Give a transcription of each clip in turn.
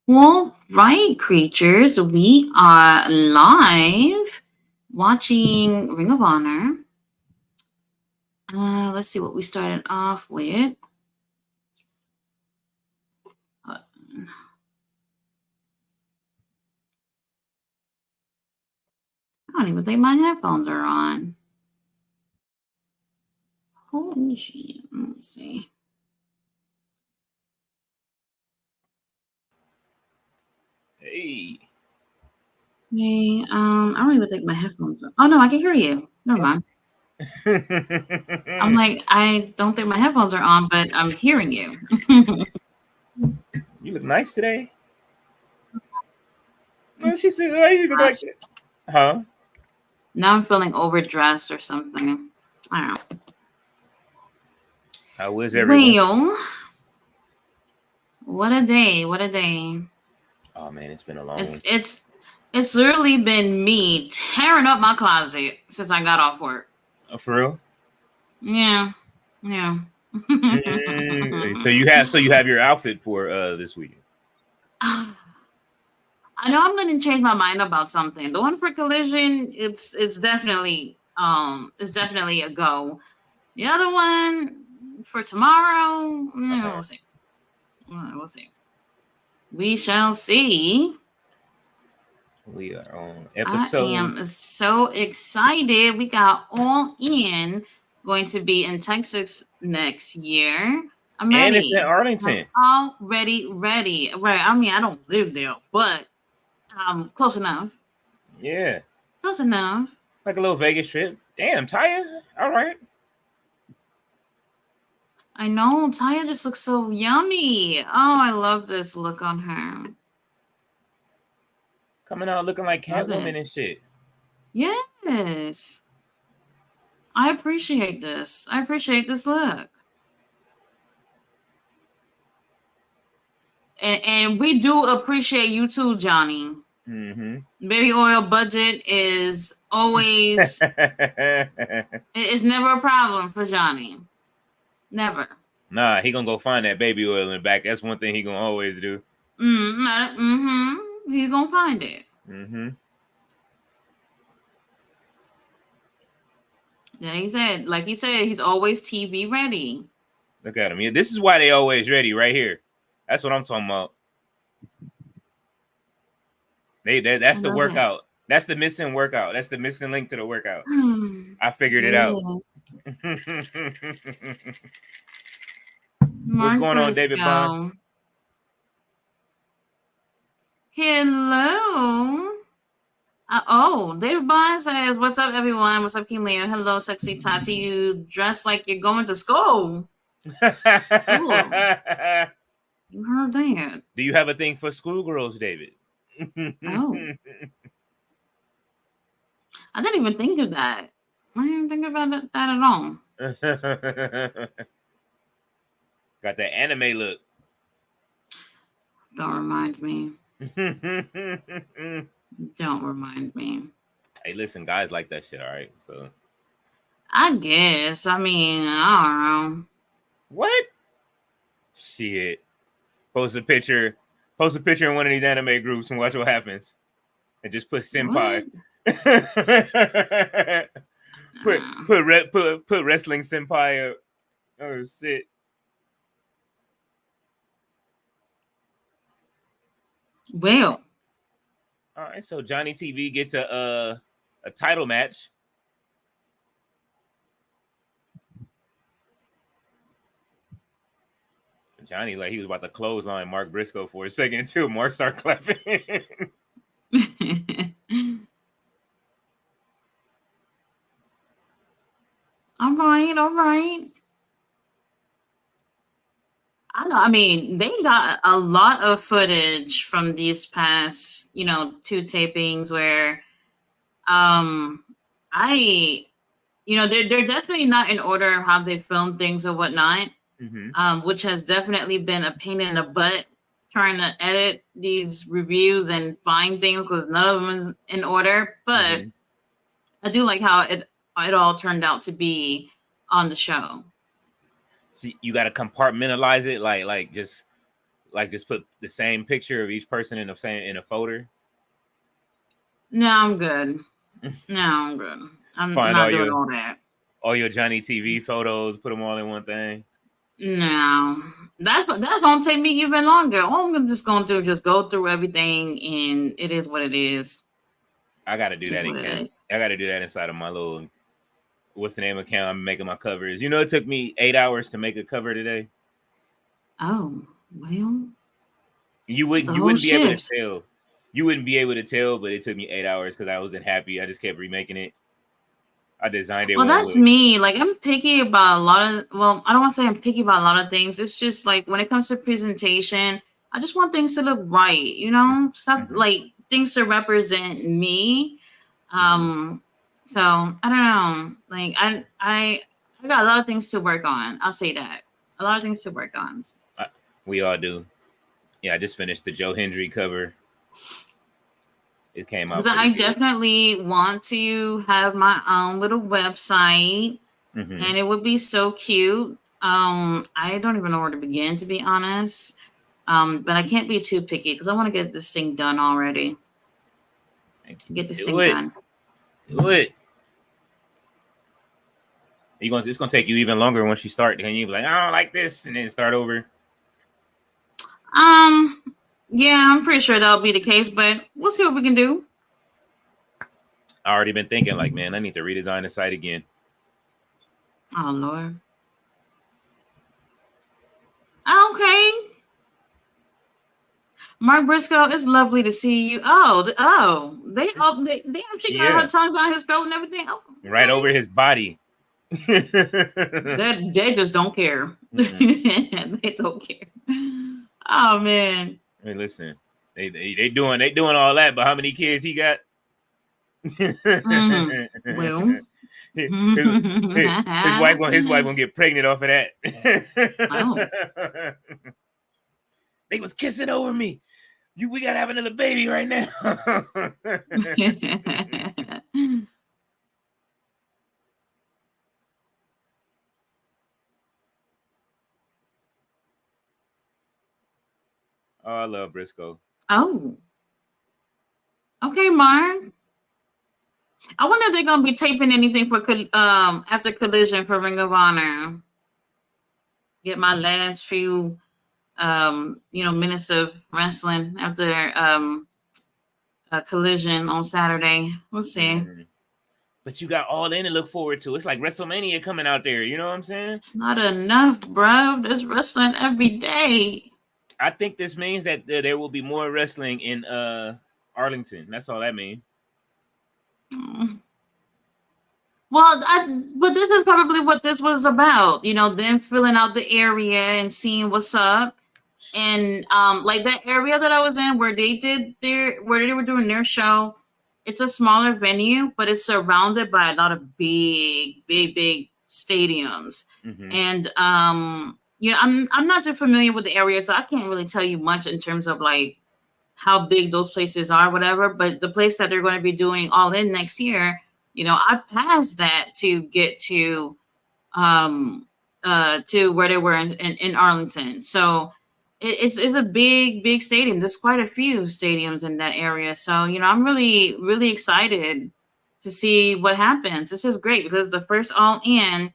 All right, creatures, we are live watching Ring of Honor. Let's see what we started off with. Uh, I don't even think my headphones are on. Holy shit. Let's see. Hey. Hey, I don't even think my headphones are. Oh no, I can hear you. Never mind. I'm like, I don't think my headphones are on, but I'm hearing you. You look nice today. She said, "Why you look like that?" Huh? Now I'm feeling overdressed or something. I don't know. How was everyone? Well, what a day! What a day! Oh man, it's been a It's long. it's it's literally been me tearing up my closet since I got off work. For real? Yeah, yeah. So you have your outfit for this weekend. I know I'm going to change my mind about something. The one for Collision, it's definitely a go. The other one for tomorrow, Uh-huh. we'll see. We'll see. We shall see. We are on I episode am so excited. We got All In going to be in Texas next year. I'm and it's in ready. I'm Arlington. already ready. Right. I mean, I don't live there, but close enough. Yeah, Close enough. like a little Vegas trip. Damn, Taya. All right, I know. Taya just looks so yummy. Oh, I love this look on her. coming out looking like Love Catwoman it. and shit. Yes. I appreciate this. I appreciate this look. And we do appreciate you too, Johnny. Mm-hmm. Baby oil budget is always it's never a problem for Johnny. Never. Nah, he gonna go find that baby oil in the back. That's one thing he gonna always do. Mm-hmm. He's gonna find it. Mm-hmm. Yeah, like he said, he's always TV ready. Look at him. Yeah, this is why they always ready right here. That's what I'm talking about. I That's the love it. workout. That's the missing workout. That's the missing link to the workout. I figured it out. It is. What's Mark going on, David Bond? Briscoe. Hello. David Bond says, "What's up, everyone? What's up, King Leo? Hello, sexy Tati. You dress like you're going to school. Cool. You heard that? Do you have a thing for schoolgirls, David? Oh, I didn't even think of that. I didn't even think about that at all. Got that anime look. Don't remind me. Don't remind me. Hey, listen, guys like that shit, all right? So I guess. I mean, I don't know. what? Shit. Post a picture. Post a picture in one of these anime groups and watch what happens. And just put senpai. What? put wrestling senpai up. Oh shit. Well, All right, so Johnny TV gets a title match. Johnny, like he was about to clothesline Mark Briscoe for a second until Mark started clapping. all right, all right. I know. I mean, they got a lot of footage from these past, two tapings where, um, I, they're definitely not in order of how they film things or whatnot. Mm-hmm. Which has definitely been a pain in the butt trying to edit these reviews and find things because none of them is in order. But Mm-hmm. I do like how it all turned out to be on the show. See, you got to compartmentalize it, like just Like just put the same picture of each person in a folder. No, I'm good. No, I'm good. I'm Find not doing all that. all your Johnny TV photos, put them all in one thing. No, that's gonna take me even longer. All I'm just gonna do is just go through everything, and it is what it is. I gotta do It's that what again. it is. I gotta do that inside of my little what's the name account I'm making my covers. You know, it took me 8 hours to make a cover today. Oh well, You it's a wouldn't whole be able to shift. tell. You wouldn't be able to tell, but it took me 8 hours because I wasn't happy. I just kept remaking it. I designed it Well, one that's way. me. Like I'm picky about a lot of. Well, I don't want to say I'm picky about a lot of things. It's just like when it comes to presentation, I just want things to look right. You know, stuff Mm-hmm. like things to represent me. Mm-hmm. So I don't know. Like I got a lot of things to work on. I'll say that. A lot of things to work on. We all do. Yeah, I just finished the Joe Hendry cover. It came out Because I pretty good. definitely want to have my own little website, Mm-hmm. and it would be so cute. I don't even know where to begin, to be honest. But I can't be too picky because I want to get this thing done already. Get this thing done. Do it. It's gonna take you even longer once you start. Then you be like, I don't like this, and then start over. Yeah, I'm pretty sure that'll be the case, but we'll see what we can do. I already been thinking, like, man, I need to redesign the site again. Oh Lord. Okay. Mark Briscoe, it's lovely to see you. They actually got her tongue on his throat and everything. Oh, okay. Right over his body. They just don't care. They don't care. Oh man. Hey, listen, they doing all that, but how many kids he got? Mm-hmm. Well, his wife gonna get pregnant off of that. Oh. They was kissing over me. We gotta have another baby right now. Oh, I love Briscoe. Oh. Okay, Mark. I wonder if they're gonna be taping anything for after Collision for Ring of Honor. Get my last few minutes of wrestling after a Collision on Saturday. We'll see. Mm-hmm. But you got All In to look forward to. It's like WrestleMania coming out there. You know what I'm saying? It's not enough, bro. There's wrestling every day. I think this means that there will be more wrestling in Arlington. That's all that means. Well, but this is probably what this was about. You know, them filling out the area and seeing what's up. And like that area that I was in where they were doing their show, it's a smaller venue, but it's surrounded by a lot of big stadiums. Mm-hmm. And I'm not too familiar with the area, so I can't really tell you much in terms of like how big those places are, whatever. But the place that they're going to be doing All In next year, I passed that to get to where they were in Arlington. So it's a big stadium. There's quite a few stadiums in that area. So, I'm really, really excited to see what happens. This is great because it's the first All In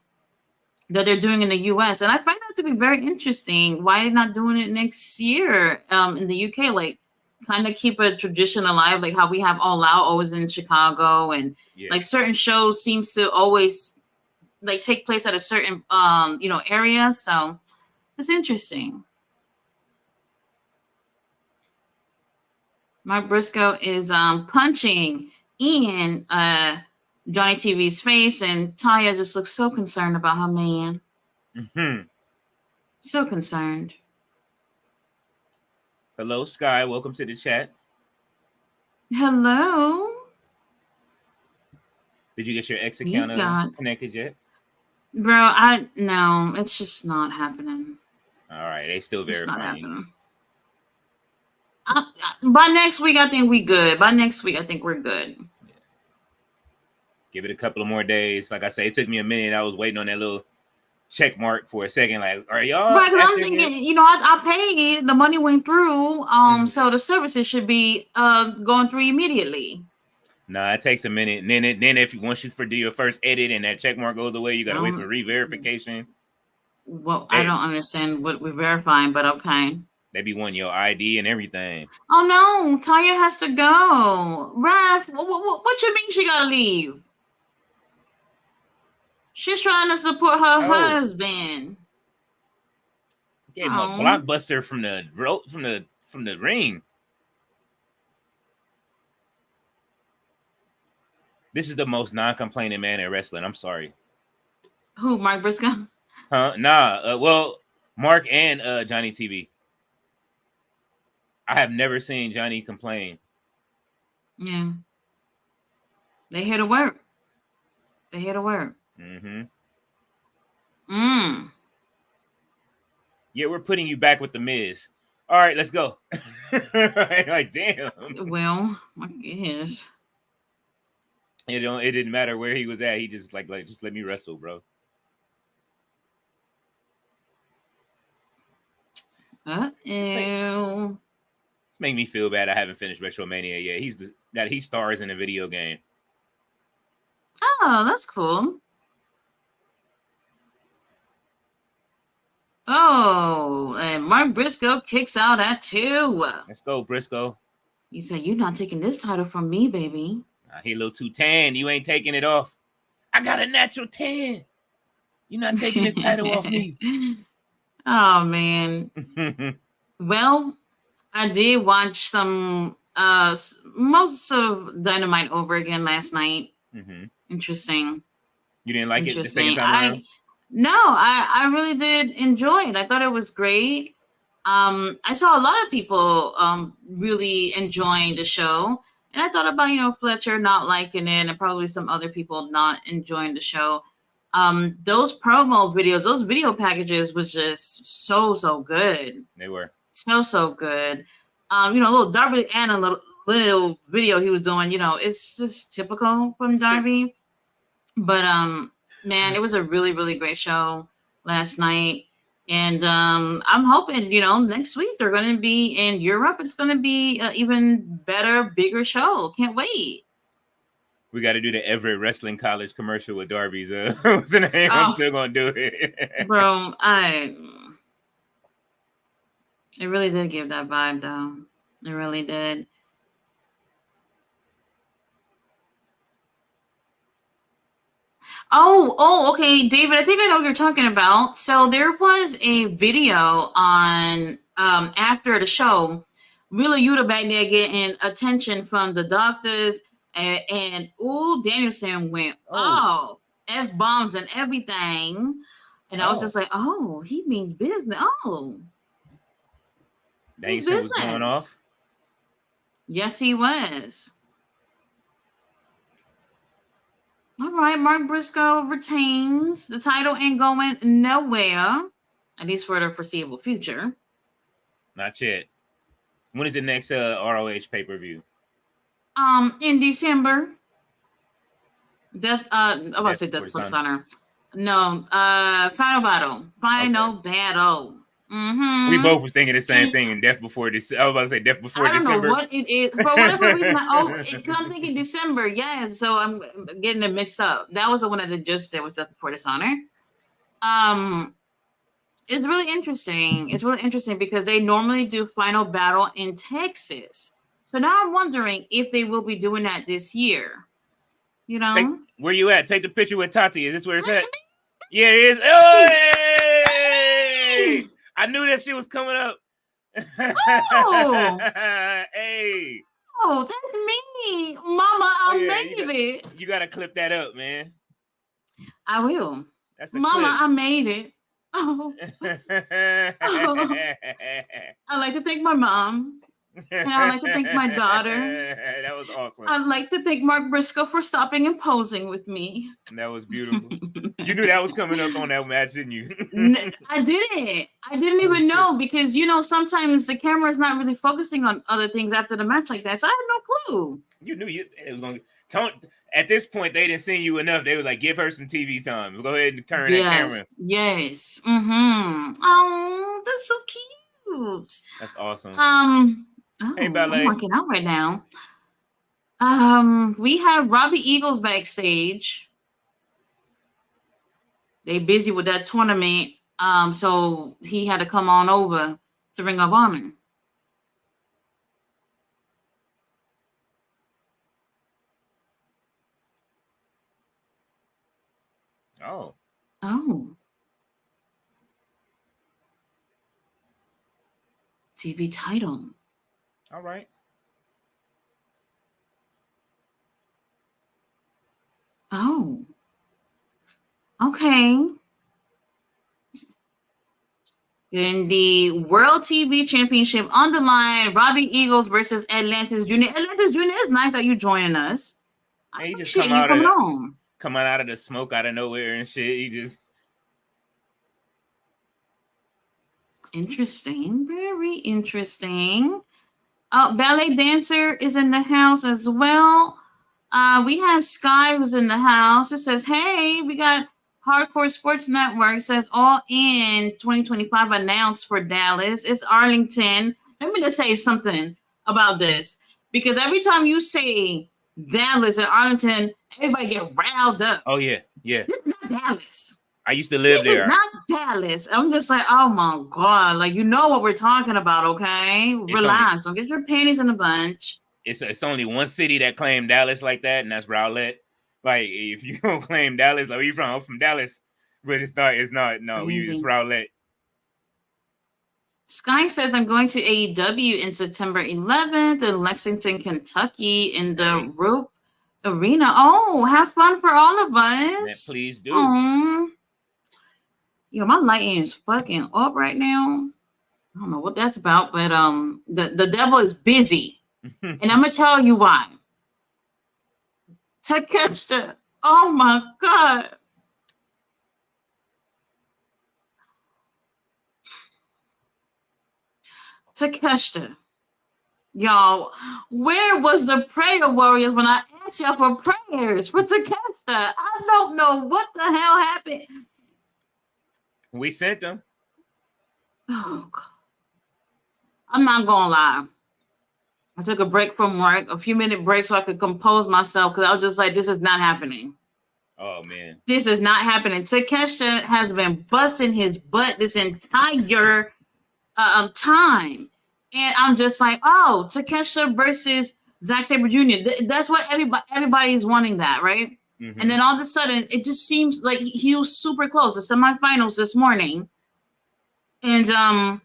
that they're doing in the US. And I find that to be very interesting. Why they're not doing it next year in the UK? Like kind of keep a tradition alive, like how we have All Out always in Chicago, and like certain shows seems to always like take place at a certain area. So it's interesting. Mark Briscoe is punching in Johnny TV's face, and Taya just looks so concerned about her man. Mm-hmm. So concerned. Hello, Sky. Welcome to the chat. Hello. Did you get your X account connected yet? Bro, no, it's just not happening. All right, they still verifying. It's not happening. By next week, I think we good. By next week, I think we're good. Yeah. Give it a couple of more days. Like I say, it took me a minute. I was waiting on that little check mark for a second. Like, are y'all? Right, because I'm asking him? thinking, I paid, the money went through, so the services should be going through immediately. Nah, it takes a minute. And then if once you do your first edit and that check mark goes away, you gotta wait for re-verification. Well, I don't understand what we're verifying, but okay. They be wanting your ID and everything. Oh no, Tanya has to go. Raf, what you mean she gotta leave? She's trying to support her husband. Gave him a blockbuster from the ring. This is the most non-complaining man in wrestling. I'm sorry. Who, Mark Briscoe? Huh? Nah. Well, Mark and Johnny TV. I have never seen Johnny complain. Yeah. They here to work. Mm-hmm. Yeah, we're putting you back with the Miz. All right, let's go. Like, damn. Well, I guess. It didn't matter where he was at. He just like just let me wrestle, bro. Uh-oh. It's making me feel bad. I haven't finished Retromania yet. He stars in a video game. Oh, that's cool. Oh, and Mark Briscoe kicks out at 2. Let's go, Briscoe. He said, "You're not taking this title from me, baby." He a little too tan. You ain't taking it off. I got a natural tan. You're not taking this title off me. Oh, man. Well, I did watch some most of Dynamite over again last night. Mm-hmm. Interesting. You didn't like it the second time around? No, I really did enjoy it. I thought it was great. I saw a lot of people really enjoying the show. And I thought about, Fletcher not liking it and probably some other people not enjoying the show. Those promo videos, those video packages was just so good. They were. So good. A little Darby and a little video he was doing, it's just typical from Darby. But man, it was a really, really great show last night. And I'm hoping, next week they're going to be in Europe. It's going to be an even better, bigger show. Can't wait. We got to do the Everett Wrestling College commercial with Darby's. What's the name? I'm still going to do it. Bro, it really did give that vibe, though. It really did. Oh, okay, David, I think I know what you're talking about. So there was a video on after the show, Wheeler Yuta back there getting attention from the doctors, and Danielson went F-bombs and everything. And I was just like, oh, he means business. Oh. Danielson was going off? Yes, he was. All right, Mark Briscoe retains. The title ain't going nowhere, at least for the foreseeable future. Not yet. When is the next ROH pay-per-view? In December. Death for Dishonor. No, Final Battle. Battle. Mm-hmm. We both was thinking the same thing in Death Before December. I was about to say Death Before December. I don't know what it is. For whatever reason, I'm thinking December. Yeah, so I'm getting it mixed up. That was the one that just said was Death Before Dishonor. It's really interesting. It's really interesting because they normally do Final Battle in Texas. So now I'm wondering if they will be doing that this year. Where you at? Take the picture with Tati. Is this where it's at? Yeah, it is. Oh, hey! I knew that shit was coming up. Oh. Hey. Oh, that's me. Mama, I made it. You got to clip that up, man. I will. That's a Mama, clip. I made it. Oh. I'd like to thank my mom. And I'd like to thank my daughter. That was awesome. I'd like to thank Mark Briscoe for stopping and posing with me. That was beautiful. You knew that was coming up on that match, didn't you? I didn't. I didn't even know because, sometimes the camera is not really focusing on other things after the match like that. So I had no clue. You knew it was going to... At this point, they didn't sing you enough. They were like, give her some TV time. Go ahead and turn that Yes, camera. yes. Mm-hmm. Oh, that's so cute. That's awesome. Hey, I'm Ballet. working out right now. We have Robbie Eagles backstage. They busy with that tournament. So he had to come on over to Ring of Honor. Oh. Oh. TV title. All right. Oh. Okay. In the World TV Championship on the line, Robbie Eagles versus Atlantis Jr. Atlantis Jr. It's nice that you joining us. Hey, he just coming on. Coming out of the smoke out of nowhere and shit. He just interesting, very interesting. Ballet dancer is in the house as well. We have Sky who's in the house who says, "Hey, we got Hardcore Sports Network says All In 2025 announced for Dallas. It's Arlington." Let me just say something about this, because every time you say Dallas and Arlington, everybody get riled up. Oh yeah, yeah. This is not Dallas. I used to live there. This is not Dallas. I'm just like, oh my God. Like, you know what we're talking about, okay? Relax. Don't get your panties in a bunch. It's only one city that claimed Dallas like that, and that's Rowlett. Like, if you don't claim Dallas, like, where you from? I'm from Dallas. But it's not. No, we use Rowlett. Sky says, I'm going to AEW in September 11th in Lexington, Kentucky in the Rope Arena. Oh, have fun for all of us. Yeah, please do. Yo, my lighting is fucking up right now. I don't know what that's about, but the devil is busy. And I'm gonna tell you why. Takeshita, oh my God. Takeshita, y'all, where was the prayer warriors when I asked y'all for prayers for Takeshita? I don't know what the hell happened. We sent them. Oh, God. I'm not gonna lie. I took a break from work, a few minute break, so I could compose myself, because I was just like, this is not happening. Oh man, this is not happening. Takeshita has been busting his butt this entire time, and I'm just like, oh, Takeshita versus Zack Sabre Jr. That's what everybody's wanting, that, right? Mm-hmm. And then all of a sudden, it just seems like he was super close. The semifinals this morning, and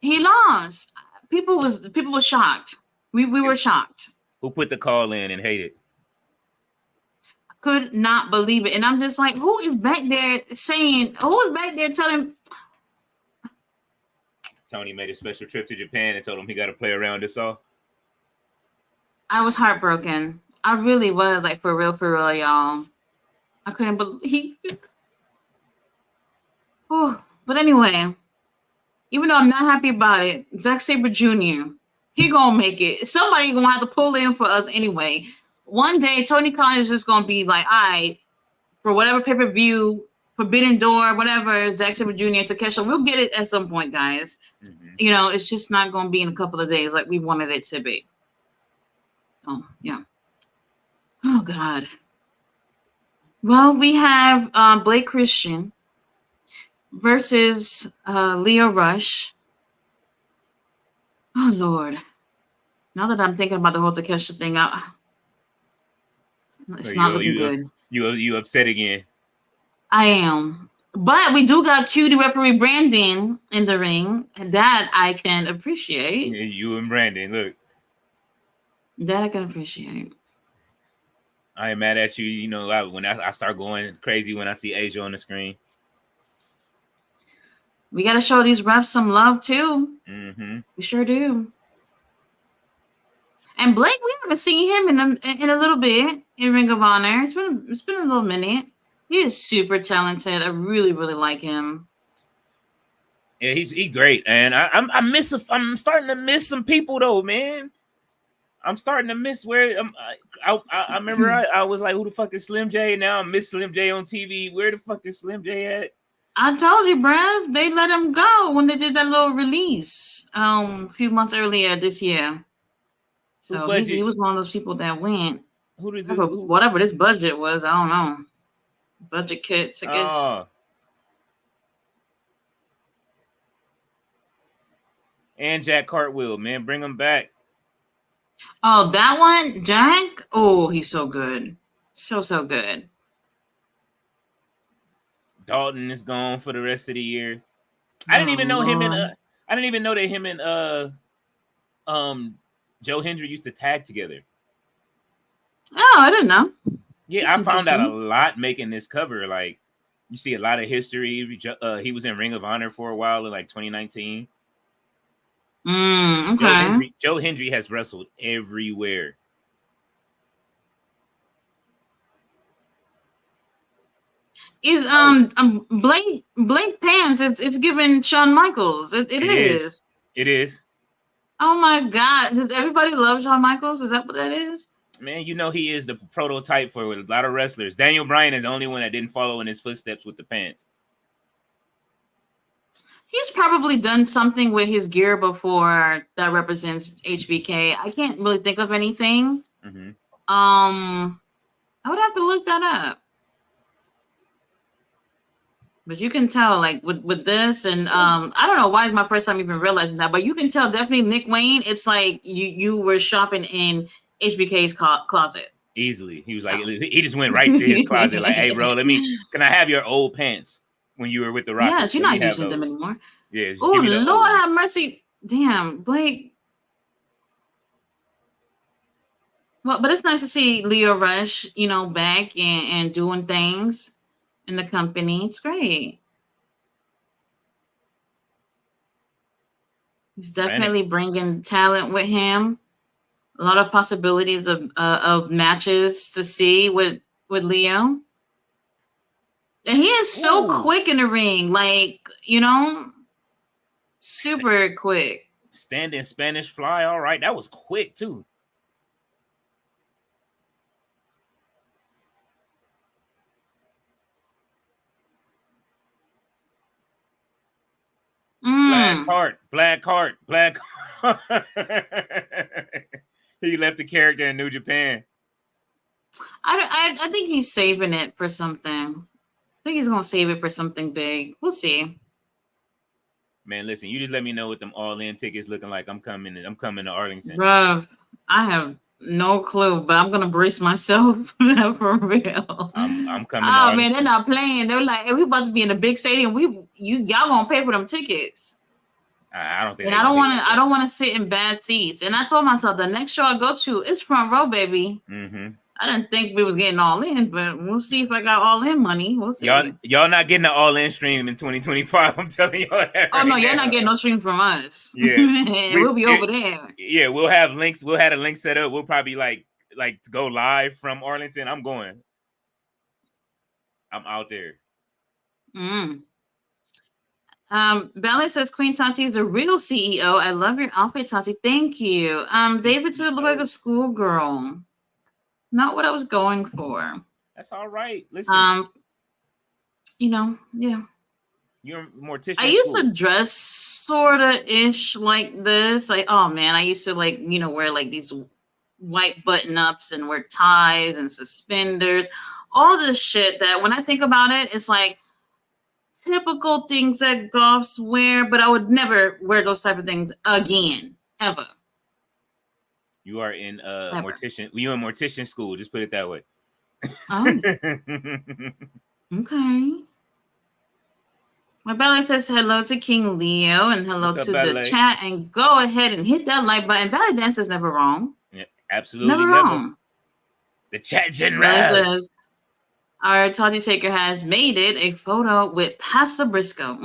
he lost. People were shocked. We were shocked. Who put the call in and hated? I could not believe it. And I'm just like, who is back there telling? Tony made a special trip to Japan and told him he got to play around this all. I was heartbroken. I really was, like, for real, y'all. I couldn't believe it. But anyway, even though I'm not happy about it, Zack Sabre Jr., he gonna make it. Somebody gonna have to pull in for us anyway. One day, Tony Khan is just gonna be like, all right, for whatever pay-per-view, Forbidden Door, whatever, Zack Sabre Jr. to Takeshita, we'll get it at some point, guys. Mm-hmm. You know, it's just not gonna be in a couple of days like we wanted it to be. Oh, yeah. Oh, God. Well, we have Blake Christian versus Lio Rush. Oh, Lord. Now that I'm thinking about the whole Takeshita thing, it's not looking good. You upset again? I am. But we do got cutie referee Brandon in the ring, and that I can appreciate. Yeah, you and Brandon, look. That I can appreciate. I ain't mad at you. You know, when I start going crazy when I see Asia on the screen. We got to show these refs some love, too. Mm-hmm. We sure do. And Blake, we haven't seen him in a little bit in Ring of Honor. It's been a little minute. He is super talented. I really, really like him. Yeah, he's great, and I'm starting to miss some people though, man. I'm starting to miss where I remember I was like, who the fuck is Slim J? Now I miss Slim J on TV. Where the fuck is Slim J at? I told you, bruh. They let him go when they did that little release a few months earlier this year. So he was one of those people that went. Whatever this budget was, I don't know. Budget cuts, I guess. Oh. And Jack Cartwheel, man, bring him back. Oh, that one, Jack. Oh, he's so good, so good. Dalton is gone for the rest of the year. I didn't even know him and I didn't even know that him and Joe Hendry used to tag together. Oh, I didn't know. Yeah, I found out a lot making this cover. Like, you see a lot of history. He was in Ring of Honor for a while in like 2019. Okay. Joe Hendry has wrestled everywhere. Is Blake Pants? It's given Shawn Michaels. It is. It is. Oh my God! Does everybody love Shawn Michaels? Is that what that is? Man, you know he is the prototype for a lot of wrestlers. Daniel Bryan is the only one that didn't follow in his footsteps with the pants. He's probably done something with his gear before that represents HBK. I can't really think of anything. Mm-hmm. I would have to look that up. But you can tell, like with this, and I don't know why it's my first time even realizing that, but you can tell definitely Nick Wayne. It's like you were shopping in HBK's closet. Easily, he was like, he just went right to his closet, like, "Hey, bro, can I have your old pants when you were with the Rock?" Yes, you're not using them anymore. Yeah. Oh, Lord have mercy. Damn, Blake. Well, but it's nice to see Lio Rush, back and doing things in the company. It's great. He's definitely bringing talent with him. A lot of possibilities of matches to see with Lio. And he is so quick in the ring, like, super quick. Standing Spanish fly, all right. That was quick too. Black Heart. He left the character in New Japan. I think he's saving it for something. I think he's gonna save it for something big. We'll see. Man, listen, you just let me know what them all-in tickets looking like. I'm coming to Arlington. Bruh, I have no clue, but I'm gonna brace myself for real. I'm coming. Oh man, they're not playing. They're like, hey, we about to be in a big stadium. Y'all gonna pay for them tickets. I don't think. And I don't want to sit in bad seats. And I told myself the next show I go to is front row, baby. Mm-hmm. I didn't think we was getting all in, but we'll see if I got all in money. We'll see. Y'all not getting the all in stream in 2025. I'm telling y'all that. Oh no, you're not getting no stream from us. Yeah, we'll be over there. Yeah, we'll have links. We'll have a link set up. We'll probably like to go live from Arlington. I'm going. I'm out there. Ballet says Queen Tati is a real CEO. I love your outfit, Tati. Thank you. David said it looked like a schoolgirl. Not what I was going for. That's all right. Listen. Yeah. You're mortician. I used to dress sorta ish like this. Like, oh man, I used to wear like these white button ups and wear ties and suspenders. All this shit that when I think about it, it's like typical things that goths wear, but I would never wear those type of things again, ever. You are in mortician. You in mortician school. Just put it that way. Oh. Okay. My Ballet says hello to King Leo and hello to the chat, and go ahead and hit that like button. Ballet Dancer is never wrong. Yeah, absolutely never wrong. The chat general says our Tati Taker has made it a photo with Pastor Briscoe.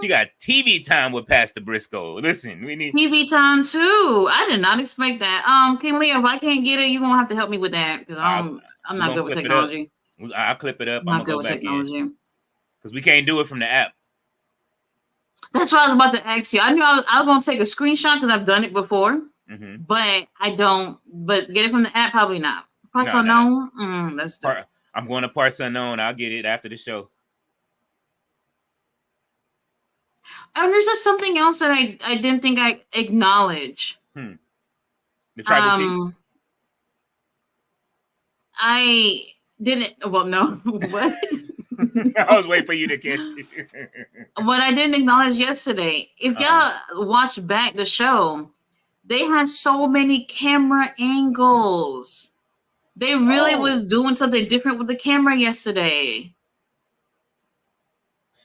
She got TV time with Pastor Briscoe. Listen, we need TV time too. I did not expect that. King Leo, if I can't get it, you're gonna have to help me with that because I'm not good with technology. I'll clip it up. I'm not good with technology because we can't do it from the app. That's what I was about to ask you. I knew I was gonna take a screenshot because I've done it before. but I don't. But get it from the app, probably not. Parts No. Unknown, that's dope. I'm going to Parts Unknown. I'll get it after the show. And there's just something else that I didn't think I acknowledge. The Tribal Chief. I didn't. Well, no. What? I was waiting for you to catch it. What I didn't acknowledge yesterday, if y'all watch back the show, they had so many camera angles. They really was doing something different with the camera yesterday.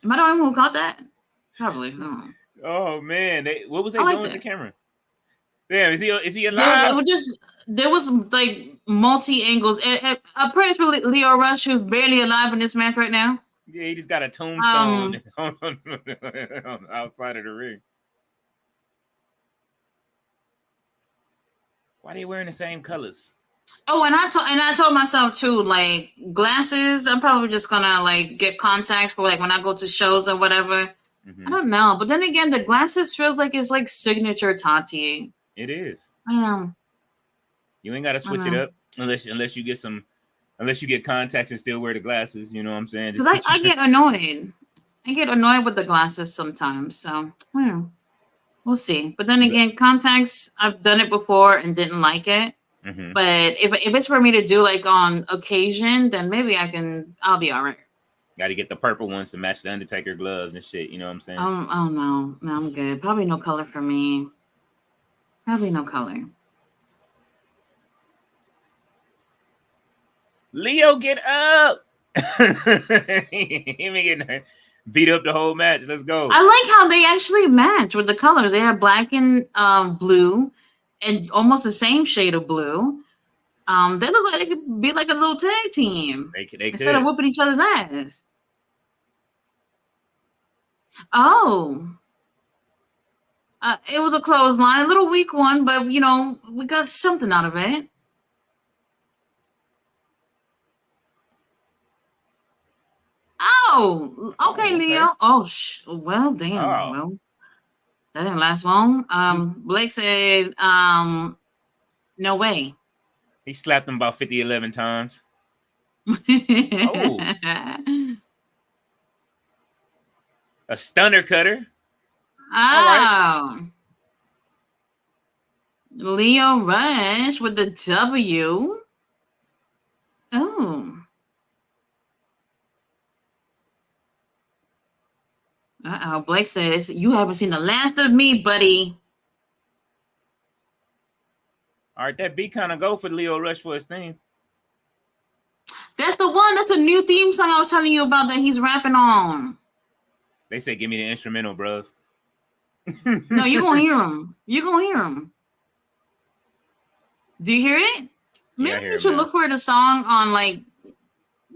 Am I the one who caught that? Probably. Oh man, what was they doing with the camera? Damn, is he alive? There was like multi angles. A praise for Leo Rush, who's barely alive in this match right now. Yeah, he just got a tombstone on outside of the ring. Why are they wearing the same colors? Oh, and I told myself too, like glasses. I'm probably just gonna like get contacts for like when I go to shows or whatever. I don't know, but then again, the glasses feels like it's like signature Tati. It is. I don't know. You ain't got to switch it up unless you get contacts and still wear the glasses. You know what I'm saying? Because I get annoyed. I get annoyed with the glasses sometimes. So we'll see. But then again, contacts, I've done it before and didn't like it. But if it's for me to do like on occasion, then maybe I'll be all right. Got to get the purple ones to match the Undertaker gloves and shit. You know what I'm saying? Oh no, I'm good. Probably no color for me. Probably no color. Leo, get up! He been getting beat up the whole match. Let's go. I like how they actually match with the colors. They have black and blue, and almost the same shade of blue. They look like they could be like a little tag team. They instead of whooping each other's ass. Oh. It was a clothesline, a little weak one, but we got something out of it. Oh, okay, Leo. Oh, well, damn. Oh. Well, that didn't last long. Blake said, no way. He slapped him about 11 times. A stunner cutter. Oh. Right. Leo Rush with the W. Oh. Blake says, you haven't seen the last of me, buddy. All right, that beat kind of go for Leo Rush for his theme. That's the one. That's a new theme song I was telling you about that he's rapping on. They said, give me the instrumental, bro. No, you're going to hear him. You're going to hear him. Do you hear it? Maybe you should look for the song on like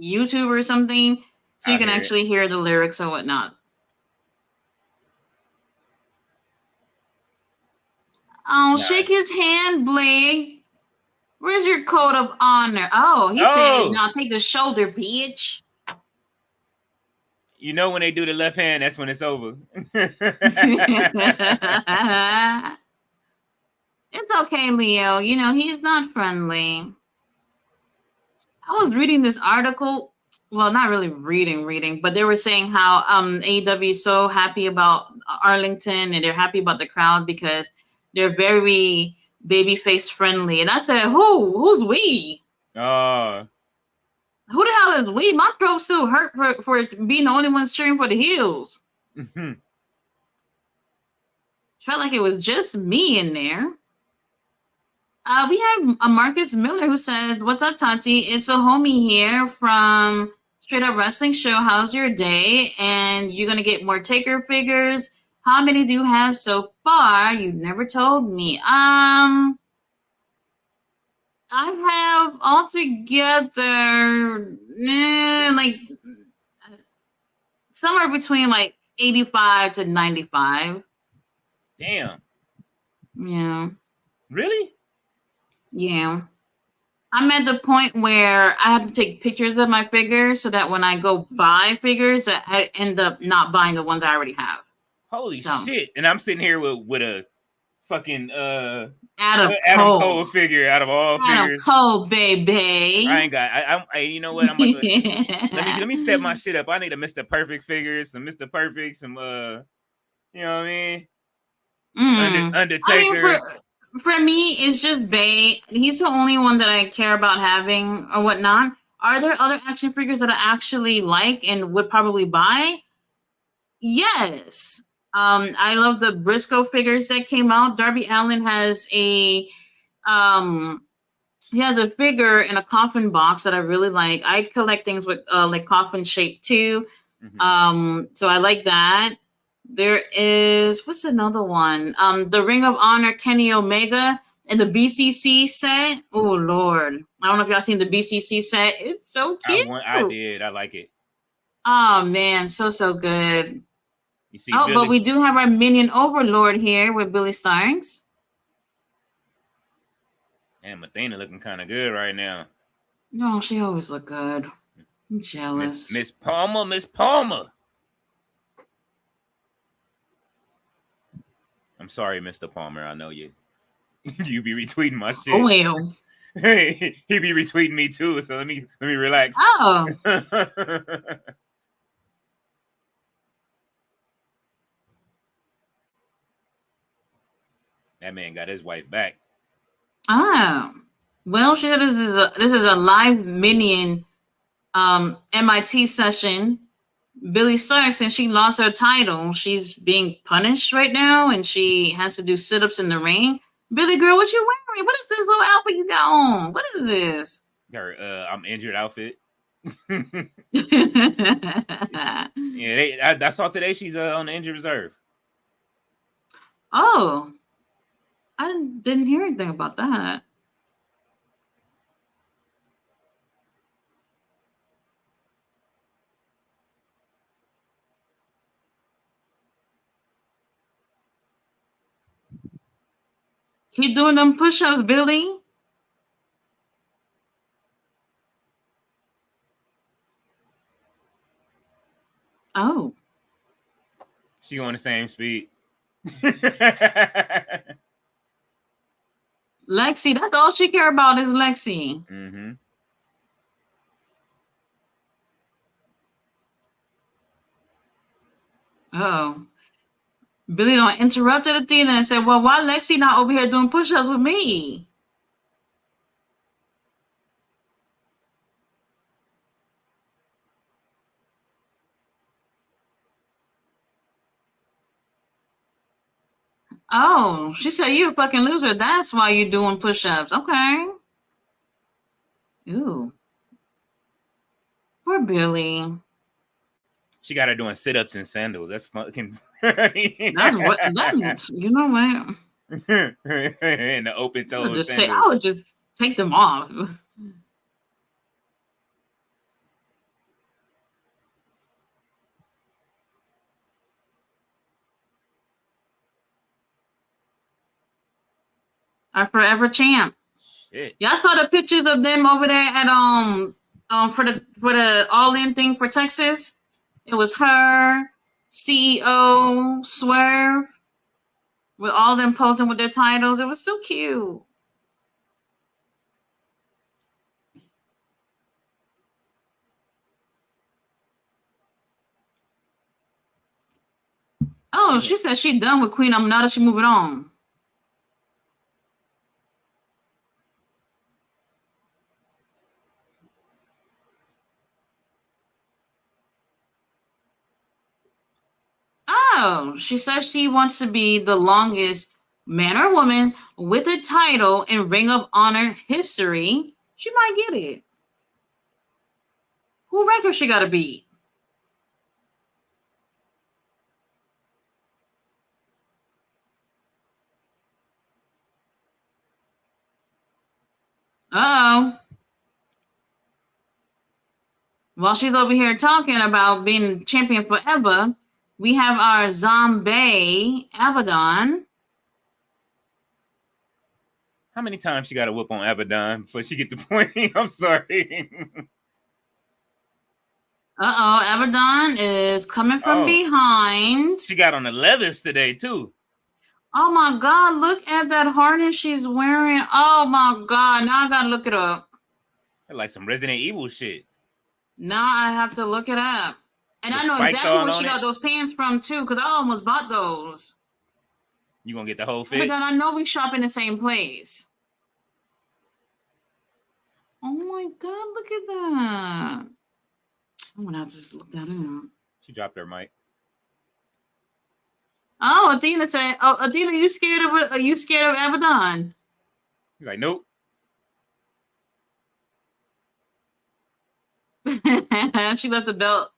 YouTube or something so you can actually hear the lyrics or whatnot. Oh, nice. Shake his hand, Blake. Where's your code of honor? Oh, he said, now take the shoulder, bitch. You know when they do the left hand, that's when it's over. It's okay, Leo. He's not friendly. I was reading this article. Well, not really reading, but they were saying how AEW is so happy about Arlington and they're happy about the crowd because they're very babyface friendly. And I said, who's we? Who the hell is we? My throat still hurt for being the only ones cheering for the heels. Felt like it was just me in there. We have a Marcus Miller who says, what's up, Tati? It's a homie here from Straight Up Wrestling Show. How's your day? And you're going to get more Taker figures. How many do you have so far? You never told me. I have altogether like somewhere between like 85 to 95. Damn. Yeah. Really? Yeah. I'm at the point where I have to take pictures of my figures so that when I go buy figures, I end up not buying the ones I already have. Holy shit. And I'm sitting here with a fucking Adam Adam Cole. Cole figure out of all Adam figures. Cole, baby. I ain't got. You know what? I'm about to let me step my shit up. I need a Mr. Perfect figure, some Mr. Perfect, some you know what I mean? Undertaker. I mean, for me, it's just Bay. He's the only one that I care about having or whatnot. Are there other action figures that I actually like and would probably buy? Yes. I love the Briscoe figures that came out. Darby Allin has a he has a figure in a coffin box that I really like. I collect things with like coffin shape too. Mm-hmm. So I like that. There is what's another one? The Ring of Honor Kenny Omega and the BCC set. Oh Lord, I don't know if y'all seen the BCC set. It's so cute. I did. I like it. Oh man, so good. You see, Billy. But we do have our minion overlord here with Billy Starks. And Mathena looking kind of good right now. No, she always look good. I'm jealous. Miss Palmer. I'm sorry, Mr. Palmer. I know you be retweeting my shit. Oh well. Hey, he be retweeting me too. So let me relax. Oh. That man got his wife back. Ah. Well, shit, this is a live minion MIT session. Billy Stark, since she lost her title, she's being punished right now, and she has to do sit-ups in the ring. Billy girl, what you wearing? What is this little outfit you got on? What is this? Her I'm injured outfit. Yeah, I saw today she's on the injured reserve. Oh, I didn't hear anything about that. Keep doing them push-ups, Billy. Oh. She on the same speed. Lexi, that's all she care about is Lexi. Mm-hmm. Oh. Billy don't interrupted Athena and said, well, why Lexi not over here doing push-ups with me? Oh, she said you a fucking loser. That's why you're doing push-ups. Okay. Ooh. Poor Billy. She got her doing sit-ups in sandals. That's fucking. That's you know what? In the open toes. I would just take them off. Our forever champ. Shit. Y'all saw the pictures of them over there at for the all-in thing for Texas. It was her, CEO, Swerve, with all them posing with their titles. It was so cute. Oh, she said she done with Queen Aminata. She moving on. Oh, she says she wants to be the longest man or woman with a title in Ring of Honor history. She might get it. Who record she got to beat? Uh-oh. While she's over here talking about being champion forever, we have our zombie Abaddon. How many times she got to whoop on Abaddon before she get the point? I'm sorry. Uh-oh, Abaddon is coming from behind. She got on the leathers today, too. Oh my God, look at that harness she's wearing. Oh my God, now I gotta look it up. Like some Resident Evil shit. Now I have to look it up. And I know exactly where she got those pants from too, because I almost bought those. You gonna get the whole fit? But then I know we shop in the same place. Oh my God, look at that. I'm gonna have to just look that up. She dropped her mic. Oh, Athena said, "Oh, Athena, you scared of? Are you scared of Abaddon?" He's like, "Nope." She left the belt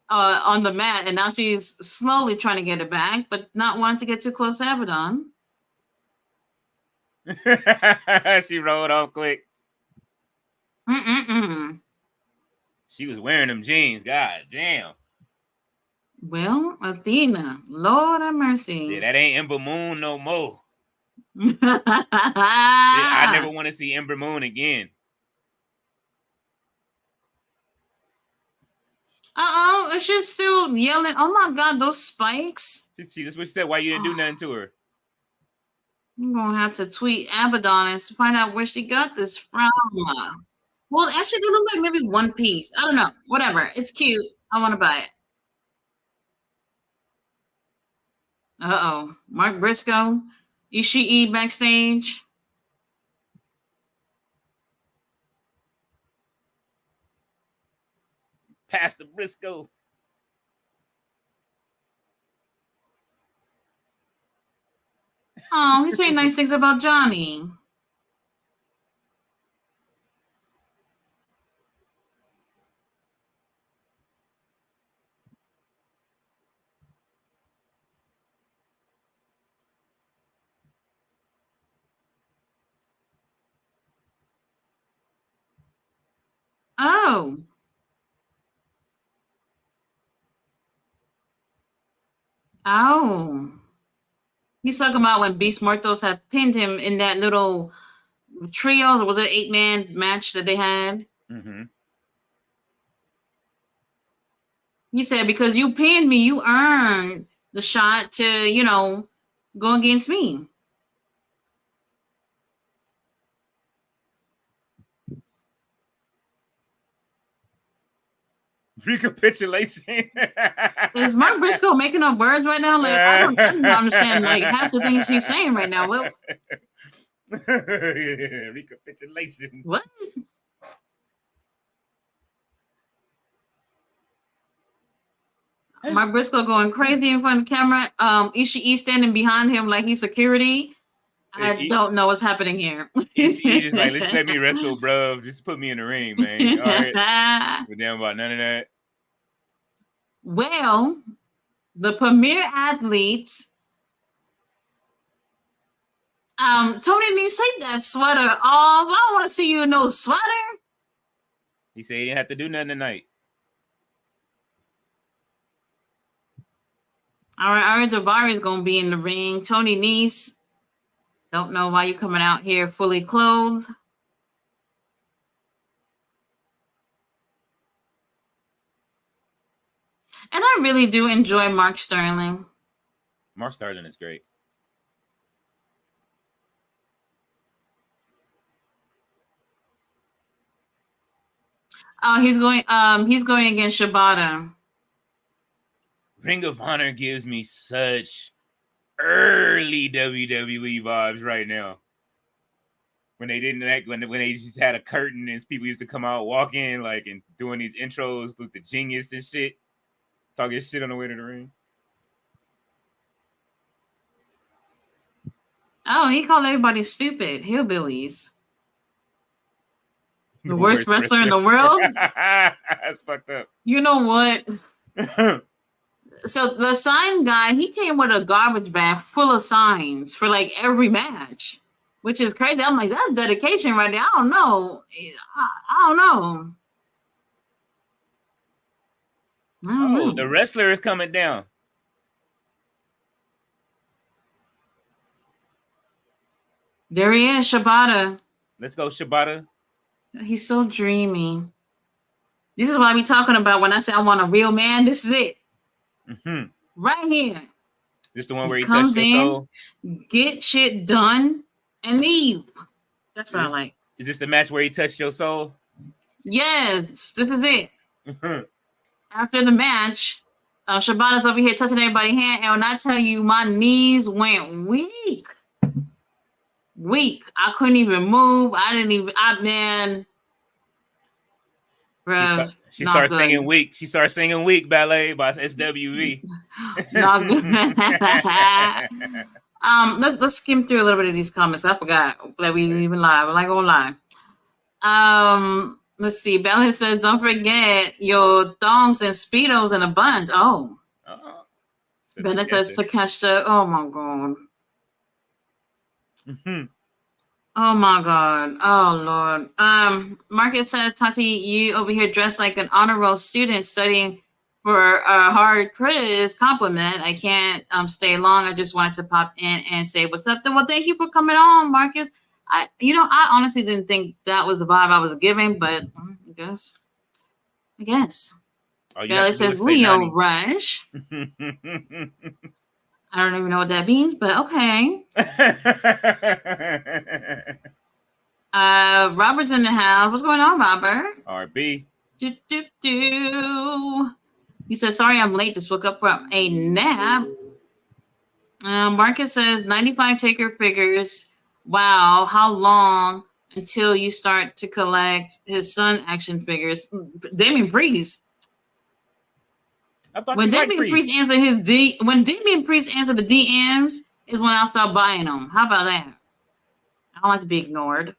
on the mat, and now she's slowly trying to get it back, but not wanting to get too close to Abaddon. She rolled off quick. Mm-mm-mm. She was wearing them jeans. God damn. Well, Athena, Lord have mercy. Yeah, that ain't Ember Moon no more. I never want to see Ember Moon again. She's still yelling. Oh my God, those spikes. See, that's what she said. Why you didn't do nothing to her? I'm gonna have to tweet Abaddon and find out where she got this from. Well, actually, they look like maybe one piece. I don't know. Whatever. It's cute. I want to buy it. Mark Briscoe, Ishii backstage. Pastor Briscoe. Oh, he's saying nice things about Johnny. Oh. Oh. He's talking about when Beast Muertos had pinned him in that little trios, or was it 8-man match that they had? Mm-hmm. He said, because you pinned me, you earned the shot to, go against me. Recapitulation. Is Mark Briscoe making up words right now? Like, I don't understand like half the things he's saying right now. Well, recapitulation. What? Mark Briscoe going crazy in front of the camera. Ishii standing behind him like he's security. I don't know what's happening here. Ishii just like, let's let me wrestle, bro. Just put me in the ring, man. All right. We're down about none of that. Well, the premier athletes. Tony Nese, take that sweater off. I don't want to see you in no sweater. He said he didn't have to do nothing tonight. All right, Ari Daivari is going to be in the ring. Tony Nese, don't know why you're coming out here fully clothed. And I really do enjoy Mark Sterling. Mark Sterling is great. Oh, he's going against Shibata. Ring of Honor gives me such early WWE vibes right now. When they didn't act, when they just had a curtain and people used to come out walking like and doing these intros with the Genius and shit, talking shit on the way to the ring. Oh, he called everybody stupid. Hillbillies. The worst wrestler in the world? That's fucked up. You know what? So the sign guy, he came with a garbage bag full of signs for like every match, which is crazy. I'm like, that's dedication right there. I don't know. Oh, the wrestler is coming down. There he is, Shibata. Let's go, Shibata. He's so dreamy. This is what I be talking about when I say I want a real man. This is it. Mm-hmm. Right here. This the one where He he touched comes your in, soul? get shit done, and leave. That's what I like. Is this the match where he touched your soul? Yes, this is it. After the match, Shibata's over here touching everybody's hand, and when I tell you, my knees went weak. I couldn't even move. Man. Bruh, She not started good. singing weak. She started singing weak ballet by SWV. Not good. Let's skim through a little bit of these comments. I forgot that we even live. I'm not gonna lie. Let's see. Bella says, "Don't forget your thongs and speedos in a bunch." Oh, Bella says, "Takeshita." Oh my god. Oh my god. Oh lord. Marcus says, "Tati, you over here dressed like an honor roll student studying for a hard quiz. Compliment. I can't stay long. I just wanted to pop in and say what's up." Well, thank you for coming on, Marcus. I honestly didn't think that was the vibe I was giving, but I guess. Bella says Leo Rush. I don't even know what that means, but okay. Robert's in the house. What's going on, Robert? RB. He says, "Sorry, I'm late. Just woke up from a nap." Marcus says, 95 Taker figures. Wow, how long until you start to collect his son action figures? Damian Priest. When Damian Priest answered the DMs is when I'll start buying them. How about that? I don't like to be ignored.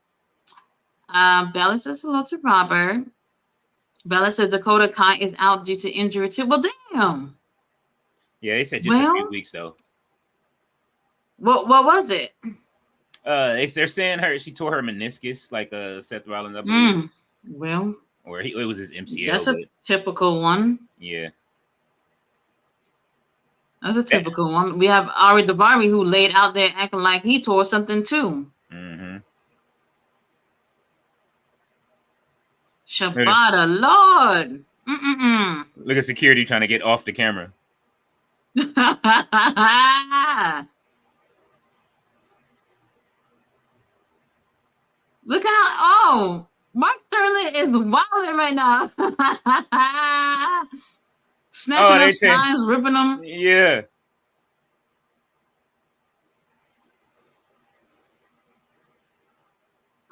Bella says hello to Robert. Bella says Dakota Kai is out due to injury too. Well, damn. Yeah, they said just a few weeks though. What was it? They're saying she tore her meniscus, like Seth Rollins, I believe. Well, or it was his MCL. That's a typical one. Yeah. That's a typical one. We have Ari Daivari who laid out there acting like he tore something too. Mm-hmm. Shibata, Lord. Mm-mm-mm. Look at security trying to get off the camera. Look how Mark Sterling is wilding right now. Snatching up signs, ripping them. Yeah.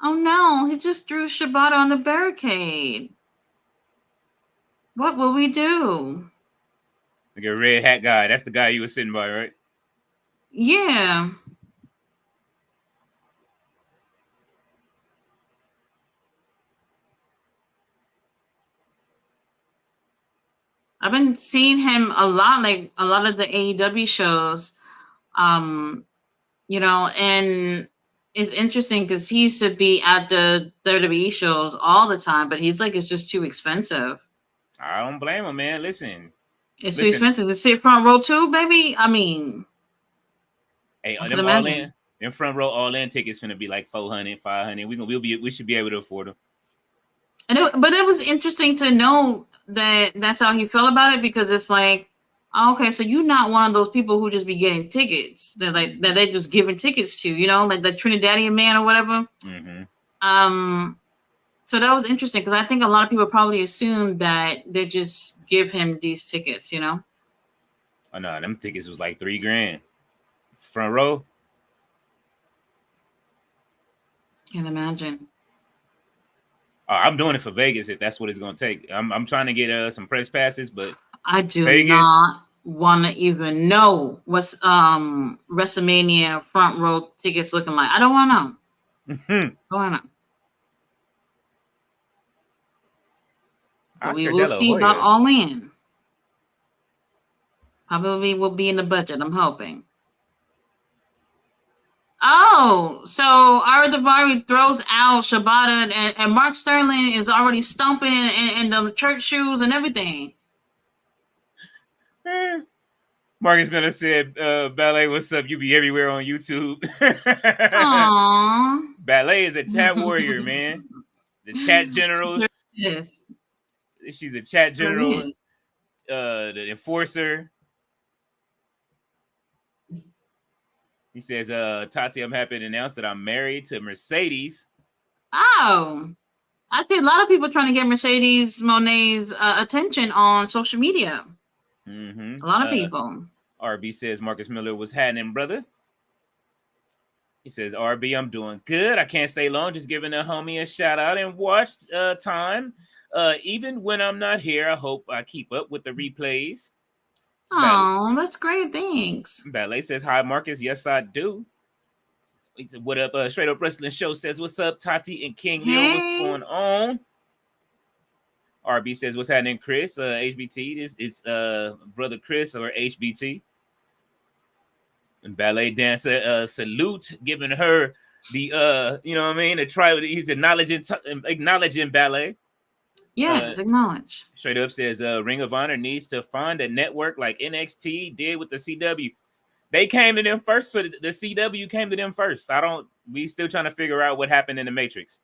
Oh no, he just threw Shibata on the barricade. What will we do? Like a red hat guy. That's the guy you were sitting by, right? Yeah. I've been seeing him a lot, like a lot of the AEW shows. You know, and it's interesting because he used to be at the WWE shows all the time, but he's like, it's just too expensive. I don't blame him, man. Listen. It's too expensive to sit front row too, baby. I mean, hey, them all in, them front row all in tickets gonna be like 400, 500. We should be able to afford them. But it was interesting to know that that's how he felt about it, because it's like, okay, so you're not one of those people who just be getting tickets that they just giving tickets to, you know, like the Trinidadian man or whatever. Mm-hmm. So that was interesting because I think a lot of people probably assumed that they just give him these tickets, you know. Oh no, them tickets was like $3,000 front row. Can't imagine. I'm doing it for Vegas if that's what it's gonna take. I'm trying to get some press passes, but I do not want to even know what's WrestleMania front row tickets looking like. I don't want to know. Don't want to know. We will see about All In. Probably will be in the budget, I'm hoping. Oh, so Ari Daivari throws out Shibata and Mark Sterling is already stomping in the church shoes and everything. Marcus Miller said, Ballet, what's up? You be everywhere on YouTube. Aww. Ballet is a chat warrior, man. The chat general. Yes. She's a chat general. The enforcer. He says, Tati, I'm happy to announce that I'm married to Mercedes. Oh, I see a lot of people trying to get Mercedes Monet's attention on social media. Mm-hmm. A lot of people. RB says Marcus Miller was happening, brother. He says, RB, I'm doing good. I can't stay long. Just giving a homie a shout out and watch time. Even when I'm not here, I hope I keep up with the replays. Oh, that's great. Thanks. Ballet says, hi, Marcus. Yes, I do. He said, what up? Straight Up Wrestling Show says, what's up, Tati and King Leo? What's going on? RB says, what's happening, Chris? HBT. It's brother Chris or HBT. And ballet dancer salute, giving her the you know what I mean, the try. He's acknowledging ballet. Yes, acknowledge. Straight Up says Ring of Honor needs to find a network like NXT did with the CW. They came to them first. For the CW came to them first. We still trying to figure out what happened in the Matrix.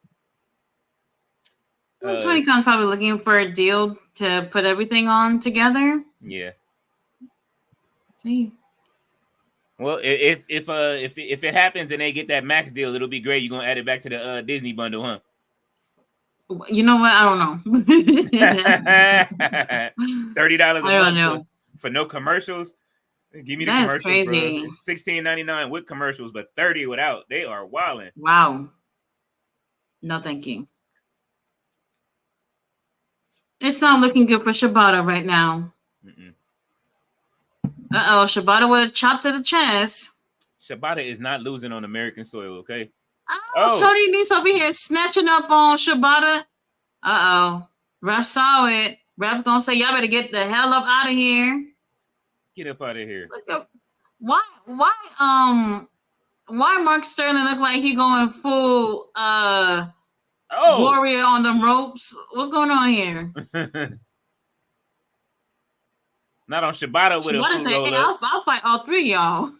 Tony Khan's probably looking for a deal to put everything on together. Yeah. See. Well, if it happens and they get that Max deal, it'll be great. You're gonna add it back to the Disney bundle, huh? You know what? I don't know. $30 a month for no commercials. Give me the commercials. Crazy. $16.99 with commercials, but $30 without. They are wilding. Wow. No, thank you. It's not looking good for Shibata right now. Uh-oh, Shibata with a chop to the chest. Shibata is not losing on American soil, okay? Tony Nese over here snatching up on Shibata. Uh-oh. Ref saw it. Ref gonna say, y'all better get the hell up out of here. Get up out of here. Look up. Why Mark Sterling look like he going full warrior on them ropes? What's going on here? Not on Shibata with a full say, roll hey, up. I'll fight all three of y'all.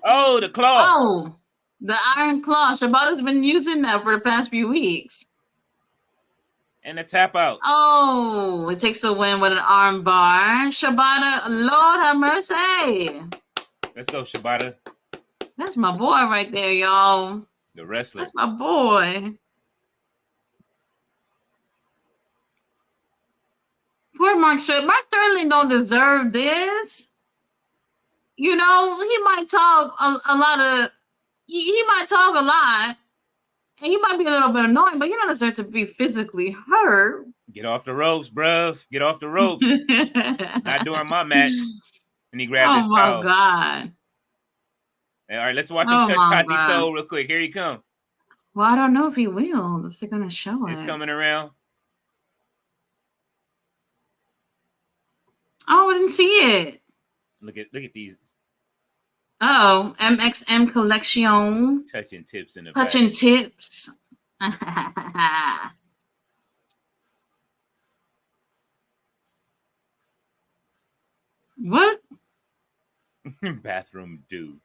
Oh, the claw. Oh, the iron claw. Shibata's been using that for the past few weeks. And the tap out. Oh, it takes a win with an arm bar. Shibata, Lord have mercy. Let's go, Shibata. That's my boy right there, y'all. The wrestler. That's my boy. Poor Mark Sterling. Mark Sterling don't deserve this. You know, he might talk a lot of... He might talk a lot. And he might be a little bit annoying, but he don't deserve to be physically hurt. Get off the ropes, bruv. Get off the ropes. Not during my match. And he grabbed his towel. Oh, my God. All right, let's watch him touch Tati's soul real quick. Here he come. Well, I don't know if he will. If they're going to show it. It's coming around. Oh, I didn't see it. Look at these. Oh, MXM collection. Touching tips in the Touching back. tips. What? Bathroom dude.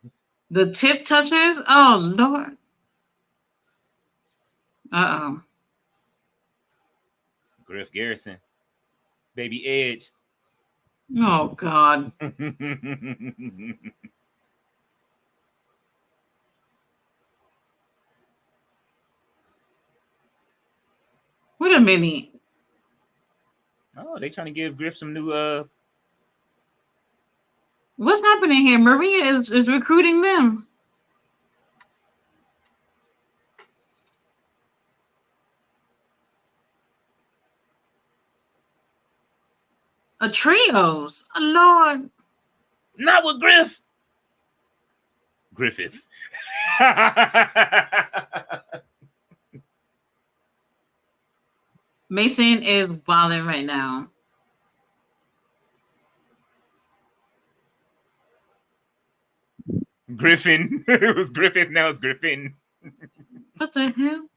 The tip touchers? Oh, Lord. Uh-oh. Griff Garrison. Baby Edge. Oh, God. Wait a minute. Oh, they trying to give Griff some new What's happening here? Maria is recruiting them. A trios. Oh, Lord. Not with Griff. Griffith. Mason is wilding right now. Griffin. It was Griffith, now it's Griffin. What the hell?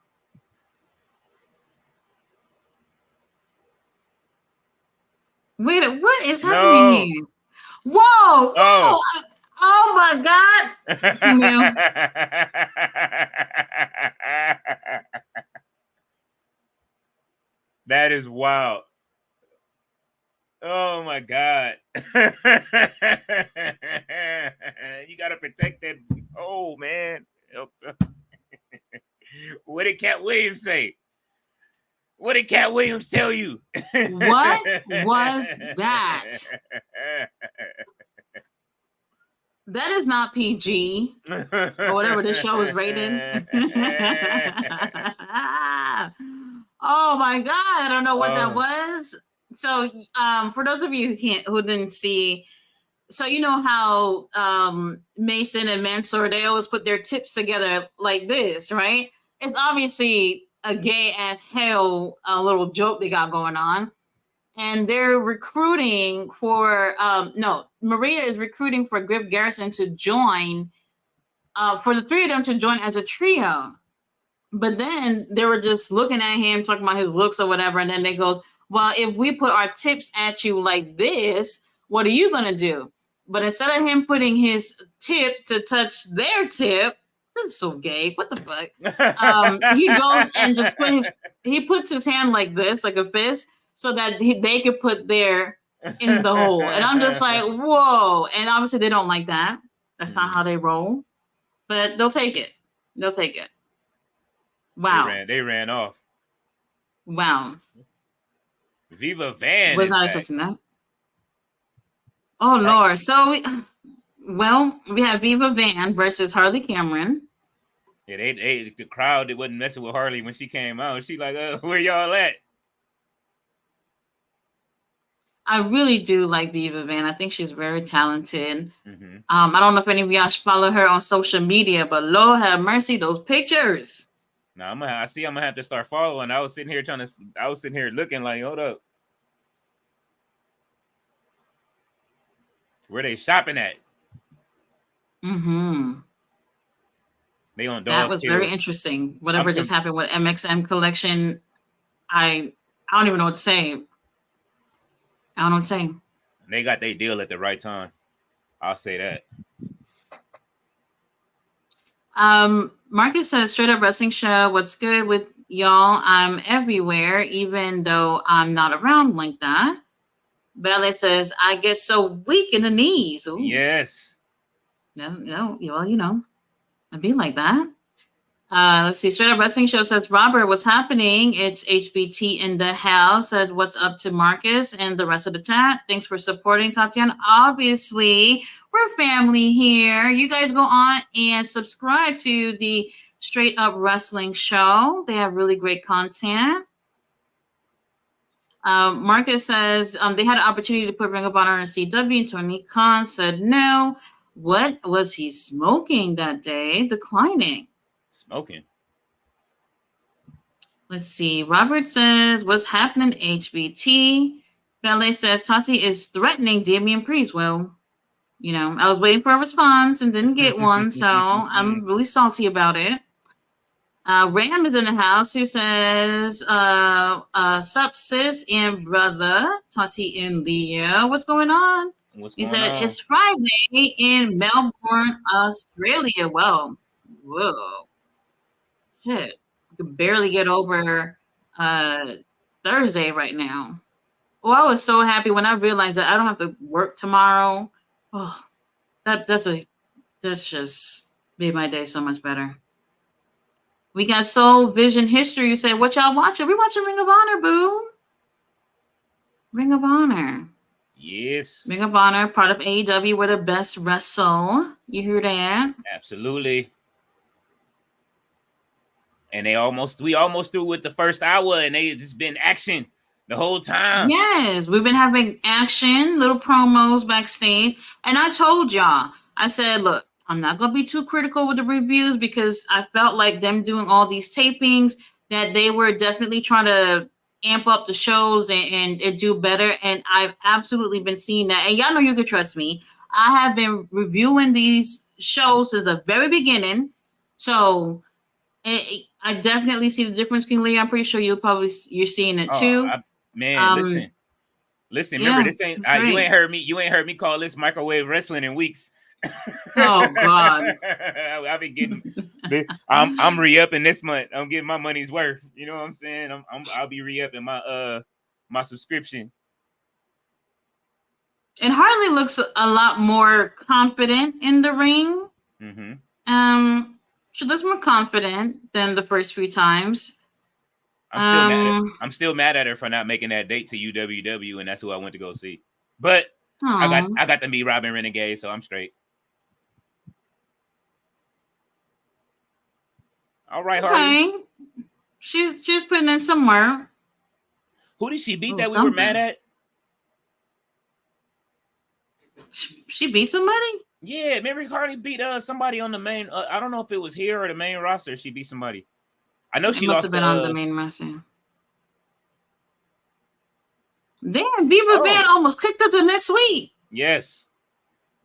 Wait, what is happening here? Whoa! Oh, oh my God! That is wild. Oh my God. You gotta protect that. Oh man. What did Cat Williams say? What did Cat Williams tell you? What was that? That is not PG or whatever this show is rated. Oh my god, I don't know what that was. So, for those of you who didn't see, so you know how Mason and Mansoor, they always put their tips together like this, right? It's obviously a gay as hell little joke they got going on. And they're recruiting for Maria is recruiting for Griff Garrison to join, for the three of them to join as a trio. But then they were just looking at him, talking about his looks or whatever, and then they goes, well, if we put our tips at you like this, what are you gonna do? But instead of him putting his tip to touch their tip, this is so gay. What the fuck? He goes and just puts his hand like this, like a fist, so that they could put their in the hole. And I'm just like, whoa. And obviously they don't like that. That's not how they roll. But they'll take it. They'll take it. Wow. They ran off. Wow. Viva Van was not expecting that. Oh Lord. So we have Viva Van versus Harley Cameron. Yeah, the crowd that wasn't messing with Harley when she came out. She like, where y'all at? I really do like Viva Van. I think she's very talented. Mm-hmm. I don't know if any of y'all follow her on social media, but Lord have mercy, those pictures. No, I'm gonna have to start following. I was sitting here looking like, hold up. Where they shopping at? Mm-hmm. They on that was very interesting. Whatever just happened with MXM collection, I don't even know what to say. I don't know what to say. They got their deal at the right time. I'll say that. Marcus says, straight up wrestling show. What's good with y'all? I'm everywhere, even though I'm not around like that. Ballet says, I get so weak in the knees. Ooh. Yes. No, well, I'd be like that. Let's see. Straight Up Wrestling Show says, Robert, what's happening? It's HBT in the house. Says, what's up to Marcus and the rest of the chat? Thanks for supporting, Tatiana. Obviously, we're family here. You guys go on and subscribe to the Straight Up Wrestling Show. They have really great content. Marcus says, they had an opportunity to put Ring of Honor on CW, and Tony Khan said no. What was he smoking that day? Declining. Smoking. Let's see. Robert says, what's happening, HBT? Ballet says, Tati is threatening Damian Priest. Well, I was waiting for a response and didn't get one, so I'm really salty about it. Ram is in the house, who says, sup, sis and brother, Tati and Leah. What's going on? He said, it's Friday in Melbourne, Australia. Well, whoa. Shit. I can barely get over Thursday right now. Well, I was so happy when I realized that I don't have to work tomorrow. Oh, that's just made my day so much better. We got Soul Vision History. You said, what y'all watching? We watching Ring of Honor, boo. Ring of Honor. Yes. Ring of Honor, part of AEW, where the best wrestle. You hear that? Absolutely. And we almost through with the first hour, and it's been action the whole time. Yes, we've been having action, little promos backstage. And I told y'all, I said, look, I'm not going to be too critical with the reviews, because I felt like them doing all these tapings, that they were definitely trying to amp up the shows and do better. And I've absolutely been seeing that. And y'all know you can trust me. I have been reviewing these shows since the very beginning. So I definitely see the difference, King Lee. I'm pretty sure you're seeing it too. Listen. Remember, this ain't you ain't heard me call this microwave wrestling in weeks. Oh God! I've been getting. I'm re-upping this month. I'm getting my money's worth. You know what I'm saying? I'll be re-upping my my subscription. And Harley looks a lot more confident in the ring. She looks more confident than the first few times. I'm still mad at her for not making that date to UWW, and that's who I went to go see. But I got to meet Robin Renegade, so I'm straight. All right, Harley. She's putting in some work. Who did she beat that we were mad at? She beat somebody? Yeah, remember Harley beat somebody on the main. I don't know if it was here or the main roster. She beat somebody. I know she must lost. Have been on the main roster. Damn, Beaver Band almost kicked her to next week. Yes.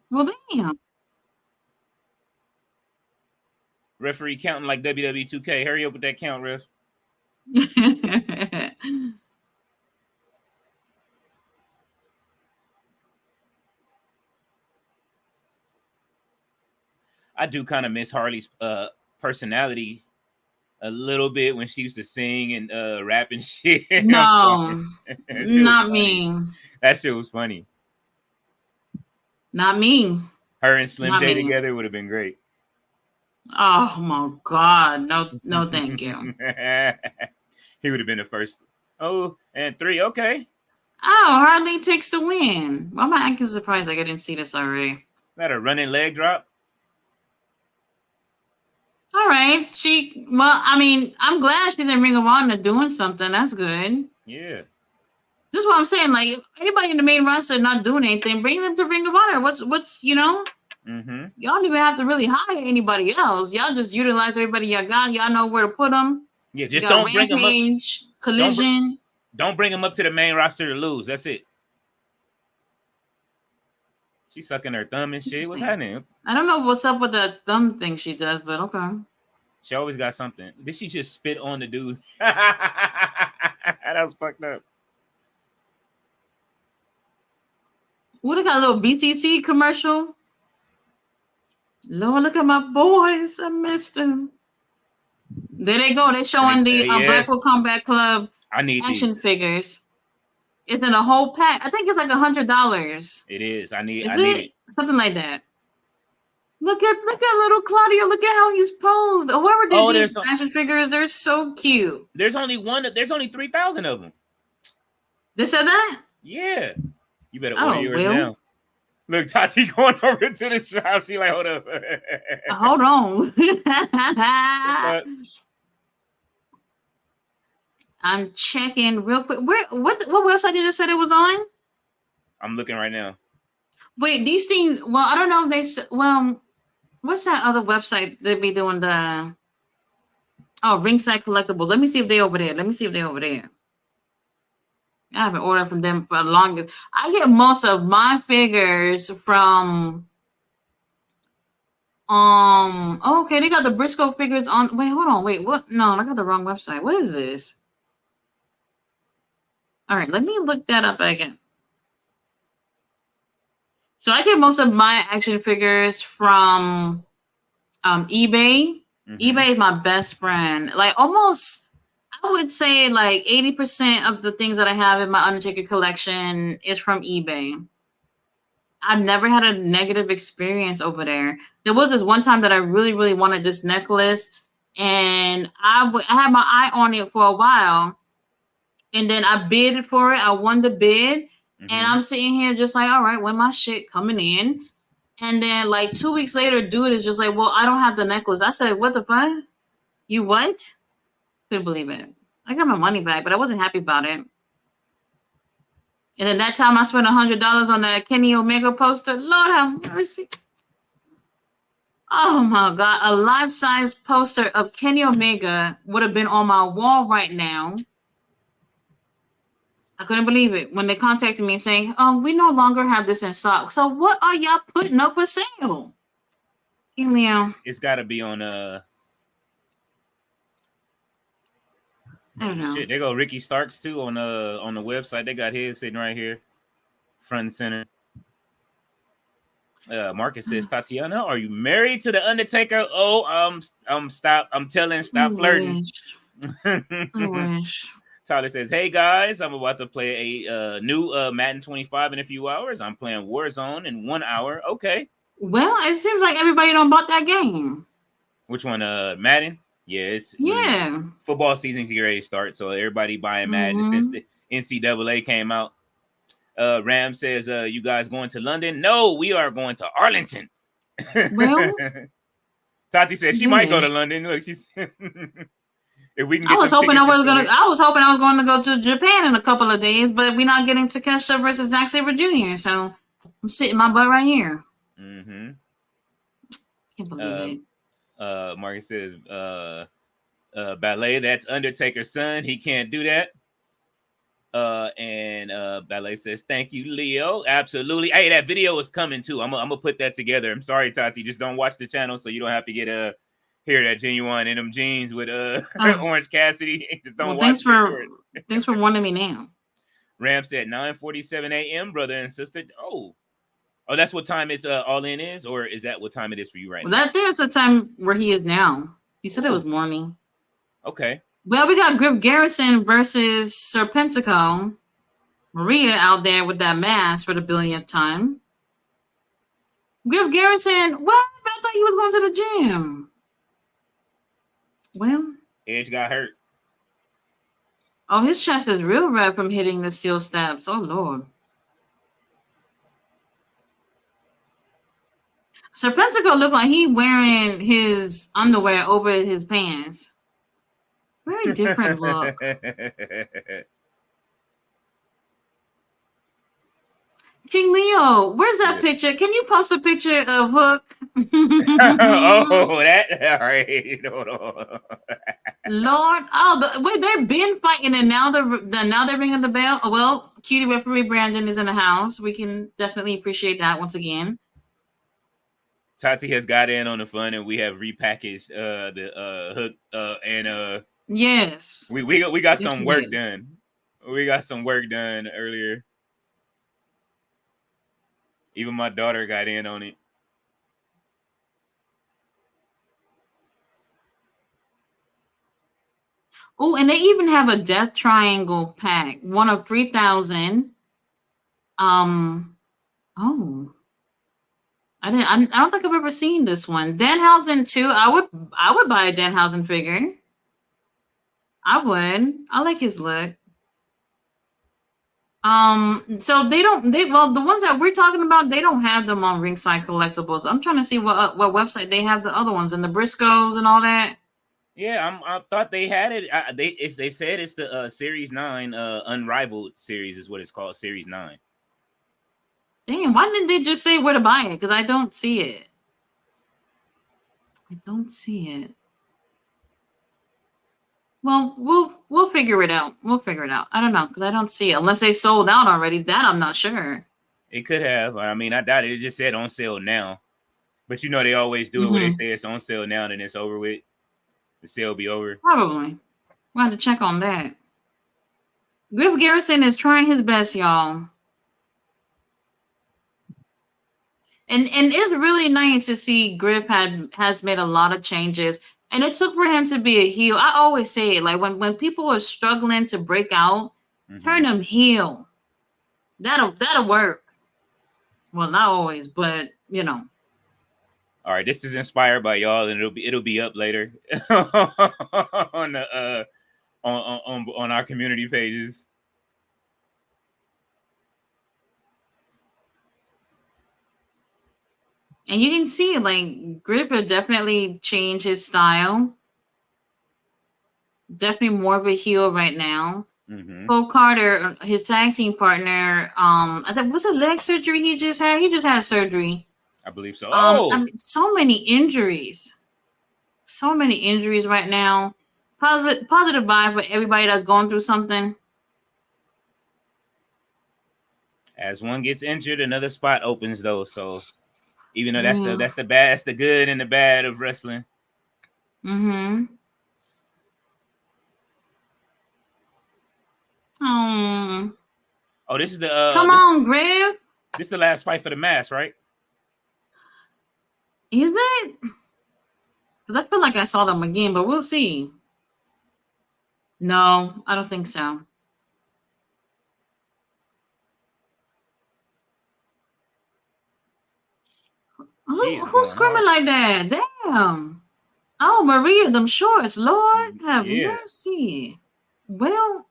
Well, damn. Referee counting like WWE 2K. Hurry up with that count, ref. I do kind of miss Harley's personality a little bit when she used to sing and rap and shit. No, not me. That shit was funny. Not me. Her and Slim J together would have been great. Oh my God. No, thank you. He would have been the first. Oh, and 3. Okay. Oh, Harley takes the win. Why am I acting surprised like I didn't see this already? Is that a running leg drop? All right. I'm glad she's in Ring of Honor doing something. That's good. Yeah. This is what I'm saying. Like, if anybody in the main roster not doing anything, bring them to Ring of Honor. What's Y'all don't even have to really hire anybody else. Y'all just utilize everybody y'all got. Y'all know where to put them. Yeah, just don't bring them up. Collision. Don't bring them up to the main roster to lose. That's it. She's sucking her thumb and shit. What's happening? I don't know what's up with the thumb thing she does, but okay. She always got something. Did she just spit on the dude? That was fucked up. What, they got a little BTC commercial? Lord, look at my boys. I missed them. There they go. They're showing the Blackpool Combat Club action figures. It's in a whole pack. I think it's like $100. It is. I need it. Something like that. Look at little Claudio. Look at how he's posed. Whoever did these action figures, they're so cute. There's only 3,000 of them. They said that? Yeah. You better order yours now. Look, Tati going over to the shop. She like, hold up. Hold on. I'm checking real quick. What website did you say it was on? I'm looking right now. Wait, these things. Well, I don't know if they. Well, what's that other website they be doing the? Oh, Ringside Collectibles. Let me see if they over there. I haven't ordered from them for the longest. I get most of my figures from. Okay, they got the Briscoe figures on. Wait, hold on. Wait, what? No, I got the wrong website. What is this? All right, let me look that up again. So I get most of my action figures from eBay. eBay is my best friend. Like almost, I would say like 80% of the things that I have in my Undertaker collection is from eBay. I've never had a negative experience over there. There was this one time that I really, really wanted this necklace, and I had my eye on it for a while. And then I bid for it. I won the bid. And I'm sitting here just like, all right, when my shit coming in. And then like 2 weeks later, dude is just like, well, I don't have the necklace. I said, what the fuck? You what? Couldn't believe it. I got my money back, but I wasn't happy about it. And then that time I spent $100 on that Kenny Omega poster. Lord have mercy. Oh my God. A life-size poster of Kenny Omega would have been on my wall right now. I couldn't believe it when they contacted me saying, "Oh, we no longer have this in stock." So what are y'all putting up for sale? Helium. It's got to be on I don't know. Shit, there go Ricky Starks too on the website. They got his sitting right here, front and center. Marcus says, Tatiana, are you married to the Undertaker? Oh, stop. I'm telling, stop flirting. I wish. Tyler says, "Hey guys, I'm about to play a new Madden 25 in a few hours. I'm playing Warzone in 1 hour." Okay. Well, it seems like everybody don't bought that game. Which one? Madden? Yeah, it's Yeah. Football season's getting ready to start, so everybody buying Madden since the NCAA came out. Ram says, "You guys going to London?" No, we are going to Arlington. Well, Tati said she might go to London. Look, she's if we can get I was hoping I was going to go to Japan in a couple of days, but we're not getting Takeshita versus Zack Sabre Jr. So I'm sitting my butt right here. Mm-hmm. Can't believe it. Marcus says, Ballet, that's Undertaker's son. He can't do that. And Ballet says, "Thank you, Leo." Absolutely. Hey, that video is coming too. I'm gonna put that together. I'm sorry, Tati. Just don't watch the channel so you don't have to get hear that Genuine in them jeans with Orange Cassidy. Just don't watch. Thanks for warning me now. Ram said 9:47 a.m. brother and sister. Oh, that's what time it's All In is, or is that what time it is for you right now? That's the time where he is now. He said it was morning. Okay. Well, we got Griff Garrison versus Serpentico. Maria out there with that mask for the billionth time. Griff Garrison, what? I thought he was going to the gym. Well, Edge got hurt. Oh, his chest is real red from hitting the steel steps. Oh, Lord. Serpentico looked like he wearing his underwear over his pants. Very different look. King Leo, where's that picture? Can you post a picture of Hook? Oh, that all right. Hold on. Lord, they've been fighting, and now they're ringing the bell. Oh, well, cutie referee Brandon is in the house. We can definitely appreciate that once again. Tati has got in on the fun, and we have repackaged the Hook and yes, we got some work done. We got some work done earlier. Even my daughter got in on it. Oh, and they even have a Death Triangle pack, one of 3,000. Oh, I don't think I've ever seen this one. Danhausen too. I would buy a Danhausen figure. I would. I like his look. So the ones that we're talking about, they don't have them on Ringside Collectibles. I'm trying to see what website they have the other ones and the Briscoes and all that. Yeah, I thought they had it. They said it's the Series 9 Unrivaled series is what it's called, Series 9. Damn, why didn't they just say where to buy it? Because I don't see it. I don't see it. Well, we'll figure it out. We'll figure it out. I don't know, because I don't see it. Unless they sold out already. That I'm not sure. It could have. I mean, I doubt it. It just said on sale now. But you know they always do it when they say it's on sale now, and it's over with. The sale will be over. Probably. We'll have to check on that. Griff Garrison is trying his best, y'all. And it's really nice to see Griff has made a lot of changes. And it took for him to be a heel. I always say it, like when people are struggling to break out, turn them heel. That'll work. Well, not always, but you know. All right, this is inspired by y'all, and it'll be up later on the on our community pages. And you can see, like, Griff definitely changed his style. Definitely more of a heel right now. Cole Carter, his tag team partner, I think, was it leg surgery he just had? He just had surgery. I believe so. I mean, so many injuries. So many injuries right now. Positive vibe for everybody that's going through something. As one gets injured, another spot opens, though. So even though that's the bad, that's the good and the bad of wrestling. Oh, this is the come on, Griff. This is the last fight for the mask, right? Is it? Because I feel like I saw them again, but we'll see. No, I don't think so. She is Who's going screaming hard. like that? Damn. Oh, Maria, them shorts. Lord have Yeah, mercy. Well,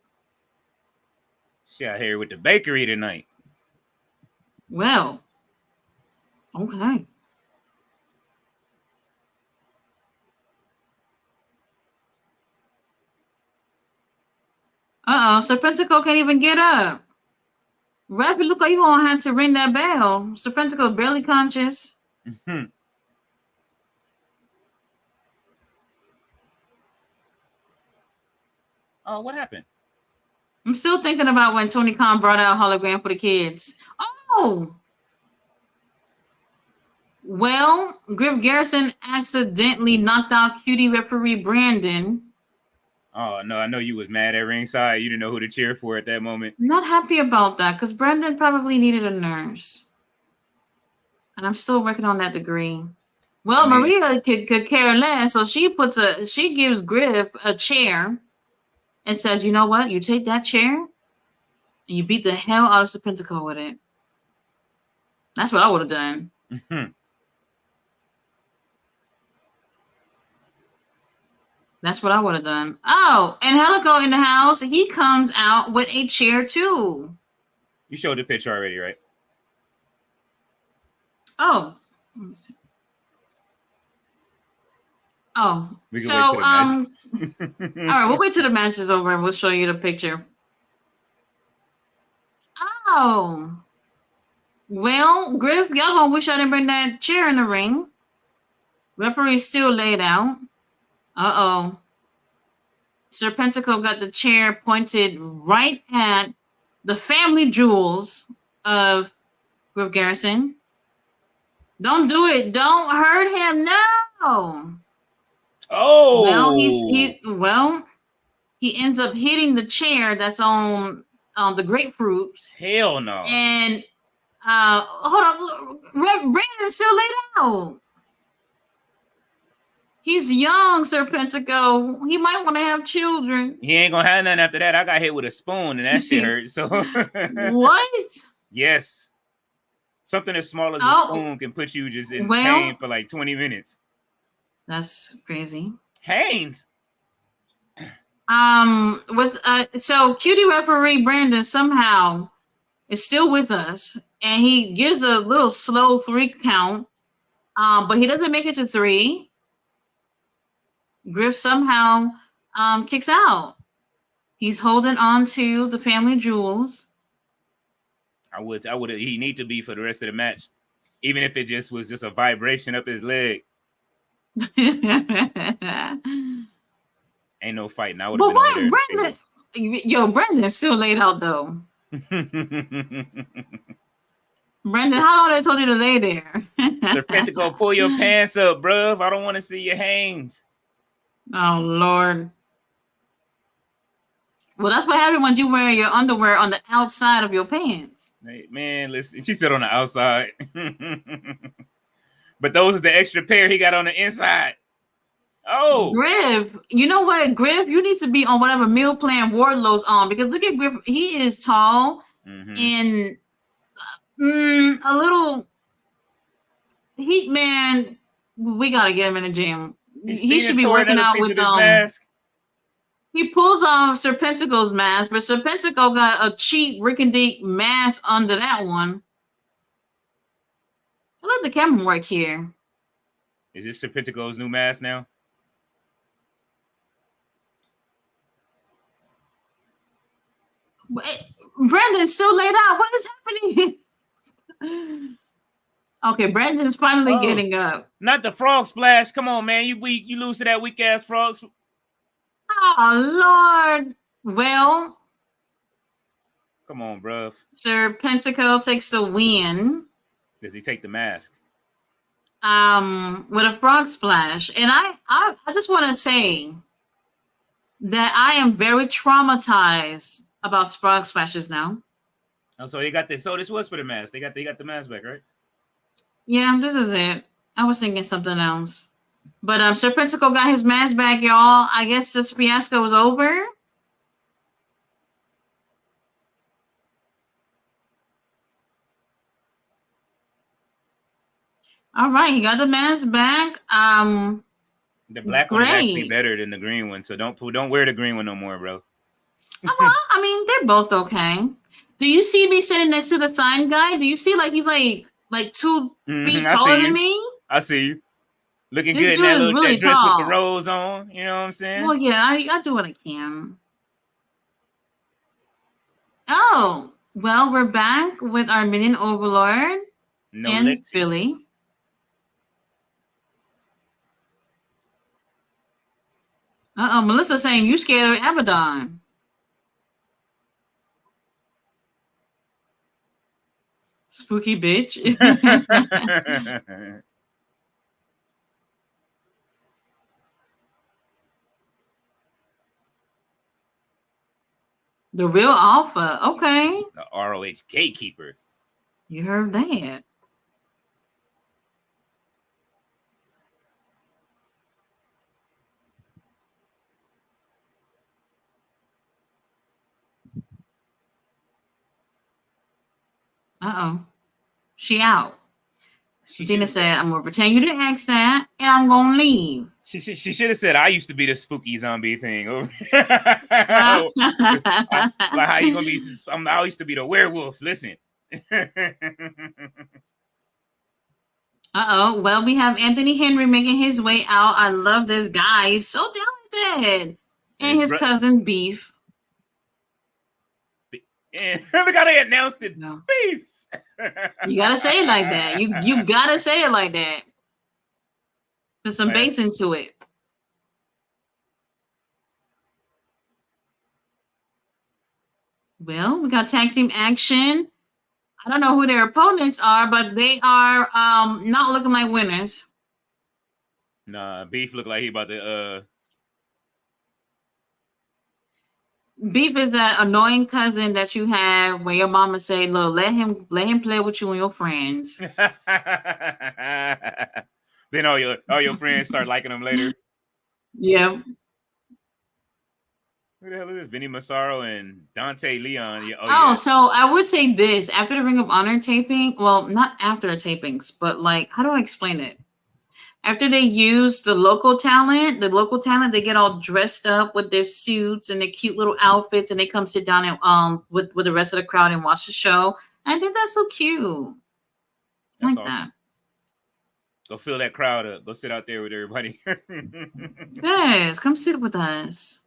she out here with the bakery tonight. well. Okay. Uh-oh. Serpentico can't even get up. Rap, it look like you gonna have to ring that bell. Serpentico barely conscious. Oh, what happened? I'm still thinking about when Tony Khan brought out hologram for the kids. Oh, well, Griff Garrison accidentally knocked out cutie referee Brandon. Oh no, I know you was mad at ringside. You didn't know who to cheer for at that moment. Not happy about that because Brandon probably needed a nurse. And I'm still working on that degree. Well, Maria could care less, so she gives Griff a chair and says, "You know what? You take that chair and you beat the hell out of Serpentico with it." That's what I would have done. That's what I would have done. Oh, and Helico in the house. He comes out with a chair too. You showed the picture already, right? Oh, let me see. Oh, so all right, we'll wait till the match is over and we'll show you the picture. Oh, well, Griff, y'all gonna wish I didn't bring that chair in the ring. Referee's still laid out. Uh-oh. Serpentico got the chair pointed right at the family jewels of Griff Garrison. Don't do it. Don't hurt him now. Oh. Well, he ends up hitting the chair that's on the grapefruits. Hell no. And hold on, Brandon's still laid out. He's young, Serpentico. He might want to have children. He ain't gonna have nothing after that. I got hit with a spoon and that shit hurt. So what? Yes. Something as small as a spoon can put you just in pain for like 20 minutes. That's crazy. Haynes. So cutie referee Brandon somehow is still with us, and he gives a little slow 3 count. But he doesn't make it to 3. Griff somehow kicks out. He's holding on to the family jewels. I would he need to be for the rest of the match, even if it just was just a vibration up his leg. Ain't no fighting. I would have been over there. Brendan's still laid out though. Brendan, how long they told you to lay there? Serpentico, pull your pants up, bruv. I don't want to see your hangs. Oh Lord. Well, that's what happens when you wear your underwear on the outside of your pants. Hey, man, listen. She said on the outside. But those are the extra pair he got on the inside. Oh, Griff, you know what, Griff? You need to be on whatever meal plan Wardlow's on, because look at Griff. He is tall and a little heat man. We gotta get him in the gym. He should be working out with mask. He pulls off Serpentico's mask, but Serpentico got a cheap Rick-and-Deke mask under that one. I let the camera work here. Is this Serpentico's new mask now? Brandon's still laid out. What is happening? Okay, Brandon's finally getting up. Not the frog splash. Come on, man. You lose to that weak ass frog. Oh Lord. Well, come on, bruv. Serpentico takes the win. Does he take the mask? With a frog splash. And I just want to say that I am very traumatized about frog splashes now. Oh, so you got this. So this was for the mask. They got the mask back, right? Yeah, this is it. I was thinking something else. But Serpentico got his mask back, y'all. I guess this fiasco was over. All right, he got the mask back. The black one is actually better than the green one, so don't wear the green one no more, bro. Well, I mean, they're both okay. Do you see me sitting next to the sign guy? Do you see like he's like 2 feet taller than me? I see you. Looking This good in dude is really that dress tall. with the rose on. You know what I'm saying? Well, yeah, I do what I can. Oh, well, we're back with our minion overlord and Billy. Melissa saying you scared of Abaddon. Spooky bitch. The real alpha. Okay. The ROH gatekeeper. You heard that. She out. Dina said, I'm going to pretend you didn't ask that, and I'm going to leave. She should have said, I used to be the spooky zombie thing. Like, how you going to be? I used to be the werewolf. Listen. Well, we have Anthony Henry making his way out. I love this guy. He's so talented. And his cousin, Beef. And look how they announced it. No. Beef. You gotta say it like that. You gotta say it like that. Put some bass into it. Well, we got tag team action. I don't know who their opponents are, but they are not looking like winners. Nah, Beef look like he about to Beef is that annoying cousin that you have where your mama say, look, let him play with you and your friends. Then all your friends start liking him later. Yeah. Who the hell is this? Vinny Massaro and Dante Leon. Yeah. Yeah. So I would say this after the Ring of Honor taping. Well, not after the tapings, but like, how do I explain it? After they use the local talent, they get all dressed up with their suits and their cute little outfits, and they come sit down and with the rest of the crowd and watch the show. I think that's so cute. That's like awesome. That. Go fill that crowd up. Go sit out there with everybody. Yes, come sit with us.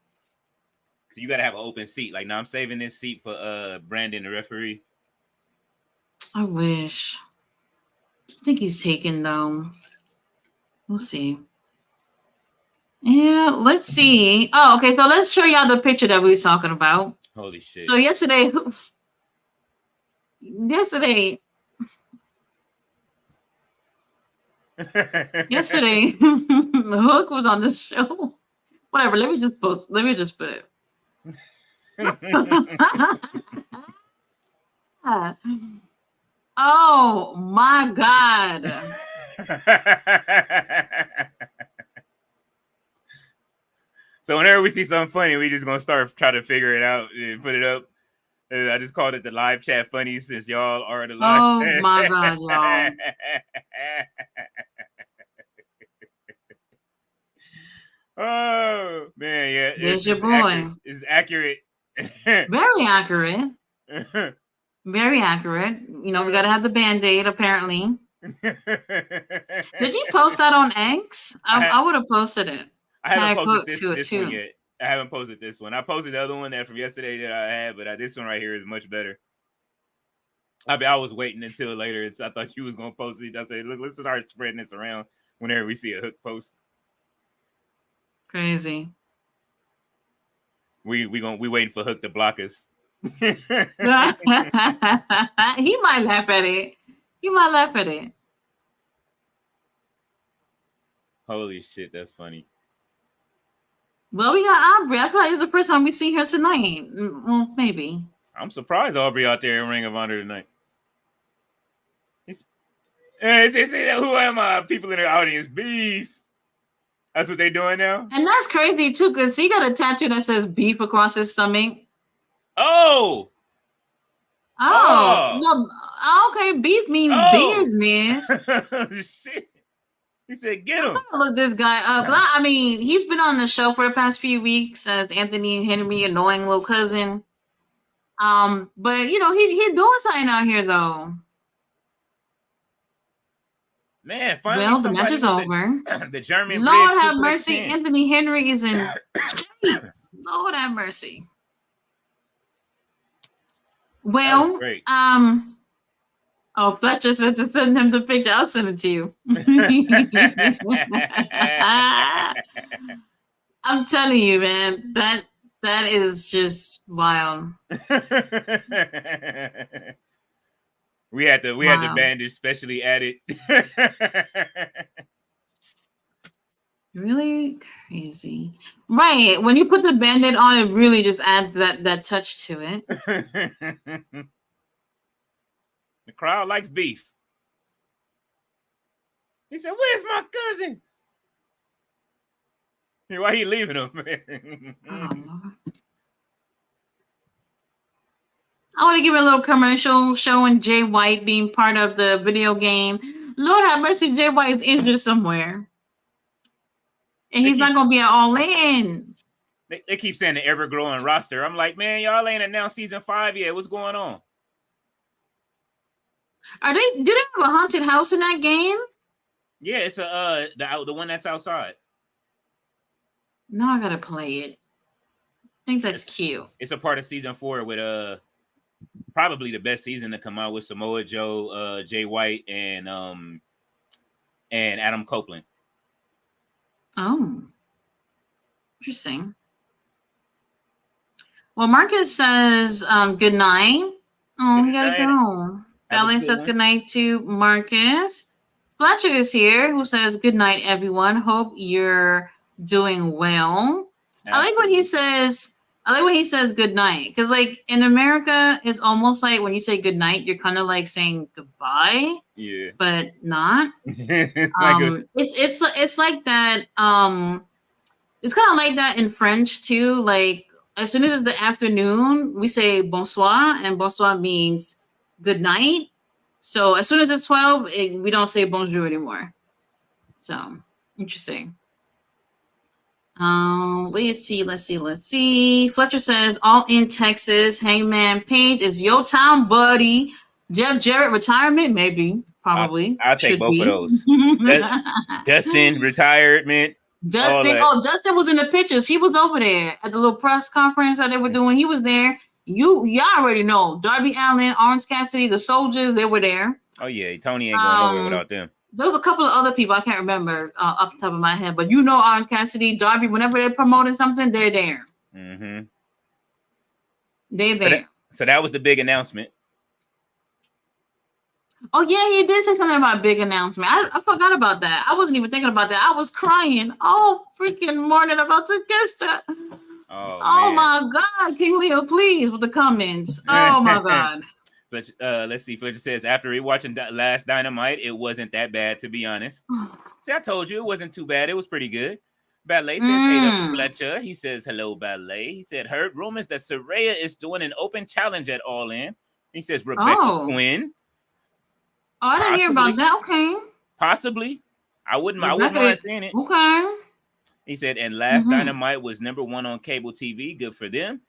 So you gotta have an open seat. Like, now I'm saving this seat for Brandon, the referee. I wish. I think he's taken though. We'll see. Yeah, let's see. Oh, okay. So let's show y'all the picture that we were talking about. Holy shit. So yesterday, Hook was on the show. Whatever. Let me just put it. Oh my God. So whenever we see something funny, we just gonna try to figure it out and put it up. I just called it the live chat funny since y'all are the live. Oh my God, y'all. Oh man, yeah. There's your boy. It's accurate. Very accurate. Very accurate. You know, we gotta have the Band-Aid apparently. Did you post that on X? I would have posted it. I haven't posted this one yet. I haven't posted this one. I posted the other one that from yesterday that I had, but this one right here is much better. I was waiting until later. I thought you was gonna post it. I said, let's start spreading this around whenever we see a Hook post. Crazy. We waiting for Hook to block us. He might laugh at it. Holy shit, that's funny. Well, we got Aubrey. I thought it was the first time we see her tonight. Well, maybe. I'm surprised Aubrey out there in Ring of Honor tonight. It's who am I? People in the audience, Beef. That's what they're doing now. And that's crazy too, because he got a tattoo that says Beef across his stomach. Oh, Oh, well, okay. Beef means business. Shit. He said, "Get I'm him." gonna look this guy up. I mean, he's been on the show for the past few weeks as Anthony Henry, annoying little cousin. But you know, he doing something out here though. Man, finally Well, the match somebody is with over. the German Lord Bridge have Suplex mercy, 10. Anthony Henry is in shape. Lord have mercy. Well, great. oh, Fletcher said to send him the picture. I'll send it to you. I'm telling you, man, that is just wild. we had the bandage specially added. Really crazy, right? When you put the band-aid on, it really just adds that touch to it. The crowd likes beef. He said, "Where's my cousin? Why he leaving him?" Oh, Lord. I want to give a little commercial showing Jay White being part of the video game. Lord have mercy, Jay White is injured somewhere. And he's not going to be at All In. They keep saying the ever-growing roster. I'm like, man, y'all ain't announced season 5 yet. What's going on? Do they have a haunted house in that game? Yeah, it's the one that's outside. No, I gotta play it. I think that's cute. It's a part of season 4 with probably the best season to come out with Samoa Joe, Jay White, and Adam Copeland. Oh, interesting. Well, Marcus says good night. Oh, he gotta go. Ballet says good night to Marcus. Fletcher is here, who says good night, everyone. Hope you're doing well. Absolutely. I like when he says good night, because like in America, it's almost like when you say good night, you're kind of like saying goodbye. Yeah, but not. It's like that. It's kind of like that in French too. Like as soon as it's the afternoon, we say bonsoir, and bonsoir means good night. So as soon as it's 12, we don't say bonjour anymore. So interesting. Let's see. Fletcher says, all in Texas. Hangman Page is your time, buddy. Jeff Jarrett retirement, maybe, probably. I'll take both of those. Dustin retirement. Dustin was in the pictures. He was over there at the little press conference that they were doing. He was there. Y'all already know. Darby Allin, Orange Cassidy, the Soldiers, they were there. Oh yeah, Tony ain't going nowhere without them. There was a couple of other people I can't remember off the top of my head, but you know Orange Cassidy, Darby, whenever they're promoting something, they're there. Mm-hmm. They're there. So that was the big announcement. Oh, yeah, he did say something about a big announcement. I forgot about that. I wasn't even thinking about that. I was crying all freaking morning about Takeshita. Oh my God. King Leo, please, with the comments. Oh, my God. But let's see. Fletcher says, after rewatching last Dynamite, it wasn't that bad, to be honest. See, I told you it wasn't too bad. It was pretty good. Ballet says, hey to Fletcher. He says, hello, Ballet. He said, heard rumors that Saraya is doing an open challenge at All In. He says, Rebecca Quinn. Oh, I didn't hear about that. Okay. Possibly. I wouldn't mind seeing it. Okay. He said, and last Dynamite was #1 on cable TV. Good for them.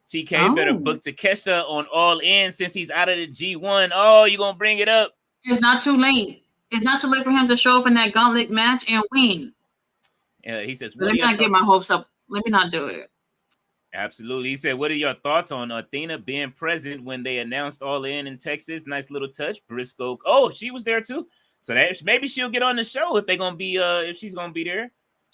TK better book Takeshita on All In since he's out of the G1. Oh, you gonna bring it up? It's not too late. It's not too late for him to show up in that gauntlet match and win. He says, let me not get my hopes up. Let me not do it. Absolutely. He said, what are your thoughts on Athena being present when they announced All In Texas? Nice little touch. Briscoe. Oh, she was there too. So that maybe she'll get on the show if they're gonna be if she's gonna be there.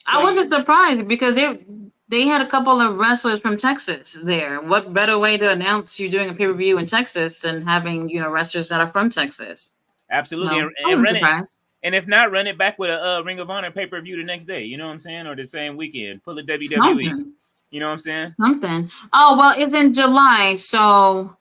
So I wasn't surprised because they had a couple of wrestlers from Texas there. What better way to announce you're doing a pay-per-view in Texas than having, wrestlers that are from Texas? Absolutely. So, I wasn't surprised. And if not, run it back with a Ring of Honor pay-per-view the next day. You know what I'm saying? Or the same weekend. Pull a WWE. Something. You know what I'm saying? Something. Oh, well, it's in July. So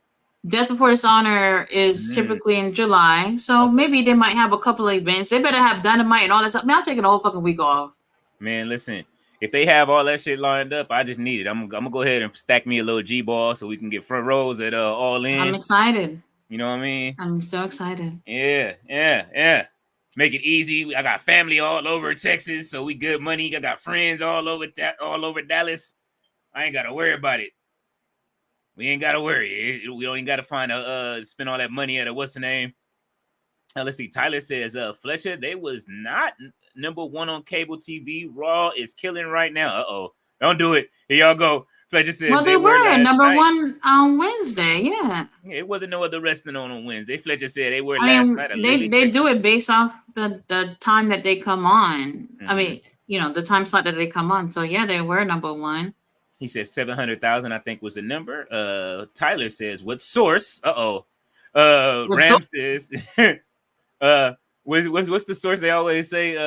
Death Before Dishonor is typically in July. So maybe they might have a couple of events. They better have Dynamite and all that stuff. Man, I'm taking a whole fucking week off. Man, listen. If they have all that shit lined up, I just need it. I'm gonna go ahead and stack me a little G-ball so we can get front rows at All In. I'm excited. You know what I mean? I'm so excited. Yeah. Make it easy. I got family all over Texas, so we good money. I got friends all over Dallas. I ain't gotta worry about it. We ain't gotta worry. We don't even gotta find spend all that money at a what's the name? Let's see. Tyler says, Fletcher, they was not number one on cable TV. Raw is killing right now. Don't do it. Here y'all go. Fletcher says Well, they were were last number night. one on Wednesday. Yeah. It wasn't no other wrestling on Wednesday. Fletcher said they were I last mean, night. they do it based off the time that they come on. I mean, the time slot that they come on. So yeah, they were number one. He says 700,000, I think was the number. Tyler says, what source? Ram says, what's the source they always say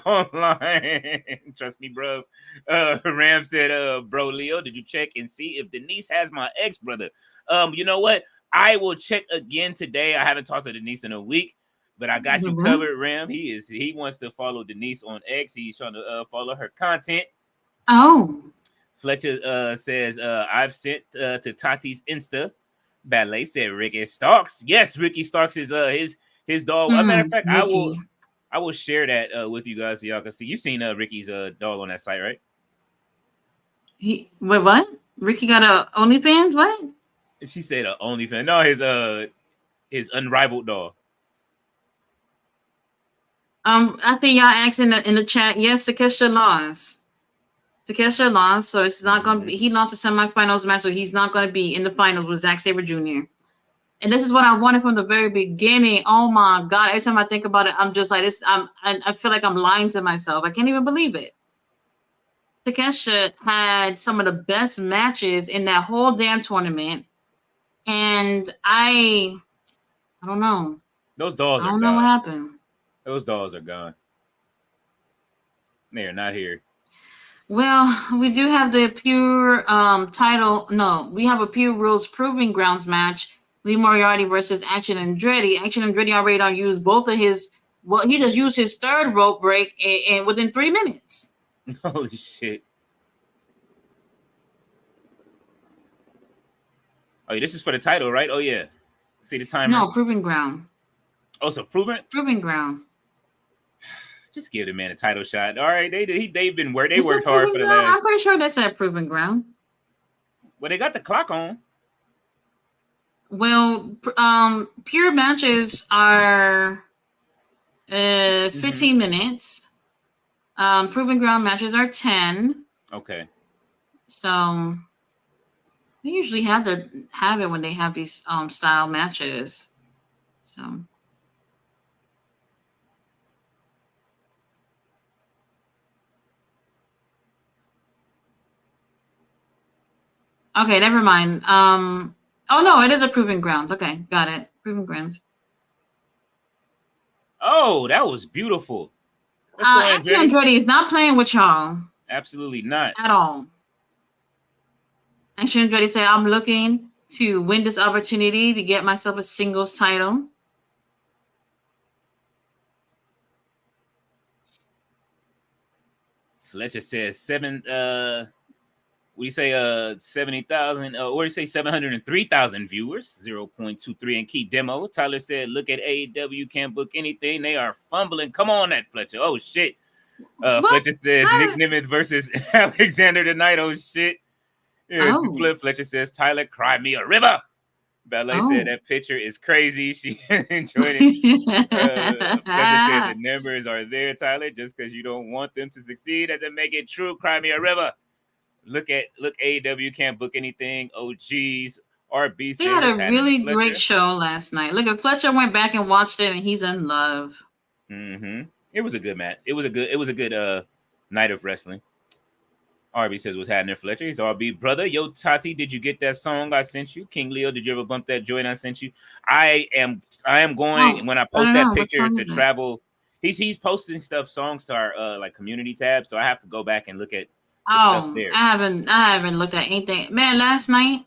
online? Trust me, bro. Ram said, bro, Leo, did you check and see if Denise has my ex brother? You know what? I will check again today. I haven't talked to Denise in a week, but I got you covered, Ram. He wants to follow Denise on X. He's trying to follow her content. Oh. Fletcher says, I've sent to Tati's Insta. Ballet said Ricky Starks. Yes, Ricky Starks is his dog. As a matter of fact, Ricky. I will share that with you guys so y'all can see. You've seen Ricky's dog on that site, right? Wait, what? Ricky got a OnlyFans? What? She said a OnlyFans. No, his unrivaled dog. I think y'all asked in the chat. Yes, Takesha lost. Takesha lost, so it's not going to be. He lost the semifinals match, so he's not going to be in the finals with Zack Sabre Jr. And this is what I wanted from the very beginning. Oh my God! Every time I think about it, I'm just like this. I feel like I'm lying to myself. I can't even believe it. Takesha had some of the best matches in that whole damn tournament, and I don't know. Those dolls are gone. I don't know what happened. Those dolls are gone. They are not here. Well, we do have the pure title. No, we have a Pure Rules Proving Grounds match. Lee Moriarty versus Action Andretti. Action Andretti already used both of his. Well, he just used his third rope break and within 3 minutes. Holy shit! Oh, this is for the title, right? Oh yeah. See the timer. No, Proving Ground. Oh, so Proving Ground. Just give the man a title shot. All right, they've been worked. They worked hard for the last. I'm pretty sure that's at Proving Ground. Well, they got the clock on. Well, pure matches are 15 minutes. Proving Ground matches are 10. Okay. So they usually have it when they have these style matches. So. Okay, never mind. Oh no, it is a Proving Grounds. Okay, got it. Proving Grounds. Oh, that was beautiful. Action Andretti is not playing with y'all. Absolutely not. At all. Action Andretti said, I'm looking to win this opportunity to get myself a singles title. Fletcher says 70,000, what do you say, 703,000 viewers, 0.23 in key demo. Tyler said, look at AEW, can't book anything. They are fumbling. Come on, that Fletcher. Oh, shit. Fletcher says Nick Nimitz versus Alexander tonight. Oh, shit. Yeah, Fletcher says, Tyler, cry me a river. Ballet said that picture is crazy. She enjoyed it. Fletcher said the numbers are there, Tyler. Just because you don't want them to succeed doesn't make it true. Cry me a river. Look, AEW can't book anything. Oh, geez. RB they had a really great show last night. Look, at Fletcher went back and watched it, and he's in love. Mm-hmm. It was a good match. It was a good night of wrestling. RB says what's happening, Fletcher. He's RB brother. Yo, Tati, did you get that song I sent you? King Leo, did you ever bump that joint I sent you? I am going when I post that picture to travel. He's posting songs to our like community tab, so I have to go back and look at stuff there. I haven't looked at anything. Man, last night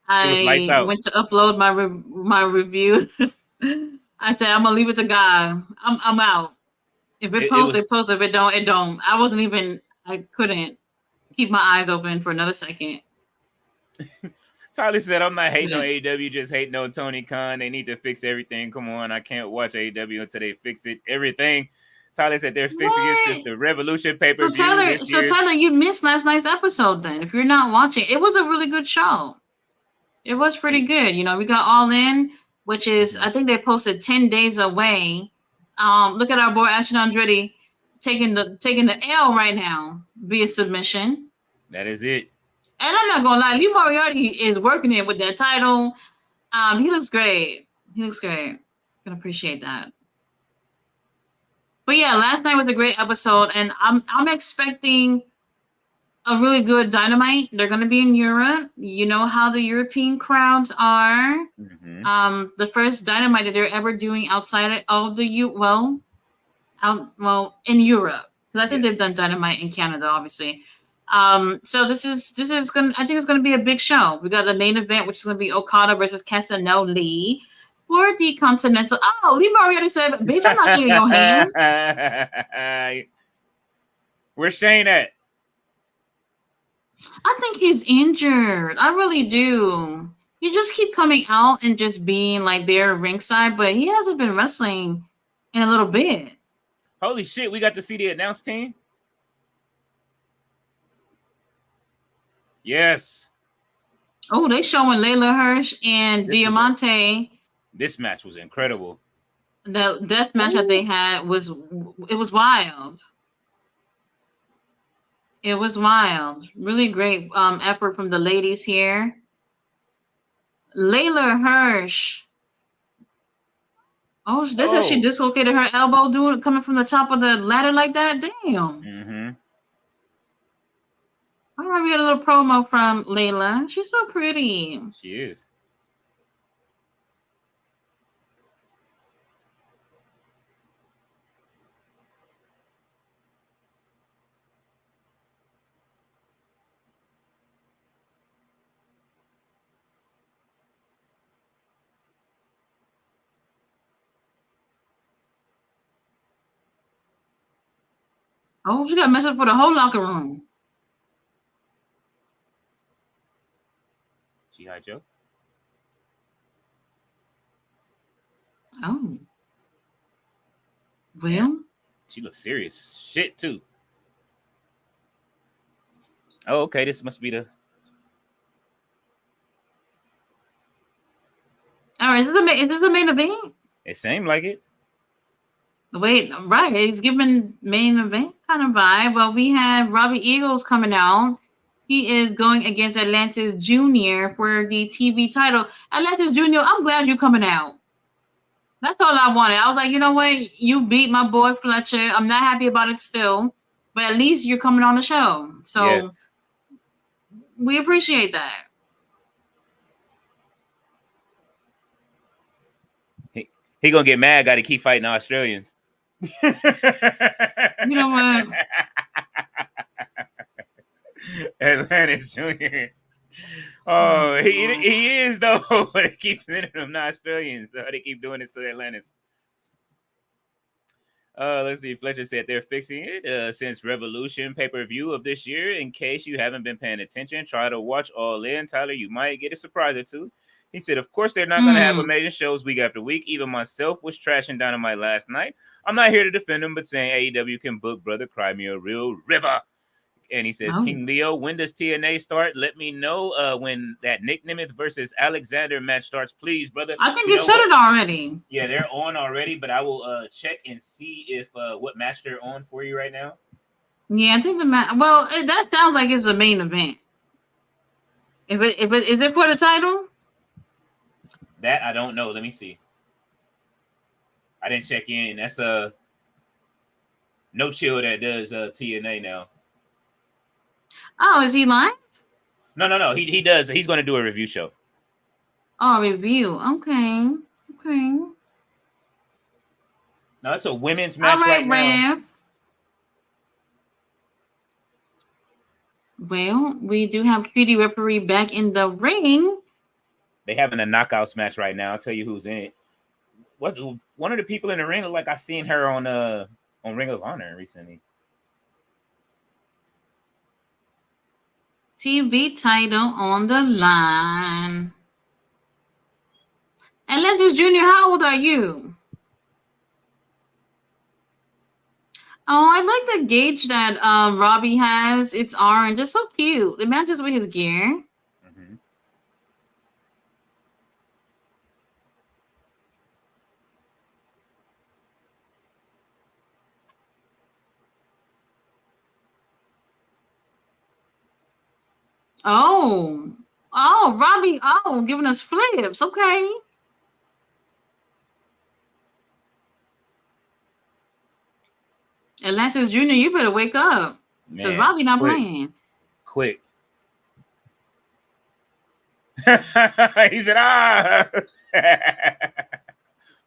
I went to upload my review. I said I'm gonna leave it to God. I'm out. If it posts, it posts. If it don't, it don't. I couldn't keep my eyes open for another second. Tyler said, I'm not hating on AEW, just hating on Tony Khan. They need to fix everything. Come on, I can't watch AEW until they fix it. Everything. Tyler said they're fixing it since the Revolution pay-per-view this year. So Tyler, you missed last night's episode then. If you're not watching, it was a really good show. It was pretty good. You know, we got All In, which is, I think they posted 10 days away. Look at our boy Ashton Andretti taking the L right now via submission. That is it. And I'm not gonna lie, Lee Moriarty is working it with that title. He looks great. Can appreciate that. But yeah, last night was a great episode, and I'm expecting a really good Dynamite. They're going to be in Europe. You know how the European crowds are. Mm-hmm. The first Dynamite that they're ever doing outside of the in Europe, because I think they've done Dynamite in Canada, obviously. So this is gonna. I think it's going to be a big show. We got the main event, which is going to be Okada versus Casanelli for the Continental. Oh, Lee Moriarty said, "Bitch, I'm not shaking your hand." Where's Shane at? I think he's injured. I really do. He just keep coming out and just being like there ringside, but he hasn't been wrestling in a little bit. Holy shit, we got to see the announce team? Yes. Oh, they showing Layla Hirsch and Diamante. This match was incredible. The death match that they had was wild. It was wild. Really great effort from the ladies here. Layla Hirsch. Oh, this is she dislocated her elbow coming from the top of the ladder like that? Damn. Mm-hmm. All right, we got a little promo from Layla. She's so pretty. She is. Oh, she got messed up for the whole locker room. G.I. Joe? Oh. Well? She looks serious. Shit, too. Oh, okay. This must be the... All right, is this the main event? It seemed like it. Wait, right. It's giving main event kind of vibe. Well, we have Robbie Eagles coming out. He is going against Atlantis Jr. for the TV title. Atlantis Jr., I'm glad you're coming out. That's all I wanted. I was like, you know what? You beat my boy Fletcher. I'm not happy about it still, but at least you're coming on the show. So we appreciate that. He gonna get mad. Got to keep fighting Australians. You know what? Atlantis Jr. Oh, he is though. They keep sending them to Australians. So they keep doing this to Atlantis. Let's see. Fletcher said they're fixing it since Revolution pay-per-view of this year. In case you haven't been paying attention, try to watch All In. Tyler, you might get a surprise or two. He said, of course, they're not going to have amazing shows week after week. Even myself was trashing Dynamite last night. I'm not here to defend him, but saying AEW can book Brother Cry Me a Real River. And he says, King Leo, when does TNA start? Let me know when that Nick Nemeth versus Alexander match starts, please, brother. I think you started already. Yeah, they're on already, but I will check and see if what match they're on for you right now. Yeah, I think the match. Well, that sounds like it's the main event. If it is it for the title? That I don't know. Let me see. I didn't check in. That's No Chill that does TNA now. Oh, is he live? No. He does. He's going to do a review show. Oh, review. Okay. No, it's a women's match right now. Well, we do have Pretty Referee back in the ring. They having a knockouts match right now. I'll tell you who's in it. What's one of the people in the ring? Like I seen her on Ring of Honor recently. TV title on the line. Atlantis Jr., how old are you? Oh, I like the gauge that Robbie has. It's orange. It's so cute. It matches with his gear. Mm-hmm. Oh, Robbie. Oh, giving us flips. Okay. Atlantis Jr., you better wake up. Because Robbie not playing. Quick. He said, ah.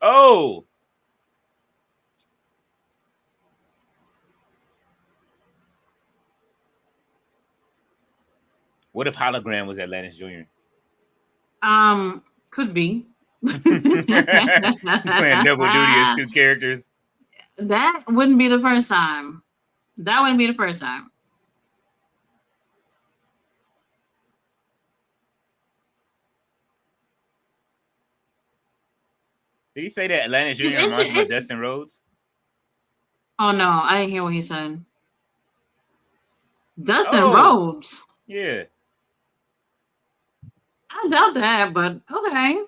Oh. What if Hologram was Atlantis Jr.? Could be. Playing double duty as two characters. That wouldn't be the first time. That wouldn't be the first time. Did he say that Atlantis Jr. reminds him of Dustin Rhodes? Oh no, I didn't hear what he said. Dustin Rhodes. Yeah. I doubt that, but okay.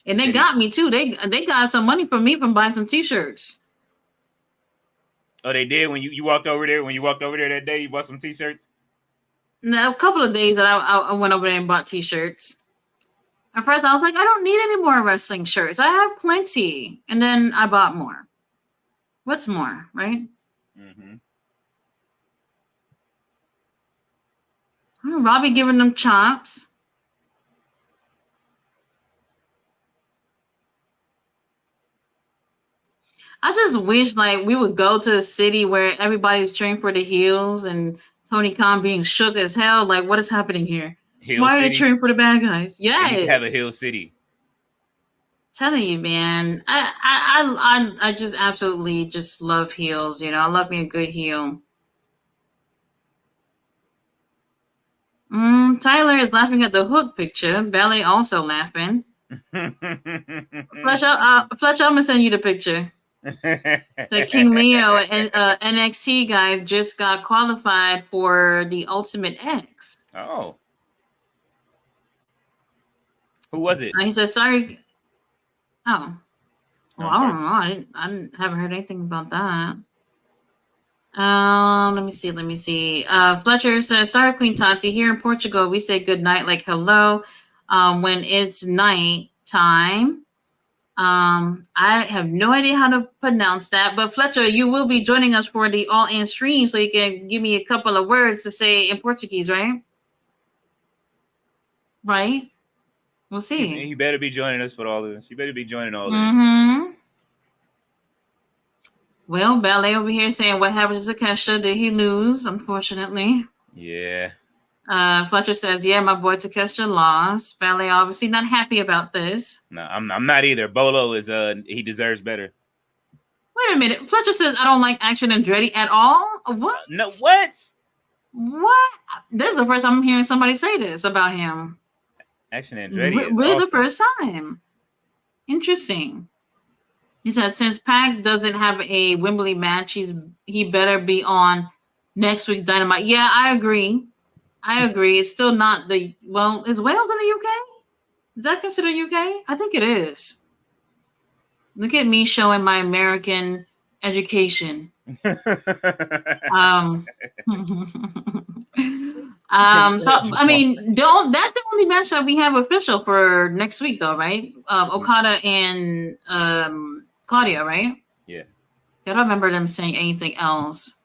And they got me too. They got some money from me from buying some t-shirts. Oh, they did when you walked over there. When you walked over there that day, you bought some t-shirts. Now, a couple of days that I went over there and bought t-shirts. At first, I was like, I don't need any more wrestling shirts. I have plenty. And then I bought more. What's more, right? Mm-hmm. Oh, Robbie giving them chops. I just wish like we would go to a city where everybody's cheering for the heels and Tony Khan being shook as hell. Like, what is happening here? Why are they cheering for the bad guys? Yes, you have a Hill City. Telling you, man. I just absolutely just love heels. You know, I love me a good heel. Tyler is laughing at the Hook picture. Ballet also laughing. Fletch, I'm gonna send you the picture. The King Leo and NXT guy just got qualified for the Ultimate X. Oh, who was it? He said, "Sorry." Oh, well, I don't know. I haven't heard anything about that. Let me see. Fletcher says, "Sorry, Queen Tati. Here in Portugal, we say good night like hello. When it's night time." I have no idea how to pronounce that, but Fletcher, you will be joining us for the All In stream, so you can give me a couple of words to say in Portuguese, right? Right? We'll see. You better be joining us for all of this. You better be joining all this. Mm-hmm. Well, Ballet over here saying, what happened to Takeshita? Did he lose? Unfortunately. Yeah. Fletcher says, yeah, my boy Takeshita lost. Ballet obviously not happy about this. No, I'm not either. Bolo is he deserves better. Wait a minute. Fletcher says, I don't like Action Andretti at all. What? No, what? What? This is the first time I'm hearing somebody say this about him. Action Andretti is really awesome. The first time. Interesting. He says, since Pac doesn't have a Wembley match, he better be on next week's Dynamite. Yeah, I agree. It's still not is Wales in the UK? Is that considered UK? I think it is. Look at me showing my American education. So I mean, that's the only match that we have official for next week, though, right? Okada and Claudia, right? Yeah. I don't remember them saying anything else.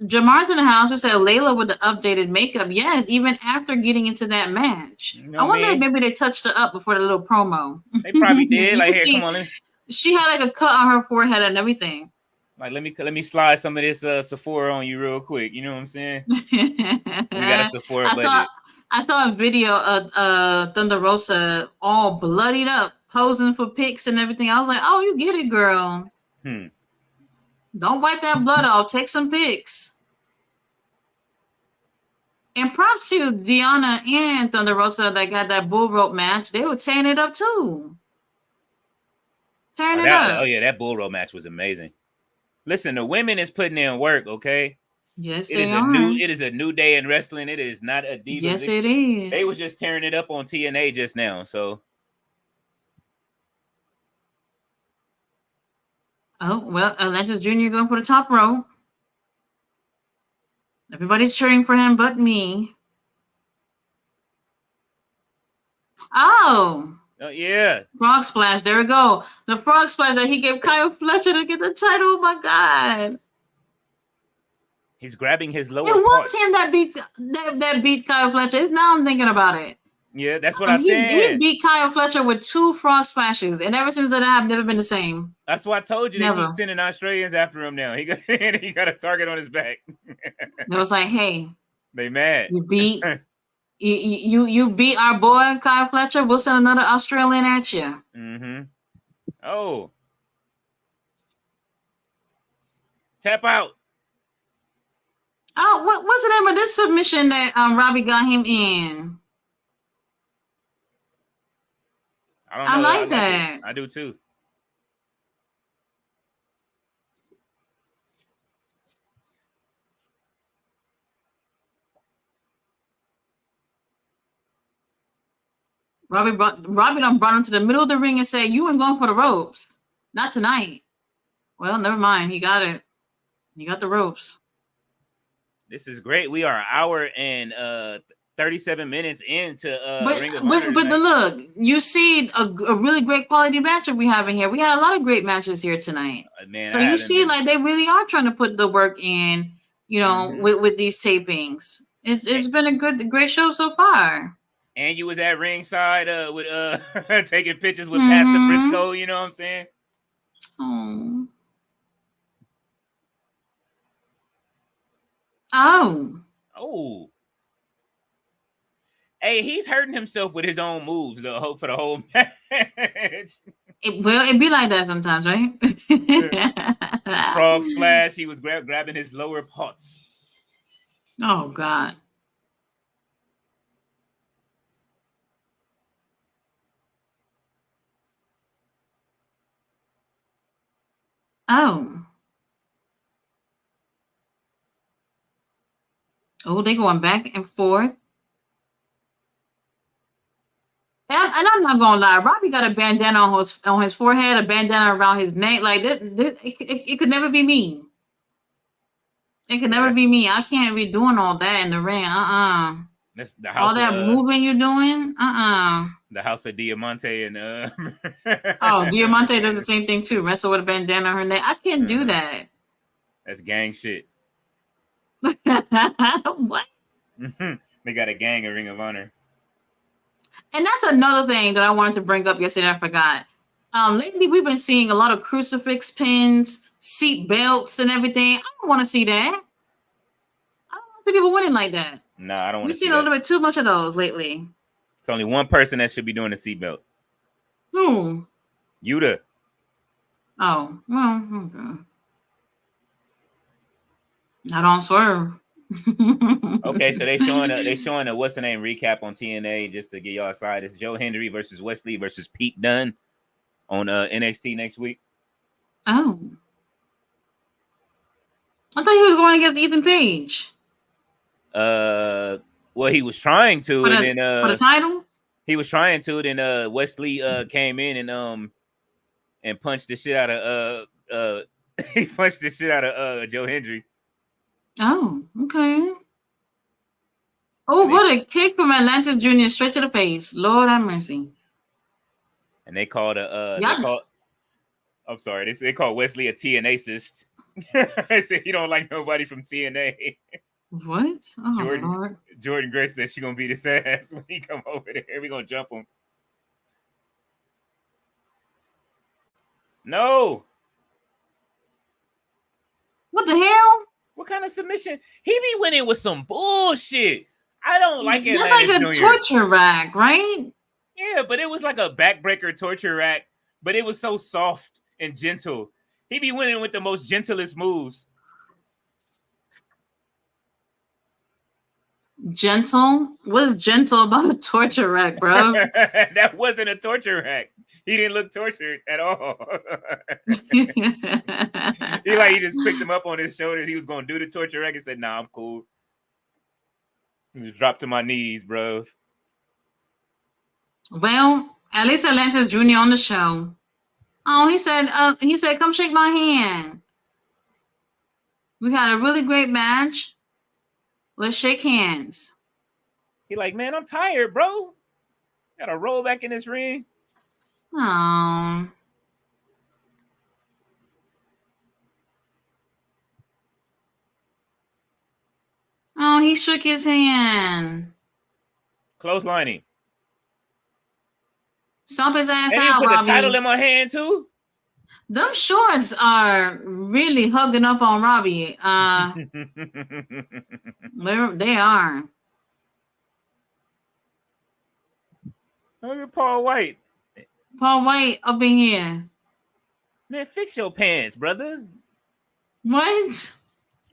Jamar's in the house who said Layla with the updated makeup. Yes, even after getting into that match. I wonder if maybe they touched her up before the little promo. They probably did. Like, here, come on. She had like a cut on her forehead and everything. Like, let me slide some of this Sephora on you real quick. You know what I'm saying? We got a Sephora budget. I saw a video of Thunder Rosa all bloodied up, posing for pics and everything. I was like, "Oh, you get it, girl. Don't wipe that blood off. Take some pics." And props to Deanna and Thunder Rosa that got that bull rope match. They were tearing it up too. Tearing it up. Oh yeah, that bull rope match was amazing. Listen, the women is putting in work, okay? Yes, It is a new day in wrestling. It is not a diva. Yes, it is. They was just tearing it up on TNA just now. So oh well, Atlantis Jr. going for the top row. Everybody's cheering for him but me. Oh yeah. Frog splash. There we go. The frog splash that he gave Kyle Fletcher to get the title. Oh my god. He's grabbing his lower It was him that beat Kyle Fletcher. Now I'm thinking about it. Yeah, that's what I'm saying. He beat Kyle Fletcher with 2 frog splashes, and ever since then I've never been the same. That's why I told you they keep sending Australians after him now. He got a target on his back. It was like, hey, they mad. You beat you beat our boy Kyle Fletcher. We'll send another Australian at you. Mm-hmm. Oh, tap out. Oh, what's the name of this submission that Robbie got him in? I don't know. I like that. I do too. Robbie done brought him to the middle of the ring and said, "You ain't going for the ropes. Not tonight." Well, never mind. He got it. He got the ropes. This is great. We are an hour and 37 minutes into Ring of Honor. But look, you see a really great quality matchup we have in here. We had a lot of great matches here tonight. Man, so you see, like they really are trying to put the work in, you know, with these tapings. It's been a great show so far. And you was at ringside with taking pictures with Pastor Briscoe, you know what I'm saying? Oh. Hey, he's hurting himself with his own moves though for the whole match. It'd be like that sometimes, right? Frog splash. He was grabbing his lower parts. Oh God. Oh, they going back and forth. And I'm not gonna lie, Robbie got a bandana on his forehead, a bandana around his neck. Like this it could never be me. It could never be me. I can't be doing all that in the ring. That's the house. All that moving you're doing. The house of Diamante and Diamante does the same thing too. Wrestle with a bandana on her neck. I can't do that. That's gang shit. What? They got a gang of Ring of Honor. And that's another thing that I wanted to bring up yesterday. I forgot. Lately we've been seeing a lot of crucifix pins, seat belts, and everything. I don't want to see that. I don't want to see people winning like that. No, I don't want to see that. We've seen a little bit too much of those lately. It's only one person that should be doing the seatbelt. Who? Yuta. Oh, well, okay. Not on Swerve. Okay, so they showing a what's the name recap on TNA just to get y'all aside. It's Joe Hendry versus Wesley versus Pete Dunne on NXT next week. Oh, I thought he was going against Ethan Page. Well, he was trying to, for the title. He was trying to, then Wesley came in and punched the shit out of he punched the shit out of Joe Hendry. Oh, okay. Oh, what a kick from Atlantis Jr. straight to the face. Lord have mercy. And they called I'm sorry, they called Wesley a TNA-cist. They said he don't like nobody from TNA. What? Oh, Jordan Grace said she gonna beat his ass when he come over there. We gonna jump him. No. What the hell? What kind of submission? He be winning with some bullshit. I don't like That's Atlantis like a Jr. torture rack, right? Yeah, but it was like a backbreaker torture rack, but it was so soft and gentle. He be winning with the most gentlest moves. Gentle? What's gentle about a torture rack, bro? That wasn't a torture rack. He didn't look tortured at all. He just picked him up on his shoulders. He was gonna do the torture rack and said, "Nah, I'm cool." He just dropped to my knees, bro. Well, at least Atlantis Jr. on the show. Oh, he said, come shake my hand. We had a really great match. Let's shake hands. He like, man, I'm tired, bro. Gotta roll back in this ring. Oh. Oh, he shook his hand. Clotheslining. Stomp his ass And he out, put Robbie. the title in my hand too. Them shorts are really hugging up on Robbie. They are. Look at Paul White. Paul White up in here. Man, fix your pants, brother. What?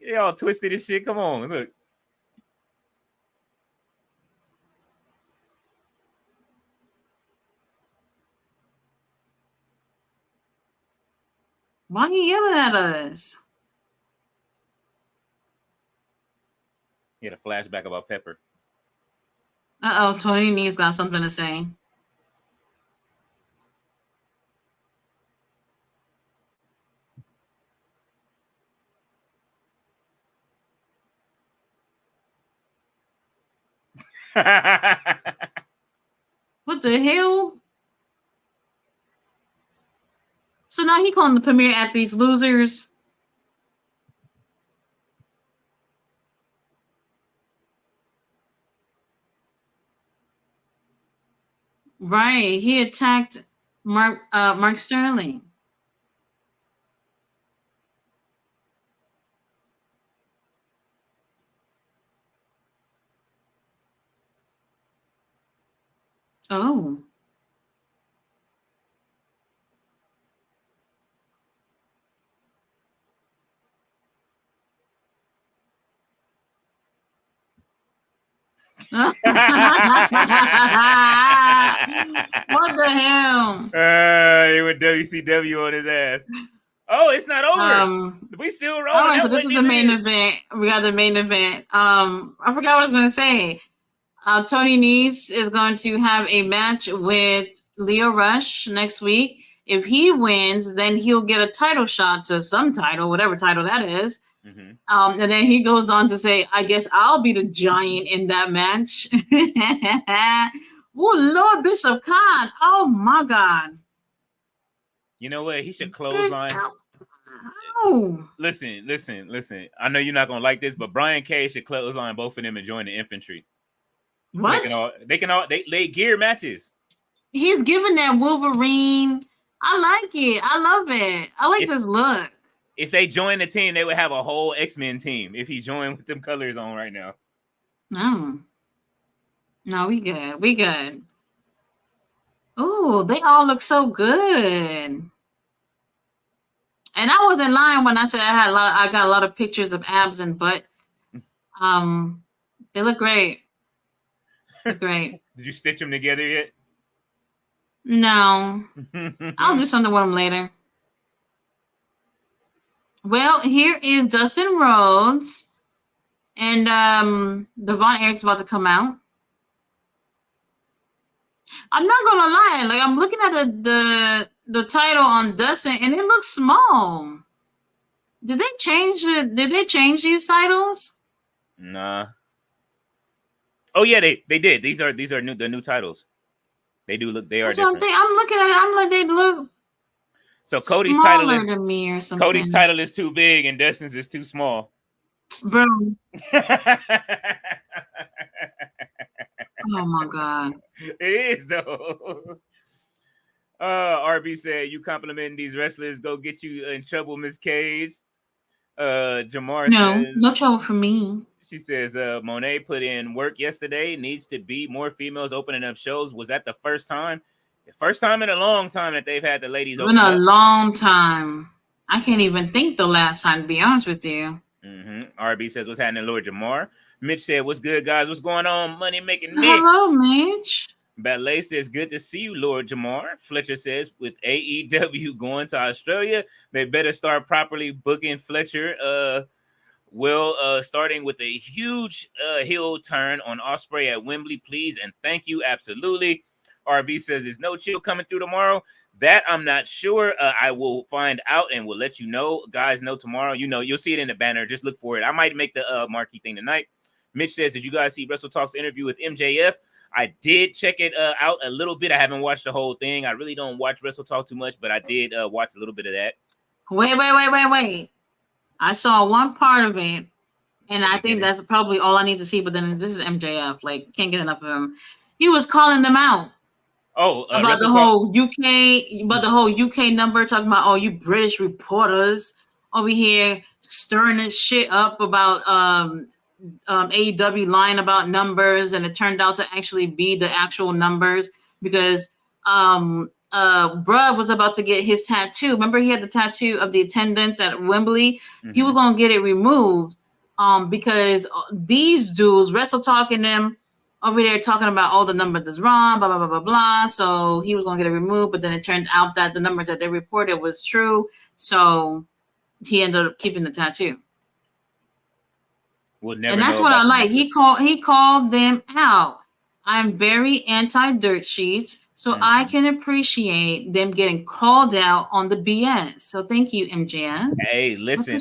They all twisted and shit. Come on, look. Why he yelling at us? He had a flashback about Pepper. Uh-oh, Tony Nee's got something to say. What the hell? So now he calling the Premier Athletes losers. Right. He attacked Mark Sterling. Oh. What the hell? He went WCW on his ass. Oh, it's not over. We still rolling. All right, so this is the main event. We got the main event. I forgot what I was going to say. Tony Nese is going to have a match with Leo Rush next week. If he wins, then he'll get a title shot to some title, whatever title that is. Mm-hmm. And then he goes on to say, I guess I'll be the giant in that match. Oh, Lord Bishop Khan. Oh, my God. You know what? He should clothesline. Oh. Listen. I know you're not going to like this, but Brian Cage should clothesline both of them and join the infantry. What? They gear matches. He's giving that Wolverine. I like it. I love it. I like this look. If they join the team, they would have a whole X-Men team. If he joined with them colors on right now. No, we good. Oh, they all look so good. And I wasn't lying when I said I got a lot of pictures of abs and butts. They look great. Great. Did you stitch them together yet? No. I'll do something with them later. Well, here is Dustin Rhodes. And Devon Eric's about to come out. I'm not gonna lie, like I'm looking at the title on Dustin and it looks small. Did they change these titles? Nah. Oh yeah, they did. These are the new titles. They do look. They are different. I'm looking at it. I'm like, they look. So Cody's title is to me or something. Cody's title is too big and Dustin's is too small. Bro. Oh my God. It is though. RB said, "You complimenting these wrestlers go get you in trouble, Miss Cage." Jamar No, says no trouble for me. she says Monet put in work yesterday. Needs to be more females opening up shows. Was that the first time? The first time in a long time that they've had the ladies It's been open a up. long time. I can't even think the last time, to be honest with you. RB says, "What's happening, Lord Jamar?" Mitch said, "What's good, guys? What's going on? Money making Mitch." Hello, Mitch. Ballet says, "Good to see you, Lord Jamar." Fletcher says, "With AEW going to Australia, they better start properly booking Fletcher. Starting with a huge heel turn on Osprey at Wembley, please and thank you, absolutely." RB says, "There's no chill coming through tomorrow." That I'm not sure. I will find out and will let you know. Guys, know tomorrow. You know, you'll see it in the banner. Just look for it. I might make the marquee thing tonight. Mitch says, "Did you guys see Wrestle Talk's interview with MJF?" I did check it out a little bit. I haven't watched the whole thing. I really don't watch Wrestle Talk too much, but I did watch a little bit of that. Wait. I saw one part of it, and I think that's probably all I need to see. But then this is MJF. Like, can't get enough of him. He was calling them out. About the whole UK number, talking about, oh, you British reporters over here stirring this shit up about AEW lying about numbers, and it turned out to actually be the actual numbers because bruh was about to get his tattoo. Remember, he had the tattoo of the attendance at Wembley. He was gonna get it removed because these dudes, Wrestle Talking them over there talking about all the numbers is wrong, blah blah blah blah blah. So he was gonna get it removed, but then it turned out that the numbers that they reported was true. So he ended up keeping the tattoo. We'll never and that's know what I about the like. He called them out. I'm very anti dirt sheets, so I can appreciate them getting called out on the BS. So thank you, MJF. Hey, listen,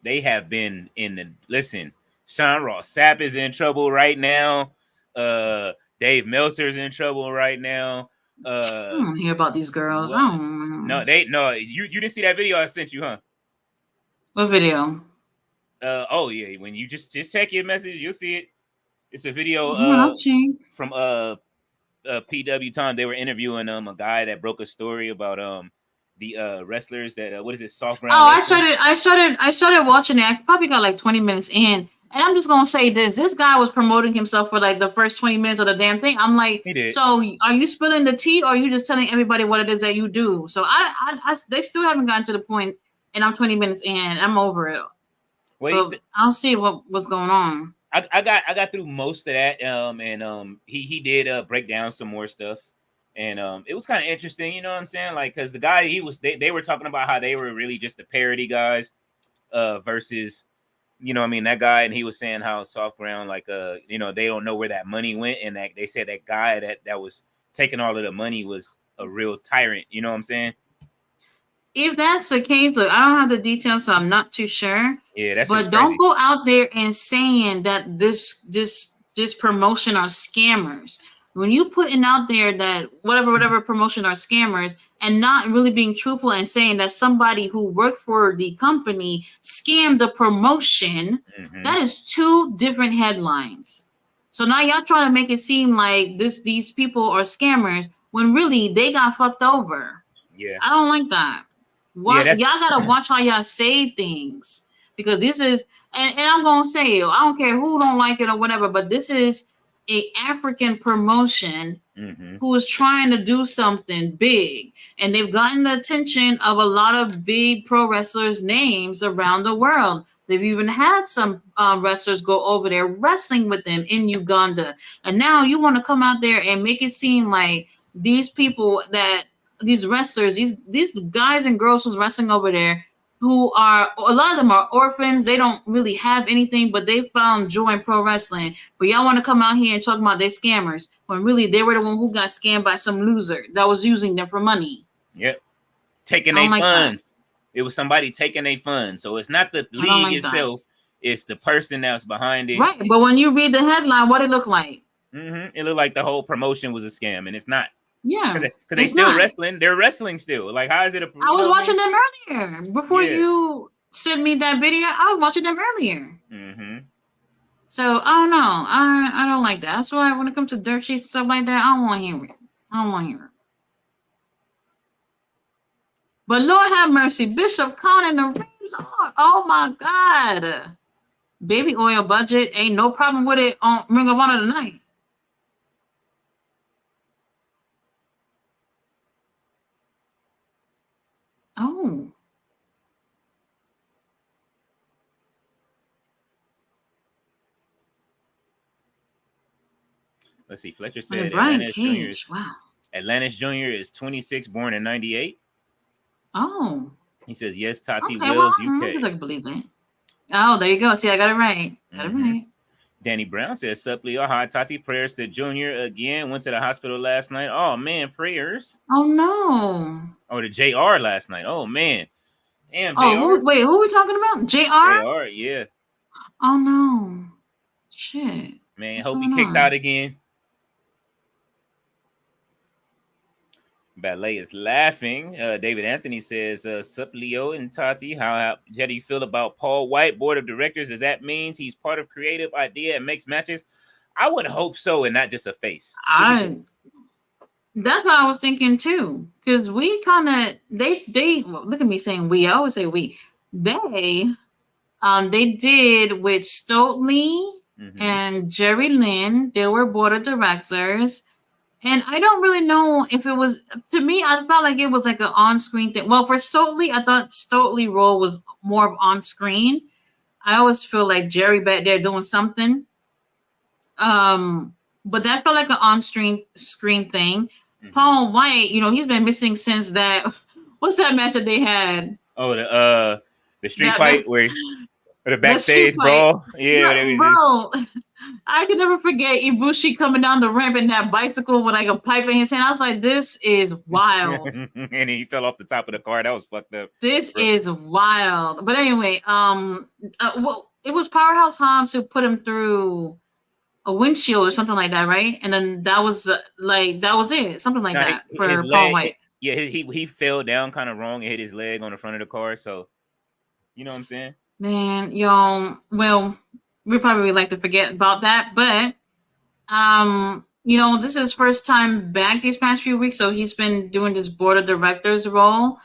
they have been in the listen. Sean Ross Sapp is in trouble right now. Dave Meltzer's in trouble right now. I don't hear about these girls. No, you didn't see that video I sent you, huh? What video? Oh yeah, when you just check your message, you'll see it. It's a video from PW Time. They were interviewing a guy that broke a story about the wrestlers that what is it, soft ground? Oh, I started watching it. I probably got like 20 minutes in. And I'm just gonna say this: this guy was promoting himself for like the first 20 minutes of the damn thing. I'm like, so are you spilling the tea, or are you just telling everybody what it is that you do? So they still haven't gotten to the point, and I'm 20 minutes in. I'm over it. I'll see what's going on. I got through most of that, and he did break down some more stuff, and it was kind of interesting, you know what I'm saying? Like, because the guy they were talking about how they were really just the parody guys, versus, you know, I mean, that guy, and he was saying how soft ground, like, you know, they don't know where that money went, and that they said that guy that was taking all of the money was a real tyrant, you know what I'm saying? If that's the case, look, I don't have the details, so I'm not too sure. Yeah, that's. But don't go out there and saying that this promotion are scammers. When you putting out there that whatever promotion are scammers, and not really being truthful and saying that somebody who worked for the company scammed the promotion, that is two different headlines. So now y'all trying to make it seem like these people are scammers when really they got fucked over. Yeah, I don't like that. Y'all gotta watch how y'all say things, because this is, and I'm gonna say it, I don't care who don't like it or whatever, but this is a African promotion who is trying to do something big, and they've gotten the attention of a lot of big pro wrestlers' names around the world. They've even had some wrestlers go over there wrestling with them in Uganda, and now you want to come out there and make it seem like these people these wrestlers, these guys and girls who's wrestling over there, who are, a lot of them are orphans. They don't really have anything, but they found joy in pro wrestling. But y'all want to come out here and talk about they scammers, when really they were the one who got scammed by some loser that was using them for money. Yep. Taking their funds. It was somebody taking their funds. So it's not the league itself. It's the person that's behind it. Right. But when you read the headline, what it looked like? It looked like the whole promotion was a scam, and it's not. Yeah, because they still wrestling. They're wrestling still. Like, how is it? I was watching them earlier before you sent me that video. I was watching them earlier. So I don't know. I don't like that. That's why when it comes to dirt sheets and stuff like that, I don't want to hear it. But Lord have mercy, Bishop Khan in the ring. Lord, oh my God. Baby oil budget ain't no problem with it on Ring of Honor tonight. Oh. Let's see. Fletcher said Brian Atlantis Cage. Jr. Wow. Atlantis Jr. is 26, born in 98. Oh. He says, yes, Tati Okay, Wills, well, I UK. guess I can believe that. Oh, there you go. See, I got it right. Got it right. Danny Brown says, sup, Leo. Hi, Tati. Prayers to Junior again. Went to the hospital last night. Oh, man. Prayers. Oh, no. Oh, the JR last night. Oh, man. Damn, JR. Oh, who are we talking about? JR? JR, yeah. Oh, no. Shit. Man, What's hope he going kicks on? out again. Ballet is laughing. David Anthony says, sup, Leo and Tati. How do you feel about Paul White, board of directors? Does that mean he's part of creative idea and makes matches? I would hope so, and not just a face. That's what I was thinking too. Because we kind of they well, look at me saying we. I always say we. They did with Stokely and Jerry Lynn. They were board of directors. And I don't really know if it was, to me, I felt like it was like an on-screen thing. Well, for Stokely, I thought Stokely role was more on-screen. I always feel like Jerry back there doing something. But that felt like an on-screen thing. Paul White, he's been missing since that. What's that match that they had? Oh, the street fight where the backstage brawl. Yeah, bro. I can never forget Ibushi coming down the ramp in that bicycle with like a pipe in his hand. I was like, this is wild. And he fell off the top of the car. That was fucked up. This is wild. But anyway, well, it was Powerhouse Hobbs who put him through a windshield or something like that, right? And then that was it, something like that for Paul leg, White. Yeah, he fell down kind of wrong and hit his leg on the front of the car. So, you know what I'm saying? Man, well, we probably like to forget about that, but this is his first time back these past few weeks, so he's been doing this board of directors role,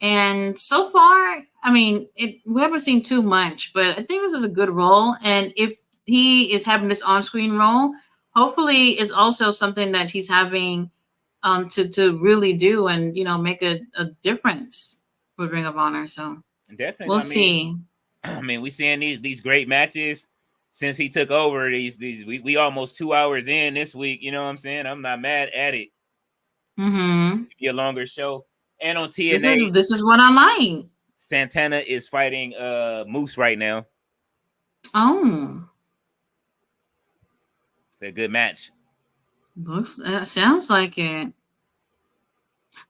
and so far, I mean, we haven't seen too much, but I think this is a good role, and if he is having this on-screen role, hopefully it's also something that he's having to really do and make a difference with Ring of Honor. So definitely, we'll see. I mean, we seeing these great matches since he took over. We almost 2 hours in this week. You know what I'm saying? I'm not mad at it. Be a longer show. And on TNA, this is what I like. Santana is fighting Moose right now. Oh, it's a good match. Sounds like it.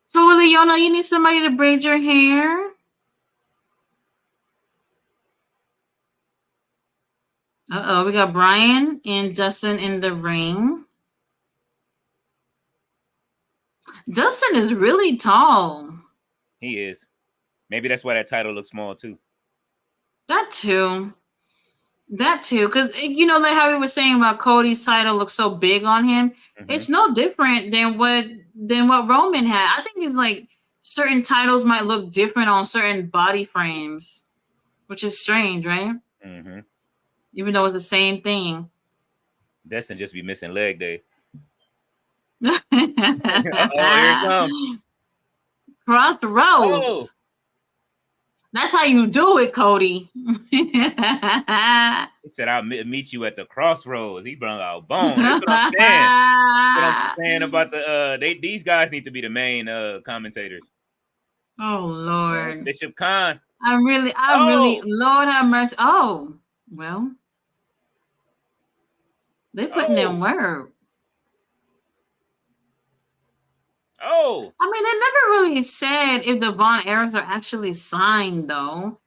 So, Leona, you need somebody to braid your hair? We got Brian and Dustin in the ring. Dustin is really tall. He is. Maybe that's why that title looks small too. That too. Because like how we were saying about Cody's title looks so big on him. It's no different than what Roman had. I think it's like certain titles might look different on certain body frames, which is strange, right? Even though it's the same thing. Dustin just be missing leg day. Oh, here it comes. Crossroads. Oh. That's how you do it, Cody. He said, I'll meet you at the crossroads. He brought out bone. That's what I'm saying. That's what I'm saying about these guys need to be the main commentators. Oh, Lord. Bishop Khan. I really, Lord have mercy. Oh, well. They're putting in work. Oh. I mean, they never really said if the Von Erichs are actually signed, though.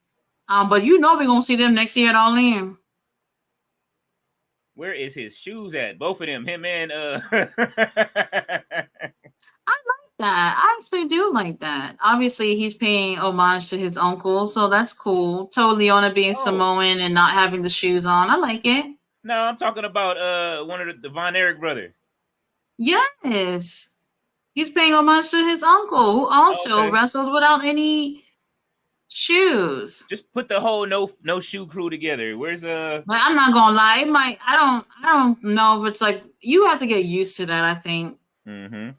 But we're going to see them next year at All In. Where is his shoes at? Both of them, him and... I like that. I actually do like that. Obviously, he's paying homage to his uncle, so that's cool. Leona being Samoan and not having the shoes on. I like it. No, I'm talking about one of the Von Erich brother. Yes. He's paying homage to his uncle, who also Okay. wrestles without any shoes. Just put the whole no shoe crew together. Where's But I'm not gonna lie, it might. I don't know. But it's like you have to get used to that. I think. Mm-hmm.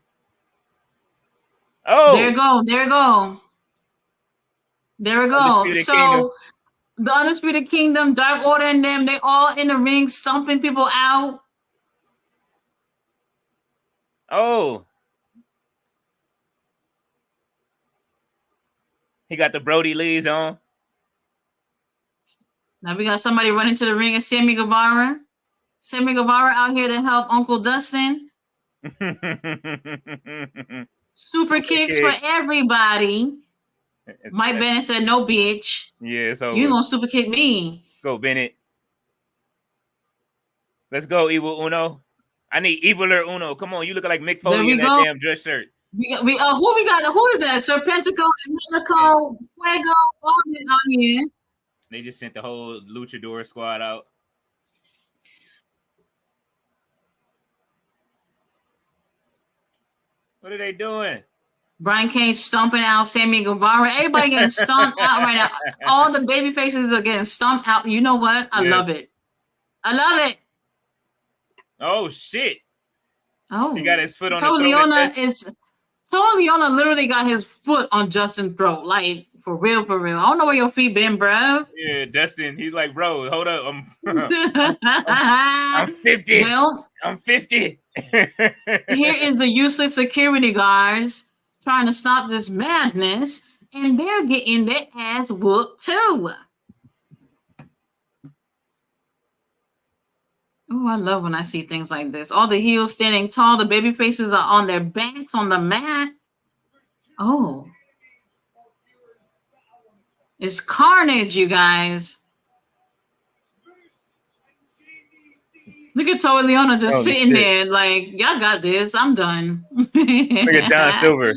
Oh, There you go. There you go. There we go. Undisputed So Kingdom. the Undisputed Kingdom, Dark Order, and them, they all in the ring, stomping people out. Oh, he got the Brody Lees on. Now we got somebody running to the ring, and Sammy Guevara. Sammy Guevara out here to help Uncle Dustin. Super kicks for everybody. Mike Bennett said, "No, bitch. Yeah, it's over. You gonna super kick me?" Let's go, Bennett. Let's go, Evil Uno. I need Eviler Uno. Come on, you look like Mick Foley in that damn dress shirt. Who we got? Who is that? Serpentico, Angelico, Fuego, all on here. They just sent the whole Luchador squad out. What are they doing? Brian Cage stomping out Sammy Guevara. Everybody getting stomped out right now. All the baby faces are getting stomped out. You know what? I love it. I love it. Oh shit! Oh, he got his foot on Tony the Leona. Tony Leona literally got his foot on Justin's throat, like for real, for real. I don't know where your feet been, bruh. Yeah, Dustin. He's like, bro, hold up. I'm 50. Well, I'm 50. Here is the useless security guards trying to stop this madness, and they're getting their ass whooped too. Oh, I love when I see things like this. All the heels standing tall, the baby faces are on their backs on the mat. Oh. It's carnage, you guys. Look at Tony Leona just sitting there like, y'all got this. I'm done. Look at John Silver.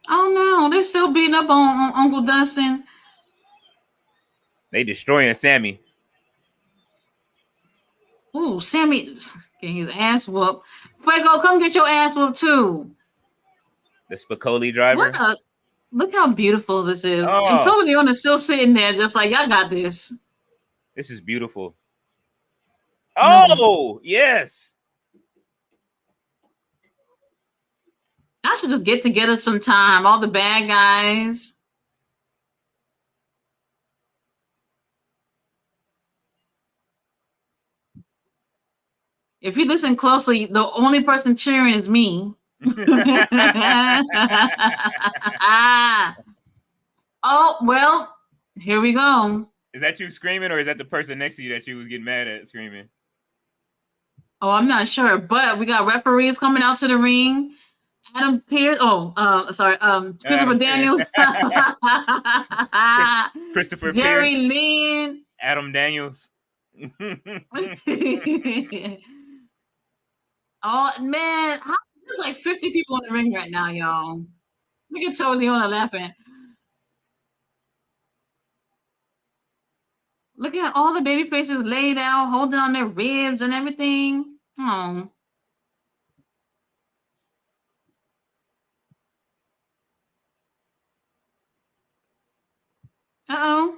Oh, no. They're still beating up on Uncle Dustin. They destroying Sammy. Ooh, Sammy getting his ass whooped. Fuego, come get your ass whooped too. The Spicoli driver. Look how beautiful this is. Oh. And Tony Leona's still sitting there just like, y'all got this. This is beautiful. Oh, yes. I should just get together sometime. All the bad guys. If you listen closely, the only person cheering is me. Oh, well, here we go. Is that you screaming, or is that the person next to you that you was getting mad at screaming? Oh, I'm not sure, but we got referees coming out to the ring. Adam Pearce. Christopher Daniels. Christopher Jerry Pierce. Lynn. Adam Daniels. Oh man, there's like 50 people in the ring right now, y'all. Look at Tony Leona laughing. Look at all the baby faces laid out, holding on their ribs and everything. Oh. Uh-oh.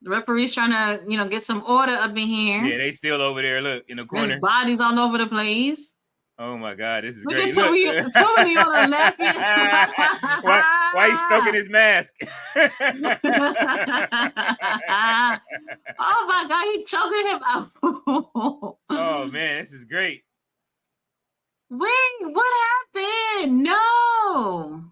The referee's trying to, get some order up in here. Yeah, they still over there. Look, in the corner. There's bodies all over the place. Oh my God, this is Look great. At Tony Leona laughing. Why you stroking his mask? Oh my God, he choking him out. Oh man, this is great. Wait, what happened? No.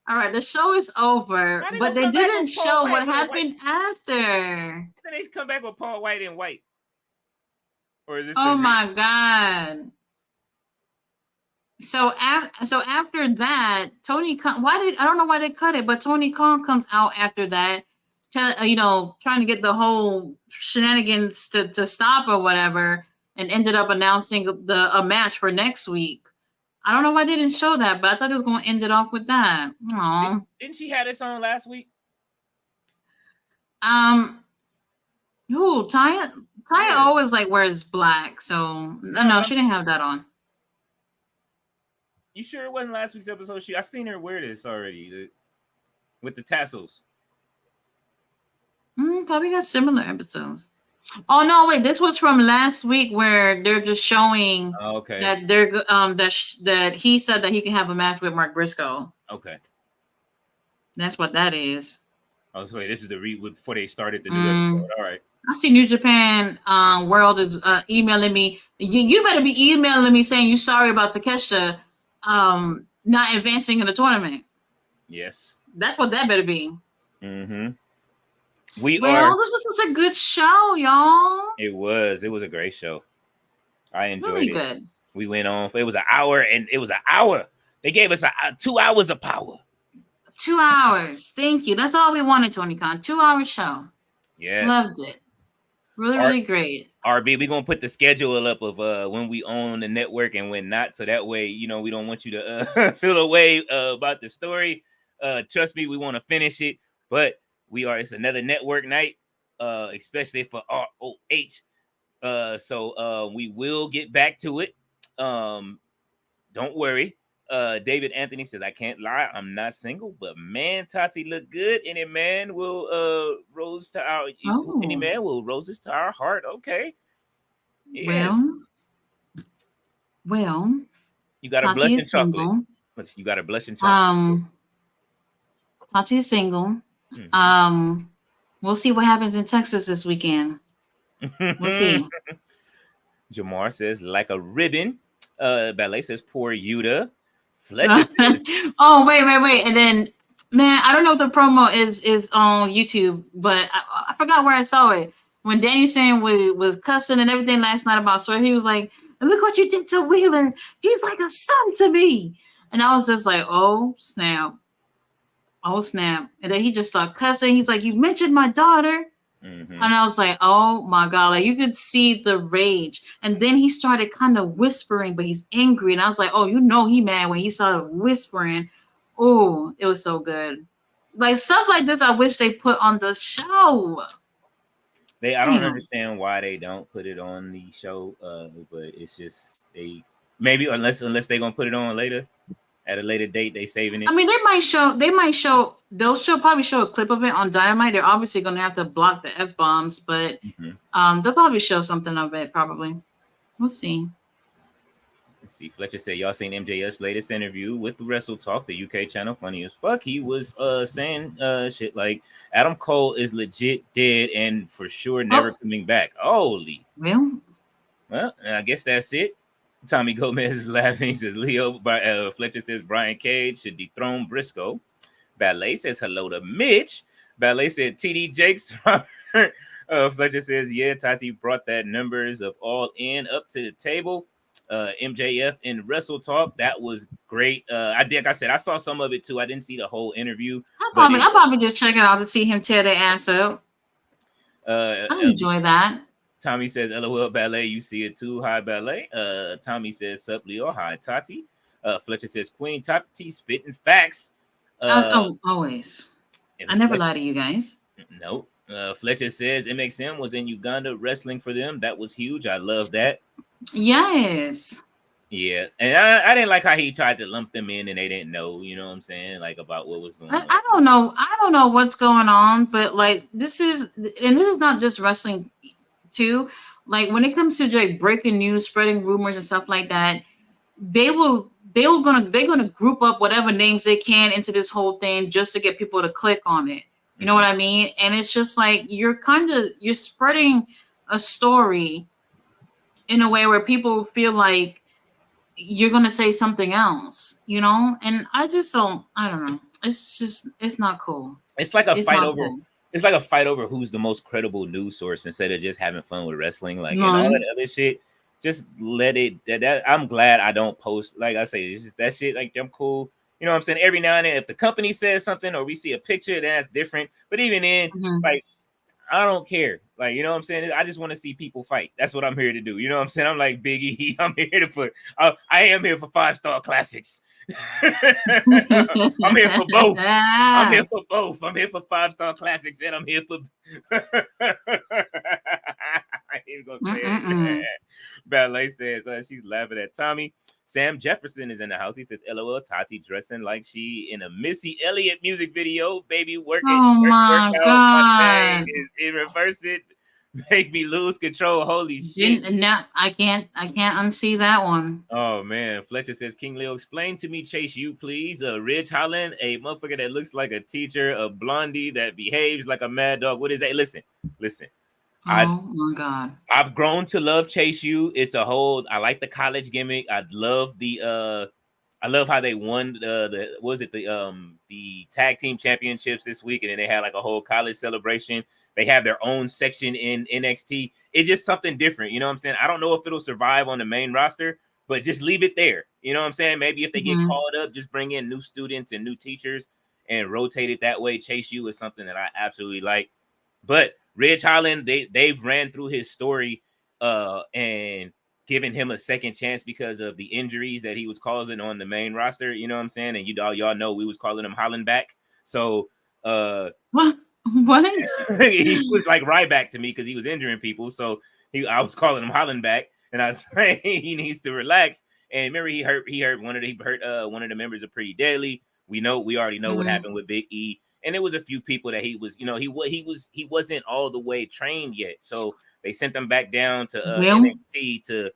All right, the show is over, but they didn't show what happened after. Then they come back with Paul White in white. Or is this? Oh my God. So after that, Tony Khan, I don't know why they cut it, but Tony Khan comes out after that, trying to get the whole shenanigans to stop or whatever, and ended up announcing a match for next week. I don't know why they didn't show that, but I thought it was going to end it off with that. Aww. Didn't she have this on last week? Who? Taya? Taya Yeah. always like wears black, so no, she didn't have that on. You sure it wasn't last week's episode? I seen her wear this already with the tassels. Probably got similar episodes. Oh no, wait, this was from last week where they're just showing Okay. that that he said that he can have a match with Mark Briscoe. Okay. That's what that is. Oh, so wait, this is the before they started the new episode. All right. I see New Japan World is emailing me. You better be emailing me saying you're sorry about Takeshita not advancing in the tournament. Yes. That's what that better be. Mm-hmm. This was such a good show, y'all. It was a great show. I enjoyed really it. Good. We went on. It was an hour, and it was an hour. They gave us 2 hours of power. 2 hours. Thank you. That's all we wanted, Tony Khan. 2 hour show. Yes. Loved it. Really great. RB, we're gonna put the schedule up of when we own the network and when not, so that way we don't want you to feel away about the story. Trust me, we want to finish it, but it's another network night, especially for ROH. So we will get back to it. Don't worry. David Anthony says, I can't lie, I'm not single, but man, Tati look good. Any man will rose to our heart. Okay. Yes. Well, you got a blushing chocolate. You got a blushing chocolate. Tati is single. Mm-hmm. We'll see what happens in Texas this weekend. We'll see. Jamar says, like a ribbon. Ballet says, poor Yuta. Fletcher says, oh, wait. And then, man, I don't know if the promo is on YouTube, but I forgot where I saw it. When Danny Sane was cussing and everything last night about Sawyer, he was like, look what you did to Wheeler. He's like a son to me. And I was just like, oh, snap. Oh, snap. And then he just started cussing. He's like, you mentioned my daughter. Mm-hmm. And I was like, oh, my God. Like, you could see the rage. And then he started kind of whispering, but he's angry. And I was like, oh, he mad when he started whispering. Oh, it was so good. Like, stuff like this I wish they put on the show. I don't understand why they don't put it on the show, but it's just maybe unless they're gonna put it on later at a later date, they saving it. I mean, they'll probably show a clip of it on Dynamite. They're obviously gonna have to block the F-bombs, but they'll probably show something of it. Probably, we'll see. Let's see. Fletcher said, y'all seen MJF's latest interview with the Wrestle Talk, the UK channel? Funny as fuck. He was saying shit like Adam Cole is legit dead and for sure never coming back. Holy. Well, I guess that's it. Tommy Gomez is laughing. He says, Fletcher says Brian Cage should dethrone Briscoe. Ballet says hello to Mitch. Ballet said TD Jakes. Fletcher says, yeah, Tati brought that numbers of All In up to the table. MJF in Wrestle Talk, that was great. I saw some of it too. I didn't see the whole interview. I'll probably just check it out to see him tear their ass up. I enjoy that. Tommy says, LOL Ballet, you see it too. Hi Ballet. Tommy says, sup Leo. Hi Tati. Fletcher says, Queen Tati spitting facts. Always. I never lie to you guys. Nope. Fletcher says MXM was in Uganda wrestling for them. That was huge. I love that. Yes. Yeah, and I didn't like how he tried to lump them in and they didn't know, you know what I'm saying, like about what was going on. I don't know what's going on, but like this is not just wrestling too. Like when it comes to like breaking news, spreading rumors and stuff like that, they're gonna group up whatever names they can into this whole thing just to get people to click on it. You know what I mean? And it's just like you're spreading a story in a way where people feel like you're going to say something else, you know? And I don't know. It's not cool. It's like a fight over who's the most credible news source instead of just having fun with wrestling. Like, and all that other shit, just let it, I'm glad I don't post, like I say, it's just that shit, like, I'm cool. You know what I'm saying? Every now and then, if the company says something or we see a picture, that's different. But even then, like, I don't care. Like, you know what I'm saying? I just want to see people fight. That's what I'm here to do. You know what I'm saying? I'm like Big E. I'm here to I am here for 5-star classics. I'm here for both. I'm here for both. I'm here for 5-star classics and I'm here for I ain't even gonna say it. Ballet says she's laughing at Tommy. Sam Jefferson is in the house. He says, LOL, Tati dressing like she in a Missy Elliott music video. Baby, work it. Oh Work my out. My thing God. is in reverse it. Make me lose control. Holy shit. Now I can't unsee that one. Oh man. Fletcher says, King Leo, explain to me, Chase you, please. Ridge Holland, a motherfucker that looks like a teacher, a blondie that behaves like a mad dog. What is that? Listen. Oh my God. I've grown to love Chase U. It's a whole. I like the college gimmick. I love the. I love how they won the tag team championships this week, and then they had like a whole college celebration. They have their own section in NXT. It's just something different. You know what I'm saying? I don't know if it'll survive on the main roster, but just leave it there. You know what I'm saying? Maybe if they get called up, just bring in new students and new teachers and rotate it that way. Chase U is something that I absolutely like. But Ridge Holland, they've ran through his story and given him a second chance because of the injuries that he was causing on the main roster. You know what I'm saying? And y'all know we was calling him Holland back. So what? He was like Ryback to me because he was injuring people. So I was calling him Holland back, and I was saying he needs to relax. And remember, he hurt one of the members of Pretty Deadly. We already know what happened with Big E. And there was a few people that he was, he wasn't all the way trained yet. So they sent him back down to NXT to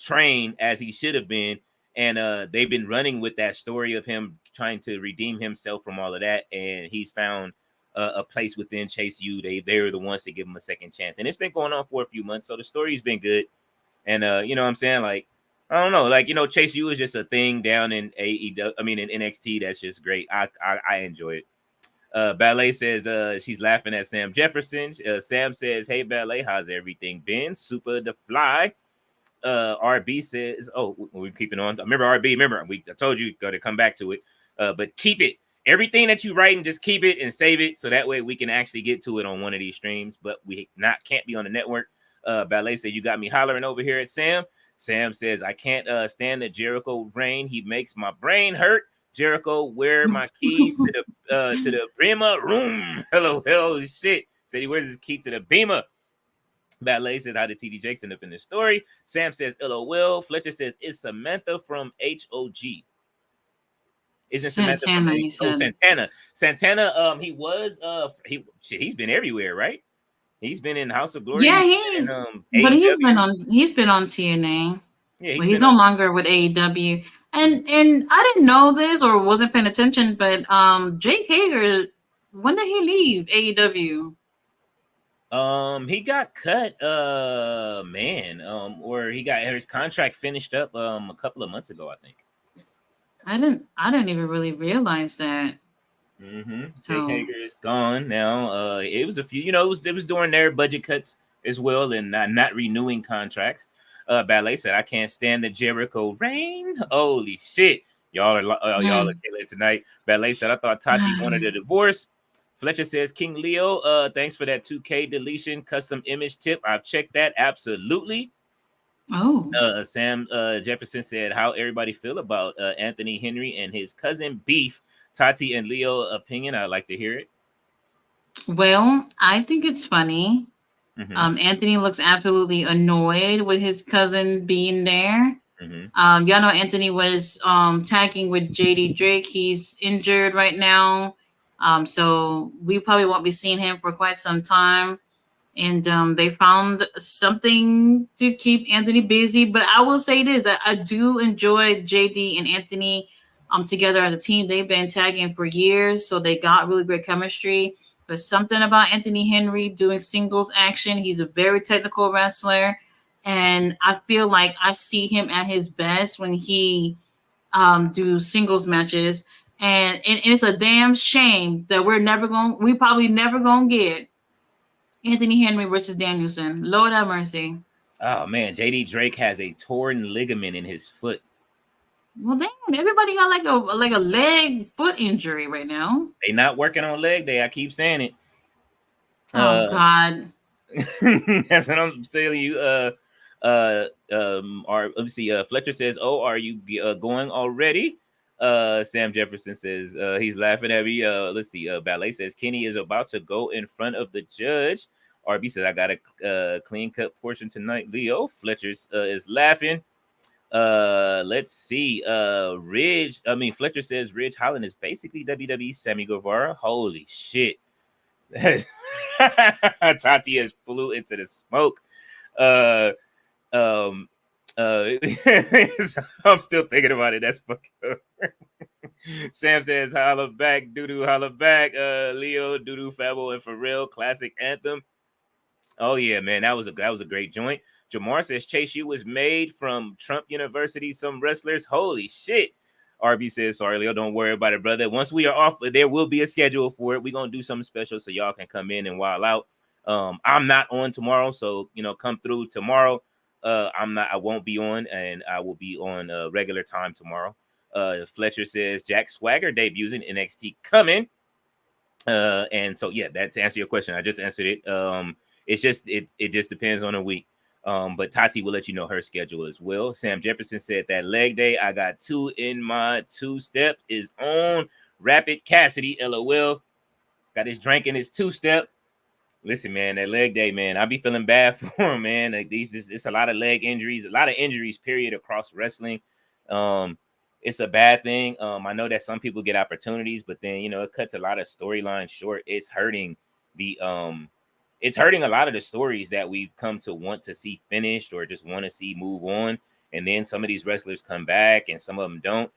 train as he should have been. And they've been running with that story of him trying to redeem himself from all of that. And he's found a place within Chase U. They're the ones to give him a second chance. And it's been going on for a few months. So the story's been good. And you know what I'm saying? Like, I don't know. Like, Chase U is just a thing down in in NXT. That's just great. I enjoy it. Ballet says she's laughing at Sam Jefferson. Sam says, hey, Ballet, how's everything been? Super the fly. RB says, oh, we're keeping on. Remember, RB, I told you, got to come back to it. But keep it. Everything that you write and just keep it and save it. So that way we can actually get to it on one of these streams. But we can't be on the network. Ballet said, you got me hollering over here at Sam. Sam says, I can't stand the Jericho reign. He makes my brain hurt. Jericho, where my keys to the Beamer room? Hello, shit. Said he wears his key to the Beamer. Ballet says, how did TD Jakes end up in this story? Sam says, LOL. Fletcher says, it's Samantha from HOG. Isn't Samantha from Santana? Santana, he's been everywhere, right? He's been in House of Glory. Yeah, but he's been on TNA. Yeah, he's no longer with AEW. And I didn't know this or wasn't paying attention, but Jake Hager, when did he leave AEW? He got cut, or he got his contract finished up a couple of months ago, I think. I didn't even really realize that. So, Jake Hager is gone now. It was a few, it was during their budget cuts as well, and not renewing contracts. Ballet said, I can't stand the Jericho reign. Holy shit. Y'all are killing tonight. Ballet said, I thought Tati wanted a divorce. Fletcher says, King Leo, thanks for that 2K deletion custom image tip. I've checked that. Absolutely. Oh. Sam Jefferson said, how everybody feel about Anthony Henry and his cousin beef. Tati and Leo opinion. I'd like to hear it. Well, I think it's funny. Anthony looks absolutely annoyed with his cousin being there. Y'all know Anthony was tagging with JD Drake. He's injured right now. So we probably won't be seeing him for quite some time. And they found something to keep Anthony busy. But I will say this, I do enjoy JD and Anthony together as a team. They've been tagging for years, so they got really great chemistry. There's something about Anthony Henry doing singles action. He's a very technical wrestler. And I feel like I see him at his best when he do singles matches. And it's a damn shame that we probably never gonna get Anthony Henry versus Danielson. Lord have mercy. Oh man, JD Drake has a torn ligament in his foot. Well, damn, everybody got like a leg foot injury right now. They not working on leg day. I keep saying it. Oh God. That's what I'm telling you. Fletcher says, "Oh, are you going already?" Sam Jefferson says he's laughing at me. Let's see. Ballet says Kenny is about to go in front of the judge. RB said I got a clean cut portion tonight. Leo Fletcher is laughing. Let's see. Fletcher says Ridge Holland is basically WWE Sammy Guevara. Holy shit. Tati has flew into the smoke. Um I'm still thinking about it. That's fucking up. Sam says holla back, doo-doo, holla back. Leo, doo-doo, Fabo, and Pharrell, classic anthem. Oh yeah, man, that was a great joint. Jamar says Chase U was made from Trump University. Some wrestlers, holy shit. RB says, sorry, Leo, don't worry about it, brother. Once we are off, there will be a schedule for it. We're gonna do something special so y'all can come in and wild out. I'm not on tomorrow, so come through tomorrow. I won't be on, and I will be on regular time tomorrow. Fletcher says Jack Swagger debuts in NXT coming. And so yeah, that to answer your question, I just answered it. It's just it just depends on the week. But Tati will let you know her schedule as well. Sam Jefferson said that leg day, I got 2 in my 2-step is on. Rapid Cassidy, LOL. Got his drink in his 2-step. Listen, man, that leg day, man, I be feeling bad for him, man. Like it's a lot of leg injuries, a lot of injuries, period, across wrestling. It's a bad thing. I know that some people get opportunities, but then it cuts a lot of storylines short. It's hurting a lot of the stories that we've come to want to see finished or just want to see move on. And then some of these wrestlers come back and some of them don't.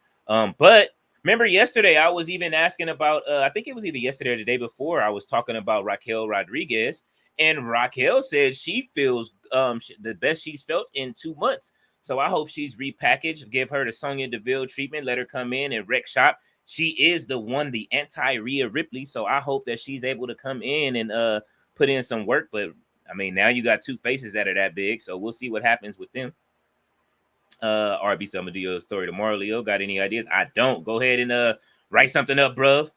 But remember yesterday, I was even asking about, I think it was either yesterday or the day before, I was talking about Raquel Rodriguez. And Raquel said she feels the best she's felt in 2 months. So I hope she's repackaged, give her the Sonya Deville treatment, let her come in and wreck shop. She is the anti-Rhea Ripley. So I hope that she's able to come in and put in some work. But I mean, now you got 2 faces that are that big. So we'll see what happens with them. RB, so I'm gonna do your story tomorrow. Leo, got any ideas? I don't. Go ahead and write something up, bruv.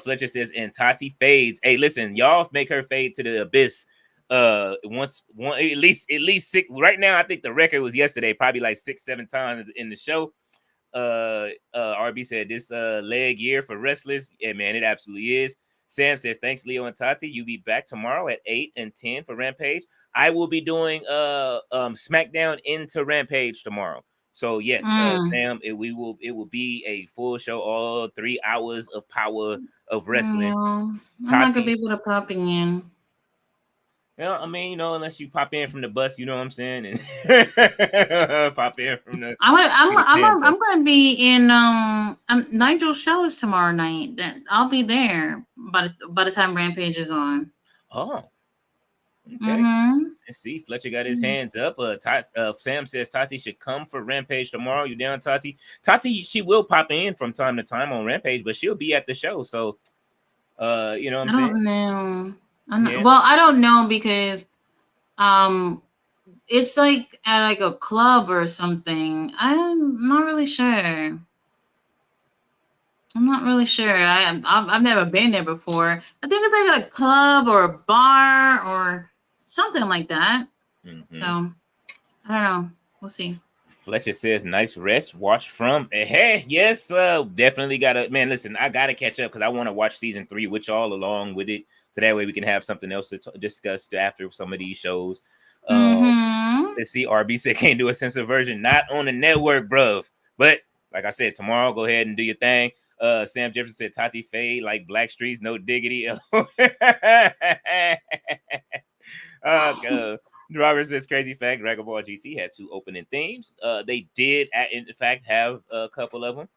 Fletcher says, and Tati fades. Hey, listen, y'all make her fade to the abyss. At least 6. Right now, I think the record was yesterday, probably like 6-7 times in the show. RB said this leg year for wrestlers. Yeah, man, it absolutely is. Sam says, thanks, Leo and Tati. You'll be back tomorrow at 8 and 10 for Rampage. I will be doing SmackDown into Rampage tomorrow. So yes, Sam, it will be a full show, all 3 hours of power of wrestling. I'm not gonna be able to pop in. Well, I mean, unless you pop in from the bus, you know what I'm saying, and pop in from the. I'm gonna be in Nigel's show is tomorrow night. I'll be there by the time Rampage is on. Oh. Okay. Let's see. Fletcher got his hands up. Sam says Tati should come for Rampage tomorrow. You down, Tati? Tati, she will pop in from time to time on Rampage, but she'll be at the show. So, you know what I'm saying? I don't know. Well, I don't know because, it's like at like a club or something. I'm not really sure. I've never been there before. I think it's like a club or a bar or something like that. So I don't know. We'll see. Fletcher says, nice rest. Watch from. Hey, yes, definitely gotta. Man, listen, I gotta catch up because I want to watch season 3 with y'all along with it. So that way we can have something else to discuss after some of these shows. Let's see. RB said can't do a censored version. Not on the network, bruv. But like I said, tomorrow, go ahead and do your thing. Sam Jefferson said Tati fade like Black Streets, no diggity. Robert says crazy fact, Dragon Ball GT had 2 opening themes. They did in fact have a couple of them.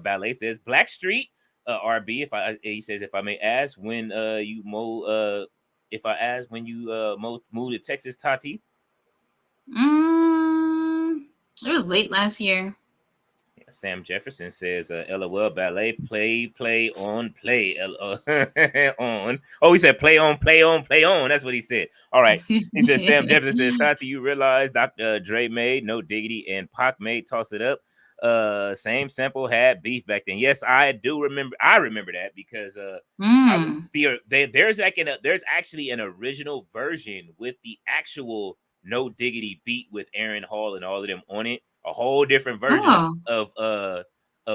Ballet says Black Street. RB, he says if I may ask when you move to Texas, Tati. It was late last year. Sam Jefferson says, LOL, Ballet, play on. On. Oh, he said, play on. That's what he said. All right. He said, Sam Jefferson says, Tati, you realize Dr. Dre made No Diggity and Pac made Toss It Up. Same sample had beef back then. Yes, I do remember. I remember that because there's actually an original version with the actual No Diggity beat with Aaron Hall and all of them on it. A whole different version of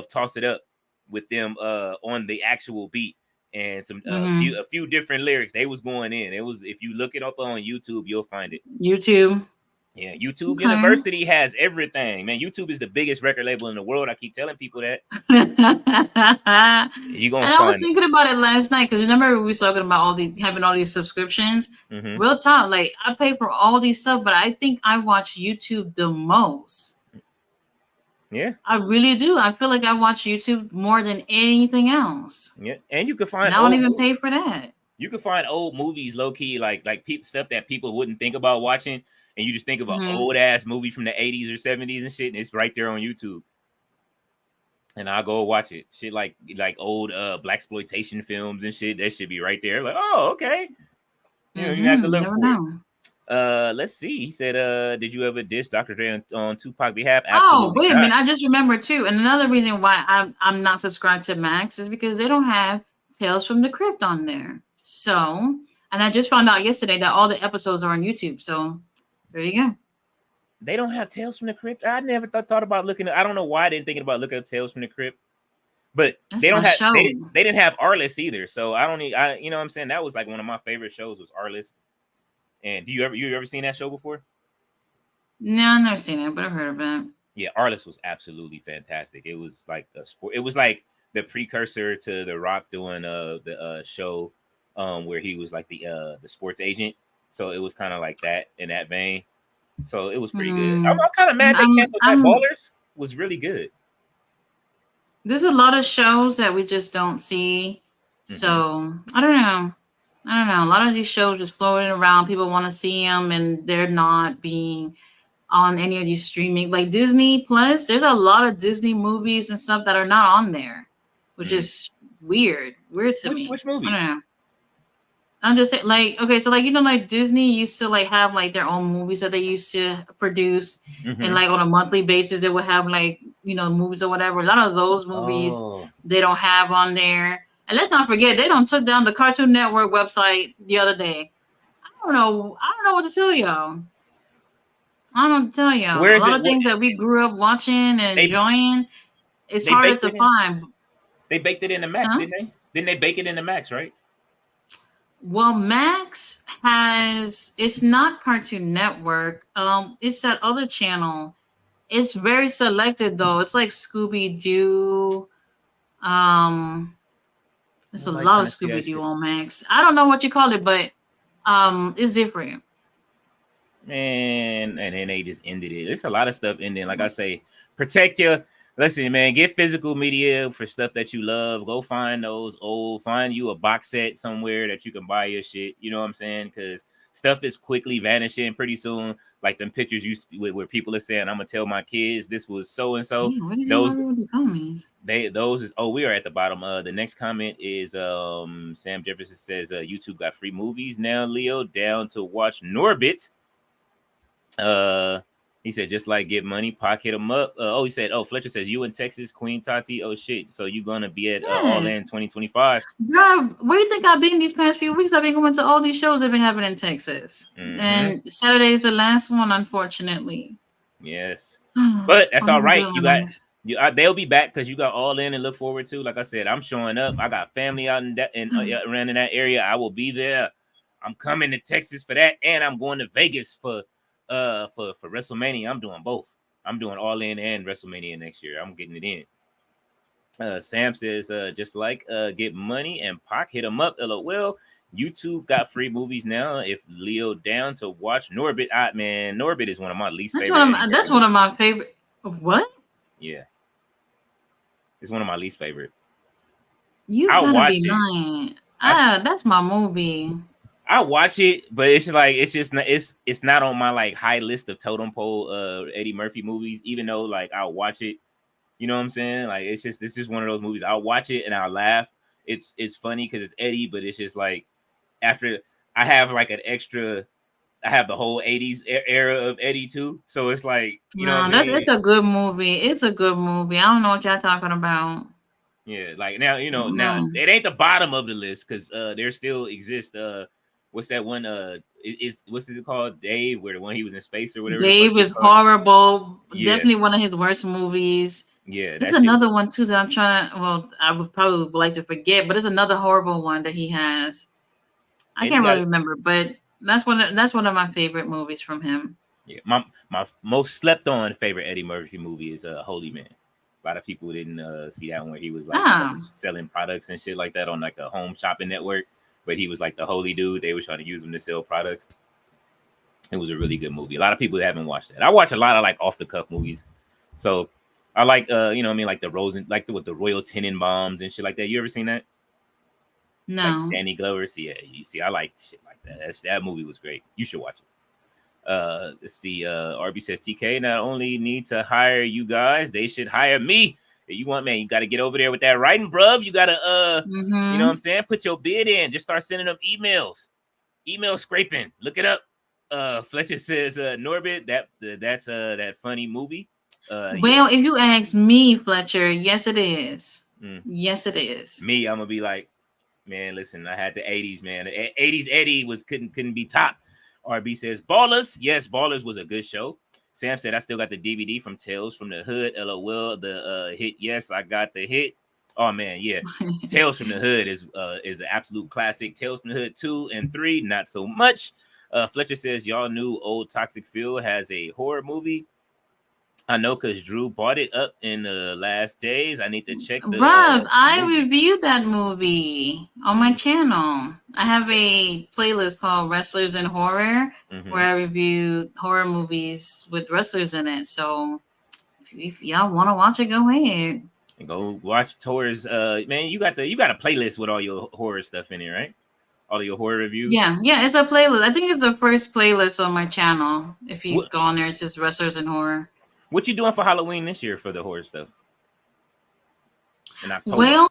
Toss It Up with them on the actual beat. and some Mhm. a few different lyrics. They was going in. It was, if you look it up on YouTube, you'll find it. YouTube. Yeah, YouTube Okay. University has everything, man. YouTube is the biggest record label in the world. I keep telling people that. And You're gonna I was find it. thinking about it last night because remember we was talking about all these having all these subscriptions. Mm-hmm. Real talk, like I pay for all these stuff, but I think I watch YouTube the most. Yeah, I really do. I feel like I watch YouTube more than anything else. yeah, and you can And find I don't old even movies. pay for that. You can find old movies low key, like stuff that people wouldn't think about watching, and you just think of an Mhm. old ass movie from the 80s or 70s and shit, and it's right there on YouTube. And I'll go watch it. Shit like old blaxploitation films and shit. That should be right there. Like, oh, okay. You know, you have to look Never for it. know. Let's see. He said, did you ever diss Dr. Dre on Tupac behalf? Oh, Absolutely wait a not. minute. I just remembered too. And another reason why I'm not subscribed to Max is because they don't have Tales from the Crypt on there. So, and I just found out yesterday that all the episodes are on YouTube. So there you go. They don't have Tales from the Crypt. I never thought about looking. I don't know why I didn't think about looking up Tales from the Crypt. But That's they don't my have show. they didn't have Arliss either. So I don't need you know what I'm saying? That was like one of my favorite shows was Arliss. And you ever seen that show before? No, I've never seen it, but I've heard of it. Yeah, Arliss was absolutely fantastic. It was like a sport. It was like the precursor to The Rock doing the show where he was like the sports agent. So it was kind of like that in that vein. So it was pretty good. I'm kind of mad they canceled that. Ballers was really good. There's a lot of shows that we just don't see. So I don't know. A lot of these shows just floating around. People want to see them, and they're not being on any of these streaming, like Disney Plus. There's a lot of Disney movies and stuff that are not on there, which is weird to me. Which movies? I don't know. I'm just saying, like, okay, so like, you know, like Disney used to like have like their own movies that they used to produce, and like on a monthly basis they would have like, you know, movies or whatever. A lot of those movies they don't have on there. And let's not forget, they don't took down the Cartoon Network website the other day. I don't know what to tell y'all. I don't know what to tell y'all. Where is a lot it? of things that we grew up watching and enjoying, it's harder to find. They baked it in the Max, didn't they? Didn't they bake it in the Max, right? Well, Max has, it's not Cartoon Network. It's that other channel. It's very selected though. It's like Scooby Doo. It's a lot of Scooby Doo on Max. I don't know what you call it, but it's different. And then they just ended it. There's a lot of stuff ending. Like I say, protect your. Listen, man, get physical media for stuff that you love. Go find those old, find you a box set somewhere that you can buy your shit. You know what I'm saying? Because stuff is quickly vanishing pretty soon. Like them pictures where people are saying, "I'm gonna tell my kids this was so and so." Those is. Oh, we are at the bottom. The next comment is Sam Jefferson says YouTube got free movies now. Leo down to watch Norbit. He said, just like Get Money, Pac hit him up. He said, Fletcher says, you in Texas, Queen Tati. Oh, shit. So you going to be at All In 2025? Bro, where do you think I've been these past few weeks? I've been going to all these shows that have been happening in Texas. And Saturday's the last one, unfortunately. Yes. But that's all right. They'll be back because you got All In and look forward to. Like I said, I'm showing up. I got family out around in that area. I will be there. I'm coming to Texas for that. And I'm going to Vegas for WrestleMania. I'm doing both. I'm doing All In and WrestleMania next year. I'm getting it in. Sam says, just like Get Money and Pac hit him up. LOL. YouTube got free movies now. If Leo down to watch Norbit, man, Norbit is one of my least favorite. That's one of my favorite. What? Yeah, it's one of my least favorite. You gotta be lying. That's my movie. I watch it, but it's not on my like high list of totem pole Eddie Murphy movies. Even though like I'll watch it, you know what I'm saying? Like it's just one of those movies. I'll watch it and I'll laugh. It's funny because it's Eddie, but it's just like after I have like I have the whole 80s era of Eddie too. So it's like it's a good movie. It's a good movie. I don't know what y'all talking about. Yeah, like now now it ain't the bottom of the list because there still exists what's that one? What's it called? Dave, where the one he was in space or whatever. Dave is horrible. Yeah. Definitely one of his worst movies. Yeah, There's that shit another was. one too that I'm trying. Well, I would probably like to forget, but it's another horrible one that he has. I And he can't got really remember, but that's one of my favorite movies from him. yeah. My most slept on favorite Eddie Murphy movie is Holy Man. A lot of people didn't see that one where he was like Ah, selling products and shit like that on like a home shopping network, but he was like the holy dude. They were trying to use him to sell products. It was a really good movie. A lot of people haven't watched that. I watch a lot of like off the cuff movies. So I like you know what I mean, like the Rosen, like with the Royal Tenenbaums and shit like that. You ever seen that? Like no. Danny Glover. See, yeah, you see, I like shit like that. That movie was great. You should watch it. Let's see. RB says TK not only need to hire you guys, they should hire me. If you want, man, you got to get over there with that writing, bruv. You gotta you know what I'm Mm-hmm. saying? Put your bid in. Just start sending them emails. Email scraping. Look it up. Fletcher says Norbit, that's that funny movie. Yeah. Well, if you ask me, Fletcher, yes, it is. Mm. Yes, it is. Me, I'm gonna be like, man, listen, I had the 80s, man. The 80s Eddie was couldn't be top. RB says Ballers. Yes, Ballers was a good show. Sam said I still got the DVD from Tales from the Hood. LOL, the hit. Yes, I got the hit. Oh man, yeah. Tales from the Hood is an absolute classic. Tales from the Hood 2 and 3, not so much. Fletcher says y'all knew Old Toxic Phil has a horror movie. I know because Drew bought it up in the last days. I need to check Rob, the I movie. reviewed that movie on my channel. I have a playlist called Wrestlers in Horror where I reviewed horror movies with wrestlers in it. So if y'all want to watch it, go ahead. And go watch Tor's. Man, you got a playlist with all your horror stuff in it, right? All your horror reviews. Yeah, it's a playlist. I think it's the first playlist on my channel. If you What go on there, it's just Wrestlers in Horror. what you doing for Halloween this year for the horror stuff in October? Well,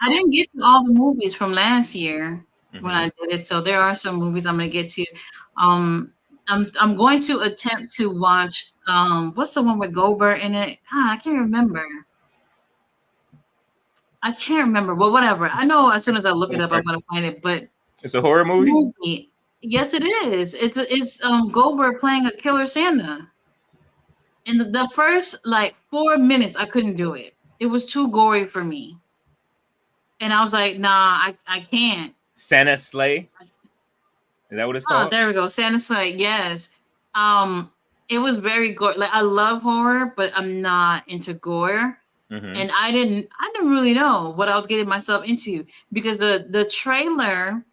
I didn't get to all the movies from last year when I Mm-hmm. did it, so there are some movies I'm going to get to. Um, I'm going to attempt to watch. What's the one with Goldberg in it? God, I can't remember. But whatever. I know as soon as I look it up, I'm going to find it. But It's a horror movie. movie, yes, it is. It's Goldberg playing a killer Santa. In the first like 4 minutes, I couldn't do it. It was too gory for me, and I was like, nah, I can't. Santa Slay. Is that what it's Oh, called? there we go. Santa's like, yes. It was very gore. Like I love horror, but I'm not into gore. Mm-hmm. And I didn't really know what I was getting myself into because the trailer,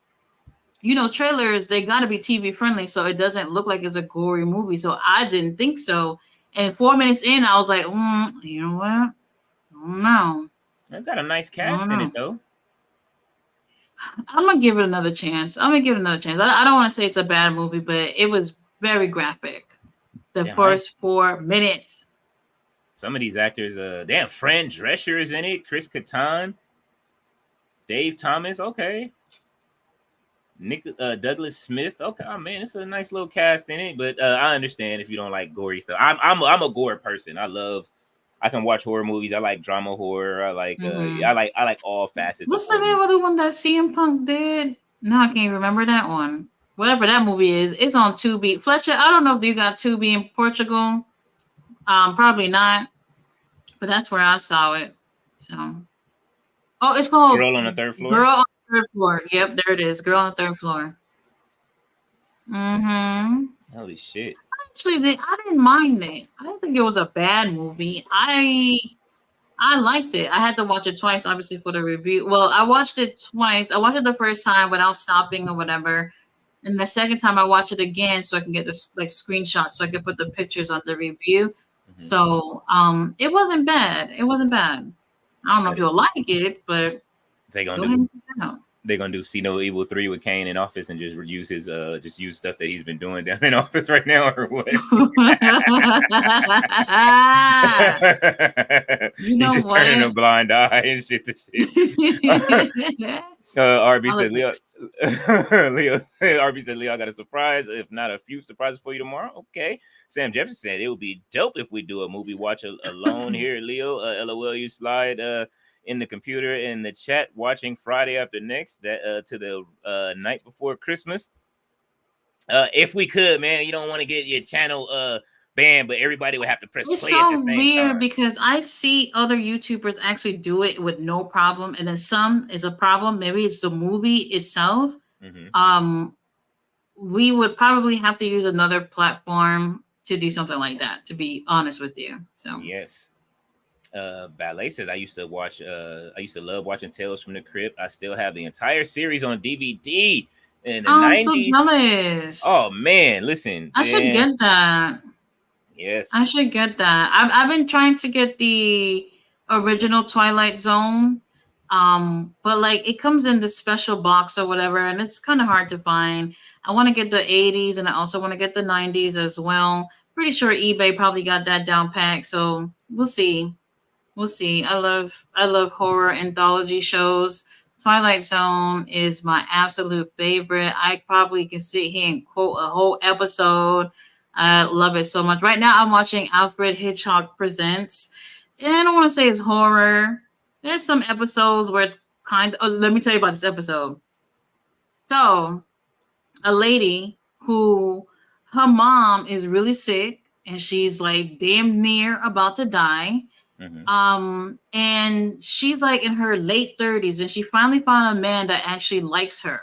trailers, they gotta be TV friendly, so it doesn't look like it's a gory movie. So I didn't think so. And 4 minutes in, I was like, you know what? I don't know. It's got a nice I don't cast in know. it though. I'm gonna give it another chance. I don't want to say it's a bad movie, but it was very graphic. The Damn, first 4 minutes. some of these actors, damn, Fran Drescher is in it. Chris Kattan, Dave Thomas. Okay. Nick Douglas Smith. Okay, oh, man, it's a nice little cast in it. But I understand if you don't like gory stuff. I'm a gore person. I can watch horror movies. I like drama horror. I like I like all facets What's of the horror. name of the one that CM Punk did? No, I can't remember that one. Whatever that movie is, it's on Tubi. Fletcher, I don't know if you got Tubi in Portugal. Probably not. But that's where I saw it. So, it's called Girl on the Third Floor. Girl on the Third Floor. Yep, there it is. Girl on the Third Floor. Mm-hmm. Holy shit. Actually, I didn't mind it. I don't think it was a bad movie. I liked it. I had to watch it twice, obviously, for the review. Well, I watched it twice. I watched it the first time without stopping or whatever, and the second time I watched it again so I can get the like screenshots so I could put the pictures on the review. Mm-hmm. So, it wasn't bad. It wasn't bad. I don't know if you'll like it, but They're go gonna ahead do. and check it out. They're gonna do See No Evil 3 with Kane in office and just use his just use stuff that he's been doing down in office right now or what? You know he's just what? turning a blind eye and shit to shit. RB said Leo RB said Leo, I got a surprise, if not a few surprises for you tomorrow. Okay. Sam Jefferson said it would be dope if we do a movie watch alone here, Leo. LOL, you slide in the computer in the chat watching Friday after next that to the night before Christmas. If we could, man, you don't want to get your channel bam, but everybody would have to press It's play at the so same weird time. because I see other YouTubers actually do it with no problem, and then some is a problem. Maybe it's the movie itself. Mm-hmm. We would probably have to use another platform to do something like that, to be honest with you. So Yes. Ballet says I used to love watching Tales from the Crypt. I still have the entire series on DVD in the I'm so 90s. jealous. Oh man, listen. I should Yeah. get that. Yes. I should get that. I've been trying to get the original Twilight Zone, but like it comes in this special box or whatever, and it's kind of hard to find. I want to get the 80s, and I also want to get the 90s as well. Pretty sure eBay probably got that down pat, so we'll see. We'll see. I love horror anthology shows. Twilight Zone is my absolute favorite. I probably can sit here and quote a whole episode. I love it so much. Right now, I'm watching Alfred Hitchcock Presents, and I don't want to say it's horror. There's some episodes where it's kind of. Oh, let me tell you about this episode. So, a lady who her mom is really sick, and she's like damn near about to die. Mm-hmm. And she's like in her late 30s, and she finally found a man that actually likes her,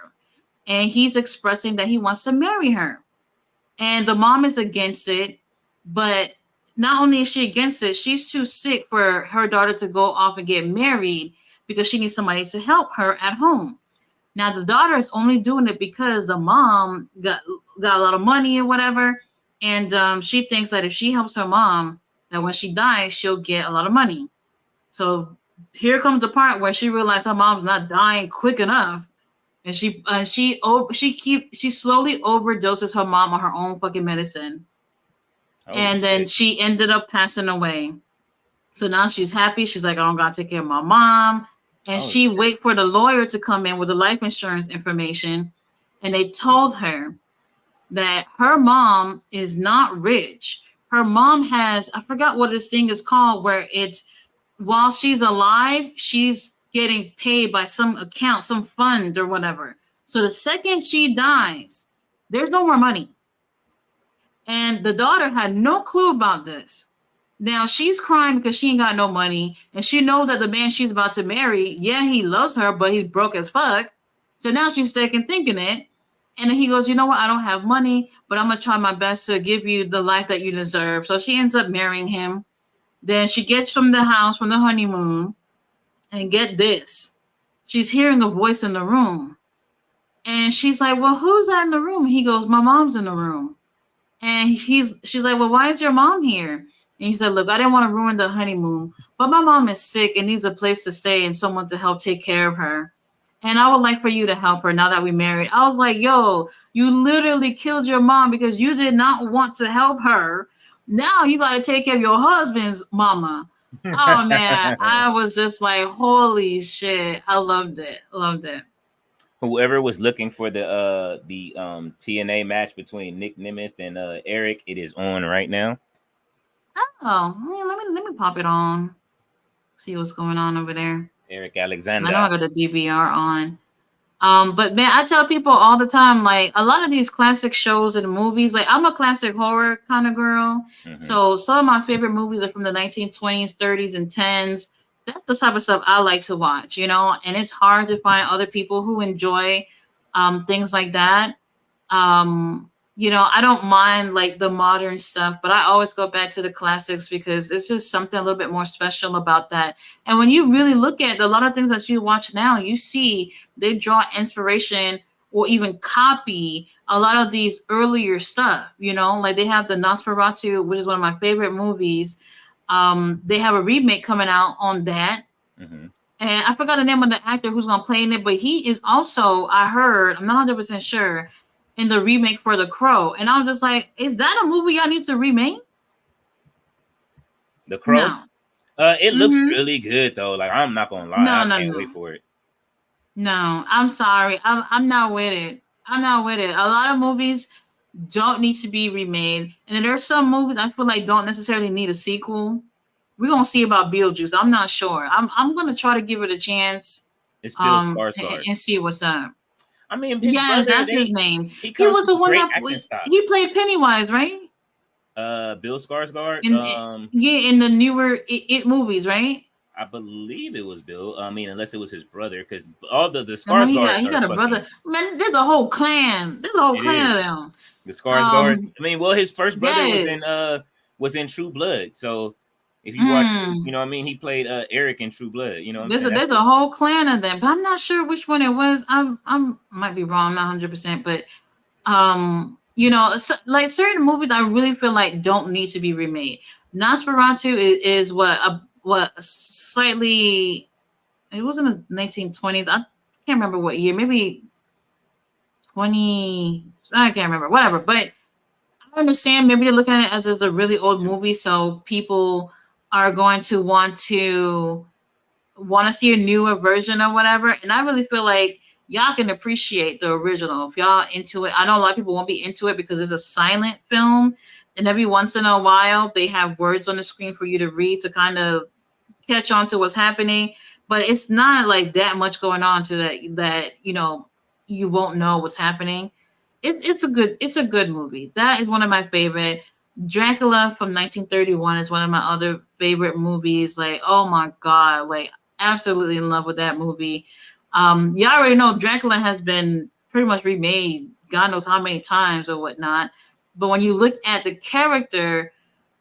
and he's expressing that he wants to marry her. And the mom is against it, but not only is she against it, she's too sick for her daughter to go off and get married because she needs somebody to help her at home. Now the daughter is only doing it because the mom got a lot of money or whatever, and she thinks that if she helps her mom, that when she dies, she'll get a lot of money. So here comes the part where she realized her mom's not dying quick enough, and she slowly overdoses her mom on her own fucking medicine, and then she ended up passing away. So now she's happy. She's like, I don't gotta take care of my mom. And she wait for the lawyer to come in with the life insurance information. And they told her that her mom is not rich. Her mom has, I forgot what this thing is called, where it's while she's alive, she's getting paid by some account, some fund or whatever. So the second she dies, there's no more money. And the daughter had no clue about this. Now she's crying because she ain't got no money, and she knows that the man she's about to marry, yeah, he loves her, but he's broke as fuck. So now she's second thinking it. And then he goes, you know what? I don't have money, but I'm gonna try my best to give you the life that you deserve. So she ends up marrying him. Then she gets from the house from the honeymoon, and get this, she's hearing a voice in the room, and she's like, well, who's that in the room? He goes, my mom's in the room. And she's like, well, why is your mom here? And he said, look, I didn't want to ruin the honeymoon, but my mom is sick and needs a place to stay and someone to help take care of her. And I would like for you to help her now that we married. I was like, yo, you literally killed your mom because you did not want to help her. Now you got to take care of your husband's mama. Oh, man. I was just like, holy shit. I loved it. Loved it. Whoever was looking for the TNA match between Nick Nemeth and Eric, it is on right now. Oh, let me pop it on. See what's going on over there. Eric Alexander. I know I got the DVR on. But man, I tell people all the time, like a lot of these classic shows and movies, like I'm a classic horror kind of girl. Mm-hmm. So some of my favorite movies are from the 1920s, 30s, and 10s. That's the type of stuff I like to watch, you know, and it's hard to find other people who enjoy things like that. You know, I don't mind like the modern stuff, but I always go back to the classics because it's just something a little bit more special about that. And when you really look at a lot of things that you watch now, you see they draw inspiration or even copy a lot of these earlier stuff, you know, like they have the Nosferatu, which is one of my favorite movies. They have a remake coming out on that. Mm-hmm. And I forgot the name of the actor who's going to play in it, but he is also, I heard, I'm not 100% sure, in the remake for The Crow. And I'm just like, is that a movie I need to remake? The Crow? No. It looks really good though. Like I'm not gonna lie. I can't wait for it. No, I'm sorry. I'm not with it. I'm not with it. A lot of movies don't need to be remade. And then there's some movies I feel like don't necessarily need a sequel. We're gonna see about Beetlejuice. I'm not sure. I'm gonna try to give it a chance. It's Bill Skarsgård. And see what's up. I mean, yes, that's his name. He was the one that he played Pennywise, right? Bill Skarsgård. Yeah, in the newer it movies, right? I believe it was Bill. I mean, unless it was his brother, because all the I know Skarsgårds he are got a brother. fucking. Man, there's a whole clan. There's a whole It clan is of them. the Skarsgårds. I mean, well, his first brother Yes. was in True Blood. So if you watch, Mm. you know, what I mean, he played Eric in True Blood. You know what I'm saying? There's a whole clan of them, but I'm not sure which one it was. I'm might be wrong, not 100%, but you know, so, like certain movies, I really feel like don't need to be remade. Nosferatu is what slightly. It was in the 1920s. I can't remember what year. Maybe 20. I can't remember. Whatever, but I understand maybe they're looking at it as a really old movie, so people are going to want to see a newer version or whatever. And I really feel like y'all can appreciate the original if y'all into it. I know a lot of people won't be into it because it's a silent film, and every once in a while they have words on the screen for you to read to kind of catch on to what's happening. But it's not like that much going on to that you know you won't know what's happening. It's a good movie. That is one of my favorite. Dracula from 1931 is one of my other favorite movies. Like, oh my god, like absolutely in love with that movie. You already know Dracula has been pretty much remade, God knows how many times or whatnot. But when you look at the character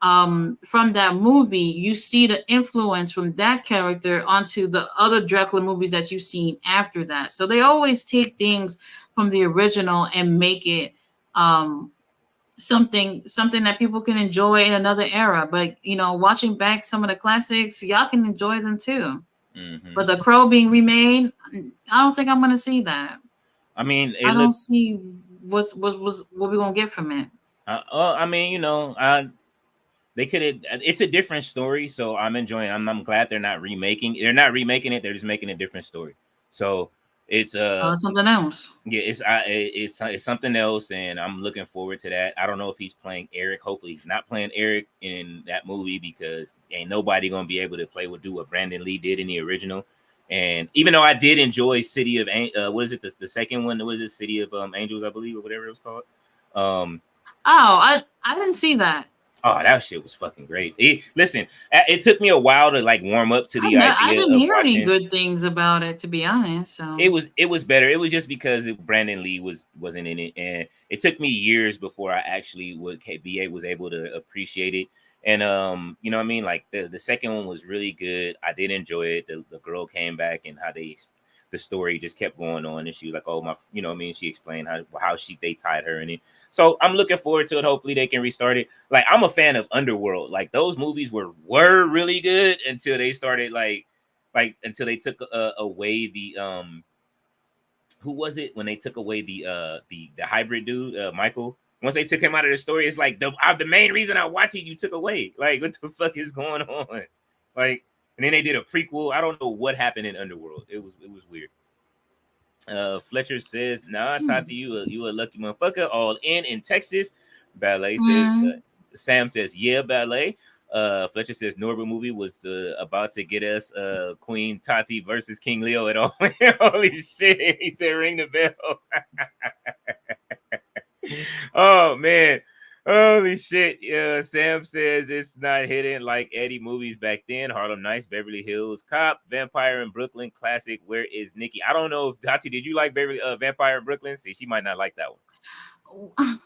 from that movie, you see the influence from that character onto the other Dracula movies that you've seen after that. So they always take things from the original and make it something that people can enjoy in another era. But you know, watching back some of the classics, y'all can enjoy them too. Mm-hmm. But The Crow being remade, I don't think I'm gonna see that. I mean, I don't see what we're gonna get from it. I mean, you know, they could have. It's a different story, so I'm enjoying. I'm glad they're not remaking. They're not remaking it. They're just making a different story. So it's Something else. yeah, it's something else, and I'm looking forward to that. I don't know if he's playing Eric. Hopefully, he's not playing Eric in that movie because ain't nobody gonna be able to do what Brandon Lee did in the original. And even though I did enjoy City of what is it, the second one? What is it, City of Angels, I believe, or whatever it was called. I didn't see that. Oh, that shit was fucking great. Listen, it took me a while to like warm up to the I idea didn't of hear any watching. good things about it, to be honest. So It was better. It was just because Brandon Lee wasn't in it, and it took me years before I actually was able to appreciate it. And you know what I mean? Like the second one was really good. I did enjoy it. The girl came back and how the story just kept going on, and she was like, "Oh my," you know what I mean? She explained how they tied her in it. So I'm looking forward to it. Hopefully they can restart it. Like I'm a fan of Underworld. Like those movies were really good until they started like until they took away the who was it when they took away the hybrid dude Michael. Once they took him out of the story, it's like the main reason I watch it you took away. Like what the fuck is going on? Like, and then they did a prequel. I don't know what happened in Underworld. It was weird. Fletcher says, "Nah, Tati, you a lucky motherfucker. All in Texas." Ballet says. Sam says, "Yeah, ballet." Fletcher says Norbert movie was about to get us Queen Tati versus King Leo at all. Holy shit! He said, "Ring the bell." Oh man. Holy shit. Sam says it's not hidden like Eddie movies back then. Harlem Nights, Beverly Hills Cop, Vampire in Brooklyn classic. Where is Nikki? I don't know if Tati, did you like Vampire in Brooklyn? See, she might not like that one.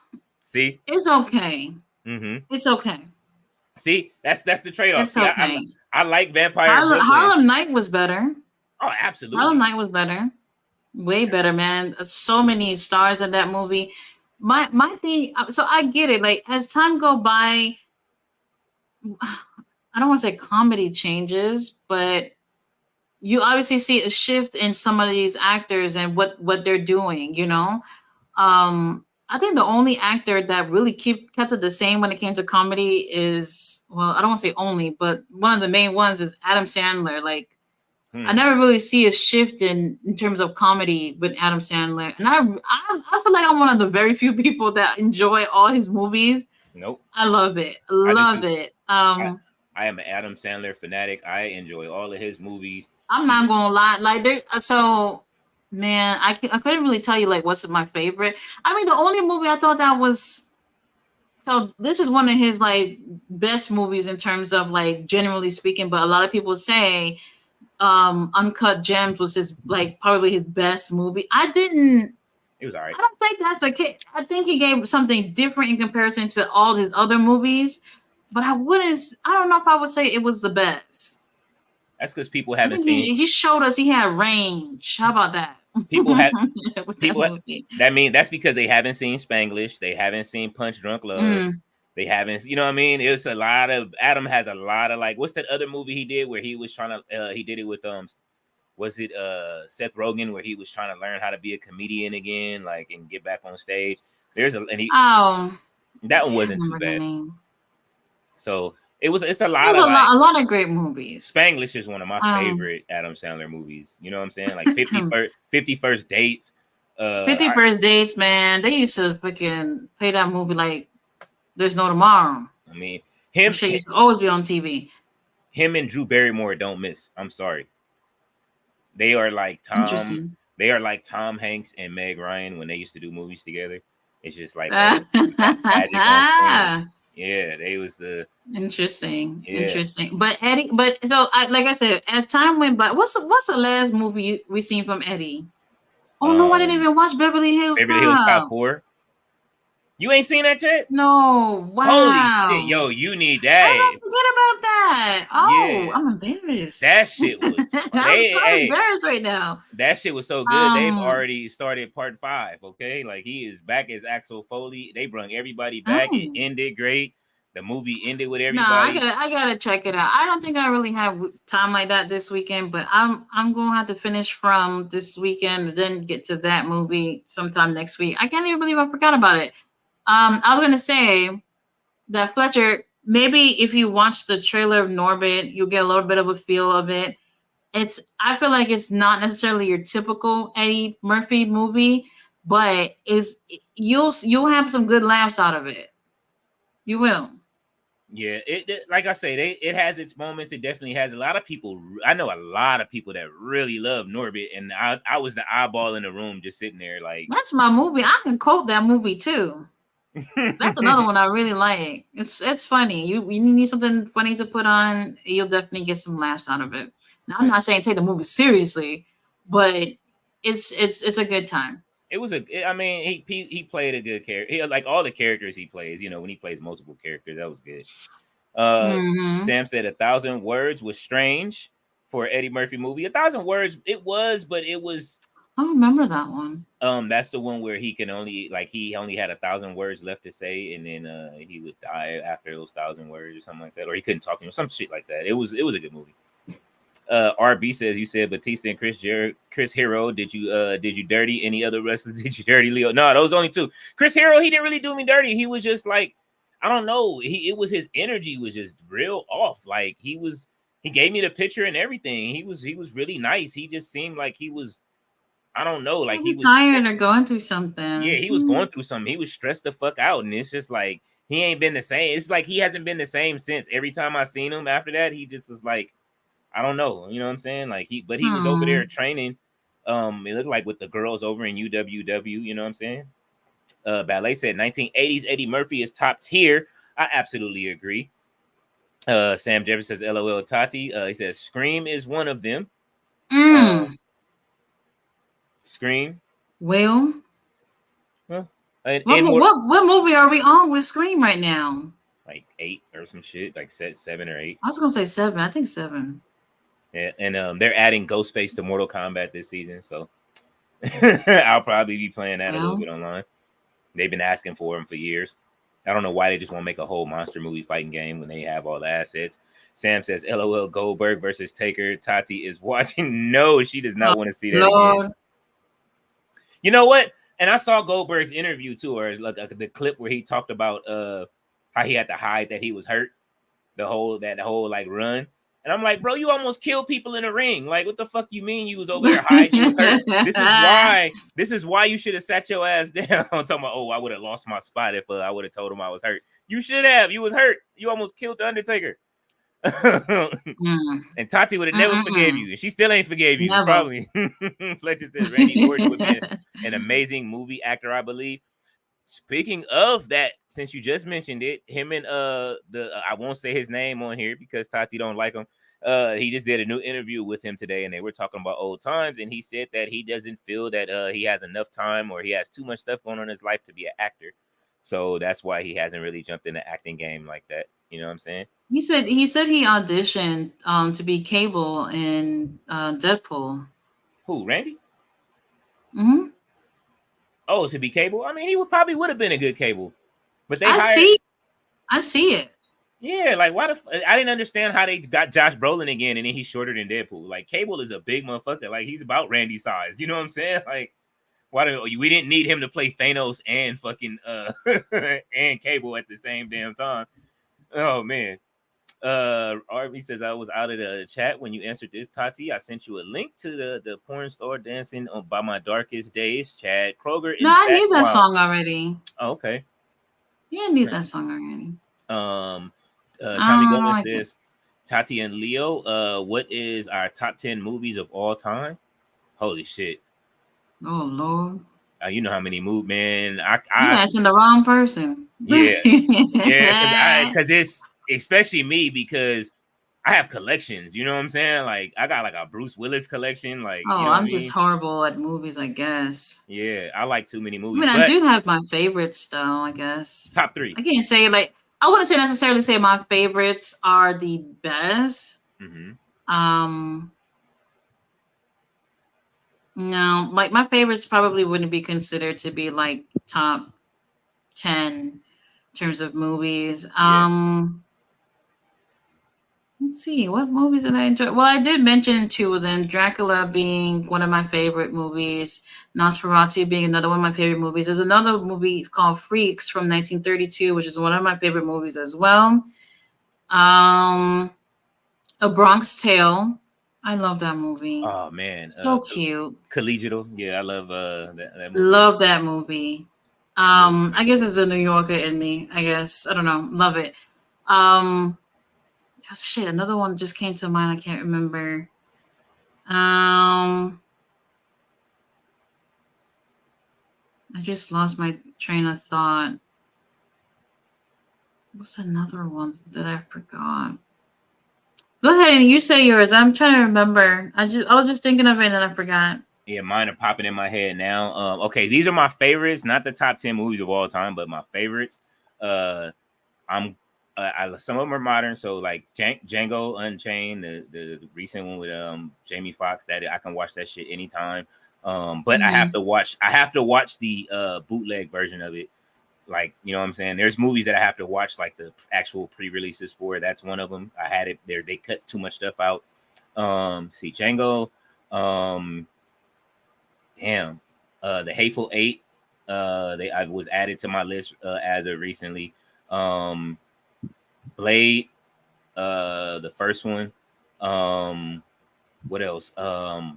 See? It's okay. Mm-hmm. It's okay. See, that's the trade-off. It's See, okay. I like Vampire in Brooklyn. Harlem Night was better. Oh, absolutely. Harlem Night was better. Way better, man. So many stars in that movie. My thing, so I get it. Like as time go by, I don't want to say comedy changes, but you obviously see a shift in some of these actors and what they're doing. You know, I think the only actor that really kept it the same when it came to comedy is, well, I don't want to say only, but one of the main ones is Adam Sandler. Like I never really see a shift in terms of comedy with Adam Sandler. And I feel like I'm one of the very few people that enjoy all his movies. Nope. I love it. Love it. I am an Adam Sandler fanatic. I enjoy all of his movies. I'm not gonna lie. Like man, I couldn't really tell you like what's my favorite. I mean, the only movie I thought that was so this is one of his like best movies in terms of like generally speaking, but a lot of people say Uncut Gems was his like probably his best movie. It was all right. I don't think that's a case. I think he gave something different in comparison to all his other movies, but I don't know if I would say it was the best. That's because people I haven't think seen. he showed us he had range. How about that? People have With that people. movie. That's because they haven't seen Spanglish. They haven't seen Punch Drunk Love. Mm. They haven't, you know what I mean? It's a lot of Adam has a lot of like, what's that other movie he did where he was trying to he did it with was it Seth Rogen where he was trying to learn how to be a comedian again, like and get back on stage. There's a and he that one wasn't too bad. So it's a lot There's of a lot of great movies. Spanglish is one of my favorite Adam Sandler movies. You know what I'm saying? Like 51st Dates. 51st Dates, man. They used to freaking play that movie like there's no tomorrow. I mean, used to always be on TV. Him and Drew Barrymore don't miss. I'm sorry. They are like Tom. They are like Tom Hanks and Meg Ryan when they used to do movies together. It's just like yeah, they was the interesting. But Eddie, so like I said, as time went by, what's the last movie we seen from Eddie? Oh no, I didn't even watch Beverly Hills Cop 4. You ain't seen that yet? No. Wow. Holy shit, yo, you need that. I forget about that. Oh, yeah. I'm embarrassed. That shit was. I'm so embarrassed right now. That shit was so good. They've already started part 5. Okay, like he is back as Axel Foley. They brought everybody back. It ended great. The movie ended with everybody. No, I gotta check it out. I don't think I really have time like that this weekend, but I'm gonna have to finish from this weekend and then get to that movie sometime next week. I can't even believe I forgot about it. I was gonna say that Fletcher, maybe if you watch the trailer of Norbit, you'll get a little bit of a feel of it. I feel like it's not necessarily your typical Eddie Murphy movie, but you'll have some good laughs out of it. You will. Yeah, it like I say, it has its moments. It definitely has a lot of people. I know a lot of people that really love Norbit, and I was the eyeball in the room, just sitting there like. That's my movie. I can quote that movie too. That's another one I really like. It's funny. You need something funny to put on, you'll definitely get some laughs out of it. Now I'm not saying take the movie seriously, but it's a good time. It was I mean, he played a good character. Like all the characters he plays, you know, when he plays multiple characters, that was good. Sam said 1,000 words was strange for Eddie Murphy movie. 1,000 words, it was, but it was. I remember that one. That's the one where he only had 1,000 words left to say, and then he would die after those 1,000 words or something like that, or he couldn't talk, some shit like that. It was a good movie. RB says, you said Batista and Chris Hero. Did you dirty any other wrestlers? Did you dirty Leo? No, those only two. Chris Hero, he didn't really do me dirty. He was just like, I don't know. It was his energy was just real off. Like he gave me the picture and everything. He was really nice. He just seemed like he was. I don't know, like he was tired or going through something. Yeah, he was going through something. He was stressed the fuck out, and it's just like he ain't been the same. It's like he hasn't been the same since. Every time I seen him after that, he just was like, I don't know, you know what I'm saying? Like he was over there training. It looked like with the girls over in UWW, you know what I'm saying? Ballet said 1980s Eddie Murphy is top tier. I absolutely agree. Sam Jefferson says, LOL Tati. He says Scream is one of them. Scream. Well, what movie are we on with Scream right now? Like 8 or some shit, like 7 or 8. I was gonna say 7. I think 7. Yeah, and they're adding Ghostface to Mortal Kombat this season, so I'll probably be playing that a little bit online. They've been asking for him for years. I don't know why they just want to make a whole monster movie fighting game when they have all the assets. Sam says, LOL Goldberg versus Taker. Tati is watching. No, she does not want to see that again. You know what? And I saw Goldberg's interview too, or like the clip where he talked about how he had to hide that he was hurt, that whole like run. And I'm like, bro, you almost killed people in the ring. Like, what the fuck you mean you was over there hiding? You was hurt. This is why you should have sat your ass down. I'm talking about, I would have lost my spot if I would have told him I was hurt. You should have. You was hurt. You almost killed the Undertaker. And Tati would have never forgave you, and she still ain't forgave you. Probably. Fletcher says Randy Orton would be an amazing movie actor, I believe. Speaking of that, since you just mentioned it, him and I won't say his name on here because Tati don't like him. He just did a new interview with him today, and they were talking about old times, and he said that he doesn't feel that he has enough time or he has too much stuff going on in his life to be an actor. So that's why he hasn't really jumped in the acting game like that. You know what I'm saying? He said he auditioned to be Cable in Deadpool. Who, Randy? Mm-hmm. Oh, to be Cable? I mean, he would have been a good Cable, but I see it. Yeah, like why I didn't understand how they got Josh Brolin again, and then he's shorter than Deadpool. Like Cable is a big motherfucker. Like he's about Randy size. You know what I'm saying? Like we didn't need him to play Thanos and fucking and Cable at the same damn time. Oh man. RB says I was out of the chat when you answered this, Tati. I sent you a link to the porn star dancing by my darkest days. Chad Kroger. No, I knew that song already. Oh, okay. Yeah, I knew that song already. Tommy Gomez says, Tati and Leo, what is our top 10 movies of all time? Holy shit. Oh Lord. You know how many movies, man. You asking the wrong person. Yeah. Yeah, because it's especially me because I have collections, you know what I'm saying? Like I got like a Bruce Willis collection. Like, oh, you know I'm just horrible at movies, I guess. Yeah, I like too many movies. I mean, I do have my favorites though, I guess. Top 3. I can't say like I wouldn't necessarily say my favorites are the best. Mm-hmm. No, like my favorites probably wouldn't be considered to be like top 10 in terms of movies. Let's see, what movies did I enjoy? Well, I did mention 2 of them. Dracula being one of my favorite movies. Nosferatu being another one of my favorite movies. There's another movie called Freaks from 1932, which is one of my favorite movies as well. A Bronx Tale. I love that movie. Oh man, so cute. Collegial. Yeah, I love that movie. Love that movie. I guess it's a New Yorker in me. I guess I don't know. Love it. Shit, another one just came to mind. I can't remember. I just lost my train of thought. What's another one that I forgot? Go ahead and you say yours. I'm trying to remember. I was just thinking of it and then I forgot. Yeah, mine are popping in my head now. Okay, these are my favorites, not the top 10 movies of all time, but my favorites. Some of them are modern, so like Django Unchained, the recent one with Jamie Foxx, that I can watch that shit anytime. But I have to watch the bootleg version of it. Like, you know what I'm saying? There's movies that I have to watch, like the actual pre-releases for. That's one of them. I had it there. They cut too much stuff out. See Django. The Hateful Eight. I was added to my list as of recently. Blade. The first one. What else?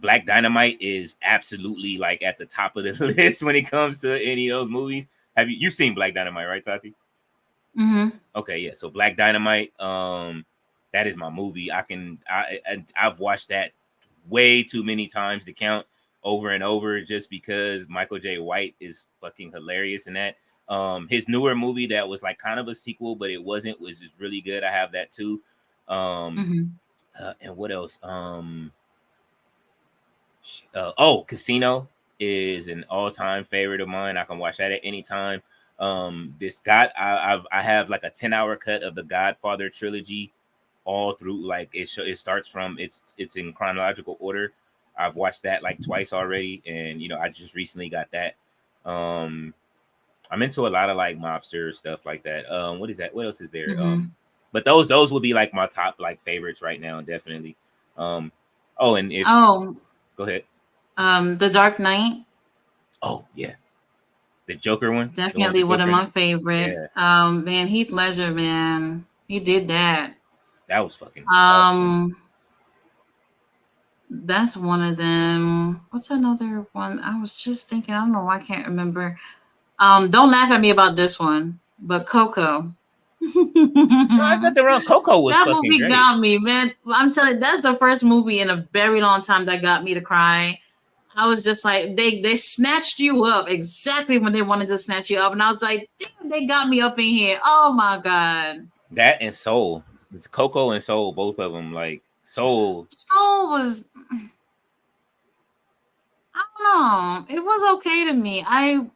Black Dynamite is absolutely like at the top of the list when it comes to any of those movies. Have you've seen Black Dynamite, right, Tati? Mm-hmm. Okay, yeah. So Black Dynamite, that is my movie. I've watched that way too many times to count, over and over, just because Michael J. White is fucking hilarious in that. His newer movie that was like kind of a sequel, but it wasn't, was just really good. I have that too. And what else? Casino is an all-time favorite of mine. I can watch that at any time. I have like a 10-hour cut of the Godfather trilogy, all through, like it starts from it's in chronological order. I've watched that like twice already, and I just recently got that. I'm into a lot of like mobster stuff like that. What is that? What else is there? But those would be like my top like favorites right now, definitely. Go ahead. The Dark Knight. Oh yeah, the Joker one. Definitely one of my favorite. Yeah. Man, Heath Ledger, man, he did that. That was fucking awesome. That's one of them. What's another one? I was just thinking. I don't know why I can't remember. Don't laugh at me about this one, but Coco. No, I got the wrong. Coco was that fucking movie great. Got me, man. I'm telling you, that's the first movie in a very long time that got me to cry. I was just like, they snatched you up exactly when they wanted to snatch you up, and I was like, damn, they got me up in here. Oh my god. That and Soul, it's Coco and Soul, both of them. Like Soul Was I don't know. It was okay to me. I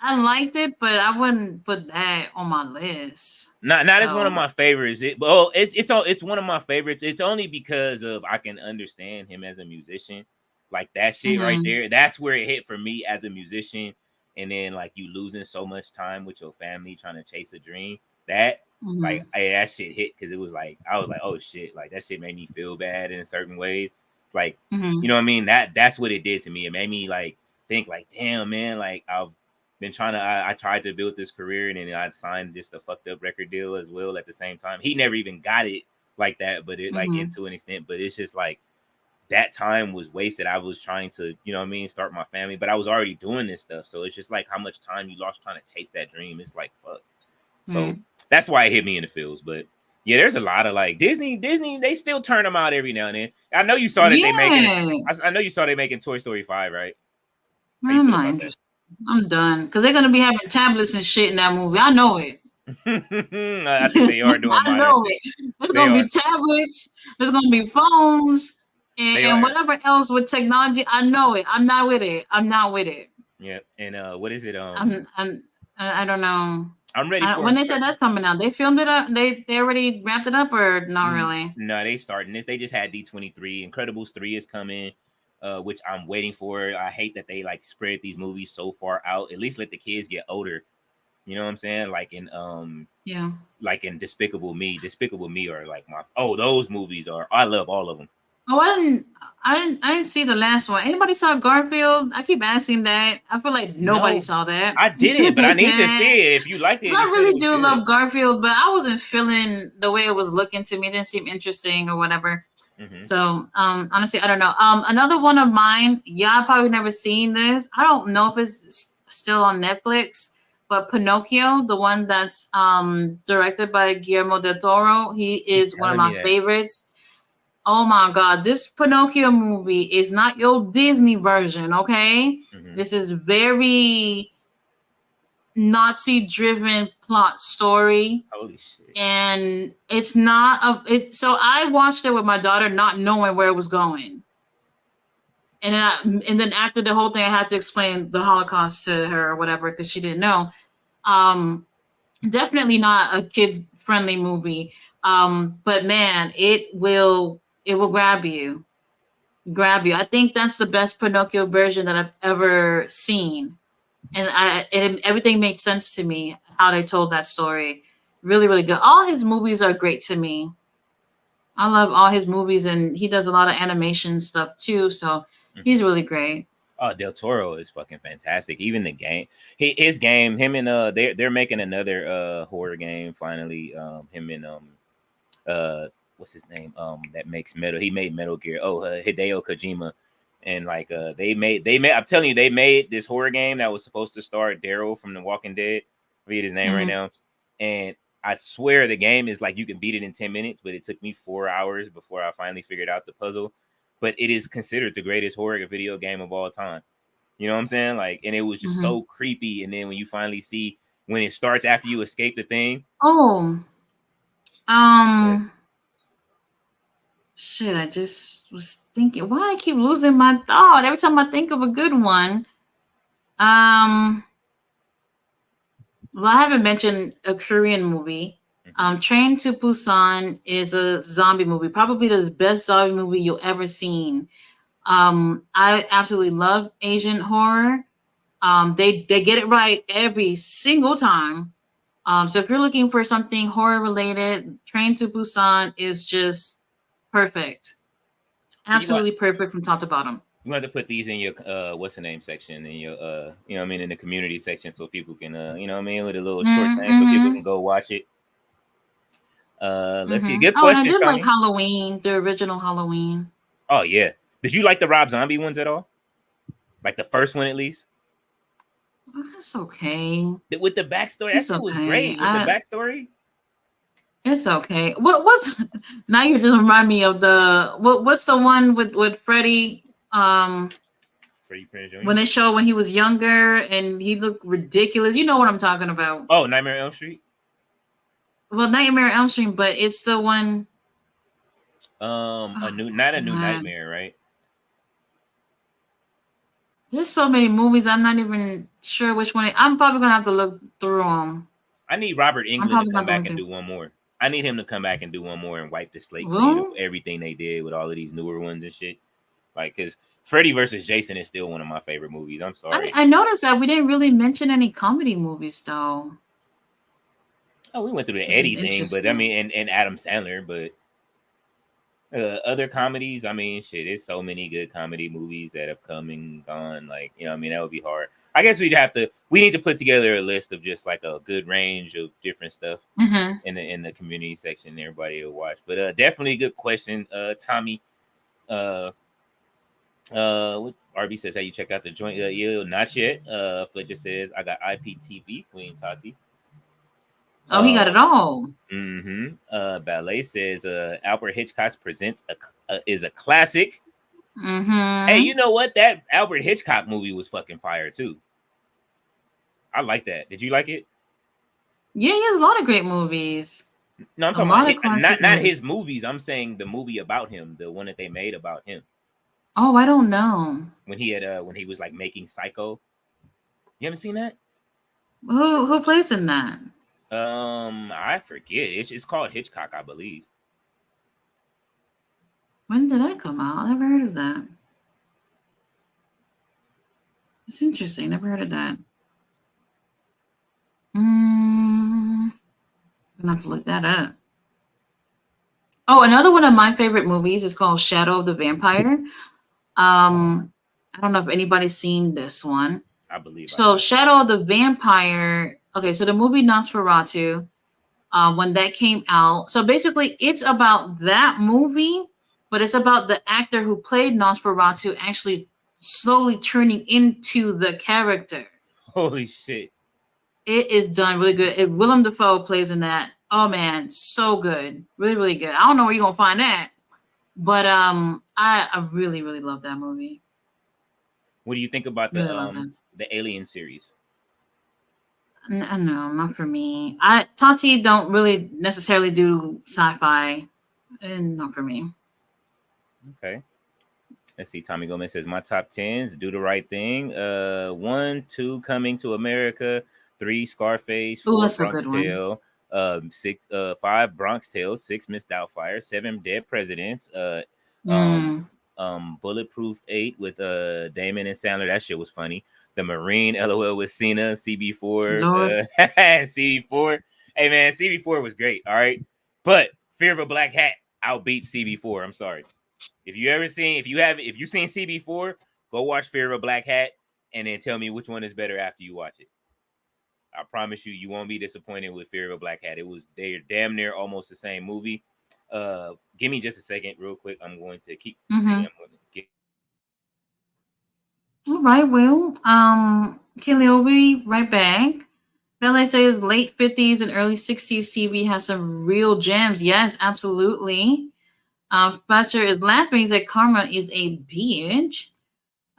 liked it, but I wouldn't put that on my list. not as one of my favorites. It's one of my favorites. It's only because of I can understand him as a musician. Like that shit right there. That's where it hit for me as a musician. And then like you losing so much time with your family trying to chase a dream. That like that shit hit because it was like I was like, oh shit, like that shit made me feel bad in certain ways. It's like you know what I mean? That's what it did to me. It made me like think like, damn man, like I've been trying to I tried to build this career and then I signed just a fucked up record deal as well at the same time. He never even got it like that, but it like into an extent, but it's just like that time was wasted. I was trying to, you know what I mean, start my family, but I was already doing this stuff. So it's just like how much time you lost trying to chase that dream. It's like fuck. So that's why it hit me in the feels. But yeah, there's a lot of like Disney, they still turn them out every now and then. I know you saw that they making I know you saw they making Toy Story 5, right? I'm not interested. I'm done. Because they're gonna be having tablets and shit in that movie. I know it. I think they are doing I know it. There's gonna be tablets, there's gonna be phones. And whatever else with technology, I know it. I'm not with it. Yeah. And what is it? I don't know. I'm ready for when they said that's coming out. They filmed it up. They already wrapped it up or not really? No, they starting this. They just had D23. Incredibles 3 is coming, which I'm waiting for. I hate that they like spread these movies so far out. At least let the kids get older. You know what I'm saying? Like in like in Despicable Me. Despicable Me are like those movies are. I love all of them. Oh, I didn't see the last one. Anybody saw Garfield? I keep asking that. I feel like nobody saw that. I didn't, but I need to see it. If you liked it, I really do love Garfield, but I wasn't feeling the way it was looking to me. It didn't seem interesting or whatever. So, honestly, I don't know. Another one of mine. Y'all probably never seen this. I don't know if it's still on Netflix, but Pinocchio, the one that's directed by Guillermo del Toro, he is one of my favorites. Oh my God, this Pinocchio movie is not your Disney version, okay? This is very Nazi-driven plot story. Holy shit. And it's not so I watched it with my daughter not knowing where it was going. And then after the whole thing, I had to explain the Holocaust to her or whatever because she didn't know. Definitely not a kid-friendly movie. But man, it will grab you. I think that's the best Pinocchio version that I've ever seen. And everything made sense to me, how they told that story. Really, really good. All his movies are great to me. I love all his movies, and he does a lot of animation stuff too. So he's really great. Oh, Del Toro is fucking fantastic. Even the game, his game, him and they're making another horror game finally. Him and what's his name? That makes Metal. He made Metal Gear. Hideo Kojima, and like they made. I'm telling you, they made this horror game that was supposed to star Daryl from The Walking Dead. Read his name right now, and I swear the game is like you can beat it in 10 minutes, but it took me 4 hours before I finally figured out the puzzle. But it is considered the greatest horror video game of all time. You know what I'm saying? Like, and it was just so creepy. And then when you finally see when it starts after you escape the thing. Shit, I just was thinking, why I keep losing my thought every time I think of a good one. Well, I haven't mentioned a Korean movie. Train to Busan is a zombie movie, probably the best zombie movie you'll ever seen. I absolutely love Asian horror. They get it right every single time. So if you're looking for something horror related, Train to Busan is just perfect. Absolutely perfect from top to bottom. You want to put these in your what's the name section in your you know what I mean, in the community section so people can you know what I mean, with a little short thing so people can go watch it. Let's see. Good question. And I did like Halloween, the original Halloween. Oh yeah. Did you like the Rob Zombie ones at all? Like the first one at least? That's okay. With the backstory, that shit was great. With the backstory. It's okay. What's now? You just remind me of the what's the one with Freddy? Freddie Prinze Jr. When they show when he was younger and he looked ridiculous. You know what I'm talking about. Oh, Nightmare on Elm Street? Well, Nightmare on Elm Street, but it's the one. Not a new Nightmare, right? There's so many movies. I'm not even sure which one. I'm probably gonna have to look through them. I need Robert Englund to come back and do one more. I need him to come back and do one more and wipe the slate clean of everything they did with all of these newer ones and shit. Like, because Freddy versus Jason is still one of my favorite movies. I'm sorry. I noticed that we didn't really mention any comedy movies, though. Oh, we went through the Eddie thing, but I mean, and Adam Sandler, but other comedies, I mean, shit, there's so many good comedy movies that have come and gone. Like, you know, I mean, that would be hard. I guess we need to put together a list of just like a good range of different stuff in the community section. Everybody will watch, but definitely a good question, Tommy. RB says, "How you checked out the joint?" Yeah, not yet. Fletcher says, "I got IPTV, Queen Tati." Oh, he got it all. Ballet says, "Alfred Hitchcock Presents is a classic." Hey, you know what? That Alfred Hitchcock movie was fucking fire too. I like that. Did you like it? Yeah, he has a lot of great movies. No, I'm talking about not his movies. I'm saying the movie about him, the one that they made about him. Oh, I don't know. When he was like making Psycho. You haven't seen that? Who plays in that? I forget. It's called Hitchcock, I believe. When did that come out? I never heard of that. It's interesting. Never heard of that. I'm gonna have to look that up. Oh, another one of my favorite movies is called Shadow of the Vampire. I don't know if anybody's seen this one. I believe so. Shadow of the Vampire. Okay, so the movie Nosferatu, when that came out. So basically, it's about that movie, but it's about the actor who played Nosferatu actually slowly turning into the character. Holy shit. It is done really good. Willem Dafoe plays in that. Oh man, so good. Really, really good. I don't know where you're gonna find that. But I really, really love that movie. What do you think about the Alien series? No, not for me. Tati don't really necessarily do sci-fi, and not for me. Okay. Let's see. Tommy Gomez says my top 10s: Do the Right Thing, 1, 2, Coming to America, 3, Scarface, 4, Bronx Tale, 6, 5, Bronx Tale, 6, Miss Doubtfire, 7, Dead Presidents, Bulletproof 8 with Damon and Sandler. That shit was funny. The Marine, LOL with Cena, CB4, CB4. Hey man, CB4 was great. All right, but Fear of a Black Hat outbeat CB4. I'm sorry. If you've seen CB4, go watch Fear of a Black Hat and then tell me which one is better after you watch it. I promise you won't be disappointed with Fear of a Black Hat. They're damn near almost the same movie. Give me just a second, real quick. I'm going to keep. All right, well, Kelly will be right back. Ballet says late 50s and early 60s TV has some real gems. Yes, absolutely. Fletcher is laughing. He said karma is a bitch.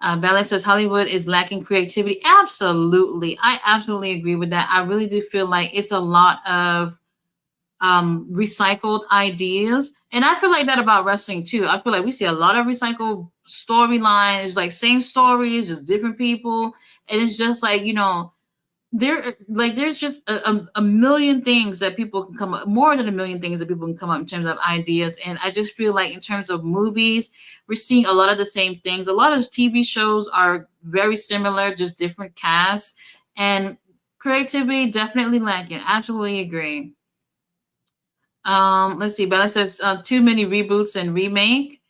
Ballet says Hollywood is lacking creativity. Absolutely. I absolutely agree with that. I really do feel like it's a lot of recycled ideas. And I feel like that about wrestling too. I feel like we see a lot of recycled storylines, like same stories, just different people. And it's just like, there's just a million things that people can come up, more than a million things that people can come up in terms of ideas. And I just feel like in terms of movies, we're seeing a lot of the same things. A lot of TV shows are very similar, just different casts, and creativity definitely lacking. Absolutely agree. Let's see. Bella says too many reboots and remake.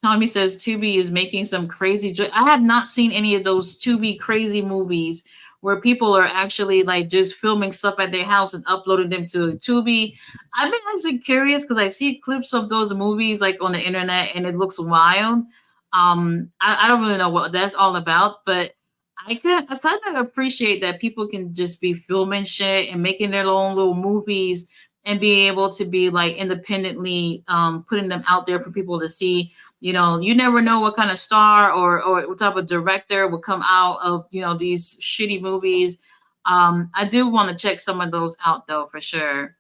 Tommy says Tubi is making some crazy. I have not seen any of those Tubi crazy movies where people are actually like just filming stuff at their house and uploading them to Tubi. I've been actually curious because I see clips of those movies like on the internet and it looks wild. I don't really know what that's all about, but I kind of appreciate that people can just be filming shit and making their own little movies and be able to be like independently putting them out there for people to see. You know, you never know what kind of star or what type of director will come out of, you know, these shitty movies. I do want to check some of those out though, for sure.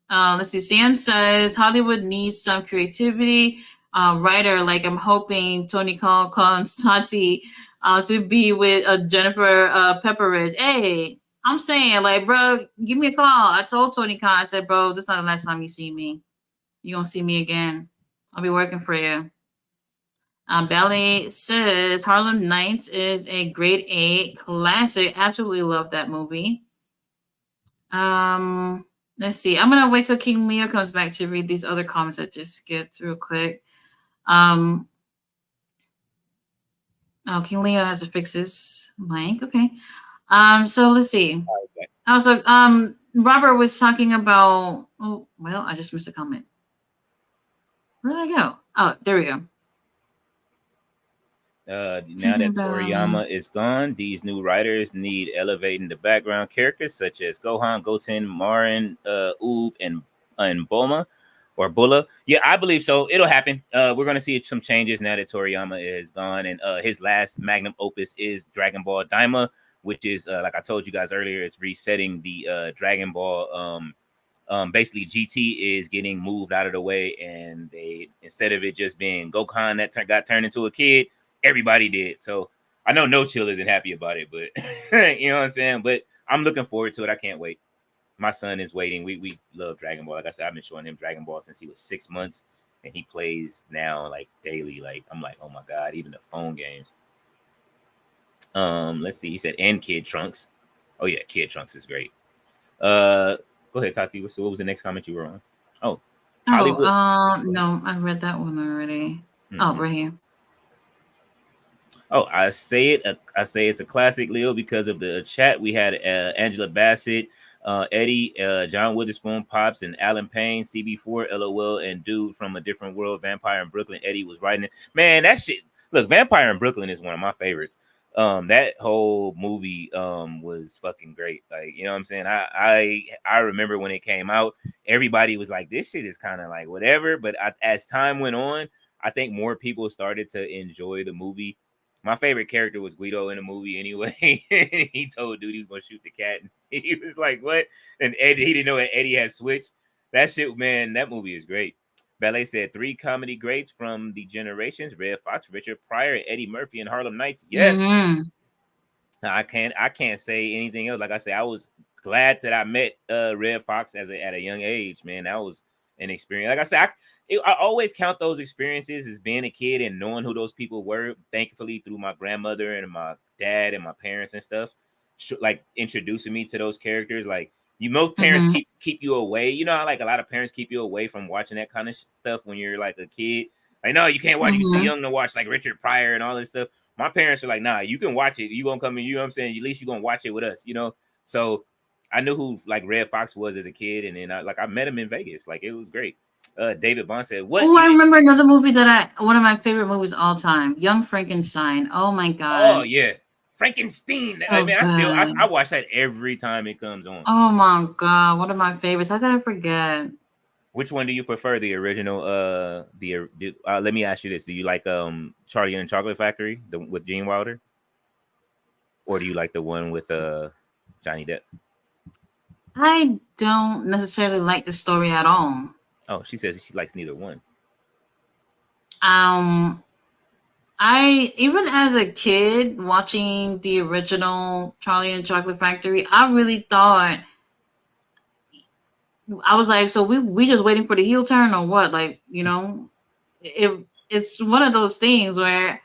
Let's see. Sam says Hollywood needs some creativity. Writer, like I'm hoping Tony Constantine to be with Jennifer Pepperidge. Hey, I'm saying, like, bro, give me a call. I told Tony Khan, I said, bro, this is not the last time you see me. You gonna see me again. I'll be working for you. Ballet says Harlem Nights is a grade A classic. Absolutely love that movie. Let's see. I'm gonna wait till King Leo comes back to read these other comments I just skipped real quick. Oh, King Leo has to fix his mic. Okay. So let's see. Okay. Also, Robert was talking about. Oh, well, I just missed a comment. Where did I go? Oh, there we go. Now that Toriyama is gone, these new writers need elevating the background characters such as Gohan, Goten, Marin, Oob, and Bulma or Bulla. Yeah, I believe so. It'll happen. We're gonna see some changes now that Toriyama is gone, and his last magnum opus is Dragon Ball Daima, which is like I told you guys earlier, it's resetting the Dragon Ball. Basically GT is getting moved out of the way, and they, instead of it just being Gohan that got turned into a kid, everybody did. So I know No Chill isn't happy about it, but you know what I'm saying? But I'm looking forward to it. I can't wait. My son is waiting. We love Dragon Ball. Like I said, I've been showing him Dragon Ball since he was 6 months, and he plays now like daily. Like I'm like, oh my God, even the phone games. Let's see. He said, and Kid Trunks. Oh yeah, Kid Trunks is great. Go ahead, Tati. So what was the next comment you were on? Oh, Hollywood. No, I read that one already. Mm-hmm. Oh, right here. Oh, I say it's a classic, Leo, because of the chat. We had Angela Bassett, Eddie, John Witherspoon, Pops, and Alan Payne, CB4, LOL, and Dude from a Different World, Vampire in Brooklyn. Eddie was writing it. Man, that shit. Look, Vampire in Brooklyn is one of my favorites. That whole movie was fucking great. Like, you know what I'm saying? I remember when it came out, everybody was like, this shit is kind of like whatever. But as time went on, I think more people started to enjoy the movie. My favorite character was Guido in the movie anyway. He told dude he was going to shoot the cat. And he was like, what? And Eddie, he didn't know that Eddie had switched. That shit, man, that movie is great. Ballet said 3 comedy greats from the generations: Red Fox, Richard Pryor, Eddie Murphy, and Harlem Nights. Yes. Mm-hmm. I can't say anything else. Like I said, I was glad that I met Red Fox at a young age, man. That was an experience. Like I said, I always count those experiences as being a kid and knowing who those people were. Thankfully, through my grandmother and my dad and my parents and stuff, like introducing me to those characters. Like most parents mm-hmm. keep you away. You know how like a lot of parents keep you away from watching that kind of stuff when you're like a kid. Like, no, you can't watch. Mm-hmm. You're too young to watch like Richard Pryor and all this stuff. My parents are like, nah, you can watch it. You gonna come in, you know what I'm saying? At least you gonna watch it with us, you know? So I knew who like Red Fox was as a kid, and then I met him in Vegas. Like it was great. David Bond said, "What?" Oh, I remember another movie one of my favorite movies all time, Young Frankenstein. Oh my God. Oh yeah, Frankenstein. So I mean, I watch that every time it comes on. Oh my God, one of my favorites. How did I forget? Which one do you prefer? The original? Let me ask you this: do you like Charlie and the Chocolate Factory, with Gene Wilder, or do you like the one with Johnny Depp? I don't necessarily like the story at all. Oh, she says she likes neither one. I even as a kid watching the original Charlie and the Chocolate Factory, I really thought, I was like, so we just waiting for the heel turn or what? Like, you know, it's one of those things where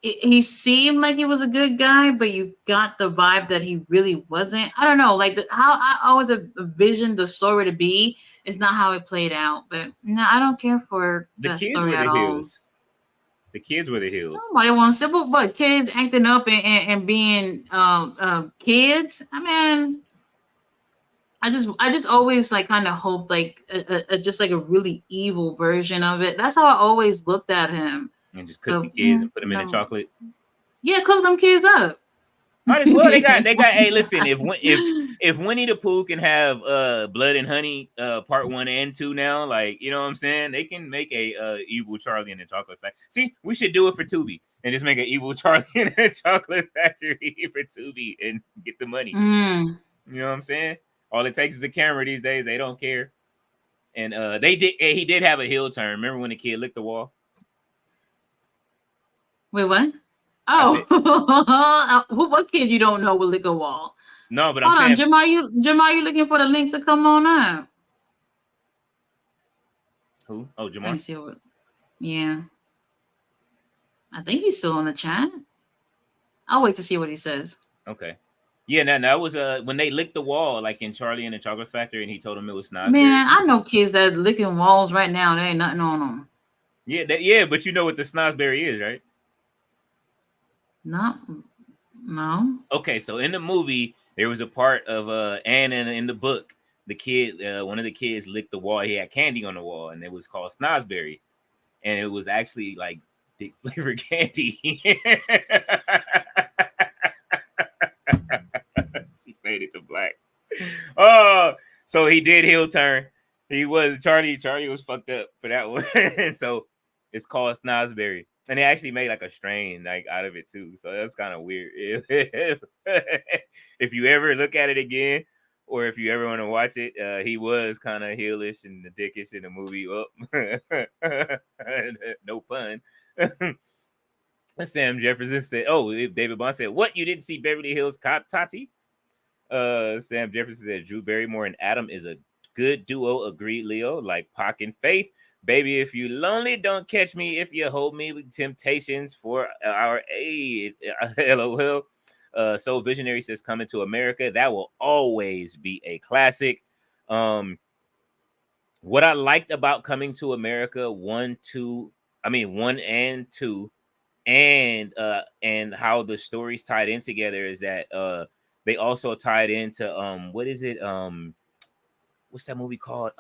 he seemed like he was a good guy, but you got the vibe that he really wasn't. I don't know, like how I always envisioned the story to be is not how it played out. But no, I don't care for that story at all. The kids were the heels. Nobody wants simple, but kids acting up and being kids. I mean, I just always like kind of hoped like just like a really evil version of it. That's how I always looked at him. And just cook the kids and put them in the chocolate. Yeah, cook them kids up. Might as well. They got. Hey, listen. If Winnie the Pooh can have Blood and Honey part 1 and 2 now, like, you know what I'm saying, they can make a evil Charlie and the Chocolate Factory. See, we should do it for Tubi and just make an evil Charlie and the Chocolate Factory for Tubi and get the money. Mm. You know what I'm saying? All it takes is a camera these days. They don't care. And he did have a heel turn. Remember when the kid licked the wall? Wait, what? Oh, what kid you don't know will lick a wall? No, but I'm saying, Jamal, you looking for the link to come on up? Who? Oh, Jamal. Let me see what. Yeah, I think he's still on the chat. I'll wait to see what he says. Okay. Yeah, now that was when they licked the wall, like in Charlie and the Chocolate Factory, and he told him it was Snozberry. Man, I know kids that licking walls right now. There ain't nothing on them. Yeah, but you know what the Snozberry is, right? No. Okay, so in the movie, there was a part of and in the book, the kid, one of the kids licked the wall. He had candy on the wall, and it was called Snozberry, and it was actually like dick flavored candy. She faded to black. Oh, so he did heel turn. He was Charlie. Charlie was fucked up for that one. So it's called Snozberry. And they actually made like a strain like out of it too. So that's kind of weird. If you ever look at it again, or if you ever want to watch it, he was kind of heelish and the dickish in the movie. Oh, no pun. Sam Jefferson said, "Oh, David Bond said, what? You didn't see Beverly Hills Cop, Tati?" Sam Jefferson said, "Drew Barrymore and Adam is a good duo." Agreed, Leo. Like Pac and Faith. Baby, if you lonely, don't catch me. If you hold me with temptations for our aid. LOL. So Visionary says, "Coming to America." That will always be a classic. What I liked about Coming to America 1 and 2, and how the stories tied in together is that they also tied into what is it? What's that movie called?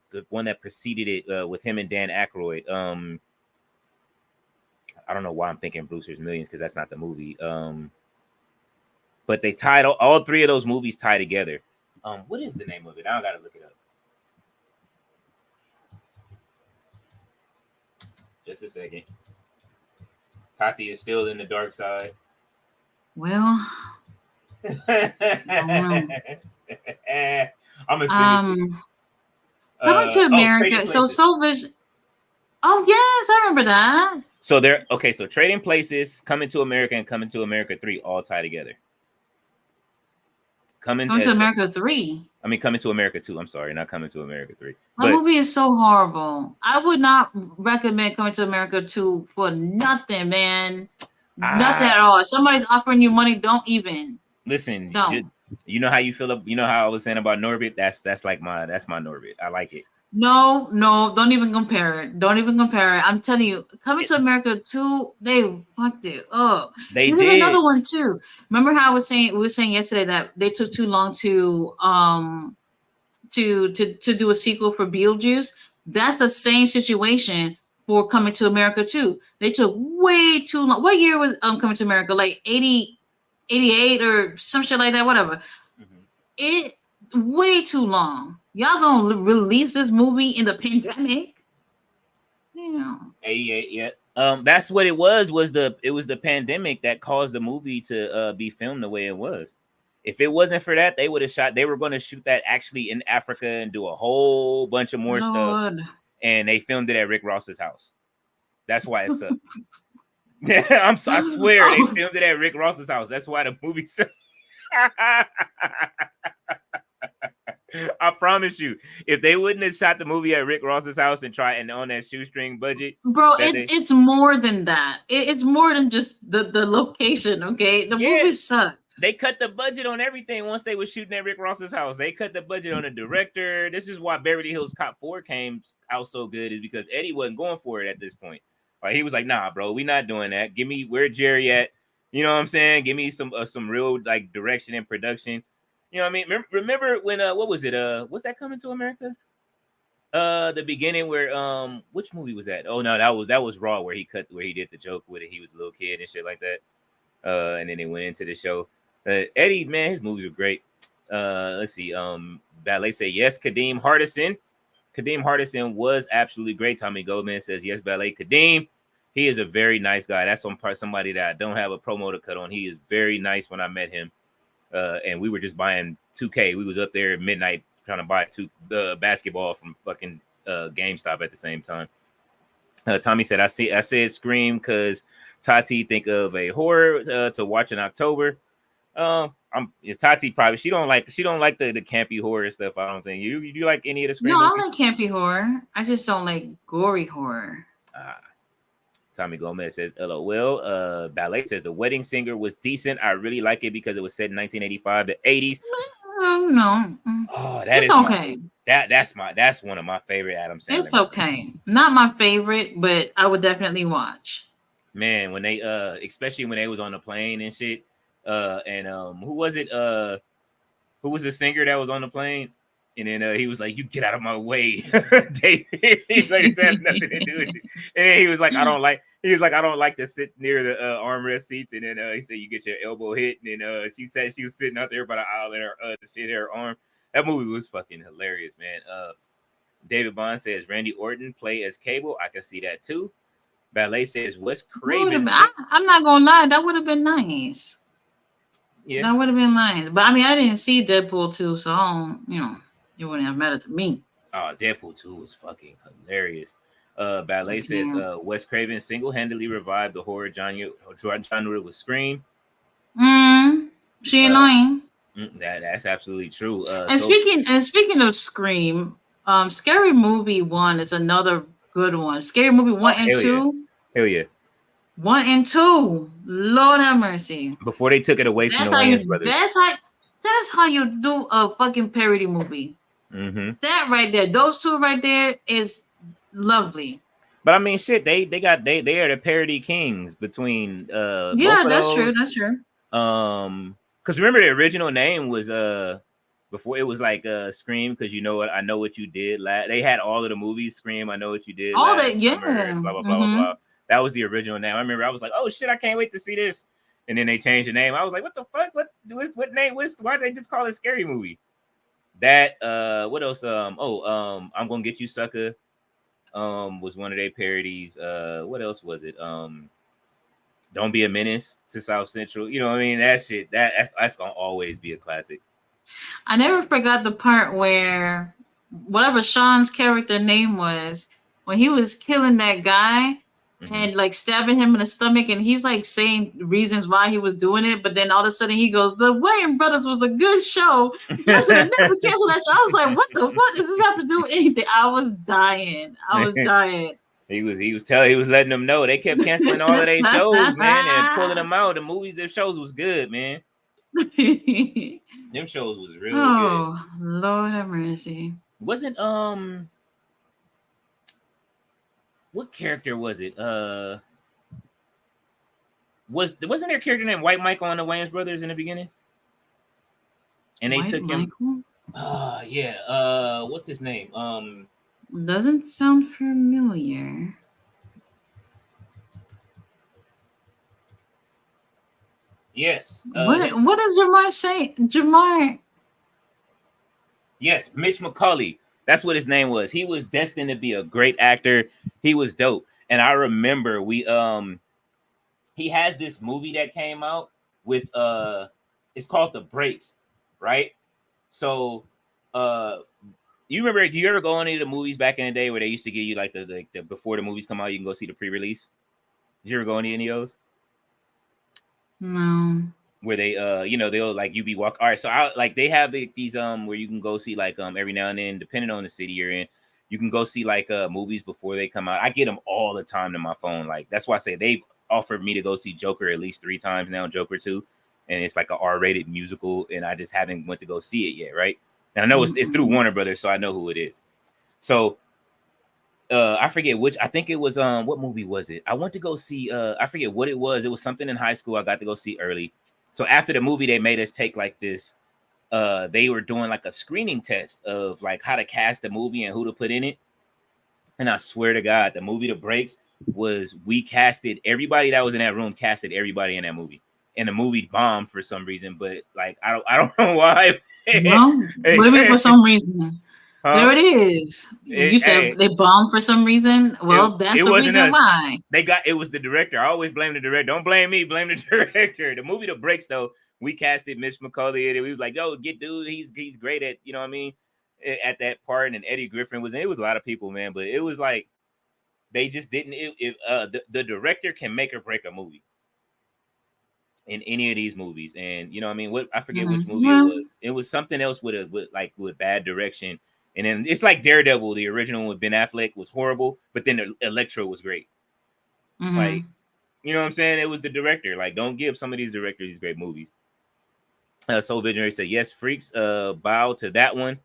The one that preceded it with him and Dan Aykroyd. I don't know why I'm thinking Brewster's Millions because that's not the movie. But they tied all 3 of those movies tie together. What is the name of it? I gotta look it up. Just a second. Tati is still in the dark side. Well, I'm assuming. Coming to America. So Vision. Oh yes, I remember that. So they're okay. So Trading Places, Coming to America, and Coming to America 3 all tie together. Coming to America 3. I mean, Coming to America 2. I'm sorry, not Coming to America 3. That movie is so horrible. I would not recommend Coming to America 2 for nothing, man. Nothing at all. If somebody's offering you money, don't even. Listen, don't. You know how you feel. You know how I was saying about Norbit. That's my Norbit. I like it. No, don't even compare it. Don't even compare it. I'm telling you, Coming to America 2, they fucked it up. They did another one too. Remember how we were saying yesterday that they took too long to do a sequel for Beetlejuice? That's the same situation for Coming to America 2. They took way too long. What year was Coming to America? Like 80, 88 or some shit like that, whatever. It way too long. Y'all gonna release this movie in the pandemic? Yeah. 88, yeah. That's what it was the pandemic that caused the movie to be filmed the way it was. If it wasn't for that, they would have they were going to shoot that actually in Africa and do a whole bunch of more stuff. And they filmed it at Rick Ross's house. That's why it sucked. I swear they filmed it at Rick Ross's house. That's why the movie sucked. I promise you, if they wouldn't have shot the movie at Rick Ross's house and on that shoestring budget, bro, it's more than that. It's more than just the location. Okay, the movie sucked. They cut the budget on everything once they were shooting at Rick Ross's house. They cut the budget on the director. This is why Beverly Hills Cop 4 came out so good, is because Eddie wasn't going for it at this point. Like, he was like, "Nah, bro, we not doing that. Give me where Jerry at. You know what I'm saying? Give me some real like direction and production." You know what I mean? Remember when what was it? Was that Coming to America? The beginning where which movie was that? Oh no, that was Raw, where he did the joke with it. He was a little kid and shit like that. And then they went into the show. Eddie, man, his movies are great. Let's see. Ballet say yes. Kadeem Hardison. Kadeem Hardison was absolutely great. Tommy Goldman says yes. Ballet Kadeem. He is a very nice guy. That's somebody that I don't have a promo to cut on. He is very nice. When I met him, and we were just buying 2K. We was up there at midnight trying to buy basketball from fucking GameStop at the same time. Tommy said, I said Scream because Tati think of a horror to watch in October. Tati probably she don't like the campy horror stuff. I don't think you like any of the Scream No, movies? I like campy horror. I just don't like gory horror. Tommy Gomez says, LOL. Ballet says the Wedding Singer was decent. I really like it because it was set in 1985 to 80s. No. Oh, that it's is okay. That's one of my favorite Adam Sandler. It's okay. Not my favorite, but I would definitely watch. Man, when they especially when they was on the plane and shit. And who was it? Who was the singer that was on the plane? And then he was like, "You get out of my way, David." He's like, "It has nothing to do with it." And then he was like, "I don't like to sit near the armrest seats." And then he said, "You get your elbow hit." And then she said she was sitting out there by the aisle and her shit hit her arm. That movie was fucking hilarious, man. David Bond says Randy Orton play as Cable. I can see that too. Ballet says Wes Craven. I'm not gonna lie, that would have been nice. Yeah, that would have been nice. But I mean, I didn't see Deadpool 2, so it wouldn't have mattered to me. Oh, Deadpool 2 was fucking hilarious. Ballet says Wes Craven single-handedly revived the horror genre with Scream. She ain't lying. That's absolutely true. Speaking of Scream, Scary Movie 1 is another good one. Scary Movie 1 and 2. Hell yeah. 1 and 2. Lord have mercy. Before they took it away from the Wayans brothers. That's how you do a fucking parody movie. Mm-hmm. That right there, those two right there is lovely. But I mean, shit, they are the parody kings between yeah, that's true. That's true. Because remember the original name was before it was like Scream, because you know what, I know what you did. They had all of the movies Scream, I know what you did. All that, yeah. Blah blah blah blah blah. That was the original name. I remember I was like, oh shit, I can't wait to see this. And then they changed the name. I was like, what the fuck? What name? Why did they just call it Scary Movie? That what else? I'm Gonna Get You Sucker was one of their parodies. What else was it? Don't Be a Menace to South Central. You know what I mean? That shit, that's gonna always be a classic. I never forgot the part where whatever Sean's character name was, when he was killing that guy and like stabbing him in the stomach, and he's like saying reasons why he was doing it, but then all of a sudden he goes, "The Wayans Brothers was a good show. I should have never canceled that show." I was like, "What the fuck does this have to do with anything?" I was dying. He was letting them know. They kept canceling all of their shows, man, and pulling them out. The movies, their shows was good, man. Them shows was really good. Oh, Lord have mercy. Wasn't what character was it? Wasn't there a character named White Michael on the Wayans Brothers in the beginning? And they took him. Yeah. What's his name? Doesn't sound familiar. Yes. What does Jamar say? Jamar. Yes, Mitch McCauley. That's what his name was. He was destined to be a great actor. He was dope. And I remember he has this movie that came out with it's called The Breaks, right? So you remember, do you ever go on any of the movies back in the day where they used to give you like the before the movies come out, you can go see the pre-release? Did you ever go on any of those? No. Where they they'll like you be walk. All right, so they have these where you can go see like every now and then, depending on the city you're in, you can go see like movies before they come out. I get them all the time to my phone. Like that's why I say they've offered me to go see Joker at least 3 times now, Joker 2, and it's like an R-rated musical, and I just haven't went to go see it yet, right? And I know it's through Warner Brothers, so I know who it is. So I forget which. I think it was what movie was it? I went to go see. I forget what it was. It was something in high school. I got to go see early. So after the movie, they made us take like this. They were doing like a screening test of like how to cast the movie and who to put in it. And I swear to God, the movie The Breaks was we casted everybody that was in that room, casted everybody in that movie. and the movie bombed for some reason. But like, I don't know why. Well, what do you mean for some reason? There Huh? it is. You said Hey, they bombed for some reason. Well, it that's the wasn't reason us. why. It was the director. I always blame the director. Don't blame me. Blame the director. The movie The Breaks, though, we casted Mitch McCauley in it. We was like, yo, get dude. He's great at, you know what I mean, at that part. And Eddie Griffin was in it. Was a lot of people, man. But it was like they just didn't. The director can make or break a movie in any of these movies. And you know what I mean? What I forget which movie it Well, was. It was something else with bad direction. And then it's like Daredevil, the original one with Ben Affleck was horrible, but then the Electro was great. Like, you know what I'm saying? It was the director. Like, don't give some of these directors these great movies. Soul Visionary said, yes, freaks, bow to that one.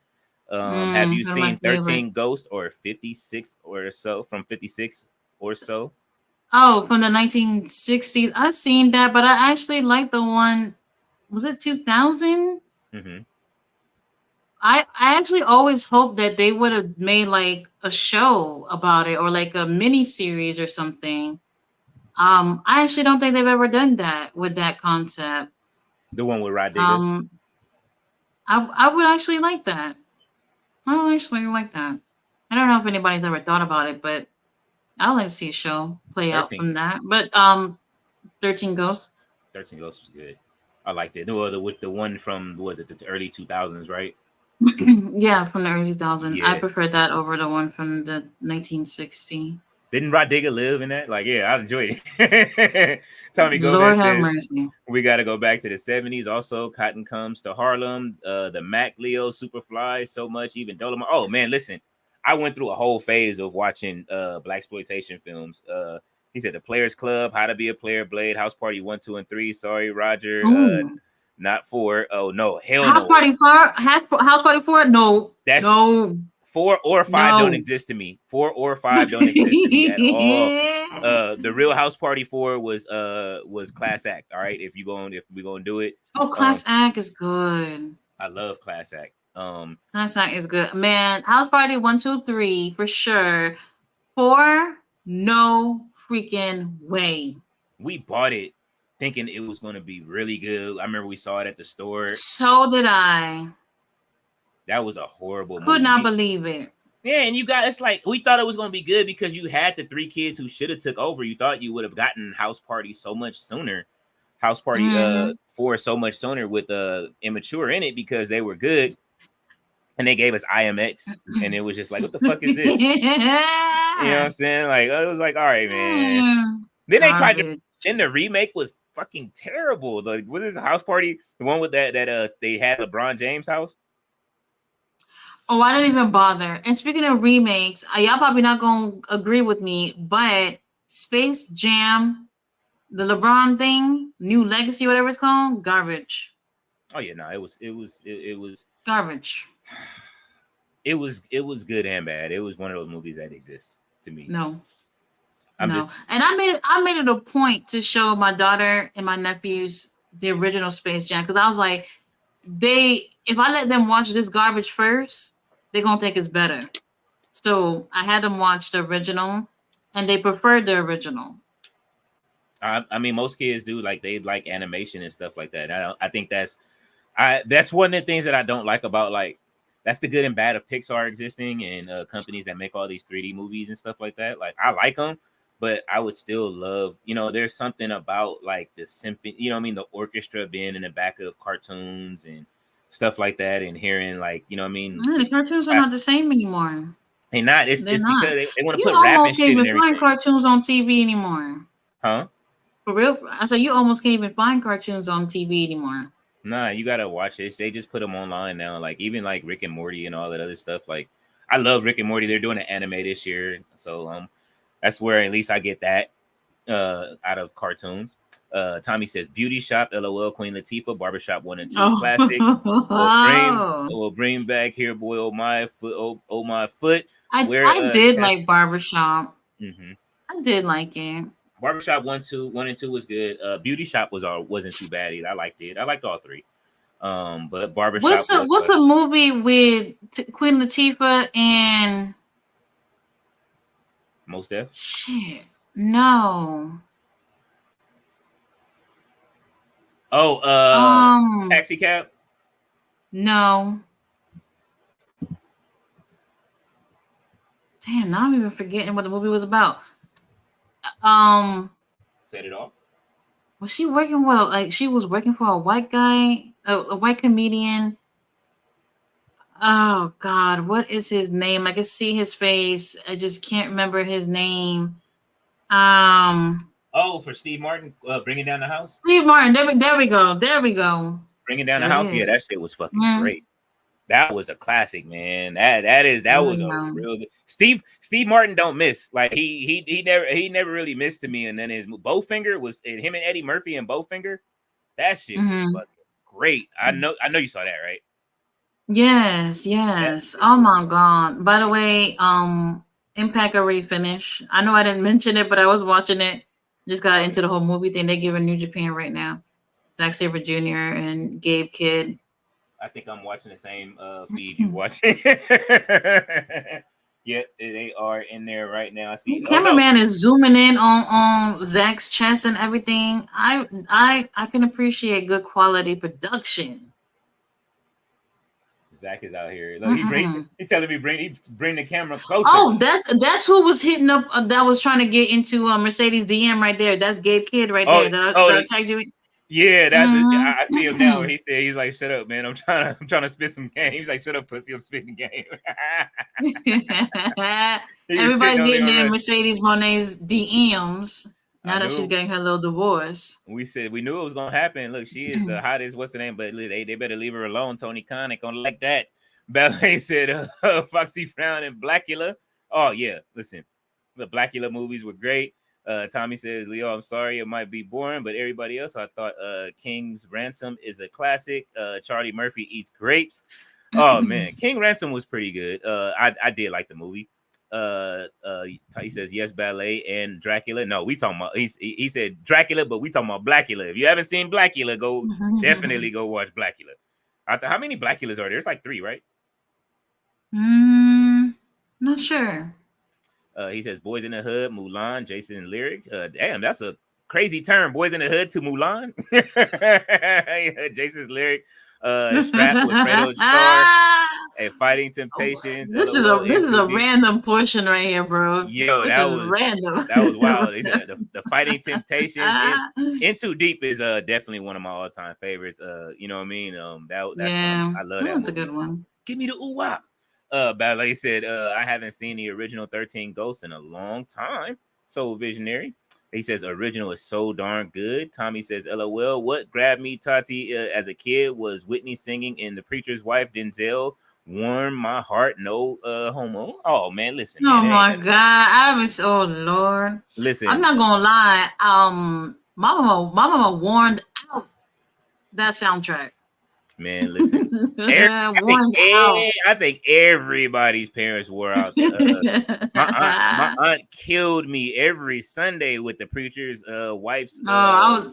Have you one of my seen 13 favorites. Ghosts or 56 or so from 56 or so? Oh, from the 1960s. I've seen that, but I actually like the one. Was it 2000? Mm-hmm. I actually always hoped that they would have made like a show about it or like a mini series or something. I actually don't think they've ever done that with that concept. The one with Rod Digger. I would actually like that. I would actually like that. I don't know if anybody's ever thought about it, but I'd like to see a show play out 13. from that. But 13 Ghosts. 13 Ghosts was good. I liked it. No other with the one from was it the early 2000s, right? Yeah, from the early 2000s. I Yeah. prefer that over the one from the 1960. Didn't Rod Digger live in that? Like, yeah, I enjoyed it. Tommy Lord Gomez have says mercy. we got to go back to the 70s. Also, Cotton Comes to Harlem, the Mac Leo, Superfly, so much, even Dolomite. Oh man, listen, I went through a whole phase of watching blaxploitation films. He said The Players Club, How to Be a Player, Blade, House Party 1, 2, and 3. Sorry, Roger. Ooh. Not 4. Oh no, hell House no. Party 4? House Party 4? No. That's No. 4 or 5 don't exist to me. 4 or 5 don't exist to me at all. The Real House Party 4 was Class Act. All right, if we gonna do it. Oh, Class Act is good. I love Class Act. Class Act is good, man. House Party 1, 2, 3 for sure. 4, no freaking way. We bought it thinking it was gonna be really good. I remember we saw it at the store. So did I. That was a horrible Could movie. not believe it. Yeah, and it's like we thought it was gonna be good because you had the 3 kids who should have took over. You thought you would have gotten House Party so much sooner. House Party 4 so much sooner with Immature in it because they were good. And they gave us IMX, and it was just like, what the fuck is this? You know what I'm saying? Like, it was like, all right, man. Then they tried to. Then the remake was fucking terrible. Like, what is the House Party? The one with that they had LeBron James house. Oh, I didn't even bother. And speaking of remakes, y'all probably not gonna agree with me, but Space Jam, the LeBron thing, New Legacy, whatever it's called, garbage. Oh yeah, no, it was garbage. It was good and bad. It was one of those movies that exists to me. No. And I made it a point to show my daughter and my nephews the original Space Jam because I was like, if I let them watch this garbage first, they're gonna think it's better. So I had them watch the original, and they preferred the original. I mean, most kids do. Like, they like animation and stuff like that. I think that's one of the things that I don't like about, like, that's the good and bad of Pixar existing and companies that make all these 3D movies and stuff like that. Like, I like them, but I would still love, there's something about like the symphony, the orchestra being in the back of cartoons and stuff like that, and hearing like, the cartoons are not the same anymore. They're not. It's not. Because they want to put rap and shit. You almost can't even find cartoons on TV anymore. Huh? For real? I said you almost can't even find cartoons on TV anymore. Nah, you gotta watch it. They just put them online now. Like, even like Rick and Morty and all that other stuff. Like, I love Rick and Morty. They're doing an anime this year, so that's where at least I get that out of cartoons. Tommy says Beauty Shop, LOL, Queen Latifah, Barbershop 1 and 2, classic. We'll bring back Here Boy, Oh My Foot, Oh My Foot. I did like Barbershop. Mm-hmm. I did like it. Barbershop 1 and 2 was good. Beauty Shop wasn't too bad either. I liked it. I liked all 3. But Barbershop. What's the movie with Queen Latifah and Mos Def? Shit, no. Oh, Taxi Cab. No. Damn, now I'm even forgetting what the movie was about. Set It Off. Was she working with like she was working for a white guy, a white comedian? Oh God, what is his name? I can see his face. I just can't remember his name. Oh, for Steve Martin, Bringing Down the House. Steve Martin. There we go. There we go. Bringing Down There the it House. Yeah, is. that shit was fucking great. That was a classic, man. That was a real Steve Martin don't miss. Like he never really missed to me. And then his Bowfinger was him and Eddie Murphy and Bowfinger. That shit was fucking great. I know you saw that, right? Yes. Oh my God. By the way, Impact already finished. I know I didn't mention it, but I was watching it. Just got into the whole movie thing. They give in New Japan right now. Zack Sabre Jr. and Gabe Kidd. I think I'm watching the same feed you watching. Yeah, they are in there right now. I see. The cameraman is zooming in on Zach's chest and everything. I can appreciate good quality production. Zach is out here. Look, he's telling me bring the camera closer. Oh, that's who was hitting up. That was trying to get into Mercedes DM right there. That's Gabe Kidd right there. That I tagged you. Yeah, I see him now. He said he's like, "Shut up, man! I'm trying to spit some game." He's like, "Shut up, pussy! I'm spitting game." Everybody's getting in Mercedes Monet's DMs now that she's getting her little divorce. We said we knew it was gonna happen. Look, she is the hottest. What's the name? But they better leave her alone. Tony Khan ain't gonna like that. Ballet said Foxy Brown and Blackula. Oh yeah, listen, the Blackula movies were great. Tommy says, Leo, I'm sorry, it might be boring, but everybody else, I thought King's Ransom is a classic. Charlie Murphy eats grapes. Oh man, King Ransom was pretty good. I did like the movie. He says yes, Ballet and Dracula. No, we talking about he said Dracula, but we talking about Blackula. If you haven't seen Blackula, go definitely go watch Blackula. How many Blackulas are there? There's like 3, right? Not sure. He says Boys in the Hood, Mulan, Jason Lyric. Damn, that's a crazy term. Boys in the Hood to Mulan. Jason's Lyric. Strap with Fredo Starr. And Fighting Temptations. This is a random portion right here, bro. Yo, this that was random. That was wild. The Fighting Temptations. In Too Deep is definitely one of my all-time favorites. You know what I mean? I love that. That's a good one. Give me the ooh-wop. Ballet said, I haven't seen the original 13 Ghosts in a long time. So visionary. He says, original is so darn good. Tommy says, LOL. What grabbed me, Tati, as a kid was Whitney singing in The Preacher's Wife, Denzel. Warm my heart, no homo. Oh, man, listen. Oh, my God. Oh, Lord. Listen. I'm not going to lie. My mama warned out that soundtrack. Man, listen. I think everybody's parents wore out. My aunt killed me every Sunday with The Preacher's Wife's. God,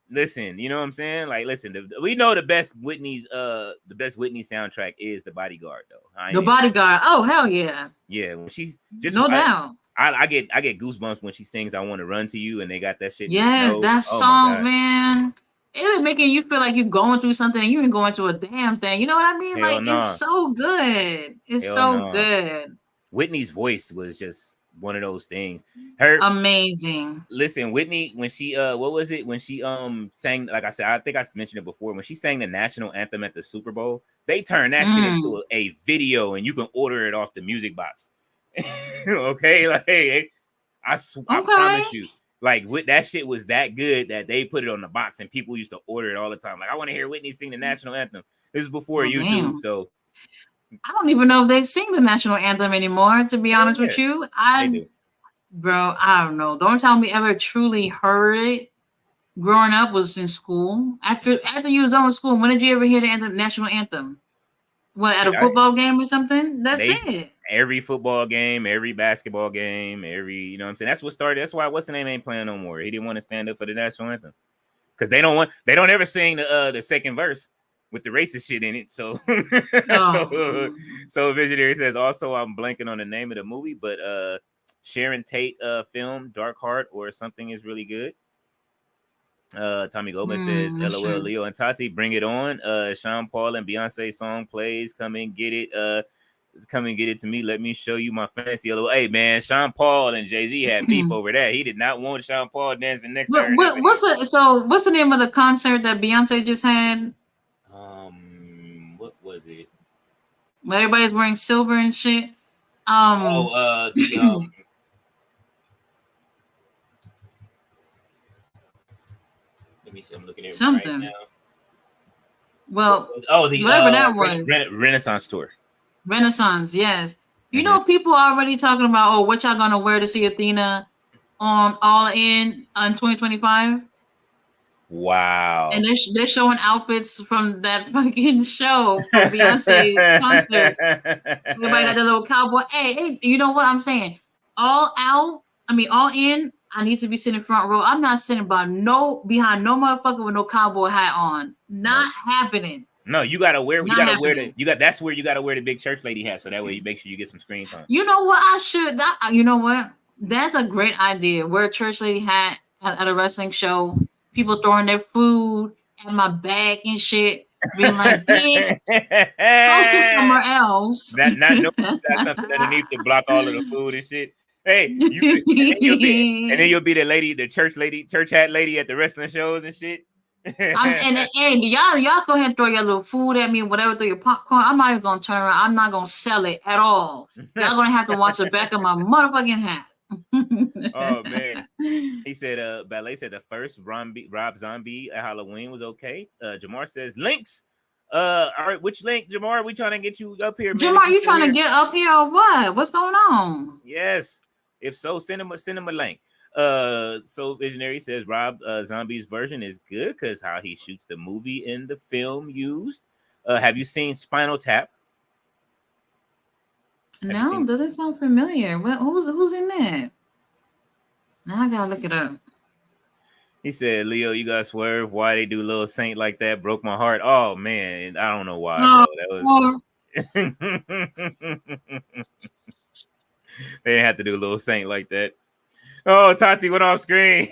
listen, you know what I'm saying? Like, listen, we know the best Whitney soundtrack is The Bodyguard, though. The Bodyguard. Oh, hell yeah. Yeah, when she's just no doubt. I get goosebumps when she sings "I Want to Run to You" and they got that shit. Yes, that song, man. It was making you feel like you're going through something and you ain't going through a damn thing. You know what I mean? Hell like, it's so good. It's good. Whitney's voice was just one of those things. Her amazing. Listen, Whitney, when she what was it? When she sang, like I said, I think I mentioned it before, when she sang the national anthem at the Super Bowl, they turned that shit into a video and you can order it off the music box. Okay, like I promise you. Like that shit was that good that they put it on the box and people used to order it all the time. Like, I want to hear Whitney sing the national anthem. This is before YouTube, so I don't even know if they sing the national anthem anymore. To be honest with you, bro, I don't know. The only time we ever truly heard it growing up was in school. After you was done with school, when did you ever hear the national anthem? What, at a football game or something? That's it. Every football game, every basketball game, you know what I'm saying? That's what started. That's why what's the name ain't playing no more. He didn't want to stand up for the national anthem. Because they don't ever sing the second verse with the racist shit in it. So so Visionary says, also I'm blanking on the name of the movie, but Sharon Tate film, Dark Heart or something is really good. Tommy Gomez says, That's LOL, true. Leo and Tati, bring it on. Sean Paul and Beyonce song plays. Come and get it. Come and get it to me. Let me show you my fantasy. LOL. Hey, man, Sean Paul and Jay-Z had beef over that. He did not want Sean Paul dancing next to her in that video. What's the name of the concert that Beyonce just had? What was it? Where everybody's wearing silver and shit. Let me see. I'm looking at it something. right now. Well, the whatever that was. Renaissance tour. Renaissance, yes. You know, people are already talking about, oh, what y'all gonna wear to see Athena on All In on 2025? Wow. And they're showing outfits from that fucking show from Beyonce's concert. Everybody got the little cowboy. Hey, you know what I'm saying? All in. I need to be sitting front row. I'm not sitting behind no motherfucker with no cowboy hat on. Not happening. No, you gotta wear. That's where you gotta wear the big church lady hat, so that way you make sure you get some screen time. You know what? You know what? That's a great idea. Wear a church lady hat at a wrestling show. People throwing their food at my back and shit, being like, "Bitch, go sit somewhere else." That's something underneath to block all of the food and shit. Hey, and then you'll be the lady, the church hat lady at the wrestling shows and shit. and y'all go ahead and throw your little food at me, whatever, throw your popcorn. I'm not even gonna turn around. I'm not gonna sell it at all. Y'all gonna have to watch the back of my motherfucking hat. Oh man, he said Ballet said the first Rob Zombie at Halloween was okay. Jamar says links. All right, which link, Jamar? We trying to get you up here, man. Jamar, you trying to get up here or what? What's going on? Yes, if so, send him a link. So Visionary says Rob Zombie's version is good because how he shoots the movie in the film used. Have you seen Spinal Tap? No, doesn't sound familiar. Who's in that? Now I gotta look it up. He said, Leo, you gotta swerve. Why they do Little Saint like that? Broke my heart. Oh man, I don't know why. That was they didn't have to do Little Saint like that. Oh, Tati went off screen.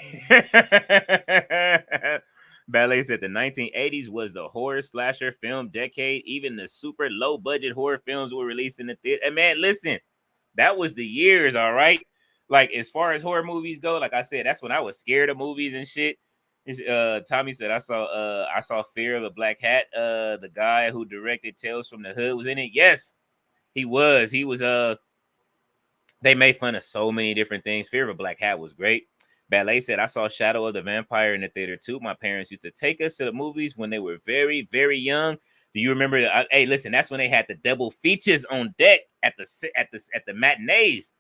Ballet said the 1980s was the horror slasher film decade. Even the super low budget horror films were released in the theater. And man, listen, that was the years, all right. Like as far as horror movies go, like I said, that's when I was scared of movies and shit. Tommy said I saw Fear of a Black Hat. The guy who directed Tales from the Hood was in it. Yes, he was. They made fun of so many different things. Fear of a Black Hat was great. Ballet said, I saw Shadow of the Vampire in the theater too. My parents used to take us to the movies when they were very, very young. Do you remember? Hey, listen, that's when they had the double features on deck at the matinees.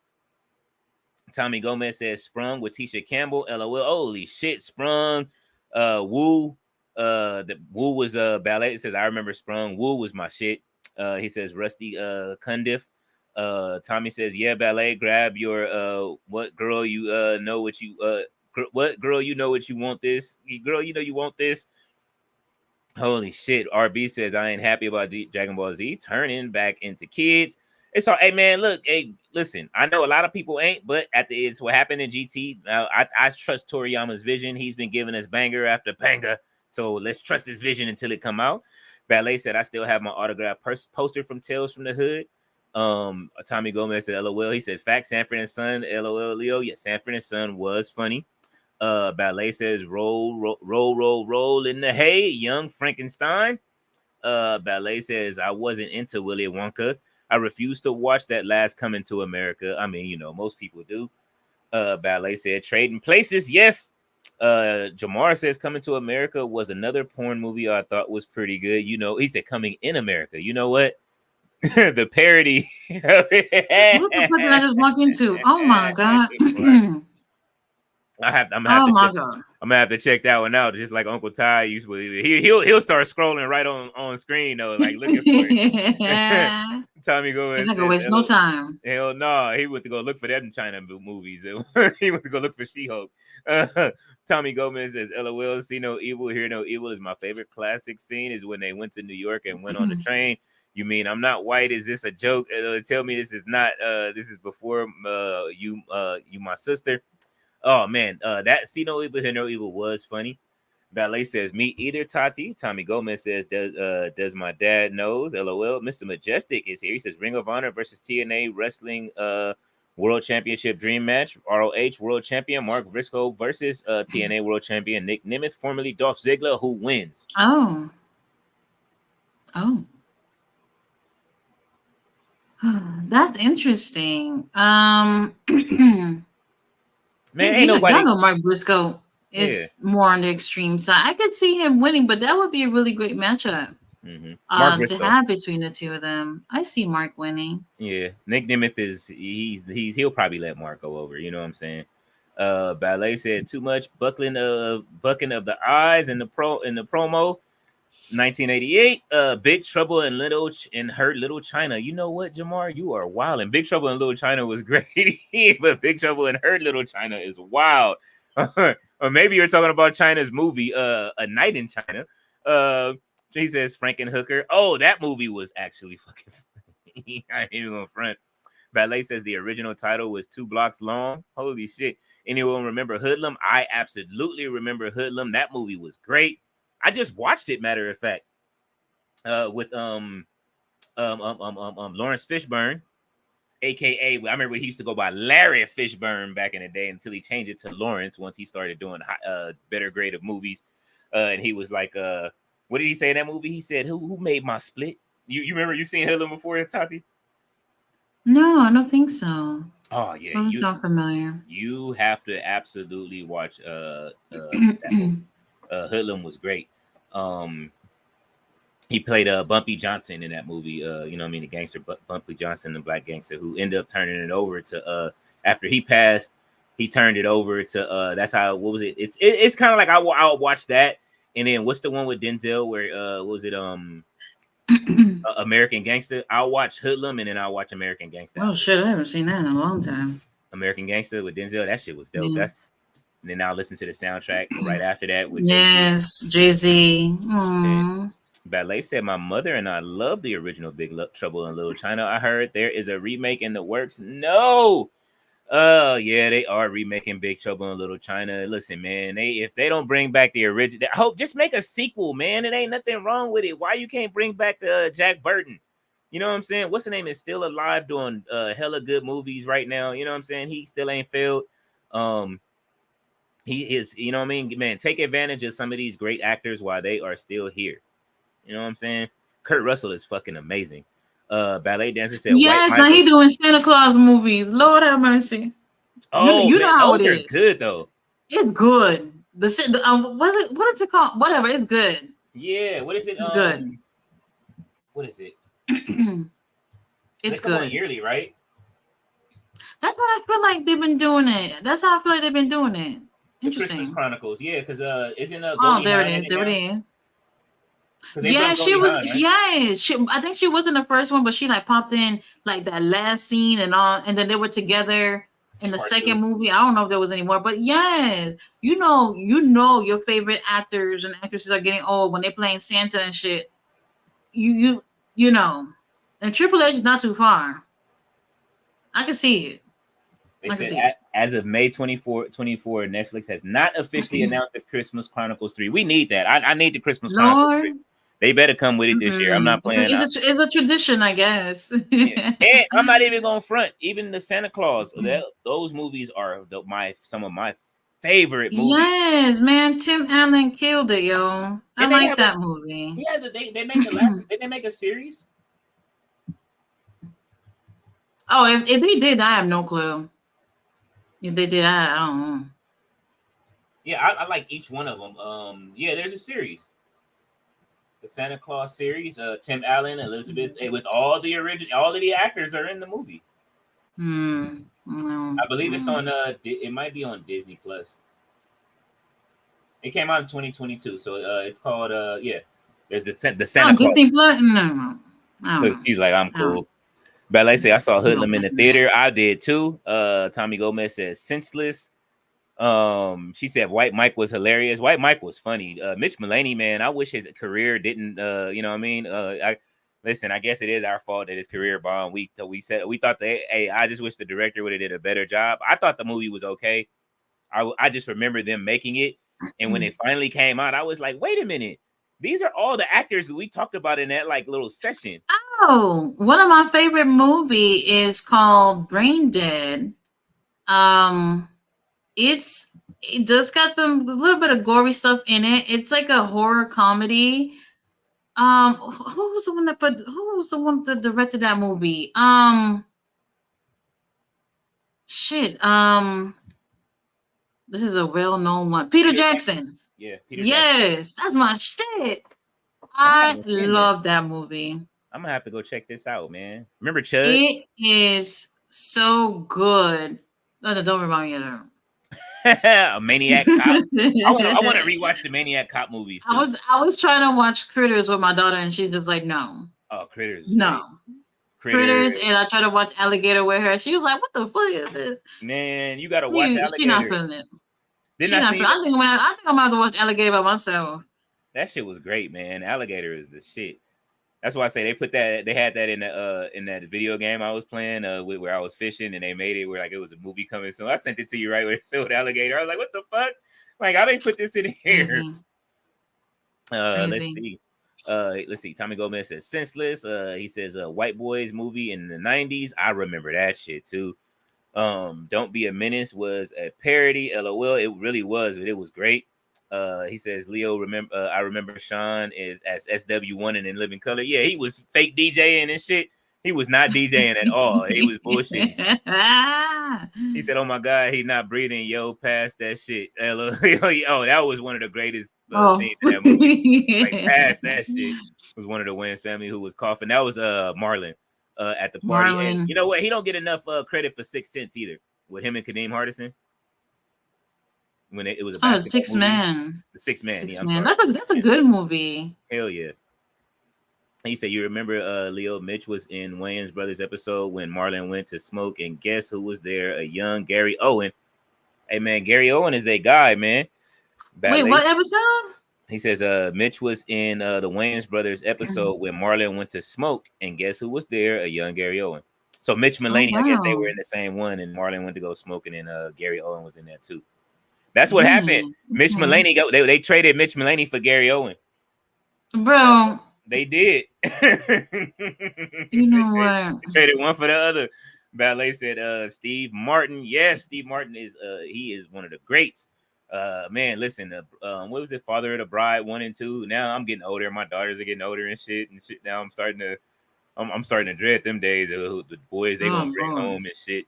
Tommy Gomez says Sprung with Tisha Campbell. LOL. Holy shit, Sprung. Woo. The Woo was Ballet. It says I remember Sprung. Woo was my shit. He says Rusty Cundiff. Tommy says, yeah, Ballet, grab your what girl you know what you what girl you know what you want this girl you know you want this. Holy shit. RB says I ain't happy about Dragon Ball Z turning back into kids. It's all, hey man, look, hey, listen, I know a lot of people ain't, but it's what happened in GT. I trust Toriyama's vision. He's been giving us banger after banger, so let's trust his vision until it come out. Ballet said I still have my autographed poster from Tales from the Hood. Tommy Gomez said LOL. He said fact, Sanford and Son. LOL, Leo. Yeah, Sanford and Son was funny. Ballet says roll in the hay, young Frankenstein. Ballet says I wasn't into Willy Wonka. I refused to watch that last Coming to America. I mean, you know, most people do. Ballet said Trading Places. Yes. Jamar says Coming to America was another porn movie I thought was pretty good. You know, he said Coming in America. You know what? The parody. What the fuck did I just walk into? Oh my god. I'm gonna have to check that one out. Just like Uncle Ty used to. He'll start scrolling right on screen though, like looking for it. Tommy Gomez. He's not gonna waste no time. Hell no, he went to go look for them China movies. He went to go look for She-Hulk. Tommy Gomez says, LOL, see no evil, hear no evil is my favorite classic scene is when they went to New York and went on the train. You mean I'm not white? Is this a joke? Tell me this is not. This is before you my sister. Oh man, that see no evil, hear no evil was funny. Ballet says, me either, Tati. Tommy Gomez says, does my dad knows? LOL. Mr. Majestic is here. He says, Ring of Honor versus TNA Wrestling World Championship Dream Match. ROH World Champion Mark Briscoe versus TNA World Champion Nick Nemeth, formerly Dolph Ziggler. Who wins? Oh. That's interesting. Man, ain't nobody. Y'all know Mark Briscoe is more on the extreme side. I could see him winning, but that would be a really great matchup to have between the two of them. I see Mark winning. Yeah, Nick Nemeth he'll probably let Mark go over. You know what I'm saying? Ballet said too much bucking of the eyes in the promo. 1988, Big Trouble in Hurt Little China. You know what, Jamar? You are wild. And Big Trouble in Little China was great, but Big Trouble in Hurt Little China is wild. Or maybe you're talking about China's movie, A Night in China. He says Frankenhooker. Oh, that movie was actually fucking funny. I ain't even gonna front. Ballet says the original title was 2 blocks long. Holy shit. Anyone remember Hoodlum? I absolutely remember Hoodlum. That movie was great. I just watched it, matter of fact, with Lawrence Fishburne, aka I remember he used to go by Larry Fishburne back in the day until he changed it to Lawrence once he started doing better grade of movies. And he was like, what did he say in that movie? He said, "Who made my split?" You remember you seen Hoodlum before, Tati? No, I don't think so. Oh yeah, doesn't sound familiar. You have to absolutely watch Hoodlum was great. He played Bumpy Johnson in that movie. You know what I mean? The gangster Bumpy Johnson, the black gangster who ended up turning it over to after he passed, he turned it over to that's how what was it? It's kind of like I'll watch that. And then what's the one with Denzel where was it American Gangster? I'll watch Hoodlum and then I'll watch American Gangster. Oh shit, I haven't seen that in a long time. American Gangster with Denzel, that shit was dope. Yeah. And then I'll listen to the soundtrack right after that with Jay-Z. Ballet said, my mother and I love the original Big Trouble in Little China. I heard there is a remake in the works. No. Yeah, they are remaking Big Trouble in Little China. Listen, man, if they don't bring back the original, I hope just make a sequel, man. It ain't nothing wrong with it. Why you can't bring back Jack Burton? You know what I'm saying? What's the name? Is still alive doing hella good movies right now. You know what I'm saying? He still ain't failed. He is, you know what I mean? Man, take advantage of some of these great actors while they are still here. You know what I'm saying? Kurt Russell is fucking amazing. Ballet dancer said, yes, now he doing Santa Claus movies. Lord have mercy. Oh, you know how those are good though. It's good. What is it called? Whatever, it's good. Yeah, what is it? It's good. What is it? It's good. Yearly, right? That's what I feel like they've been doing it. That's how I feel like they've been doing it. Interesting. The Christmas Chronicles, yeah, because isn't oh, there it is. There it is. Yeah, she was. Right? Yeah, I think she wasn't the first one, but she like popped in like that last scene and all, and then they were together in the second movie. I don't know if there was any more, but yes, you know your favorite actors and actresses are getting old when they're playing Santa and shit. You know, and Triple H is not too far. I can see it. They said as of May 24, Netflix has not officially announced the Christmas Chronicles 3. We need that. I need the Christmas Chronicles 3. They better come with it this year. I'm not playing. It's a tradition, I guess. Yeah. And I'm not even going to front. Even the Santa Claus, those movies are some of my favorite movies. Yes, man. Tim Allen killed it, yo. I like that movie. He has they make the last. Did they make a series? Oh, if they did, I have no clue. If they did, I don't know. Yeah, I like each one of them. Yeah, there's a series. The Santa Claus series, Tim Allen, Elizabeth, with all of the actors are in the movie. I believe it's on. It might be on Disney Plus. It came out in 2022, so it's called. There's the Santa Claus. Disney Plus. No. Look, she's like, I'm cool. Ballet say I saw Hoodlum in the theater. I did too. Tommy Gomez says senseless. She said White Mike was hilarious. White Mike was funny. Mitch Mulaney, man, I wish his career didn't. You know what I mean? I guess it is our fault that his career bombed. We thought that. Hey, I just wish the director would have did a better job. I thought the movie was okay. I just remember them making it, And when it finally came out, I was like, wait a minute. These are all the actors that we talked about in that like little session. Oh, one of my favorite movie is called Brain Dead. Um, it just got some a little bit of gory stuff in it. It's like a horror comedy. Who was the one that who was the one that directed that movie? Shit. This is a well-known one. Peter Jackson. Yeah, Peter Jackson. Yes, that's my shit. I love that movie. I'm gonna have to go check this out, man. Remember Chud? It is so good. No, don't remind me of that. A Maniac Cop. I want to rewatch the Maniac Cop movies. Too. I was trying to watch Critters with my daughter, and she's just like, no. Oh, Critters. No. Critters, and I tried to watch Alligator with her. She was like, "What the fuck is this?" Man, you gotta watch Alligator. She's not feeling it. I think I'm gonna have to watch Alligator by myself. That shit was great, man. Alligator is the shit. That's why I say they had that in that video game I was playing where I was fishing, and they made it where like it was a movie coming. So I sent it to you right where it showed Alligator. I was like, what the fuck? Like, how they put this in here? Let's see. Tommy Gomez says Senseless. He says White Boys movie in the 90s. I remember that shit too. Don't Be a Menace was a parody. LOL. It really was, but it was great. He says Leo I remember Sean is as SW1 and in Living Color. Yeah, he was fake DJing and shit. He was not DJing at all. He was bullshit. He said, "Oh my God, he's not breathing. Yo, past that shit." Oh, that was one of the greatest scenes in that movie. Like past that shit was one of the Wayans family who was coughing. That was Marlon at the party. And you know what? He don't get enough credit for 6 Cents either. With him and Kadeem Hardison. When it was a Six Man. The Six Man. Six Man. That's a good movie. Hell yeah. He said, you remember Leo Mitch was in Wayans Brothers episode when Marlon went to smoke, and guess who was there? A young Gary Owen. Hey man, Gary Owen is a guy, man. Wait, what episode? He says Mitch was in the Wayans Brothers episode when Marlon went to smoke, and guess who was there? A young Gary Owen. So Mitch Mulaney, I guess they were in the same one, and Marlon went to go smoking, and Gary Owen was in there too. That's what happened. Mitch Mulaney they traded Mitch Mulaney for Gary Owen. Bro. They did. You know what? They traded one for the other. Ballet said Steve Martin. Yes, Steve Martin is he is one of the greats. Man, listen, what was it? Father of the Bride 1 and 2. Now I'm getting older. My daughters are getting older and shit. Now I'm starting to dread them days of the boys they gonna bring home and shit.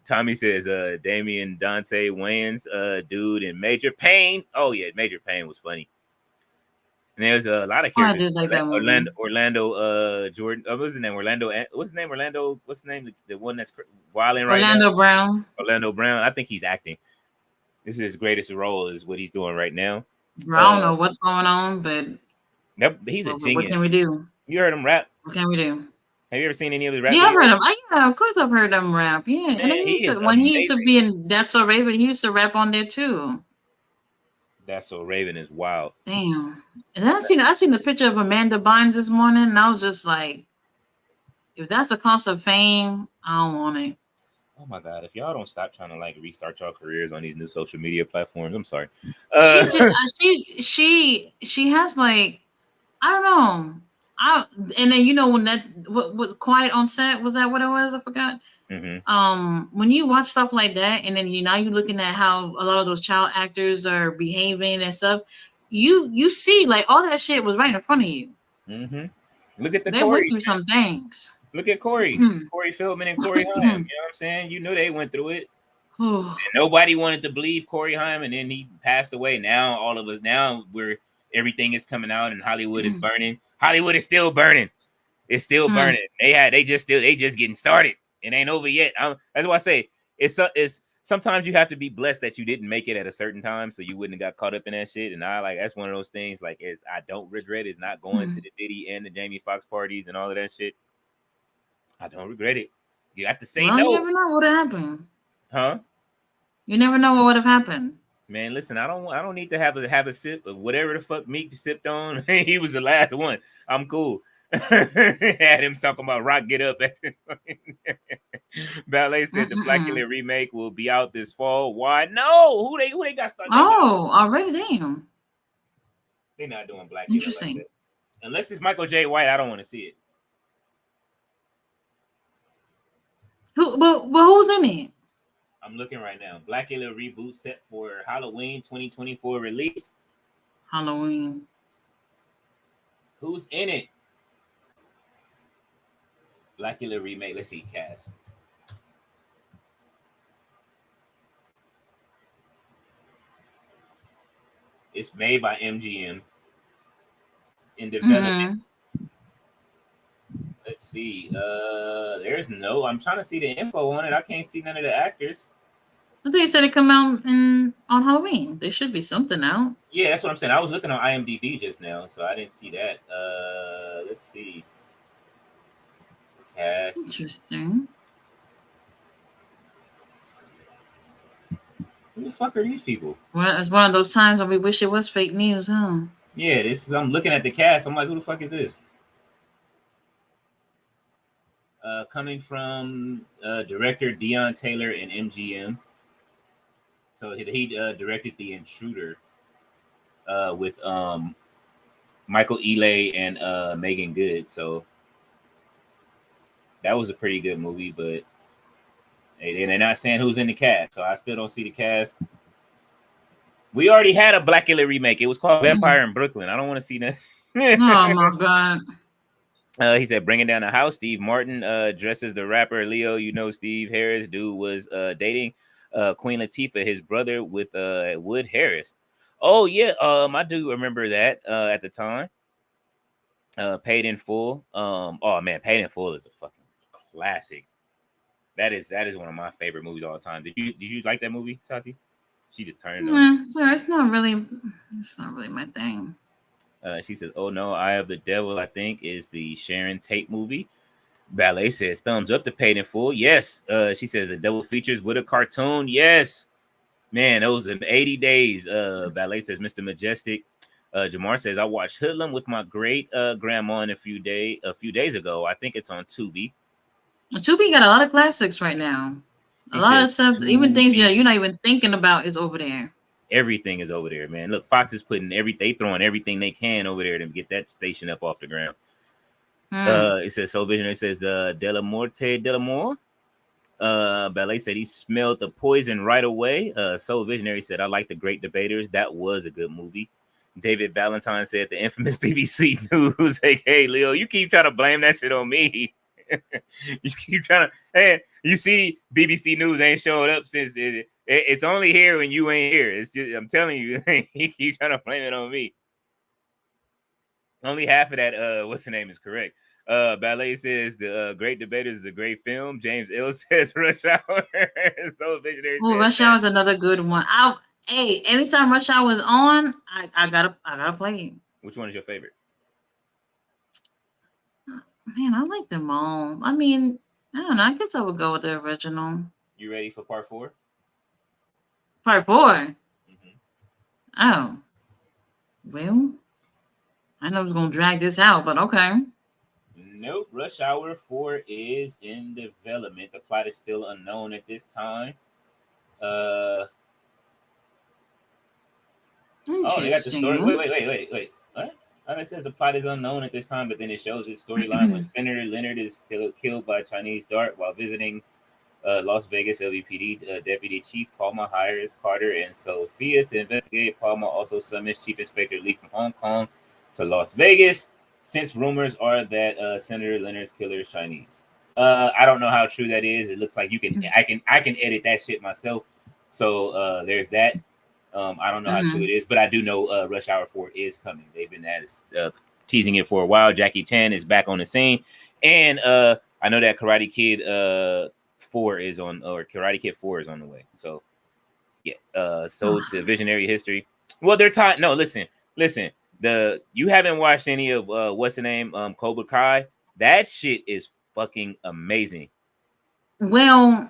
Tommy says Damian Dante Wayans, dude in Major Payne. Oh yeah, Major Payne was funny. And there's a lot of characters. I did like that movie. Orlando Jordan. What's his name? Orlando. What's his name? Orlando. What's the name? The one that's wilding right now. Orlando Brown. Orlando Brown. I think he's acting. This is his greatest role. Is what he's doing right now. I don't know what's going on, but he's a genius. What can we do? You heard him rap. What can we do? Have you ever seen any of his rap? Yeah, I've heard him. Yeah, of course I've heard him rap. Yeah, Man, and he used to be in That's So Raven, he used to rap on there too. That's So Raven is wild. Damn. And I seen the picture of Amanda Bynes this morning, and I was just like, if that's the cost of fame, I don't want it. Oh my God! If y'all don't stop trying to like restart y'all careers on these new social media platforms, I'm sorry. She has like, I don't know. And then when that what was Quiet on Set, was that what it was? I forgot. Mm-hmm. When you watch stuff like that, and then you're looking at how a lot of those child actors are behaving and stuff, you see like all that shit was right in front of you. Mm-hmm. Look at they went through some things. Look at Corey Feldman and Corey Haim. You know what I'm saying? You knew they went through it. And nobody wanted to believe Corey Haim, and then he passed away. Now all of us, everything is coming out, and Hollywood is burning. Hollywood is still burning. It's still burning. They just getting started. It ain't over yet. That's why I say it's sometimes you have to be blessed that you didn't make it at a certain time, so you wouldn't have got caught up in that shit. And that's one of those things. Like, I don't regret is not going to the Diddy and the Jamie Foxx parties and all of that shit. I don't regret it. You got to say no. You never know what would have happened. Huh? You never know what would have happened. Man, listen, I don't need to have a sip of whatever the fuck Meek sipped on. He was the last one. I'm cool. Had him talking about Rock Get Up. Ballet said the Blackula remake will be out this fall. Why? No, who they got started? Oh, already, damn. They're not doing Blackula Interesting. like that. Unless it's Michael J. White, I don't want to see it. Who's in it? I'm looking right now. Blackula reboot set for Halloween 2024 release. Halloween. Who's in it? Blackula remake. Let's see cast. It's made by MGM. It's in development. Let's see. There's no. I'm trying to see the info on it. I can't see none of the actors. I think they said it come out on Halloween. There should be something out. Yeah, that's what I'm saying. I was looking on IMDb just now, so I didn't see that. Let's see. Cast. Interesting. Who the fuck are these people? Well, it's one of those times when we wish it was fake news, huh? Yeah, this is. I'm looking at the cast. I'm like, who the fuck is this? Coming from director Dion Taylor and MGM. So he directed The Intruder with Michael Ealy and Megan Good. So that was a pretty good movie, but they're not saying who's in the cast, so I still don't see the cast. We already had a Blackula remake. It was called Vampire in Brooklyn. I don't want to see that. Oh my god. He said, bringing down the house. Steve Martin dresses the rapper Leo. You know, Steve Harris, dude was dating Queen Latifah, his brother, with Wood Harris. Oh yeah, I do remember that at the time. Paid in Full. Oh man, Paid in Full is a fucking classic. That is one of my favorite movies all the time. Did you like that movie, Tati? She just turned on. Sorry, it's not really my thing. She says, "Oh no, Eye of the Devil." I think is the Sharon Tate movie. Ballet says, "Thumbs up to Paid in Full." Yes. She says, "The double features with a cartoon." Yes. Man, those in 80 days. Ballet says, "Mr. Majestic." Jamar says, "I watched Hoodlum with my great grandma a few days ago. I think it's on Tubi." Tubi got a lot of classics right now. A lot of stuff, Tubi. Even things you're not even thinking about, is over there. Everything is over there, man. Look, Fox is putting they throwing everything they can over there to get that station up off the ground. It says Soul Visionary says Della Morte. Ballet said he smelled the poison right away. Soul Visionary said, "I like The Great Debaters. That was a good movie." David Valentine said the infamous BBC News. Hey, Leo, you keep trying to blame that shit on me. You keep trying to. Hey, you see, BBC News ain't showed up since it's only here when you ain't here. It's just, I'm telling you, you keep trying to blame it on me. Only half of that, what's the name, is correct. Ballet says the Great Debaters is a great film. James Ill says Rush Hour. So Visionary. Oh, Rush Hour is another good one. Hey, anytime Rush Hour is on, I gotta play it. Which one is your favorite? Man, I like them all. I mean, I don't know. I guess I would go with the original. You ready for part 4? Part 4? Mm-hmm. Oh. Well, I know it's going to drag this out, but okay. Nope. Rush Hour 4 is in development. The plot is still unknown at this time. Oh, they got the story. Wait. What? It says the plot is unknown at this time, but then it shows its storyline when Senator Leonard is killed by Chinese dart while visiting Las Vegas. LVPD Deputy Chief Palma hires Carter and Sophia to investigate. Palma also summons Chief Inspector Lee from Hong Kong to Las Vegas, since rumors are that Senator Leonard's killer is Chinese. I don't know how true that is. It looks like I can edit that shit myself. So there's that. I don't know how true it is, but I do know Rush Hour 4 is coming. They've been teasing it for a while. Jackie Chan is back on the scene, and I know that Karate Kid 4 is on, or Karate Kid 4 is on the way. So yeah, so it's a visionary history. Well, they're taught. No, listen. You haven't watched any of what's the name? Cobra Kai. That shit is fucking amazing. Well,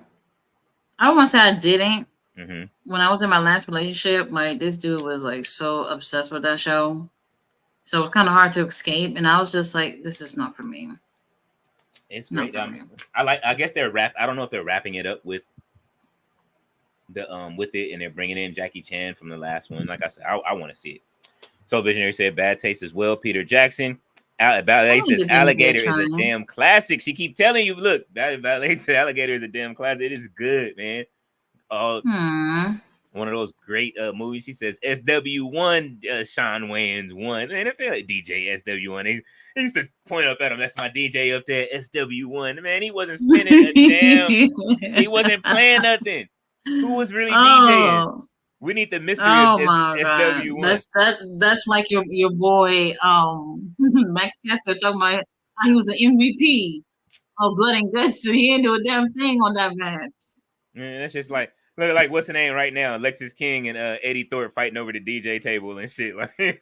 I don't want to say I didn't. Mm-hmm. When I was in my last relationship, this dude was like so obsessed with that show. So it's kind of hard to escape. And I was just like, this is not for me. It's Not great. for me. I guess they're I don't know if they're wrapping it up with with it, and they're bringing in Jackie Chan from the last one. Like I said, I want to see it. So Visionary said bad taste as well. Peter Jackson. Ballet says Alligator is a damn classic. She keep telling you, look, Ballet said Alligator is a damn classic. It is good, man. One of those great movies. She says SW1, Sean Wayans won. Man, I feel like DJ SW1. He used to point up at him. That's my DJ up there, SW1. Man, he wasn't spinning a damn. He wasn't playing nothing. Who was really DJing? We need the mystery of SW1. That's like your boy Max Kessler talking about how he was an MVP of Blood and Guts. So he didn't do a damn thing on that match. Man, that's just like look like what's the name right now? Lexus King and Eddie Thorpe fighting over the DJ table and shit. Like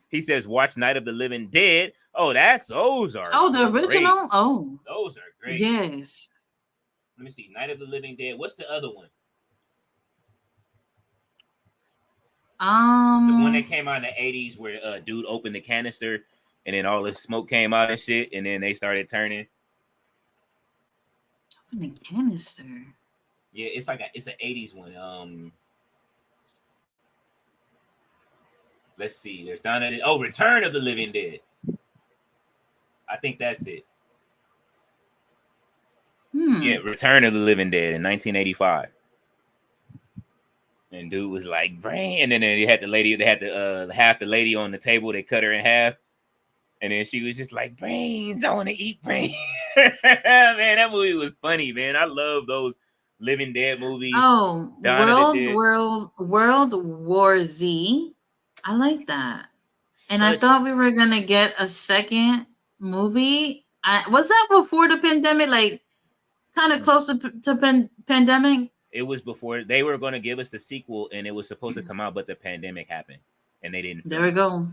he says, watch Night of the Living Dead. Oh, those are the original. Great. Oh, those are great. Yes. Let me see. Night of the Living Dead. What's the other one? The one that came out in the 80s where a dude opened the canister and then all the smoke came out and shit, and then they started turning. Open the canister. Yeah, it's like it's an 80s one. Let's see. There's Return of the Living Dead. I think that's it. Yeah, Return of the Living Dead in 1985. And dude was like, brain. And then they had the lady, they had the half the lady on the table, they cut her in half. And then she was just like, brains, I want to eat brains. Man, that movie was funny, man. I love those Living Dead movies. Oh, World War Z. I like that. And I thought we were going to get a second movie. Was that before the pandemic? Like, kind of close to pandemic? It was before. They were going to give us the sequel, and it was supposed to come out, but the pandemic happened, and they didn't. There we go.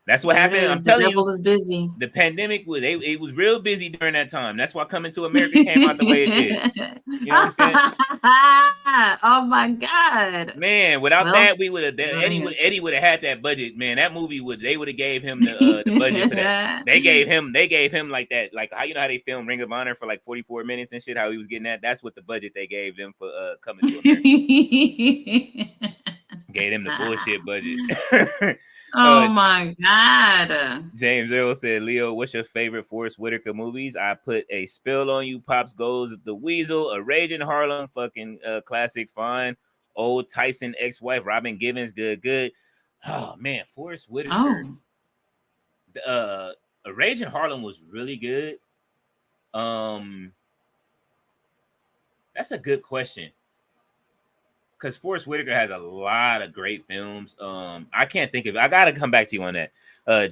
That's what happened. I'm telling you, is busy. The pandemic it was real busy during that time. That's why Coming to America came out the way it did. You know what I'm saying? Oh my god, man! Without that, we would have. Eddie would have had that budget, man. That movie they would have gave him the budget for that. They gave him like that, like how how they filmed Ring of Honor for like 44 minutes and shit. How he was getting that. That's what the budget they gave them for Coming to America. Gave them the bullshit budget. Oh my god. James Earl said, Leo, what's your favorite Forrest Whitaker movies? I put A Spill on You, Pops Goes the Weasel, A Raging Harlem, fucking classic, fine. Old Tyson ex-wife, Robin Givens, good. Oh man, Forrest Whitaker. A Raging Harlem was really good. That's a good question. Because Forrest Whitaker has a lot of great films. I can't think of it. I got to come back to you on that.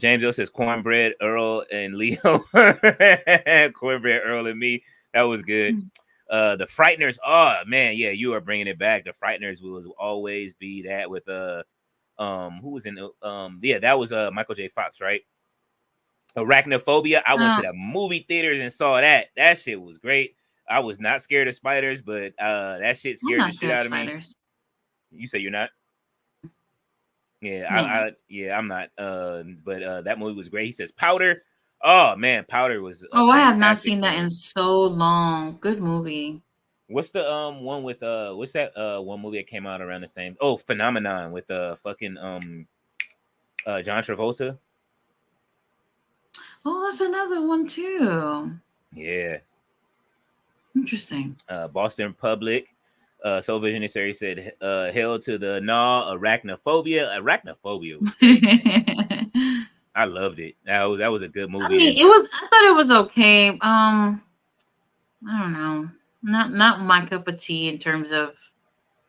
James O says Cornbread, Earl, and Leo. Cornbread, Earl, and me. That was good. The Frighteners. Oh, man. Yeah, you are bringing it back. The Frighteners will always be that with, who was in the, that was Michael J. Fox, right? Arachnophobia. I went to the movie theaters and saw that. That shit was great. I was not scared of spiders, but that shit scared the shit out of me. You say you're not? Yeah, I'm not. But that movie was great. He says Powder. Oh man, Powder was. I have not seen that in so long. Good movie. What's the one with what's that one movie that came out around the same? Oh, Phenomenon with fucking John Travolta. Oh, that's another one too. Yeah. Interesting. Boston Public. Soul Visionary said, "Hell to the Gnaw, Arachnophobia." Arachnophobia. I loved it. That was a good movie. I mean, I thought it was okay. I don't know. Not my cup of tea in terms of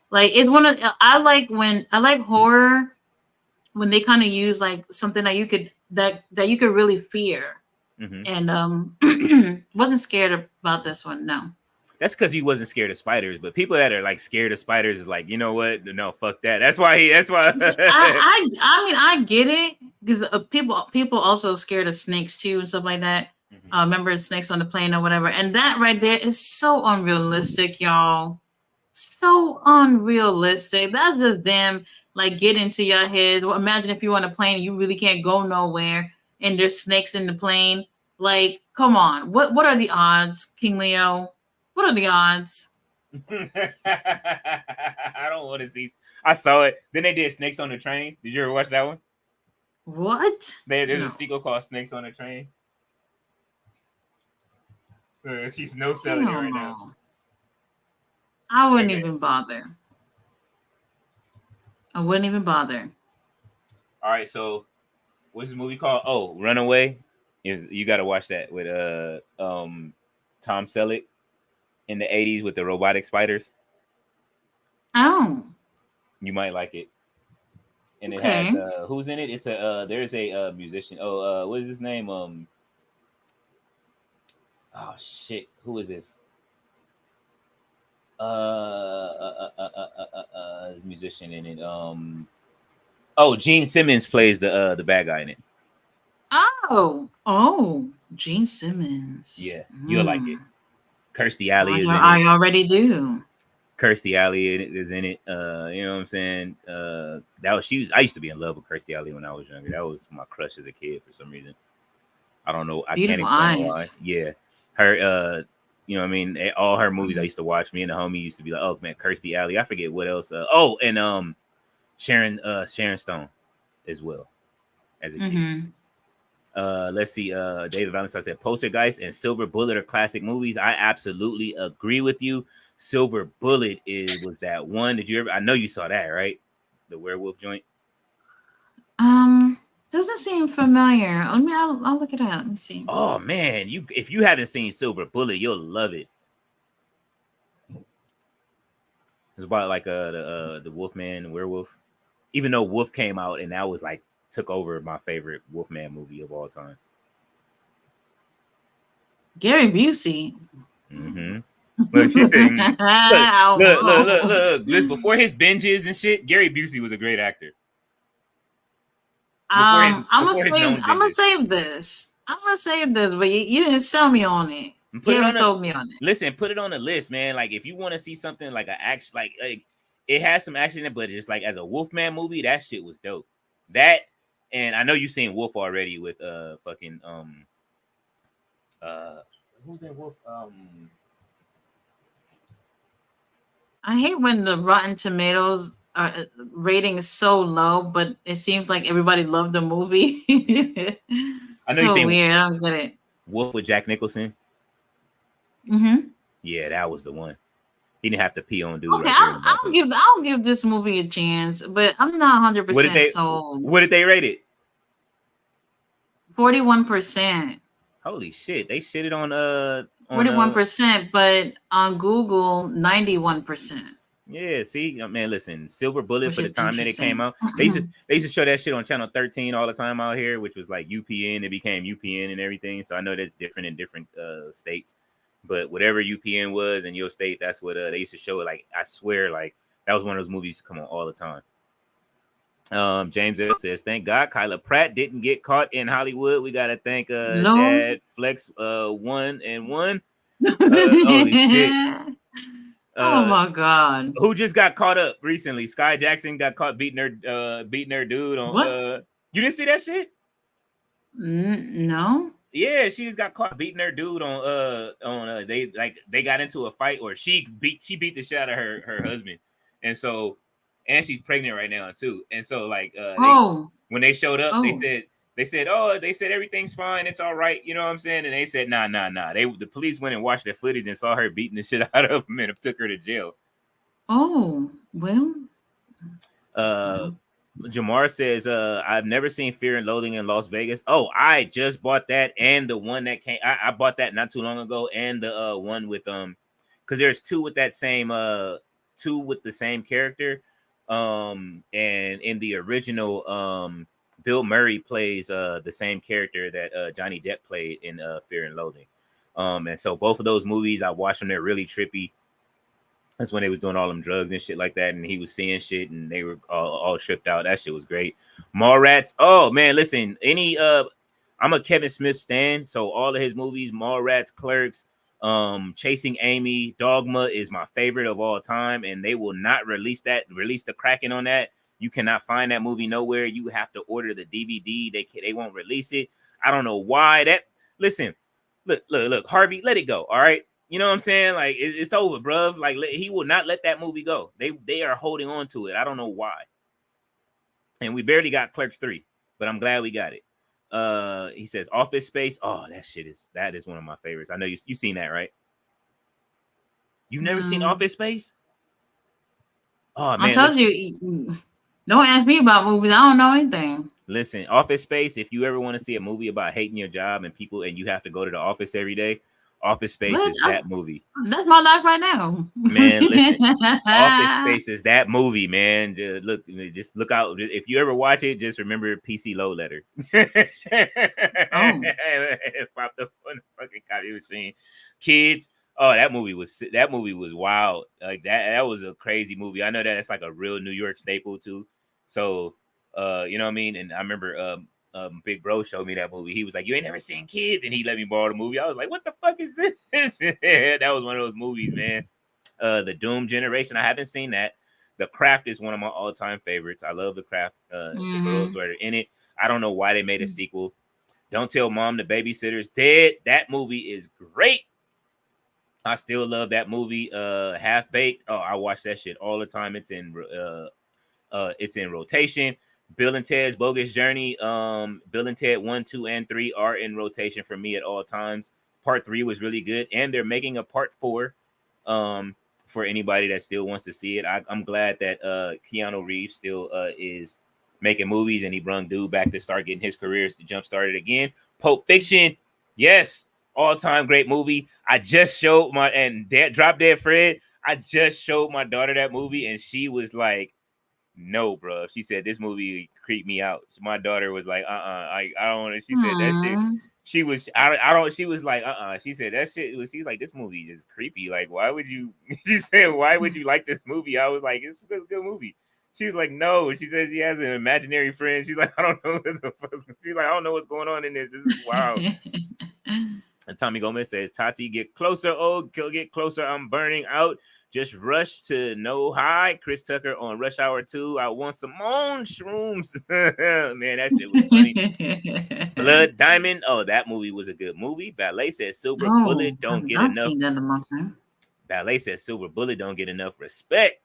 like it's one of I like horror when they kind of use like something that you could really fear. And wasn't scared about this one. No. That's because he wasn't scared of spiders, but people that are like scared of spiders is like, you know what? No, fuck that. That's why. I mean, I get it because people also scared of snakes too and stuff like that. Remember snakes on the plane or whatever, and that right there is so unrealistic, y'all. So unrealistic. That's just them like get into your heads. Well, imagine if you're on a plane, you really can't go nowhere, and there's snakes in the plane. Like, come on, what are the odds, King Leo? What are the odds? I don't want to see. I saw it. Then they did Snakes on the Train. Did you ever watch that one? What? There's a No. sequel called Snakes on the Train. She's no selling it Hell right now. no. I wouldn't Okay. even bother. I wouldn't even bother. All right. So, what's the movie called? Oh, Runaway. You got to watch that with Tom Selleck in the 80s with the robotic spiders. Oh, You might like it. And it okay. has who's in it? It's a there's a musician. Oh, what is his name? Oh shit, who is this? Musician in it. Oh, Gene Simmons plays the bad guy in it. Oh, Gene Simmons. Yeah, you'll like it. Kirstie Alley is in I it. already do. Kirstie Alley is in it. You know what I'm saying? I used to be in love with Kirstie Alley when I was younger. That was my crush as a kid for some reason. I don't know. I Beautiful can't explain eyes. why. Yeah, her. You know what I mean? All her movies I used to watch. Me and the homie used to be like, oh man, Kirstie Alley. I forget what else. And Sharon Stone as well as a kid. Let's see. David Valentine said Poltergeist and Silver Bullet are classic movies. I absolutely agree with you. Silver Bullet was that one. Did you ever? I know you saw that, right? The werewolf joint. Doesn't seem familiar. I'll look it up. Let me see. Oh man, if you haven't seen Silver Bullet, you'll love it. It's about like the Wolfman, the werewolf. Even though Wolf came out and that was like took over my favorite Wolfman movie of all time. Gary Busey. Mm-hmm. Look, she's saying, look. Before his binges and shit, Gary Busey was a great actor. I'm gonna save this. I'm gonna save this, but you didn't sell me on it. You haven't sold me on it. Listen, put it on the list, man. Like if you want to see something like an action, like it has some action in it, but it's like as a Wolfman movie, that shit was dope. That, and I know you've seen Wolf already with fucking who's in Wolf? I hate when the Rotten Tomatoes rating is so low, but it seems like everybody loved the movie. I know you've seen weird. I don't get it. Wolf with Jack Nicholson. Yeah, that was the one. He didn't have to pee on dude. Okay, I'll give this movie a chance, but I'm not 100% sold. What did they rate it? 41%. Holy shit! They shitted on 41%, but on Google 91%. Yeah, see, man, listen, Silver Bullet for the time that it came out. They used to show that shit on Channel 13 all the time out here, which was like UPN. It became UPN and everything. So I know that's different in different states. But whatever UPN was in your state, that's what they used to show. Like, I swear, like, that was one of those movies to come on all the time. James L says, thank God Kyla Pratt didn't get caught in Hollywood. We got to thank Dad Flex 1 and 1. Holy shit. Oh my God. Who just got caught up recently? Sky Jackson got caught beating her dude on what? You didn't see that shit? No. Yeah, she just got caught beating her dude on they got into a fight, or she beat the shit out of her husband. And so, and she's pregnant right now too. And so like when they showed up, they said everything's fine, it's all right, you know what I'm saying? And they said nah. The police went and watched the footage and saw her beating the shit out of him and took her to jail. Oh, well. Jamar says, I've never seen Fear and Loathing in Las Vegas. Oh, I just bought that, and the one that came, I bought that not too long ago, and the one with because there's two with that same two with the same character. And in the original, Bill Murray plays the same character that Johnny Depp played in Fear and Loathing. And so both of those movies, I watched them, they're really trippy. That's when they was doing all them drugs and shit like that, and he was seeing shit, and they were all tripped out. That shit was great. Mallrats. Oh man, listen. I'm a Kevin Smith stan, so all of his movies, Mallrats, Clerks, Chasing Amy, Dogma is my favorite of all time, and they will not release the Kraken on that You cannot find that movie nowhere. You have to order the DVD. They won't release it. I don't know why. Listen, look, Harvey, let it go. All right. You know what I'm saying? Like it's over, bruv. Like he will not let that movie go. They are holding on to it. I don't know why. And we barely got Clerks 3, but I'm glad we got it. He says Office Space. Oh, that is one of my favorites. I know you seen that, right? You've never seen Office Space? Oh man, I told you, don't ask me about movies. I don't know anything. Listen, Office Space. If you ever want to see a movie about hating your job and you have to go to the office every day, Office Space is that movie. That's my life right now, man. Listen, Office Space is that movie, man. Just look out. If you ever watch it, just remember PC Low Letter. It popped up on the fucking copy machine. Kids. Oh, that movie was wild. Like that was a crazy movie. I know that it's like a real New York staple too. So, you know what I mean. And I remember, Big Bro showed me that movie. He was like, "You ain't never seen Kids," and he let me borrow the movie. I was like, "What the fuck is this?" That was one of those movies, man. The Doom Generation. I haven't seen that. The Craft is one of my all-time favorites. I love The Craft. The girls that are in it. I don't know why they made a sequel. Don't Tell Mom the Babysitter's Dead. That movie is great. I still love that movie. Half Baked. Oh, I watch that shit all the time. It's in rotation. Bill and Ted's Bogus Journey. Bill and Ted 1, 2, and 3 are in rotation for me at all times. Part 3 was really good, and they're making a part 4. For anybody that still wants to see it, I'm glad that Keanu Reeves still is making movies, and he brung dude back to start getting his careers to jump started again. Pulp Fiction, yes, all-time great movie. I just showed Drop Dead Fred. I just showed my daughter that movie, and she was like, "No, bro." She said this movie creeped me out. My daughter was like, I don't want to. She said that shit. She was, I don't. She was like, She said that shit was. She's like, this movie is creepy. Like, why would you? She said, why would you like this movie? I was like, it's a good movie. She was like, no. She says she has an imaginary friend. She's like, I don't know. She's like, I don't know what's going on in this. This is wild. And Tommy Gomez says, Tati, get closer. Oh, get closer. I'm burning out. Just rush to No High. Chris Tucker on Rush Hour 2. I want some on shrooms. Man, that shit was funny. Blood Diamond. Oh, that movie was a good movie. Ballet says Silver Bullet don't get enough. Seen that in my time. Ballet says Silver Bullet don't get enough respect.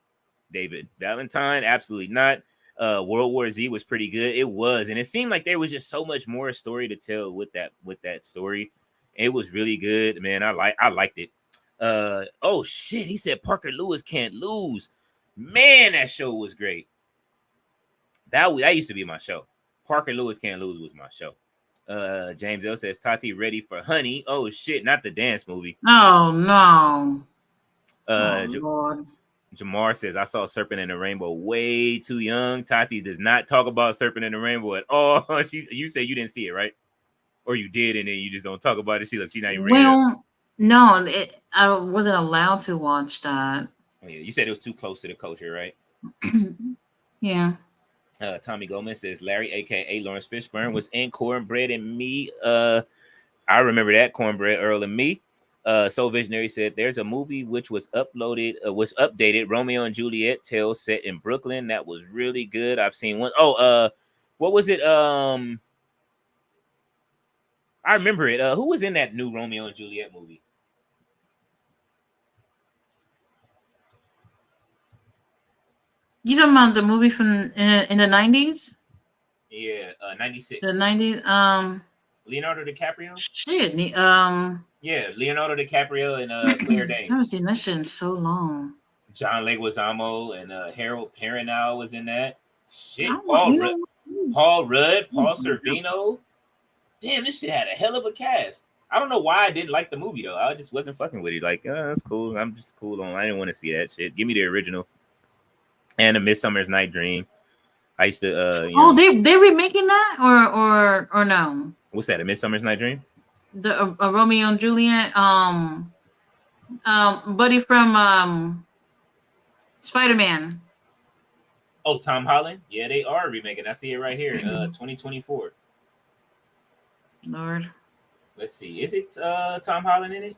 David Valentine, absolutely not. World War Z was pretty good. It was, and it seemed like there was just so much more story to tell with that story. It was really good, man. I liked it. Oh shit, he said Parker Lewis can't lose. Man, that show was great. That used to be my show. Parker Lewis Can't Lose was my show. James L says Tati ready for Honey. Oh shit, not the dance movie. Oh no. Lord. Jamar says I saw Serpent in the Rainbow way too young. Tati does not talk about Serpent in the Rainbow at all. You say you didn't see it, right? Or you did, and then you just don't talk about it. She's not even ready. Well, no, I wasn't allowed to watch that. Oh, yeah, you said it was too close to the culture, right? Yeah. Tommy Gomez says Larry, aka Lawrence Fishburne, was in Cornbread and Me. I remember that, Cornbread, Earl and Me. Soul Visionary said there's a movie which was updated, Romeo and Juliet tale set in Brooklyn. That was really good. I've seen one. Oh, what was it? I remember it. Who was in that new Romeo and Juliet movie? You talking about the movie from in the 90s? Yeah, 96. The 90s. Leonardo DiCaprio. Shit. Yeah, Leonardo DiCaprio and Claire Danes. I haven't seen that shit in so long. John Leguizamo and Harold Perrineau was in that. Shit, Paul Rudd, Paul Sorvino. Damn, this shit had a hell of a cast. I don't know why I didn't like the movie though. I just wasn't fucking with it. Like, that's cool. I'm just cool on. I didn't want to see that shit. Give me the original. And A Midsummer's Night Dream. I used to. They remaking that or no? What's that? A Midsummer's Night Dream? The Romeo and Juliet. Buddy from Spider-Man. Oh, Tom Holland. Yeah, they are remaking. I see it right here. 2024. Lord. Let's see. Is it Tom Holland in it?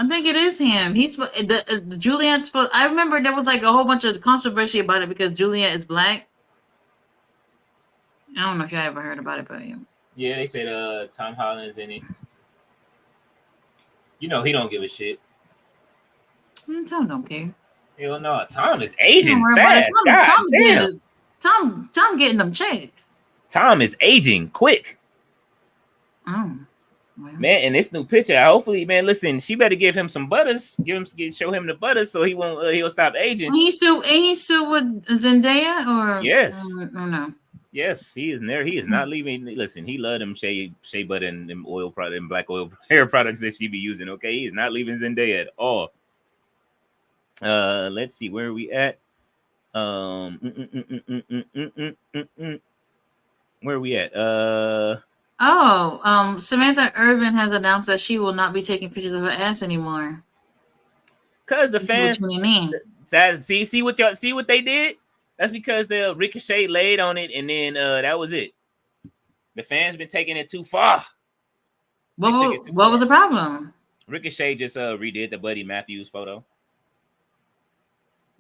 I think it is him. The Juliet's. I remember there was like a whole bunch of controversy about it because Juliet is black. I don't know if y'all ever heard about it, but Yeah, they said Tom Holland's in it. You know he don't give a shit. Tom don't care. Hell no, Tom is aging Don't worry fast. about God it. damn. Tom getting them checks. Tom is aging quick. Oh. Well. Man, in this new picture, hopefully, man, listen, she better give him some butters. Show him the butters so he won't. He'll stop aging. He's still with Zendaya, or yes, or no? Yes, he is there. He is not leaving. Listen, he loved them shea butter and them oil product and black oil hair products that she be using. Okay, he is not leaving Zendaya at all. Let's see where are we at. Where are we at? Samantha Urban has announced that she will not be taking pictures of her ass anymore. Cause the fans, see what they did. That's because the Ricochet laid on it, and then that was it. The fans been taking it too far. What was the problem? Ricochet just redid the Buddy Matthews photo.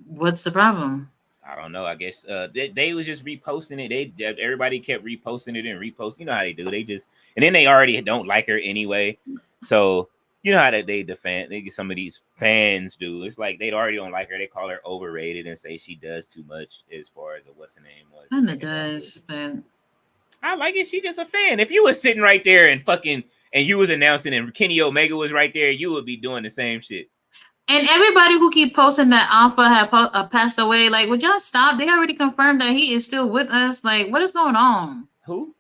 What's the problem? I don't know. I guess they was just reposting it. Everybody kept reposting it and reposting. You know how they do. They just, and then they already don't like her anyway. So you know how some of these fans do. It's like they already don't like her. They call her overrated and say she does too much as far as what's the name was. And it does, but I like it. She just a fan. If you was sitting right there and you was announcing and Kenny Omega was right there, you would be doing the same shit. And everybody who keep posting that Alpha had passed away, like, would y'all stop? They already confirmed that he is still with us. Like, what is going on? Who?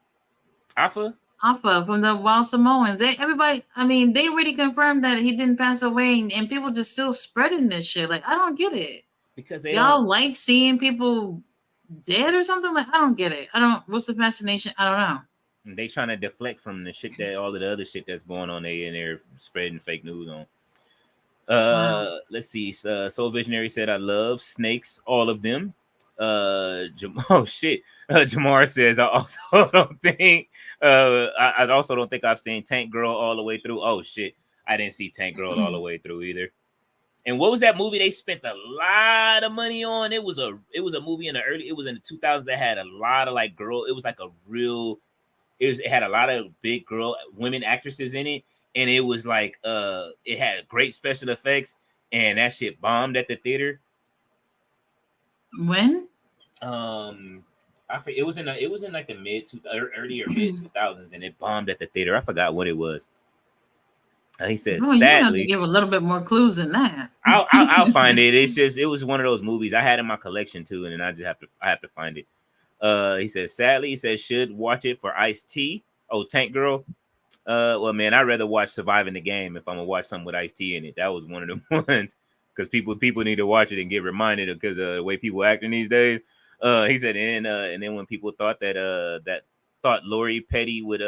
Alpha from the Wild Samoans. They already confirmed that he didn't pass away, and people just still spreading this shit. Like, I don't get it. Because y'all like seeing people dead or something. Like, I don't get it. What's the fascination? I don't know. They trying to deflect from the shit that all of the other shit that's going on there, and they're spreading fake news on. Let's see. Soul Visionary said, I love snakes, all of them. Jamar says, I also don't think I also don't think I've seen Tank Girl all the way through. Oh shit, I didn't see Tank Girl all the way through either. And what was that movie they spent a lot of money on? It was a movie in the 2000s that had a lot of like girl. It was like it had a lot of big women actresses in it. And it was like it had great special effects, and that shit bombed at the theater. When? I forget, it was in like the early or mid 2000s, and it bombed at the theater. I forgot what it was. He said, sadly, you have to give a little bit more clues than that. I'll find it. It was one of those movies I had in my collection too, and then I have to find it. He says, sadly, he says should watch it for Ice-T. Oh, Tank Girl. Well, man, I'd rather watch Surviving the Game if I'm gonna watch something with Ice-T in it. That was one of the ones because people need to watch it and get reminded because of the way people acting these days. He said, and then when people thought that Lori Petty would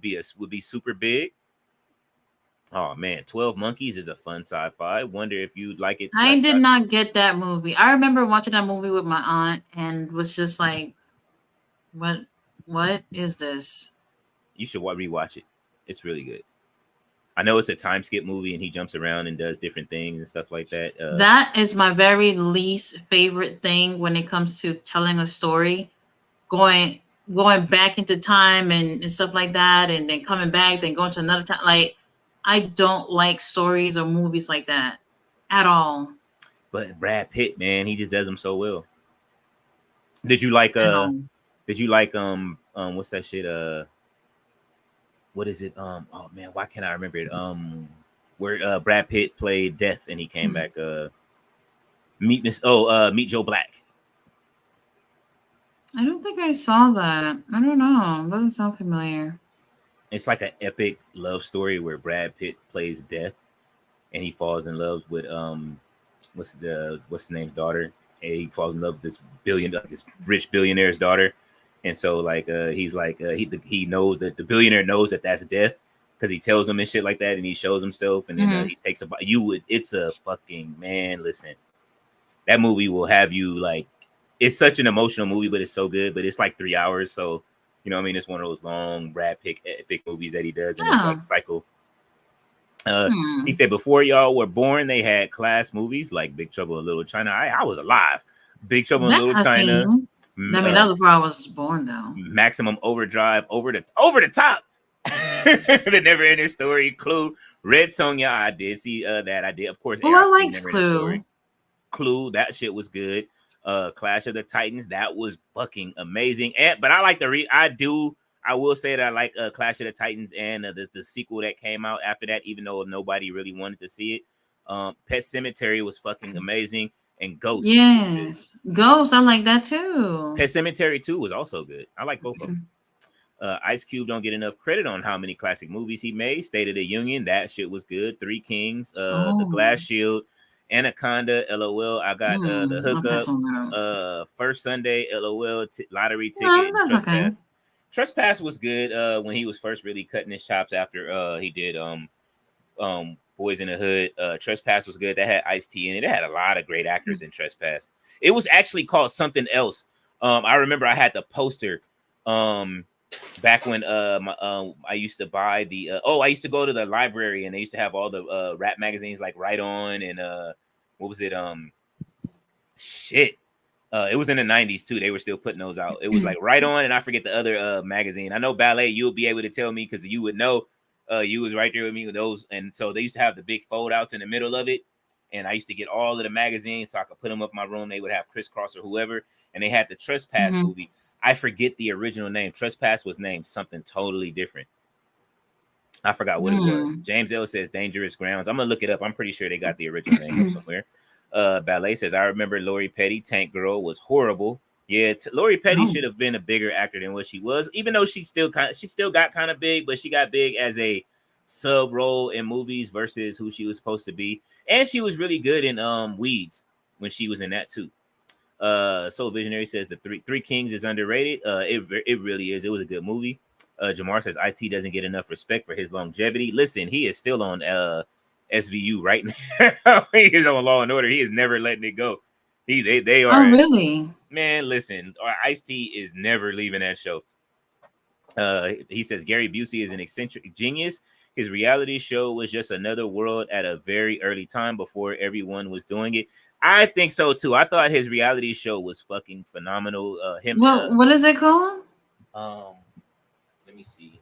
be super big. Oh man, 12 Monkeys is a fun sci-fi. I wonder if you'd like it. I did not get that movie. I remember watching that movie with my aunt and was just like, what is this? You should rewatch it. It's really good. I know it's a time skip movie and he jumps around and does different things and stuff like that. That is my very least favorite thing when it comes to telling a story, going back into time and stuff like that, and then coming back, then going to another time. Like, I don't like stories or movies like that at all. But Brad Pitt, man, he just does them so well. Did you like what's that shit? What is it? Oh man, why can't I remember it? Where Brad Pitt played Death and he came back. Meet Joe Black. I don't think I saw that. I don't know. It doesn't sound familiar. It's like an epic love story where Brad Pitt plays Death, and he falls in love with what's the name's daughter, and he falls in love with this rich billionaire's daughter. And so, like, he's like, he knows that the billionaire knows that that's Death because he tells him and shit like that, and he shows himself, and then he takes it's a fucking, man, listen, that movie will have you like, it's such an emotional movie, but it's so good, but it's like 3 hours, so you know what I mean, it's one of those long Brad Pitt epic movies that he does, and it's like cycle. He said before y'all were born, they had class movies like Big Trouble in Little China. I was alive. Big Trouble in That Little I China. seen. I mean, that was before I was born, though. Maximum Overdrive, Over the Top. The Never Ending Story, Clue, Red Sonja. I did see that. I did, of course. Oh, I liked Clue. Clue, that shit was good. Clash of the Titans, that was fucking amazing. But I like I will say that I like Clash of the Titans and the sequel that came out after that, even though nobody really wanted to see it. Pet Cemetery was fucking amazing, and Ghost. Yes, Ghost. I like that too. Pet Cemetery 2 was also good. I like both of them. Ice Cube don't get enough credit on how many classic movies he made. State of the Union, that shit was good. Three Kings, The Glass Shield, Anaconda, LOL. I got the hookup. First Sunday, LOL, lottery ticket. No, that's okay. Trespass was good when he was first really cutting his chops after he did Boys in the Hood. Trespass was good. That had Ice-T in it. It had a lot of great actors in Trespass. It was actually called something else. I remember I had the poster back when I used to buy the I used to go to the library and they used to have all the rap magazines like Right On and what was it it was in the 90s too. They were still putting those out. It was like Right On and I forget the other magazine. I know Ballet, you'll be able to tell me because you would know. You was right there with me with those, and so they used to have the big fold outs in the middle of it, and I used to get all of the magazines so I could put them up in my room. They would have Crisscross or whoever, and they had the Trespass movie. I forget the original name. Trespass was named something totally different. I forgot what it was. James L says Dangerous Grounds. I'm gonna look it up. I'm pretty sure they got the original name somewhere. Ballet says I remember Lori Petty. Tank Girl was horrible. Yeah, Lori Petty should have been a bigger actor than what she was, even though she still got kind of big, but she got big as a sub role in movies versus who she was supposed to be. And she was really good in Weeds when she was in that too. Soul Visionary says the Three Kings is underrated. It really is. It was a good movie. Jamar says Ice-T doesn't get enough respect for his longevity. Listen, he is still on SVU right now. He is on Law and Order. He is never letting it go. They are. Oh, really? Man, listen, Ice-T is never leaving that show. He says Gary Busey is an eccentric genius. His reality show was just another world at a very early time before everyone was doing it. I think so too. I thought his reality show was fucking phenomenal. What is it called? Let me see.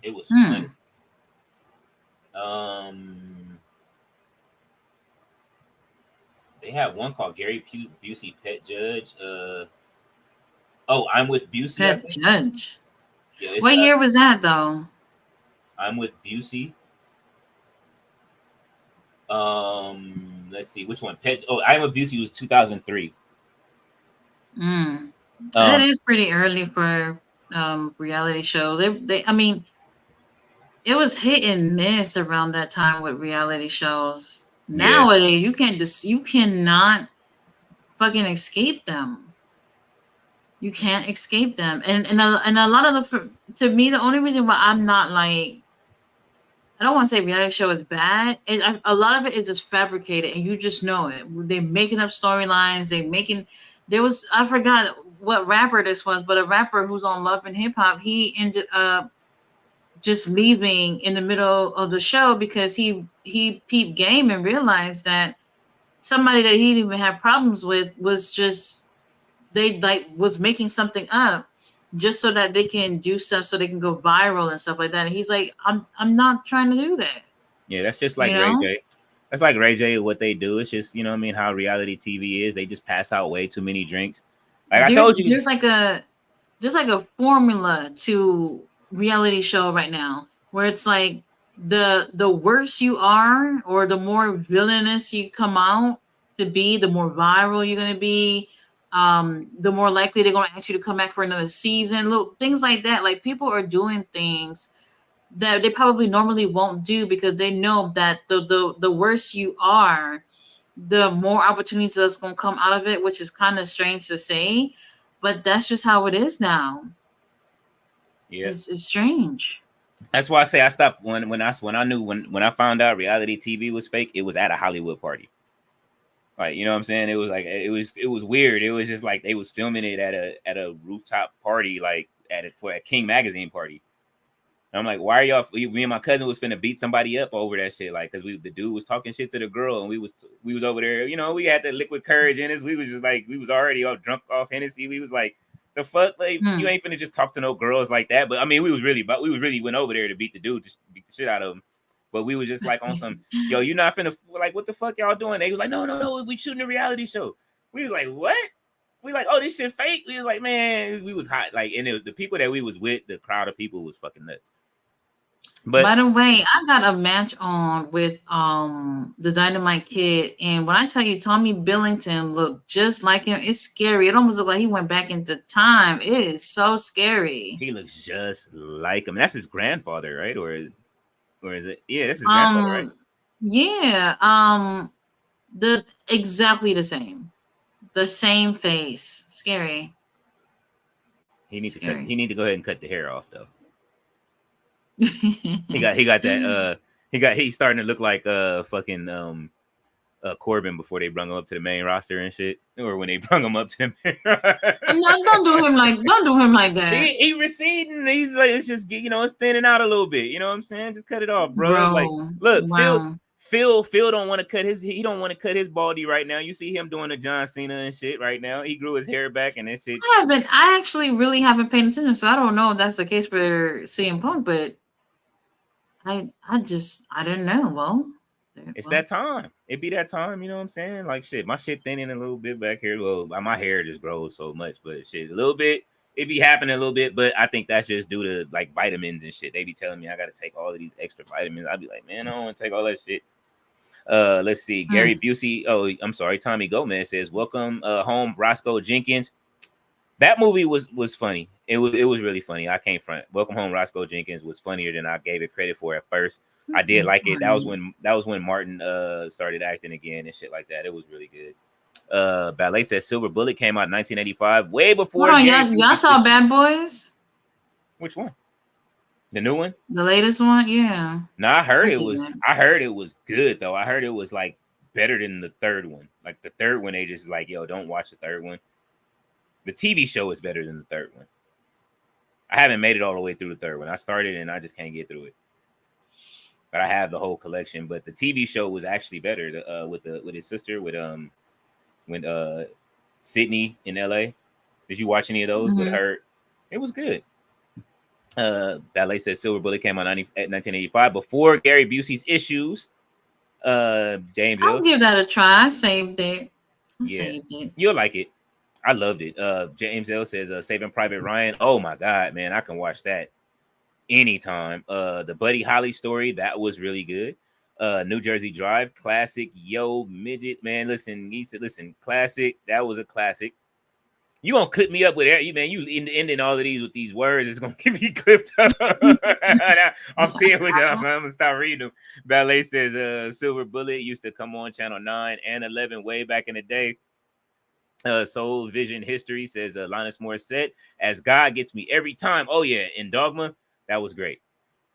It was fun. They have one called Gary Busey Pet Judge. I'm with Busey. Pet Judge. Yeah, what year was that though? I'm with Busey. Let's see which one. I'm with Busey was 2003. That is pretty early for reality shows. I mean, it was hit and miss around that time with reality shows. Nowadays, you cannot fucking escape them. You can't escape them, and a lot of to me, the only reason why I'm not like, I don't want to say reality show is bad. A lot of it is just fabricated, and you just know it. They're making up storylines. I forgot what rapper this was, but a rapper who's on Love and Hip Hop, he ended up just leaving in the middle of the show because he peeped game and realized that somebody that he didn't even have problems with was just was making something up just so that they can do stuff so they can go viral and stuff like that. And he's like, I'm not trying to do that. Yeah, that's just like Ray J. That's like Ray J. What they do. It's just, what I mean, how reality TV is. They just pass out way too many drinks. Like I told you, there's like a formula to reality show right now where it's like the worse you are or the more villainous you come out to be, the more viral you're going to be. The more likely they're going to ask you to come back for another season, little things like that. Like people are doing things that they probably normally won't do because they know that the worse you are, the more opportunities that's going to come out of it, which is kind of strange to say, but that's just how it is now. Yeah, it's strange. That's why I say I stopped when I found out reality TV was fake. It was at a Hollywood party. Like, you know what I'm saying? It was like it was weird. It was just like they was filming it at a rooftop party, like for a King magazine party. And I'm like, why are y'all? Me and my cousin was finna beat somebody up over that shit, like, cause the dude was talking shit to the girl, and we was over there. You know, we had the liquid courage in us. We was just like, we was already all drunk off Hennessy. We was like, the fuck, like, you ain't finna just talk to no girls like that. But I mean, we really went over there to beat the dude, just beat the shit out of him. But we was just like on some, yo, you not finna, like, what the fuck y'all doing? They was like, no, we shooting a reality show. We was like, what? We like, oh, this shit fake. We was like, man, we was hot. Like, and the people that we was with, the crowd of people was fucking nuts. But by the way, I got a match on with the Dynamite Kid, and when I tell you Tommy Billington looked just like him, it's scary. It almost looked like he went back into time. It is so scary. He looks just like him. That's his grandfather, right? Or is it? Yeah, that's his grandfather, right? Yeah. Exactly the same face. Scary. He need to go ahead and cut the hair off though. He's starting to look like fucking Corbin before they brung him up to the main roster and shit, or when they brung him up to the main No, don't do him like that. He receding. He's like, it's just, you know, it's thinning out a little bit. You know what I'm saying? Just cut it off, bro. Like, look, wow. Phil don't want to cut he don't want to cut his baldy right now. You see him doing the John Cena and shit right now. He grew his hair back and that shit. I actually really haven't paid attention, so I don't know if that's the case for CM Punk, but I didn't know. Well, it's that time. It be that time, you know what I'm saying? Like, shit, my shit thinning a little bit back here. Well, my hair just grows so much, but shit, a little bit. It be happening a little bit, but I think that's just due to like vitamins and shit. They be telling me I got to take all of these extra vitamins. I'd be like, man, I don't want to take all that shit. Let's see. Gary Busey. Oh, I'm sorry. Tommy Gomez says, welcome home, Roscoe Jenkins. That movie was funny. It was really funny. I can't front. Welcome Home, Roscoe Jenkins was funnier than I gave it credit for at first. I did like it. That was when Martin started acting again and shit like that. It was really good. Ballet says Silver Bullet came out in 1985, way before. Y'all saw Bad Boys? Which one? The new one? The latest one? Yeah. No, I heard it was good though. I heard it was like better than the third one. Like the third one, they just like, yo, don't watch the third one. The TV show is better than the third one. I haven't made it all the way through the third one. I started and I just can't get through it. But I have the whole collection. But the TV show was actually better with his sister when Sydney in LA. Did you watch any of those with her? It was good. Ballet says Silver Bullet came out in 1985 before Gary Busey's Issues. James, I'll give that a try. I saved it. You'll like it. I loved it. James L says Saving Private Ryan. Oh my god, man, I can watch that anytime. The Buddy Holly story, that was really good. New Jersey Drive, classic. Yo, midget, man. Listen, he said, listen, classic. That was a classic. You gonna clip me up with that, man? You ending all of these with these words. It's gonna get me clipped up. I'm seeing what I'm gonna start reading them. Ballet says Silver Bullet used to come on Channel 9 and 11 way back in the day. Soul Vision History says Linus Morissette as God gets me every time. Oh yeah, in Dogma, that was great.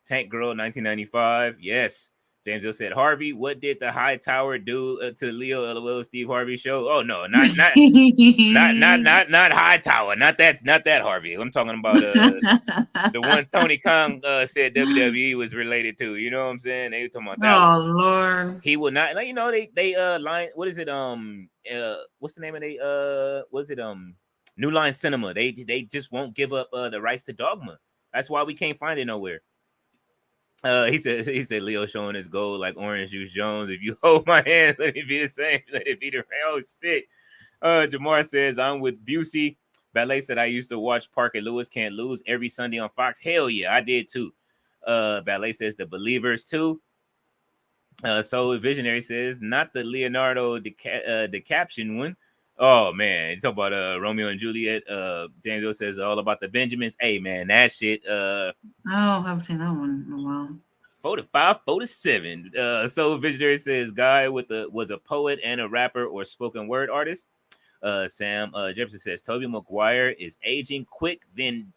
Tank Girl 1995. Yes. James Hill said, Harvey, what did the High Tower do to Leo LOL Steve Harvey show? Oh no, not High Tower, not that Harvey. I'm talking about the one Tony Khan said WWE was related to. You know what I'm saying? They were talking about that. Oh Lord, he would not. Like, you know, they line. What is it? What's the name of New Line Cinema? They just won't give up the rights to Dogma. That's why we can't find it nowhere. He said Leo showing his gold like Orange Juice Jones. If you hold my hand, let it be the same. Let it be the oh shit. Jamar says I'm with Busey. Ballet said I used to watch Parker Lewis Can't Lose every Sunday on Fox. Hell yeah, I did too. Ballet says The Believers too. So Visionary says not the Leonardo DiCaprio one. Oh man, you talk about Romeo and Juliet. James O says all about the Benjamins. Hey man, that shit. I haven't seen that one in a while. 45, 47. So Visionary says guy was a poet and a rapper or spoken word artist. Sam Jefferson says Tobey Maguire is aging quicker than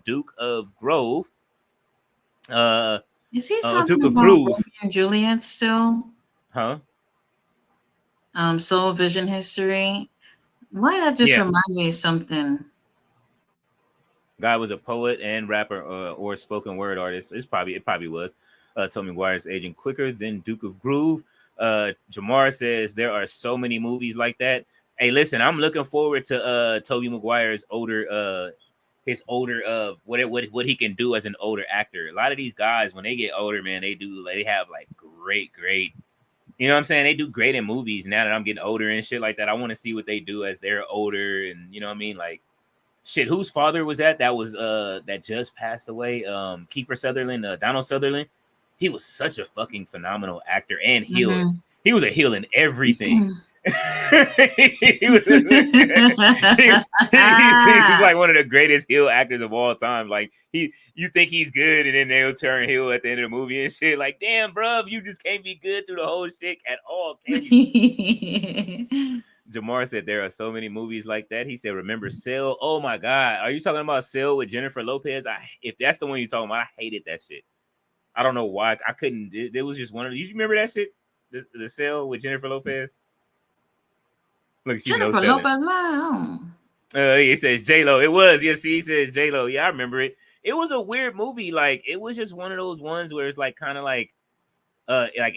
Duke of Grove. Is he talking about Romeo and Juliet still? Huh? Soul Vision History. Why that just remind me of something? Guy was a poet and rapper or spoken word artist. It probably was. Tobey Maguire's aging quicker than Duke of Groove. Jamar says there are so many movies like that. Hey, listen, I'm looking forward to Tobey Maguire's older what he can do as an older actor. A lot of these guys, when they get older, man, they have like great, you know what I'm saying? They do great in movies now that I'm getting older and shit like that. I want to see what they do as they're older, and you know what I mean? Like, shit, whose father was that? That was that just passed away. Kiefer Sutherland, Donald Sutherland. He was such a fucking phenomenal actor and healer. Mm-hmm. He was a heel in everything. he was like one of the greatest heel actors of all time. Like you think he's good, and then they'll turn heel at the end of the movie and shit. Like, damn, bro, you just can't be good through the whole shit at all, can you? Jamar said there are so many movies like that. He said, remember Cell? Oh my God. Are you talking about Cell with Jennifer Lopez? If that's the one you're talking about, I hated that shit. I don't know why. I couldn't. It was just one of the. You remember that shit? The Cell with Jennifer Lopez? Look, she knows Lopez. He says J-Lo. It was. Yes, he says J-Lo. Yeah, I remember it. It was a weird movie. Like, it was just one of those ones where it's like kind of like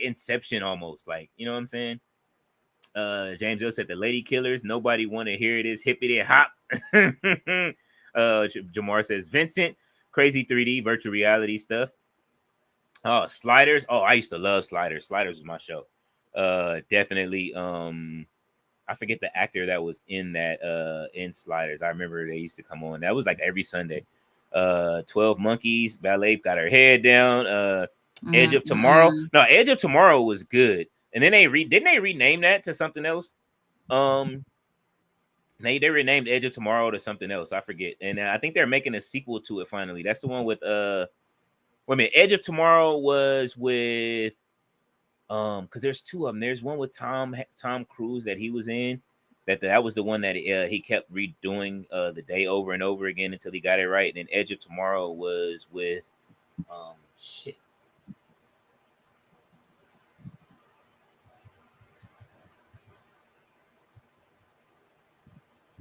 Inception almost. Like, you know what I'm saying? James Hill said the Lady Killers. Nobody want to hear this hippity hop. Jamar says Vincent, crazy 3D virtual reality stuff. Oh, Sliders. Oh, I used to love Sliders. Sliders was my show. Definitely. I forget the actor that was in that in Sliders. I remember they used to come on. That was like every Sunday. 12 Monkeys. Ballet got her head down. Edge of Tomorrow. No, Edge of Tomorrow was good. And then didn't they rename that to something else? They renamed Edge of Tomorrow to something else. I forget. And I think they're making a sequel to it finally. That's the one with wait a minute. Edge of Tomorrow was with because there's two of them. There's one with Tom Cruise that he was in. That was the one that he kept redoing the day over and over again until he got it right. And then Edge of Tomorrow was with shit.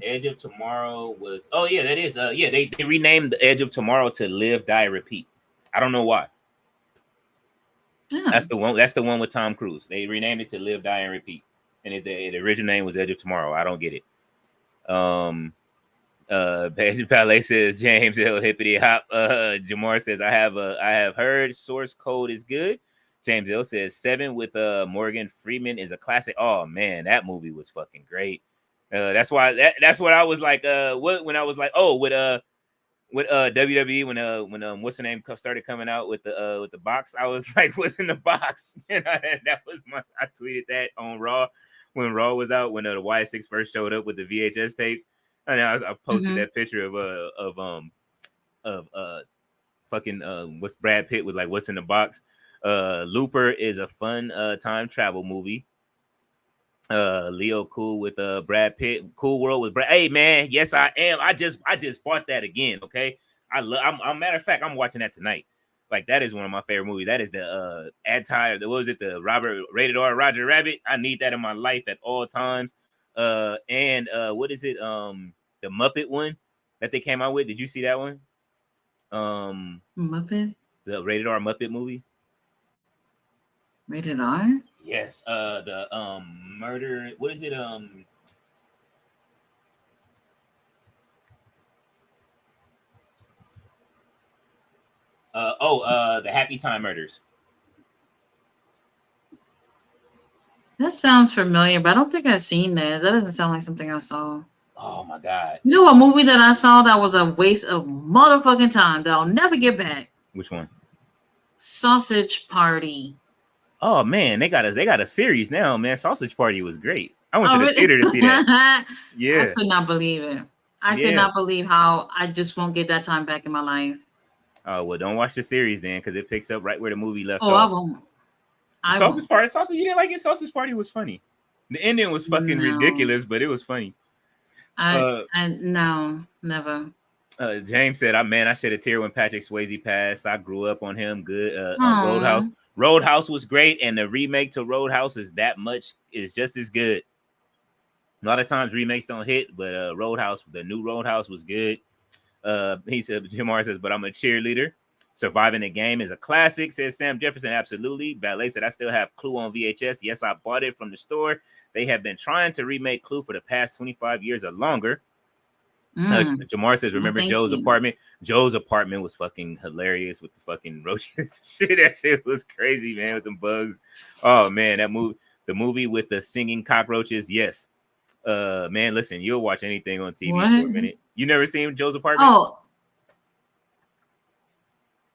Edge of Tomorrow was that is they renamed the Edge of Tomorrow to Live, Die, Repeat. I don't know why. Yeah. That's the one with Tom Cruise. They renamed it to Live, Die, and Repeat. And the original name was Edge of Tomorrow. I don't get it. Ballet says James Hill hippity hop. Jamar says I have heard Source Code is good. James Hill says 7 with Morgan Freeman is a classic. Oh man, that movie was fucking great. That's what I was like. When I was like, with WWE when what's the name started coming out with the box, I was like, what's in the box? And that was I tweeted that on Raw when Raw was out, when the Y6 first showed up with the VHS tapes, and I posted that picture of what's Brad Pitt was like, what's in the box? Looper is a fun time travel movie. Leo Cool with Brad Pitt. Cool World with Brad. Hey man, yes I am. I just bought that again. Okay, I'm matter of fact, I'm watching that tonight. Like, that is one of my favorite movies. That is the the Rated R Roger Rabbit. I need that in my life at all times. And what is it? The Muppet one that they came out with. Did you see that one? Muppet. The Rated R Muppet movie. Rated R. Yes, the murder. What is it? The Happy Time Murders. That sounds familiar, but I don't think I've seen that. That doesn't sound like something I saw. Oh my God! You know, a movie that I saw that was a waste of motherfucking time that I'll never get back. Which one? Sausage Party. Oh man, they got a series now, man. Sausage Party was great. I went to the theater to see that. Yeah, I could not believe it. I could not believe how I just won't get that time back in my life. Oh well, don't watch the series then, because it picks up right where the movie left off. I won't. Sausage Party. You didn't like it? Sausage Party was funny. The ending was fucking ridiculous, but it was funny. No, never. James said, I shed a tear when Patrick Swayze passed. I grew up on him. Good. Aw. Roadhouse was great, and the remake to Roadhouse is just as good. A lot of times remakes don't hit, but Roadhouse, the new Roadhouse was good. He said, Jamar says, but I'm a cheerleader. Surviving the Game is a classic, says Sam Jefferson. Absolutely. Ballet said, I still have Clue on VHS. Yes, I bought it from the store. They have been trying to remake Clue for the past 25 years or longer. Jamar says, remember Joe's apartment? Joe's apartment was fucking hilarious with the fucking roaches. Shit, that shit was crazy, man, with them bugs. Oh, man, the movie with the singing cockroaches, yes. Man, listen, you'll watch anything on TV for a minute. You never seen Joe's apartment? Oh,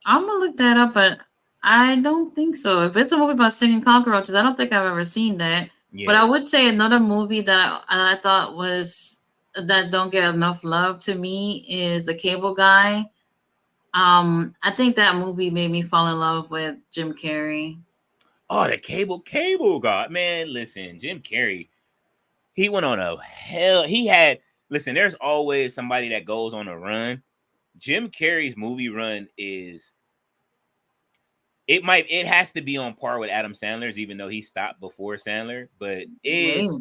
I'm gonna look that up, but I don't think so. If it's a movie about singing cockroaches, I don't think I've ever seen that. Yeah. But I would say another movie that I thought was that don't get enough love to me is The Cable Guy. I think that movie made me fall in love with Jim Carrey. Oh, The Cable Guy, man! Listen, Jim Carrey, he went on a hell. Listen, there's always somebody that goes on a run. Jim Carrey's movie run it has to be on par with Adam Sandler's, even though he stopped before Sandler, but it's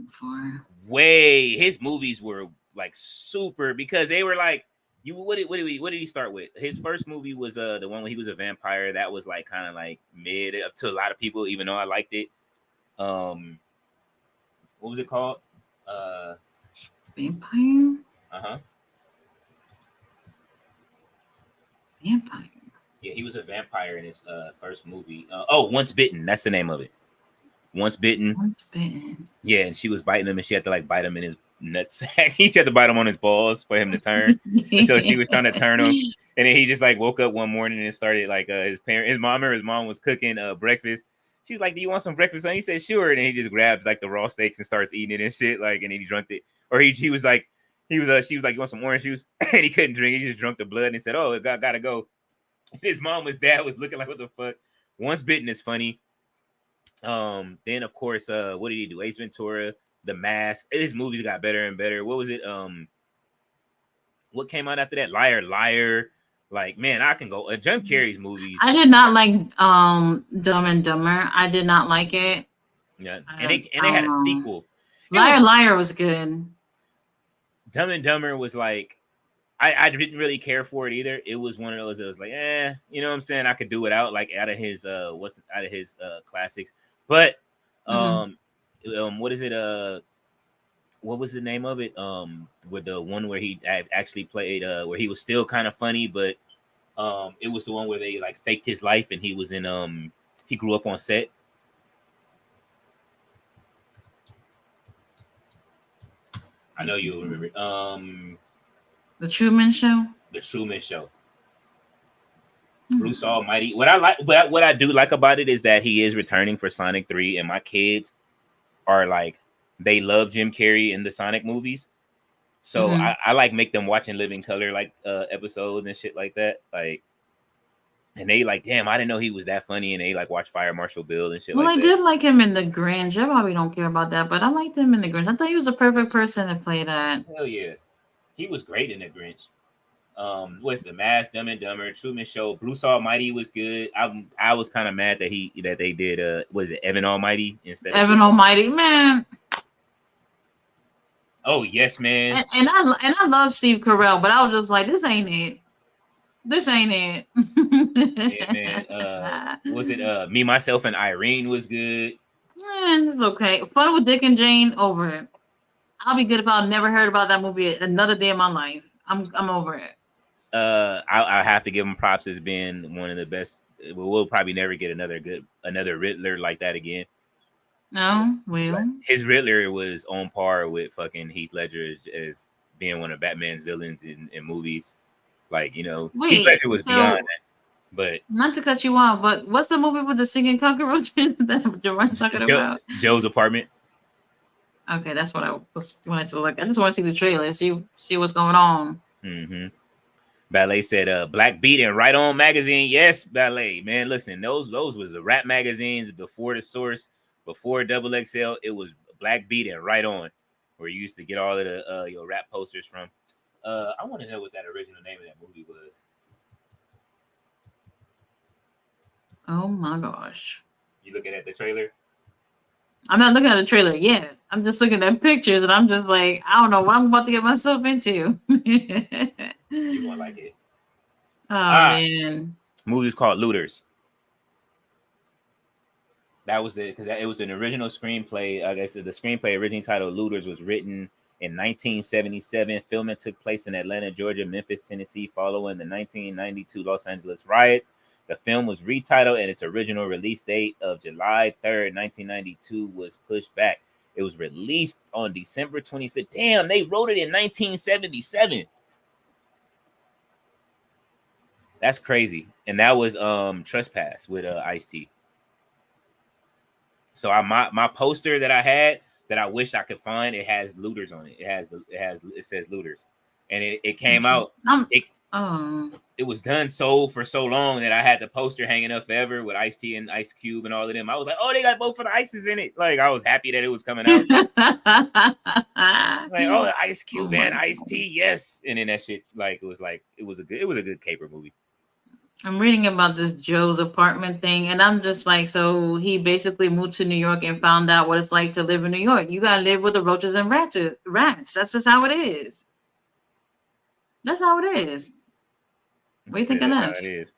his movies were like super because they were like, what did he start with? His first movie was the one where he was a vampire. That was like kind of like mid up to a lot of people, even though I liked it. What was it called? Vampire? Vampire. Yeah, he was a vampire in his first movie. Once Bitten. That's the name of it. Once Bitten. Yeah, and she was biting him, and she had to like bite him in his nutsack. He had to bite him on his balls for him to turn. And so she was trying to turn him, and then he just like woke up one morning and started like his mom was cooking breakfast. She was like, "Do you want some breakfast?" And he said, "Sure." And then he just grabs like the raw steaks and starts eating it and shit. Like, and then he drank it, or she was like, "You want some orange juice?" And he couldn't drink. He just drank the blood and said, "Oh, it gotta go." His dad was looking like, what the fuck? Once Bitten is funny. Then of course, what did he do? Ace Ventura, The Mask. His movies got better and better. What was it? What came out after that? Liar. Like, man, I can go. Jim Carrey's movies. I did not like Dumb and Dumber. I did not like it. Yeah, and they had a sequel. Liar was good. Dumb and Dumber was like, I didn't really care for it either. It was one of those that was like, you know what I'm saying? I could do without, like, out of his classics. But what is it? What was the name of it? With the one where he actually played where he was still kind of funny, but it was the one where they like faked his life and he was in he grew up on set. I know you'll remember. The Truman Show. The Truman Show. Bruce Almighty. What I do like about it is that he is returning for Sonic 3, and my kids are like, they love Jim Carrey in the Sonic movies. So I like make them watch in living color like episodes and shit like that. Like, and they like, damn, I didn't know he was that funny, and they like watch Fire Marshal Bill and shit. Well, like that. I did like him in The Grinch. I probably don't care about that, but I liked him in The Grinch. I thought he was a perfect person to play that. Hell yeah. He was great in The Grinch. What's The Mask, Dumb and Dumber, Truman Show, Bruce Almighty was good. I was kind of mad that they did was it Evan Almighty instead of Evan Almighty, man. Oh yes, man. And I love Steve Carell, but I was just like, this ain't it. Yeah, man. Was it Me, Myself, and Irene was good. It's okay. Fun with Dick and Jane, over it. I'll be good if I've never heard about that movie another day in my life. I'm over it. I have to give him props as being one of the best. We'll probably never get another Riddler like that again. No, well, his Riddler was on par with fucking Heath Ledger as being one of Batman's villains in movies. Like, you know, Heath Ledger was beyond that. But not to cut you off, but what's the movie with the singing cockroaches that Jerron's talking about? Joe's Apartment. Okay, that's what I wanted to look. I just want to see the trailer, see what's going on. Ballet said, Black Beat and Right On magazine. Yes, Ballet, man. Listen, those was the rap magazines before the Source, before Double XL. It was Black Beat and Right On, where you used to get all of the your rap posters from. I want to know what that original name of that movie was. Oh my gosh. You looking at the trailer? I'm not looking at the trailer yet. I'm just looking at pictures and I'm just like, I don't know what I'm about to get myself into. You gonna like it. Oh man. Movie's called Looters. That was because it was an original screenplay. I guess the screenplay originally titled Looters was written in 1977. Filming took place in Atlanta, Georgia, Memphis, Tennessee, following the 1992 Los Angeles riots. The film was retitled, and its original release date of July 3rd, 1992 was pushed back. It was released on December 25th. Damn, they wrote it in 1977. That's crazy. And that was Trespass with Ice-T. So my poster that I had that I wish I could find, it has Looters on it. It says Looters. And it came out. It was done for so long that I had the poster hanging up forever with Ice-T and Ice Cube and all of them. I was like, oh, they got both of the Ices in it. Like, I was happy that it was coming out. Like, oh, Ice Cube and Ice-T, yes. And then that shit, it was a good caper movie. I'm reading about this Joe's apartment thing, and I'm just like, so he basically moved to New York and found out what it's like to live in New York. You gotta live with the roaches and rats. That's just how it is. That's how it is. What do you think I left? It is.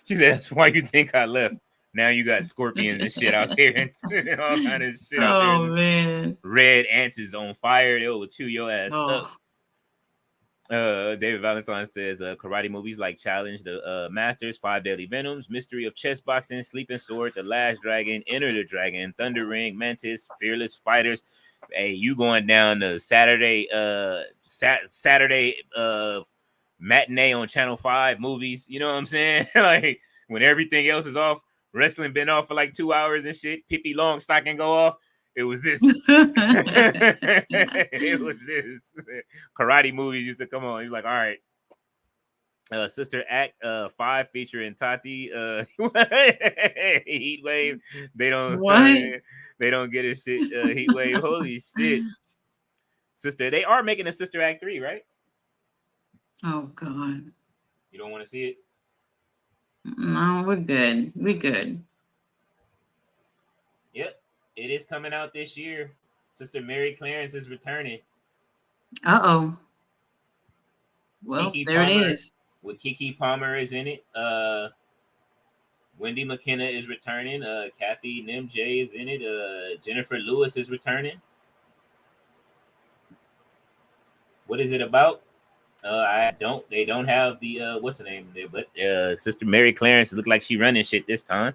She said, that's why you think I left. Now you got scorpions and shit out there and all kind of shit out there. Oh, man. Red ants is on fire. They will chew your ass up. David Valentine says karate movies like Challenge the Masters, Five Deadly Venoms, Mystery of Chess Boxing, Sleeping Sword, The Last Dragon, Enter the Dragon, Thunder Ring, Mantis, Fearless Fighters. Hey, you going down to Saturday matinee on Channel 5 movies, you know what I'm saying? Like when everything else is off, wrestling been off for like 2 hours and shit, Pippi Longstocking go off. It was this. It was this. Karate movies used to come on. He's like, all right. Sister Act 5 featuring Tati. Heat Wave. They don't get a shit. Heat Wave. Holy shit. Sister, they are making a Sister Act 3, right? Oh God. You don't want to see it? No, we're good. We're good. Yep. It is coming out this year. Sister Mary Clarence is returning. Uh-oh. Well, Keke there Palmer, it is. With Keke Palmer is in it. Wendy McKenna is returning. Kathy Nimj is in it. Jennifer Lewis is returning. What is it about? They don't have the what's the name there, but Sister Mary Clarence looked like she running shit this time.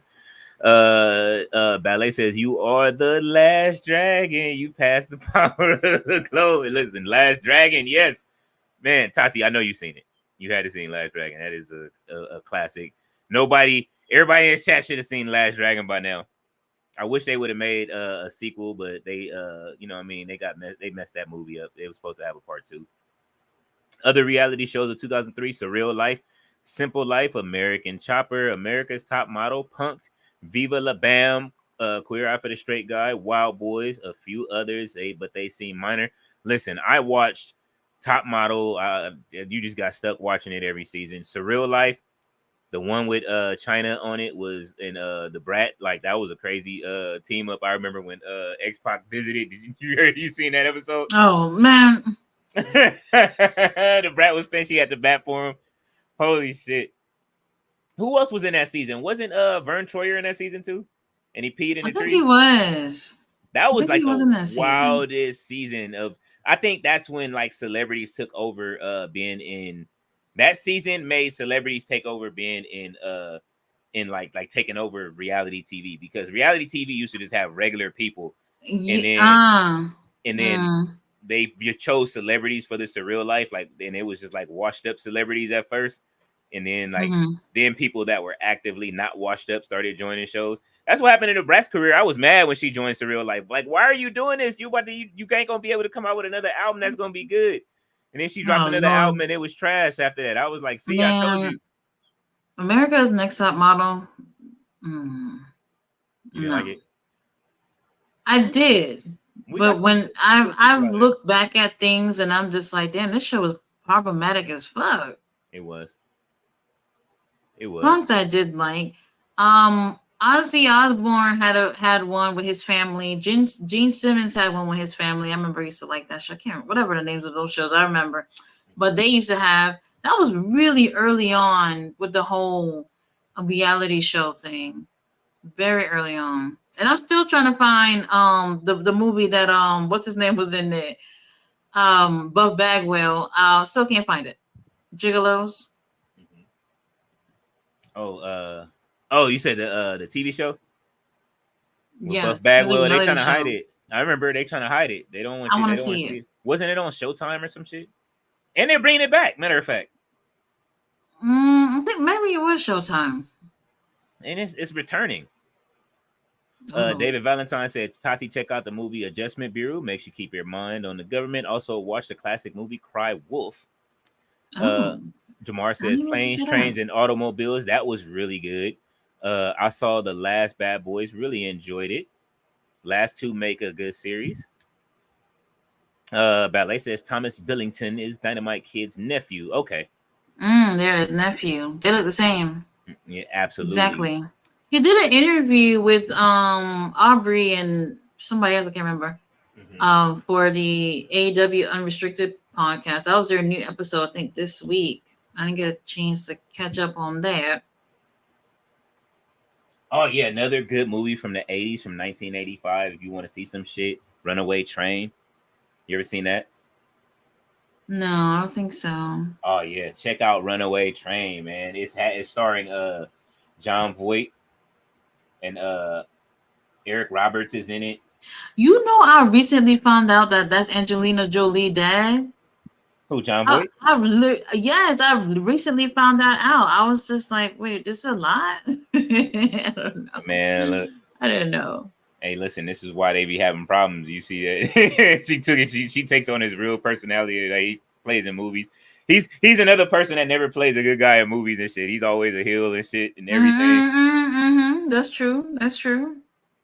Ballet says, you are the last dragon. You passed the power of the globe. Listen, Last Dragon, yes. Man, Tati, I know you've seen it. You had to see Last Dragon. That is a classic. Everybody in the chat should have seen Last Dragon by now. I wish they would have made a sequel, but they they messed that movie up. They were supposed to have a part 2. Other reality shows of 2003: Surreal Life, Simple Life, American Chopper, America's Top Model, Punk'd, Viva La Bam, Queer Eye for the Straight Guy, Wild Boys, a few others, but they seem minor. Listen, I watched Top Model. You just got stuck watching it every season. Surreal Life, the one with China on it, was in the Brat. Like, that was a crazy team up. I remember when X-Pac visited. Did you seen that episode? Oh man. The Brat was finished. He had to bat for him. Holy shit. Who else was in that season? Wasn't Vern Troyer in that season too? And he peed in the tree? I think he was. That was like the wildest season of. I think that's when like celebrities took over being in. That season made celebrities take over being in like taking over reality TV, because reality TV used to just have regular people, and then you chose celebrities for the Surreal Life, like, and it was just like washed up celebrities at first, and then like then people that were actively not washed up started joining shows. That's what happened in the Brat's career. I was mad when she joined Surreal Life. Like, why are you doing this? You ain't gonna be able to come out with another album that's gonna be good. And then she dropped another album and it was trash after that. I was like, see, man, I told you. America's Next Top Model. You didn't like it? I did. But when I look back at things and I'm just like, damn, this show was problematic as fuck. It was. It was. Songs I did like. Ozzy Osbourne had one with his family. Gene Simmons had one with his family. I remember I used to like that show. I can't remember whatever the names of those shows. I remember, but they used to have that was really early on with the whole reality show thing. Very early on, and I'm still trying to find the movie that what's his name was in there. Buff Bagwell. Still can't find it. Gigolos. Oh, you said the TV show with Yeah, Buff Bagwell. They reality trying to show. hide it. I remember they trying to hide it. They don't want I you. wanna They don't want see to it. see it. Wasn't it on Showtime or some shit? And they're bringing it back. Matter of fact, I think maybe it was Showtime. and it's returning. Oh. David Valentine said, Tati, check out the movie Adjustment Bureau. Makes you keep your mind on the government. Also, watch the classic movie Cry Wolf. Oh. Jamar I says, need to Planes, check it Trains, out. and Automobiles. That was really good. I saw The Last Bad Boys. Really enjoyed it. Last two make a good series. Ballet says, Thomas Billington is Dynamite Kid's nephew. Okay. There, his nephew. They look the same. Yeah, absolutely. Exactly. He did an interview with Aubrey and somebody else I can't remember. For the AEW Unrestricted podcast. That was their new episode, I think, this week. I didn't get a chance to catch up on that. Oh yeah, another good movie from the 80s, from 1985. If you want to see some shit, Runaway Train. You ever seen that? No, I don't think so. Oh yeah, check out Runaway Train, man. It's starring John Voight and Eric Roberts is in it. You know, I recently found out that that's Angelina Jolie dad. Who, John Voight? Yes, I recently found that out. I was just like, wait, this is a lot? I don't know. Man, look. I didn't know. Hey, listen, this is why they be having problems. You see that she took it. She takes on his real personality that he plays in movies. He's another person that never plays a good guy in movies and shit. He's always a heel and shit and everything. That's true. That's true.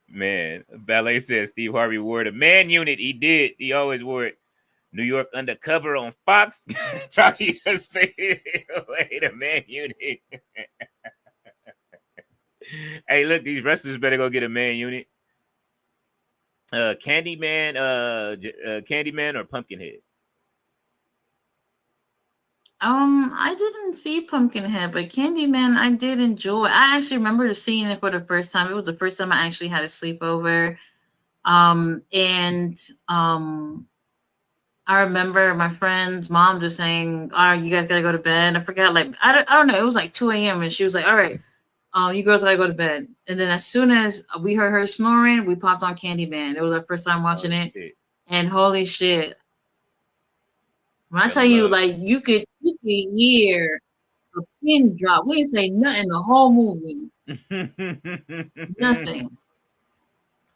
Man, Ballet says Steve Harvey wore the man unit. He did. He always wore it. New York Undercover on Fox. Tati has faded away the man unit. Hey, look, these wrestlers better go get a man unit. Candyman or Pumpkinhead? I didn't see Pumpkinhead, but Candyman I did enjoy. I actually remember seeing it for the first time. It was the first time I actually had a sleepover. I remember my friend's mom just saying, "All right, you guys gotta go to bed." I forgot, like I don't know. It was like 2 a.m. and she was like, "All right, you girls gotta go to bed." And then as soon as we heard her snoring, we popped on Candyman. It was our first time watching it, and holy shit! When I tell you, like you could hear a pin drop. We didn't say nothing the whole movie. Nothing.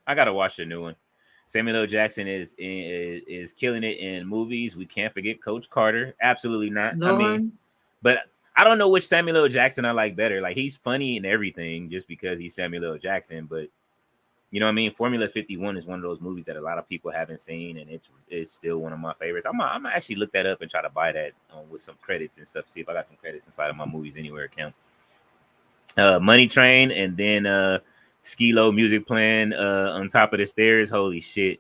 I gotta watch the new one. Samuel L. Jackson is killing it in movies. We can't forget Coach Carter. Absolutely not. Lord. I mean, but I don't know which Samuel L. Jackson I like better. Like, he's funny and everything just because he's Samuel L. Jackson. But you know what I mean? Formula 51 is one of those movies that a lot of people haven't seen, and it's still one of my favorites. I'm gonna actually look that up and try to buy that with some credits and stuff. See if I got some credits inside of my Movies Anywhere account. Money Train, and then Skee-Lo music playing on top of the stairs. Holy shit.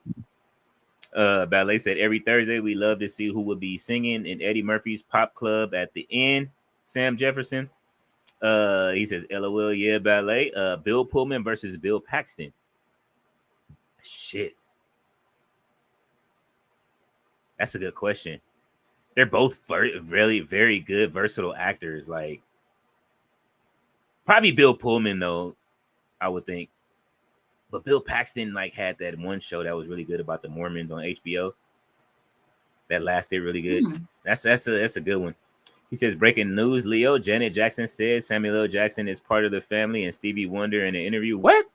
Ballet said every Thursday we love to see who would be singing in Eddie Murphy's Pop Club at the end. Sam Jefferson. He says, LOL, yeah, Ballet. Bill Pullman versus Bill Paxton. Shit. That's a good question. They're both really very good, versatile actors. Like, probably Bill Pullman, though, I would think. But Bill Paxton like had that one show that was really good about the Mormons on HBO. That lasted really good. That's a good one. He says, breaking news, Leo. Janet Jackson says Samuel L. Jackson is part of the family and Stevie Wonder in an interview. What?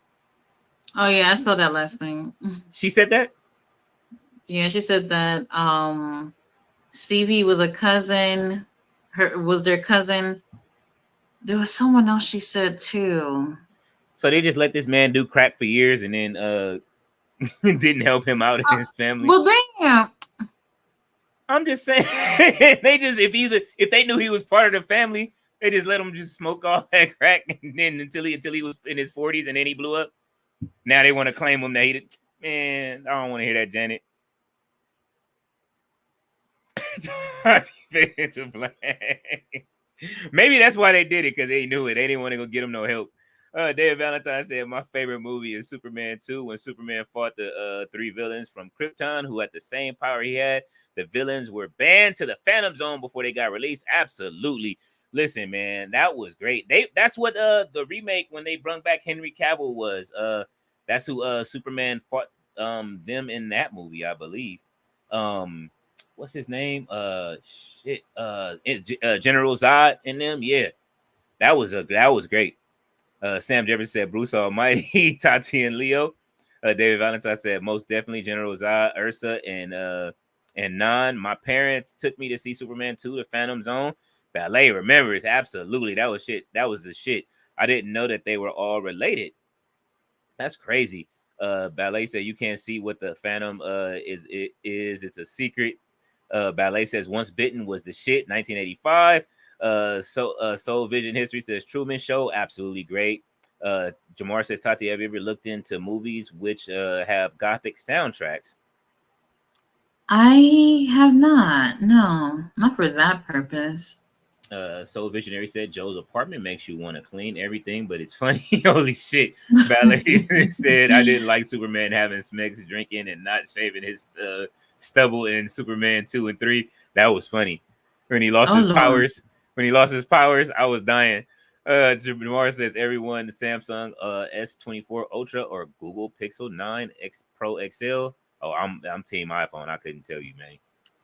Oh yeah, I saw that last thing. She said that? Yeah, she said that Stevie was a cousin. Was their cousin. There was someone else she said too. So they just let this man do crack for years and then didn't help him out in his family. Well, damn. I'm just saying, they just if they knew he was part of the family, they just let him just smoke all that crack, and then until he was in his 40s, and then he blew up. Now they want to claim him that he did. Man, I don't want to hear that, Janet. Fade into black. Maybe that's why they did it, because they knew it. They didn't want to go get him no help. David Valentine said, my favorite movie is Superman 2, when Superman fought the 3 villains from Krypton who had the same power he had. The villains were banned to the Phantom Zone before they got released. Absolutely. Listen, man, that was great. That's what the remake, when they brought back Henry Cavill, was. That's who Superman fought them in that movie, I believe. What's his name? General Zod in them. Yeah, that was great. Sam Jefferson said Bruce Almighty, Tati and Leo. David Valentine said most definitely General Zod, Ursa, and Nan. My parents took me to see Superman 2, The Phantom Zone. Ballet remembers, absolutely. That was shit. That was the shit. I didn't know that they were all related. That's crazy. Ballet said you can't see what the Phantom is. It's a secret. Ballet says Once Bitten was the shit. 1985. Soul Vision History says Truman Show, absolutely great. Jamar says, Tati, have you ever looked into movies which have gothic soundtracks? I have not. No, not for that purpose. Soul Visionary said Joe's apartment makes you want to clean everything, but it's funny. Holy shit. Ballet said I didn't like Superman having Smegs drinking and not shaving his stubble in Superman 2 and 3. That was funny. When he lost his powers. When he lost his powers, I was dying. Jamar says everyone Samsung S24 Ultra or Google Pixel 9 X Pro XL. Oh, I'm team iPhone. I couldn't tell you, man.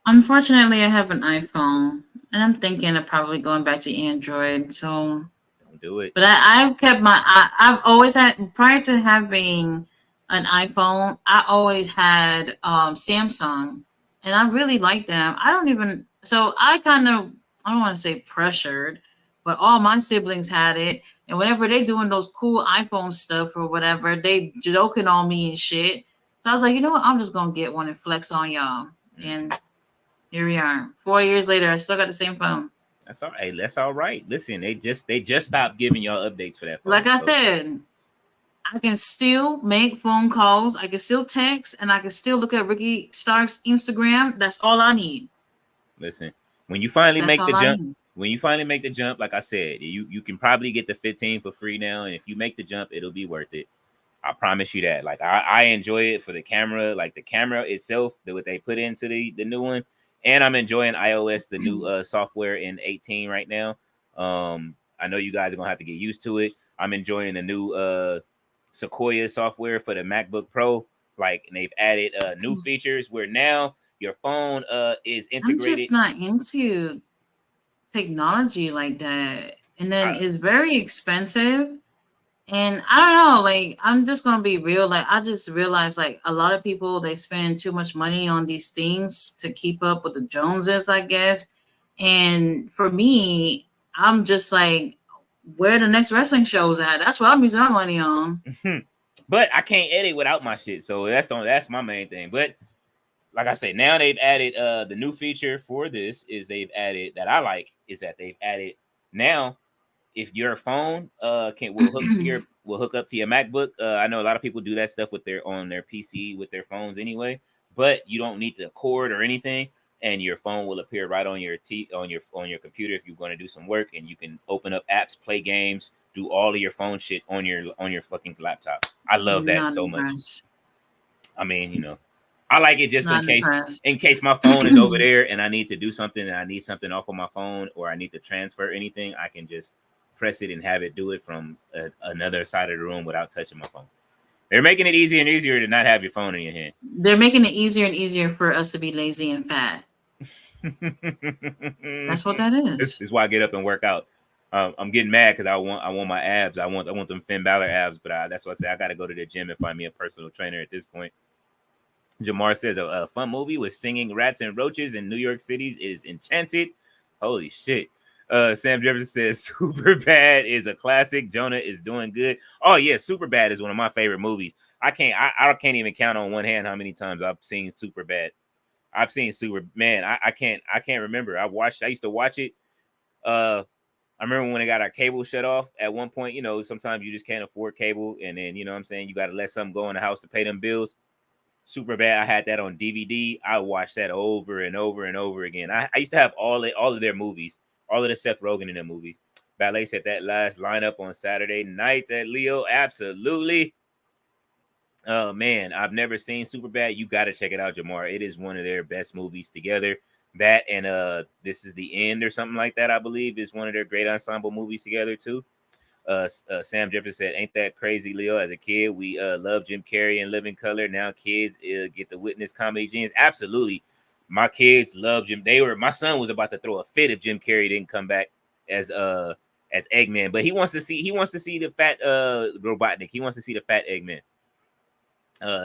Unfortunately, I have an iPhone, and I'm thinking of probably going back to Android. So don't do it. But I've kept I've always had, prior to having an iPhone, I always had Samsung, and I really like them. I don't even, so I kind of, I don't want to say pressured, but all my siblings had it, and whenever they doing those cool iPhone stuff or whatever, they joking on me and shit. So I was like, you know what, I'm just gonna get one and flex on y'all, and here we are. 4 years later, I still got the same phone. That's all right. That's all right. Listen, they just stopped giving y'all updates for that phone. Like I said, I can still make phone calls. I can still text, and I can still look at Ricky Stark's Instagram. That's all I need. Listen, when you finally make the jump, like I said, you can probably get the 15 for free now, and if you make the jump, it'll be worth it. I promise you that. Like I enjoy it for the camera, like the camera itself, what they put into the new one. And I'm enjoying iOS, the new software in 18 right now. I know you guys are gonna have to get used to it. I'm enjoying the new Sequoia software for the MacBook Pro. Like, and they've added new features where now your phone is integrated. I'm just not into technology like that, and then it's very expensive. And I don't know, like, I'm just gonna be real. Like, I just realized, like, a lot of people, they spend too much money on these things to keep up with the Joneses, I guess. And for me, I'm just like, where the next wrestling shows at? That's what I'm using my money on. But I can't edit without my shit, so that's my main thing. But like I said, now they've added the new feature for this is they've added that I like is that they've added now. If your phone will hook up to your MacBook, I know a lot of people do that stuff with their PC with their phones anyway, but you don't need to cord or anything, and your phone will appear right on your computer if you're going to do some work, and you can open up apps, play games, do all of your phone shit on your fucking laptop. I love that so much. I mean, you know, I like it just in case my phone is over there and I need to do something and I need something off of my phone or I need to transfer anything, I can just press it and have it do it from another side of the room without touching my phone. They're making it easier and easier to not have your phone in your hand. They're making it easier and easier for us to be lazy and fat. That's what that is. This is why I get up and work out. I'm getting mad because I want my abs. I want them Finn Balor abs, but that's why I say I got to go to the gym and find me a personal trainer at this point. Jamar says a fun movie with singing rats and roaches in New York City is Enchanted. Holy shit. Sam Jefferson says Superbad is a classic. Jonah is doing good. Oh yeah, Superbad is one of my favorite movies. I can't even count on one hand how many times I've seen Superbad. I've seen Super. Man, I can't remember. I used to watch it. I remember when they got our cable shut off at one point. You know, sometimes you just can't afford cable, and then you know what I'm saying, you got to let something go in the house to pay them bills. Super bad. I had that on DVD. I watched that over and over and over again. I used to have all of their movies, all of the Seth Rogen in their movies. Ballet said that last lineup on Saturday nights at Leo. Absolutely. Oh man, I've never seen Superbad. You got to check it out, Jamar. It is one of their best movies together. That and This Is the End or something like that, I believe, is one of their great ensemble movies together too. Sam Jefferson said, "Ain't that crazy, Leo? As a kid, we loved Jim Carrey and Living Color. Now kids get to witness comedy genius. Absolutely, my kids love Jim. My son was about to throw a fit if Jim Carrey didn't come back as Eggman, but he wants to see the fat Robotnik. He wants to see the fat Eggman."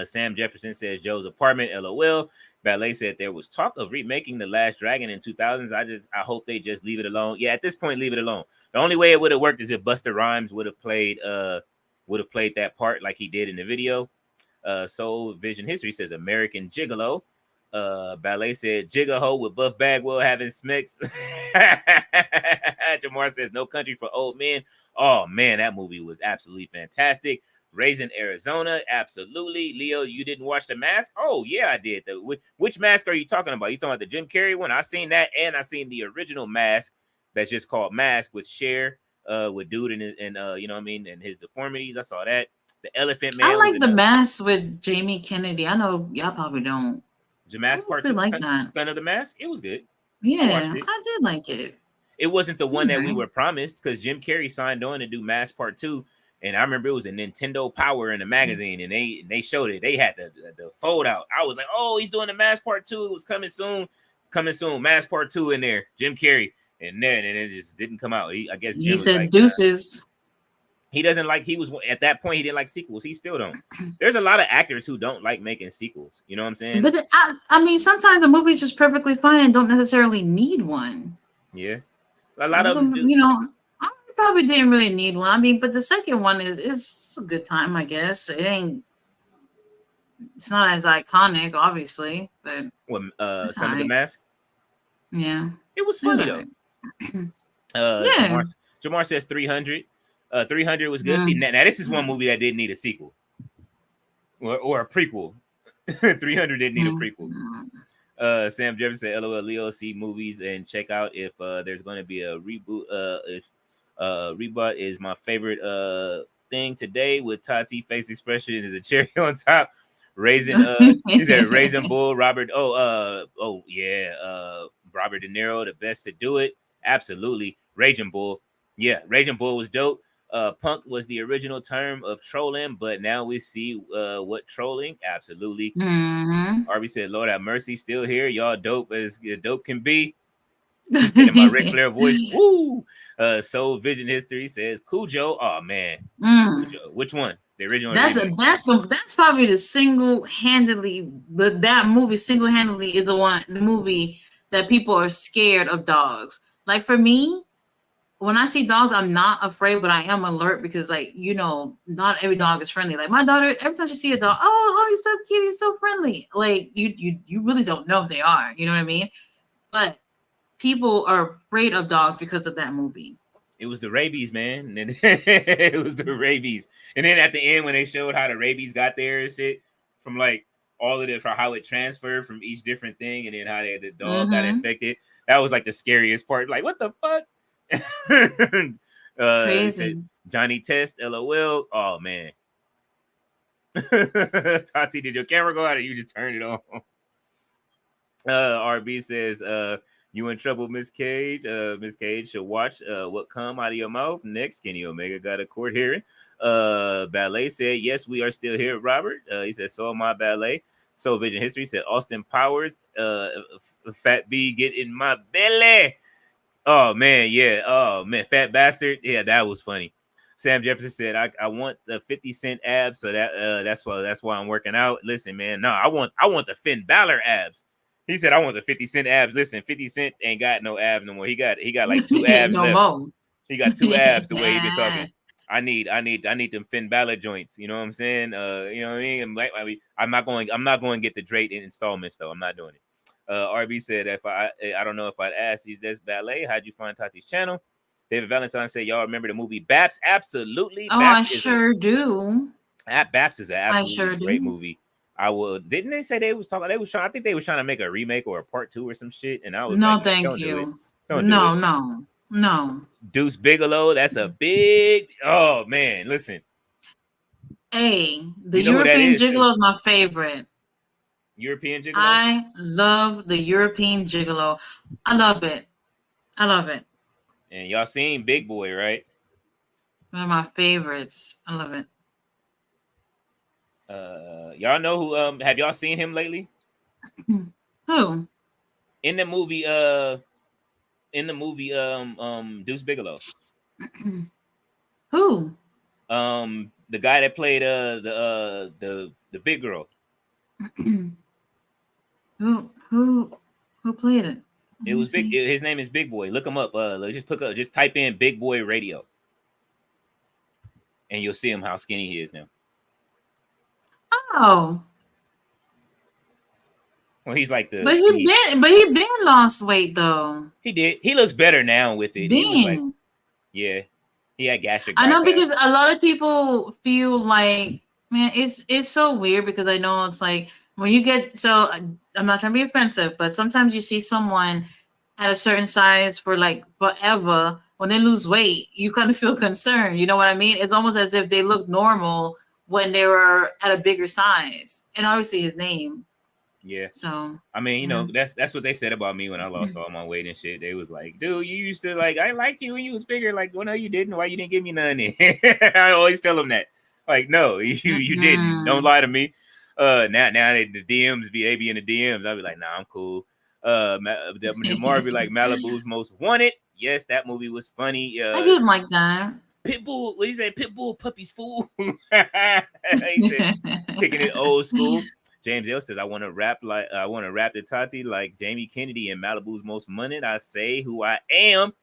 Sam Jefferson says Joe's Apartment. LOL. Ballet said there was talk of remaking The Last Dragon in 2000s. I hope they just leave it alone. Yeah, at this point, leave it alone. The only way it would have worked is if Busta Rhymes would have played that part like he did in the video. Soul Vision History says American Gigolo. Ballet said Jigaho with Buff Bagwell having smicks. Jamar says No Country for Old Men. Oh man, that movie was absolutely fantastic. Raising Arizona, absolutely. Leo, you didn't watch The Mask? Oh yeah, I did. Which Mask are you talking about? You talking about the Jim Carrey one? I seen that, and I seen the original Mask that's just called Mask with Cher, with dude and you know what I mean, and his deformities. I saw that. The Elephant Man. I like The Mask with Jamie Kennedy. I know y'all probably don't. The Mask Part 2, like that. Son of the Mask. It was good. Yeah, I did like it. It wasn't the one that we were promised because Jim Carrey signed on to do Mask Part 2. And I remember it was a Nintendo Power in the magazine, and they showed it. They had the fold out. I was like, oh, he's doing the Mask Part 2. It was coming soon. Mask Part 2 in there. Jim Carrey. And it just didn't come out. I guess he said like, deuces. He doesn't like, he was at that point, he didn't like sequels. He still don't. There's a lot of actors who don't like making sequels. You know what I'm saying? But I mean, sometimes the movie's just perfectly fine and don't necessarily need one. Yeah. A lot of them do. You know, I probably didn't really need one. I mean, but the second one is a good time, I guess. It's not as iconic, obviously, but Son of the Mask. Yeah, it was funny though. Yeah, Jamar says 300. 300 was good. See, now this is one movie that didn't need a sequel or a prequel. 300 didn't need a prequel. Sam Jefferson said, "LOL, Leo, see movies and check out if there's going to be a reboot. Reboot is my favorite thing today with Tati face expression is a cherry on top. Raisin he said Raisin Bull, Robert. Robert De Niro, the best to do it. Absolutely. Raging Bull. Yeah, Raging Bull was dope. Punk was the original term of trolling, but now we see what trolling. Absolutely. Arby said, Lord have mercy, still here. Y'all dope as dope can be. In my Ric Flair voice. Woo! Soul Vision History says Cujo. Oh man. Cujo. Which one? The original. That's probably the single-handedly, but that movie single-handedly is the movie that people are scared of dogs. Like for me, when I see dogs, I'm not afraid, but I am alert because, like, you know, not every dog is friendly. Like my daughter, every time she sees a dog, oh, he's so cute, he's so friendly. Like you really don't know if they are. You know what I mean? But people are afraid of dogs because of that movie. It was the rabies, man. And it was the rabies. And then at the end, when they showed how the rabies got there and shit, from like all of it, for how it transferred from each different thing, and then how the dog got infected, that was like the scariest part. Like, what the fuck? Crazy. Johnny Test, LOL. Oh man. Tati, did your camera go out or you just turned it on? RB says, you in trouble, Miss Cage. Miss Cage should watch what come out of your mouth. Next, Kenny Omega got a court hearing. Ballet said, yes, we are still here, Robert. He said, so am I, Ballet. So Vision History said, Austin Powers, Fat B, get in my belly. Oh man, yeah. Oh man, fat bastard. Yeah, that was funny. Sam Jefferson said, "I want the 50 Cent abs, so that's why I'm working out." Listen, man, no, I want the Finn Balor abs. He said, "I want the 50 Cent abs." Listen, 50 Cent ain't got no abs no more. He got like 2 abs left. More. He got 2 abs the way he been talking. I need them Finn Balor joints. You know what I'm saying? You know what I mean? I'm not going to get the Drake in installments though. I'm not doing it. RB said, if I don't know if I'd ask you this ballet, how'd you find Tati's channel? David Valentine said, y'all remember the movie Baps? Absolutely. Oh, I sure do. Baps is an I absolutely sure great do. movie. Didn't they say they was trying, I think they was trying to make a remake or a part 2 or some shit. And I was No, like, man, thank don't do it. you. Don't do it. No. Deuce Bigelow, that's a big, oh man, listen. Hey, the You know who that European is too. Gigolo is my favorite. European Gigolo? I love the European Gigolo. I love it. And y'all seen Big Boy, right? One of my favorites. I love it. Y'all know who have y'all seen him lately? Who? In the movie Deuce Bigelow. Who? The guy that played the big girl. Who played it? It was big. His name is Big Boy. Look him up. Just type in Big Boy Radio, and you'll see him how skinny he is now. Oh. Well, he's like But he been lost weight though. He did. He looks better now with it. He was like, yeah, he had gastric. I know because a lot of people feel like, man, it's so weird because I know it's like when you get so. I'm not trying to be offensive, but sometimes you see someone at a certain size for like forever. When they lose weight, you kind of feel concerned. You know what I mean? It's almost as if they look normal when they were at a bigger size, and obviously his name. Yeah. So I mean, you know, that's what they said about me when I lost all my weight and shit. They was like, dude, you used to like, I liked you when you was bigger. Like, well, no, you didn't. Why you didn't give me none? I always tell them that. Like, no, you didn't. Don't lie to me. Now the DMs be in the DMs. I'll be like, nah, I'm cool. Jamar be like, Malibu's Most Wanted. Yes, that movie was funny. I didn't like that. Pitbull, what he said? Pitbull puppies fool. He said, kicking it old school. James L says, I want to rap the Tati like Jamie Kennedy in Malibu's Most Wanted. I say who I am.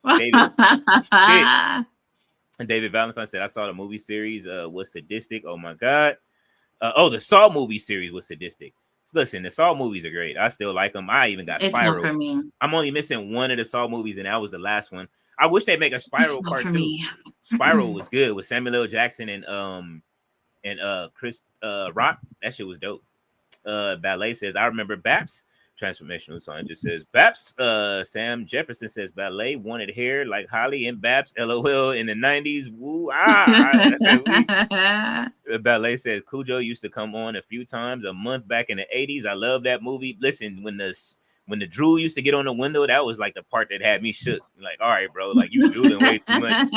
David, shit. And David Valentine said, I saw the movie series was sadistic. Oh my God. The Saw movie series was sadistic. Listen, the Saw movies are great. I still like them. I even got Spiral. Not for me. I'm only missing one of the Saw movies, and that was the last one. I wish they'd make a Spiral part 2. Spiral was good with Samuel L. Jackson and Chris Rock. That shit was dope. Ballet says, I remember Baps. Transformational song just says Baps. Sam Jefferson says Ballet wanted hair like Holly and Baps. LOL in the 90s. Woo Ballet says Cujo used to come on a few times a month back in the 80s. I love that movie. Listen, when the drool used to get on the window, that was like the part that had me shook. Like, all right, bro, like you drooling way too much.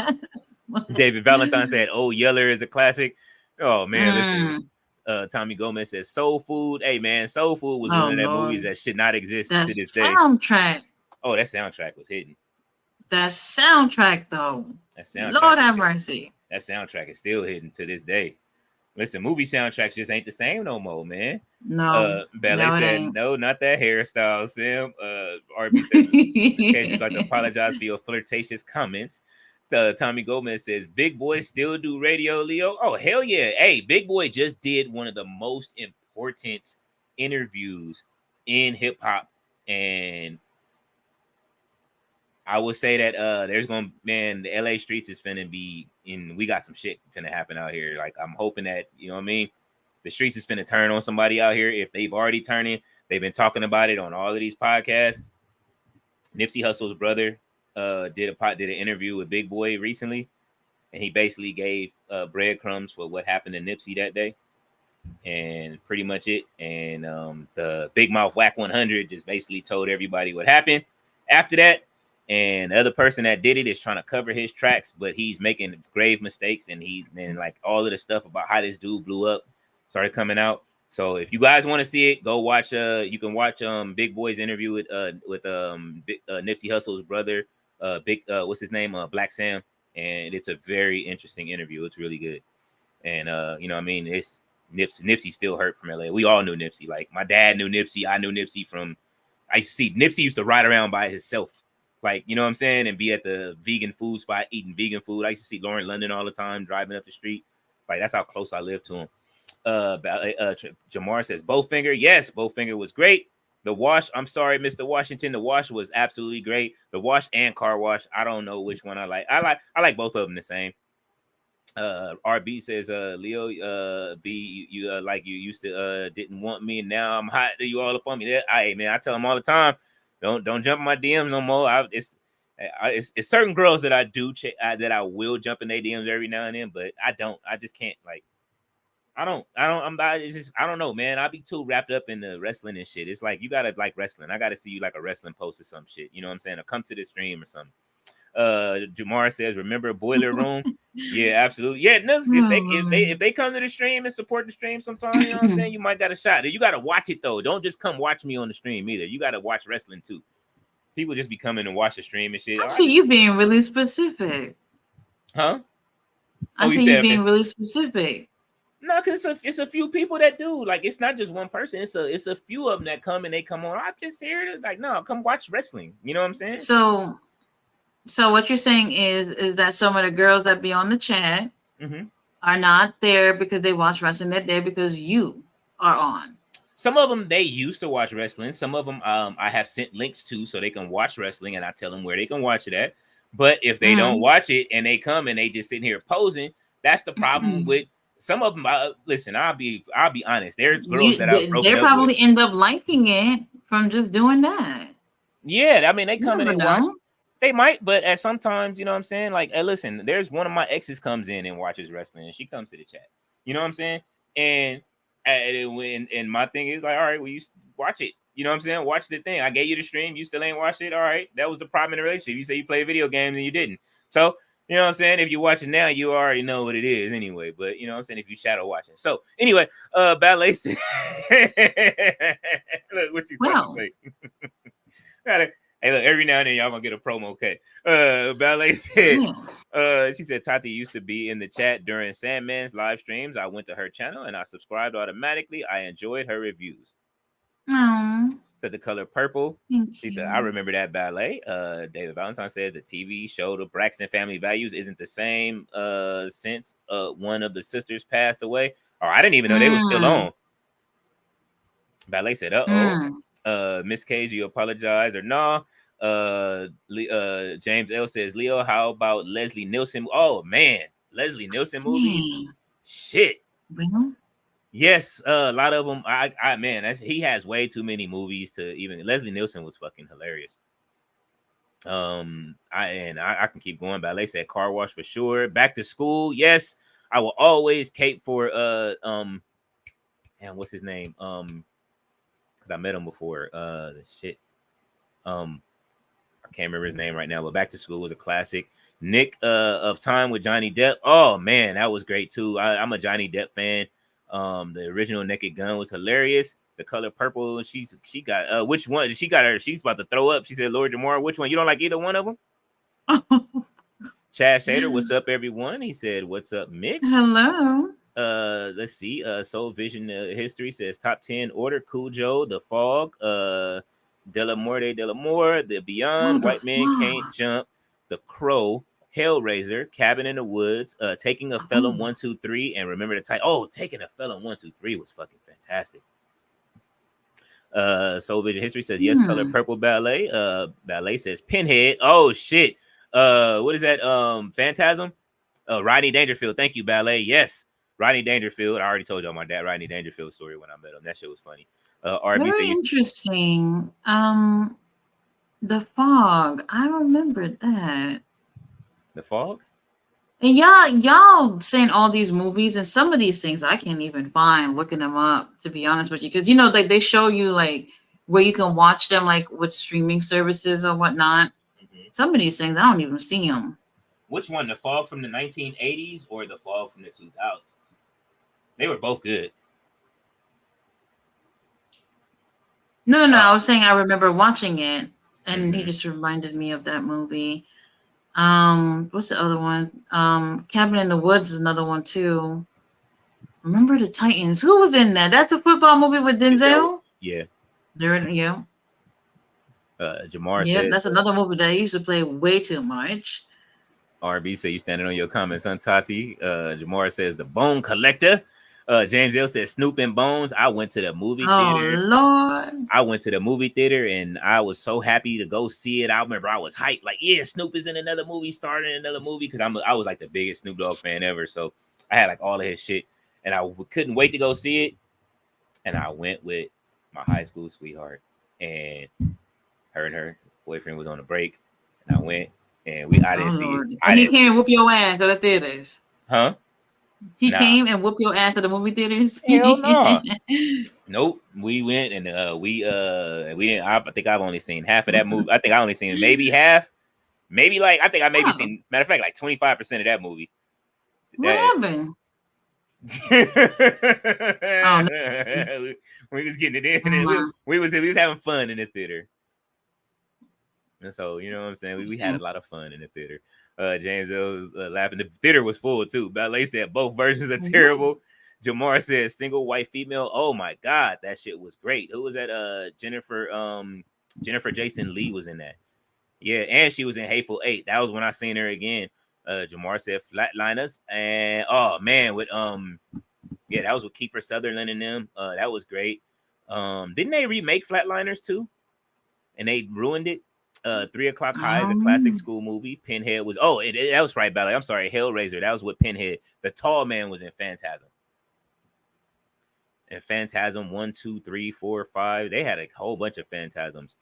David Valentine said, "Oh, Yeller is a classic." Oh man, listen. Tommy Gomez says Soul Food. Hey man, Soul Food was one of the movies that should not exist to this day. Soundtrack. Oh, that soundtrack was hidden. That soundtrack though. Lord have mercy. That soundtrack is still hidden to this day. Listen, movie soundtracks just ain't the same no more, man. No. Ballet said, no, not that hairstyle, Sam. RB said, you'd like to apologize for your flirtatious comments. Tommy Gomez says, Big Boy still do radio, Leo? Oh, hell yeah. Hey, Big Boy just did one of the most important interviews in hip-hop. And I would say that the LA streets is finna be we got some shit finna happen out here. Like, I'm hoping that, you know what I mean? The streets is finna turn on somebody out here. If they've already turned it, they've been talking about it on all of these podcasts. Nipsey Hussle's brother did an interview with Big Boy recently, and he basically gave breadcrumbs for what happened to Nipsey that day, and pretty much it. And the Big Mouth Whack 100 just basically told everybody what happened after that. And the other person that did it is trying to cover his tracks, but he's making grave mistakes, and like all of the stuff about how this dude blew up started coming out. So if you guys want to see it, go watch. You can watch Big Boy's interview with Nipsey Hussle's brother, what's his name, Black Sam, and it's a very interesting interview. It's really good, and you know what I mean, it's Nipsey still hurt from LA. We all knew Nipsey. Like my dad knew Nipsey. I knew Nipsey from. I used to see Nipsey used to ride around by himself. Like, you know what I'm saying? And be at the vegan food spot eating vegan food. I used to see Lauren London all the time driving up the street. Like, that's how close I lived to him. Jamar says Bowfinger. Yes, Bowfinger was great. The wash, I'm sorry, Mr. Washington. The wash was absolutely great. The wash and car wash. I don't know which one I like. I like both of them the same. RB says, Leo, B, you like you used to didn't want me, and now I'm hot. You all up on me. I tell them all the time, don't jump in my DMs no more. It's certain girls that I do that I will jump in their DMs every now and then, but I just can't like. I don't know, man. I be too wrapped up in the wrestling and shit. It's like you gotta like wrestling. I gotta see you like a wrestling post or some shit. You know what I'm saying? Or come to the stream or something. Jamar says, remember Boiler Room? Yeah, absolutely. Yeah, no, if they come to the stream and support the stream sometime, you know what I'm saying? You might got a shot. You gotta watch it though. Don't just come watch me on the stream either. You gotta watch wrestling too. People just be coming and watch the stream and shit. I see you being really specific. Huh? I see you being really specific. No, because it's a few people that do. Like, it's not just one person. It's a few of them that come and they come on. I'm just here to like, no, come watch wrestling. You know what I'm saying? So what you're saying is that some of the girls that be on the chat are not there because they watch wrestling. They're there because you are on. Some of them, they used to watch wrestling. Some of them I have sent links to so they can watch wrestling, and I tell them where they can watch it at. But if they don't watch it and they come and they just sitting here posing, that's the problem with some of them. Listen, I'll be honest. There's girls that I've broken they probably end up liking it from just doing that. Yeah, I mean, they come in and watch. They might, but at sometimes, you know what I'm saying? Like, hey, listen, there's one of my exes comes in and watches wrestling, and she comes to the chat. You know what I'm saying? And my thing is like, all right, well, you watch it. You know what I'm saying? Watch the thing. I gave you the stream. You still ain't watched it. All right. That was the problem in the relationship. You say you play video games and you didn't. So, you know what I'm saying? If you watch it now, you already know what it is anyway. But, you know what I'm saying? If you shadow watching. So, anyway, Ballet said, look, what you say? Hey, look, every now and then y'all gonna get a promo cut. Ballet said, she said Tati used to be in the chat during Sandman's live streams. I went to her channel and I subscribed automatically. I enjoyed her reviews. Said the color purple. She said, I remember that Ballet. David Valentine says the TV show The Braxton Family Values isn't the same since one of the sisters passed away. Oh, I didn't even know they were still on. Ballet said, Miss Cage, you apologize or no? James L says, Leo, how about Leslie Nielsen? Oh man, Leslie Nielsen movies. Shit. Well, yes, a lot of them. He has way too many movies to even. Leslie Nielsen was fucking hilarious. I can keep going. Ballet said car wash for sure. Back to School. Yes, I will always cape for and what's his name? I met him before. I can't remember his name right now, but Back to School was a classic. Nick of Time with Johnny Depp. Oh man, that was great too. I'm a Johnny Depp fan. The original Naked Gun was hilarious. The color purple. She got which one? She got her. She's about to throw up. She said, Lord Jamar, which one? You don't like either one of them? Chad Shader, what's up, everyone? He said, what's up, Mitch? Hello. Let's see. Soul Vision History says top 10 order. Cujo, The Fog, Delamore, The Beyond, White Man Can't Jump, The Crow, Hellraiser, Cabin in the Woods, Taking a Felon 1, 2, 3, and remember the title. Oh, Taking a Felon 1, 2, 3 was fucking fantastic. Soul Vision History says yes, color purple Ballet. Ballet says Pinhead. Oh shit. What is that? Phantasm. Rodney Dangerfield. Thank you, Ballet. Yes. Rodney Dangerfield. I already told y'all my dad Rodney Dangerfield story when I met him. That shit was funny. RB Very interesting. The Fog. I remember that. The Fog? And y'all saying all these movies, and some of these things I can't even find looking them up, to be honest with you. Because, you know, they show you, like, where you can watch them, like, with streaming services or whatnot. Some of these things, I don't even see them. Which one? The Fog from the 1980s or The Fog from the 2000s? They were both good. No. I was saying I remember watching it, and he just reminded me of that movie. What's the other one? Cabin in the Woods is another one too. Remember the Titans? Who was in that? That's a football movie with Denzel. Yeah. Yeah. Jamar said, said, that's another movie that I used to play way too much. RB said you standing on your comments on Tati. Jamar says The Bone Collector. James L said Snoop and Bones. I went to the movie Oh theater. Lord. I went to the movie theater and I was so happy to go see it. I remember I was hyped, like, yeah, Snoop is in another movie, starting another movie, because I was like the biggest Snoop Dogg fan ever. So I had like all of his shit, and I couldn't wait to go see it. And I went with my high school sweetheart, and her boyfriend was on a break, and I went, and I didn't see it. And he came and whoop your ass at the theaters. Huh? He came and whooped your ass at the movie theaters. Hell no. Nope. We went and we didn't. I think I've only seen half of that movie. I think I only seen maybe half. Maybe like I think I maybe seen, matter of fact, like 25% of that movie. What happened? We was getting it in, and we was having fun in the theater. And so, you know what I'm saying? We had a lot of fun in the theater. James was laughing. The theater was full too. Ballet said both versions are terrible. Jamar said single white female. Oh my God, that shit was great. Who was that? Jennifer Jason Leigh was in that. Yeah, and she was in Hateful Eight. That was when I seen her again. Jamar said Flatliners. And oh man, with yeah, that was with Kiefer Sutherland and them. That was great. Didn't they remake Flatliners too? And they ruined it. 3 O'Clock High is a classic school movie. Pinhead was that was right, Ballet. I'm sorry, Hellraiser. That was with Pinhead. The tall man was in Phantasm. And Phantasm 1, 2, 3, 4, 5. They had a whole bunch of Phantasms.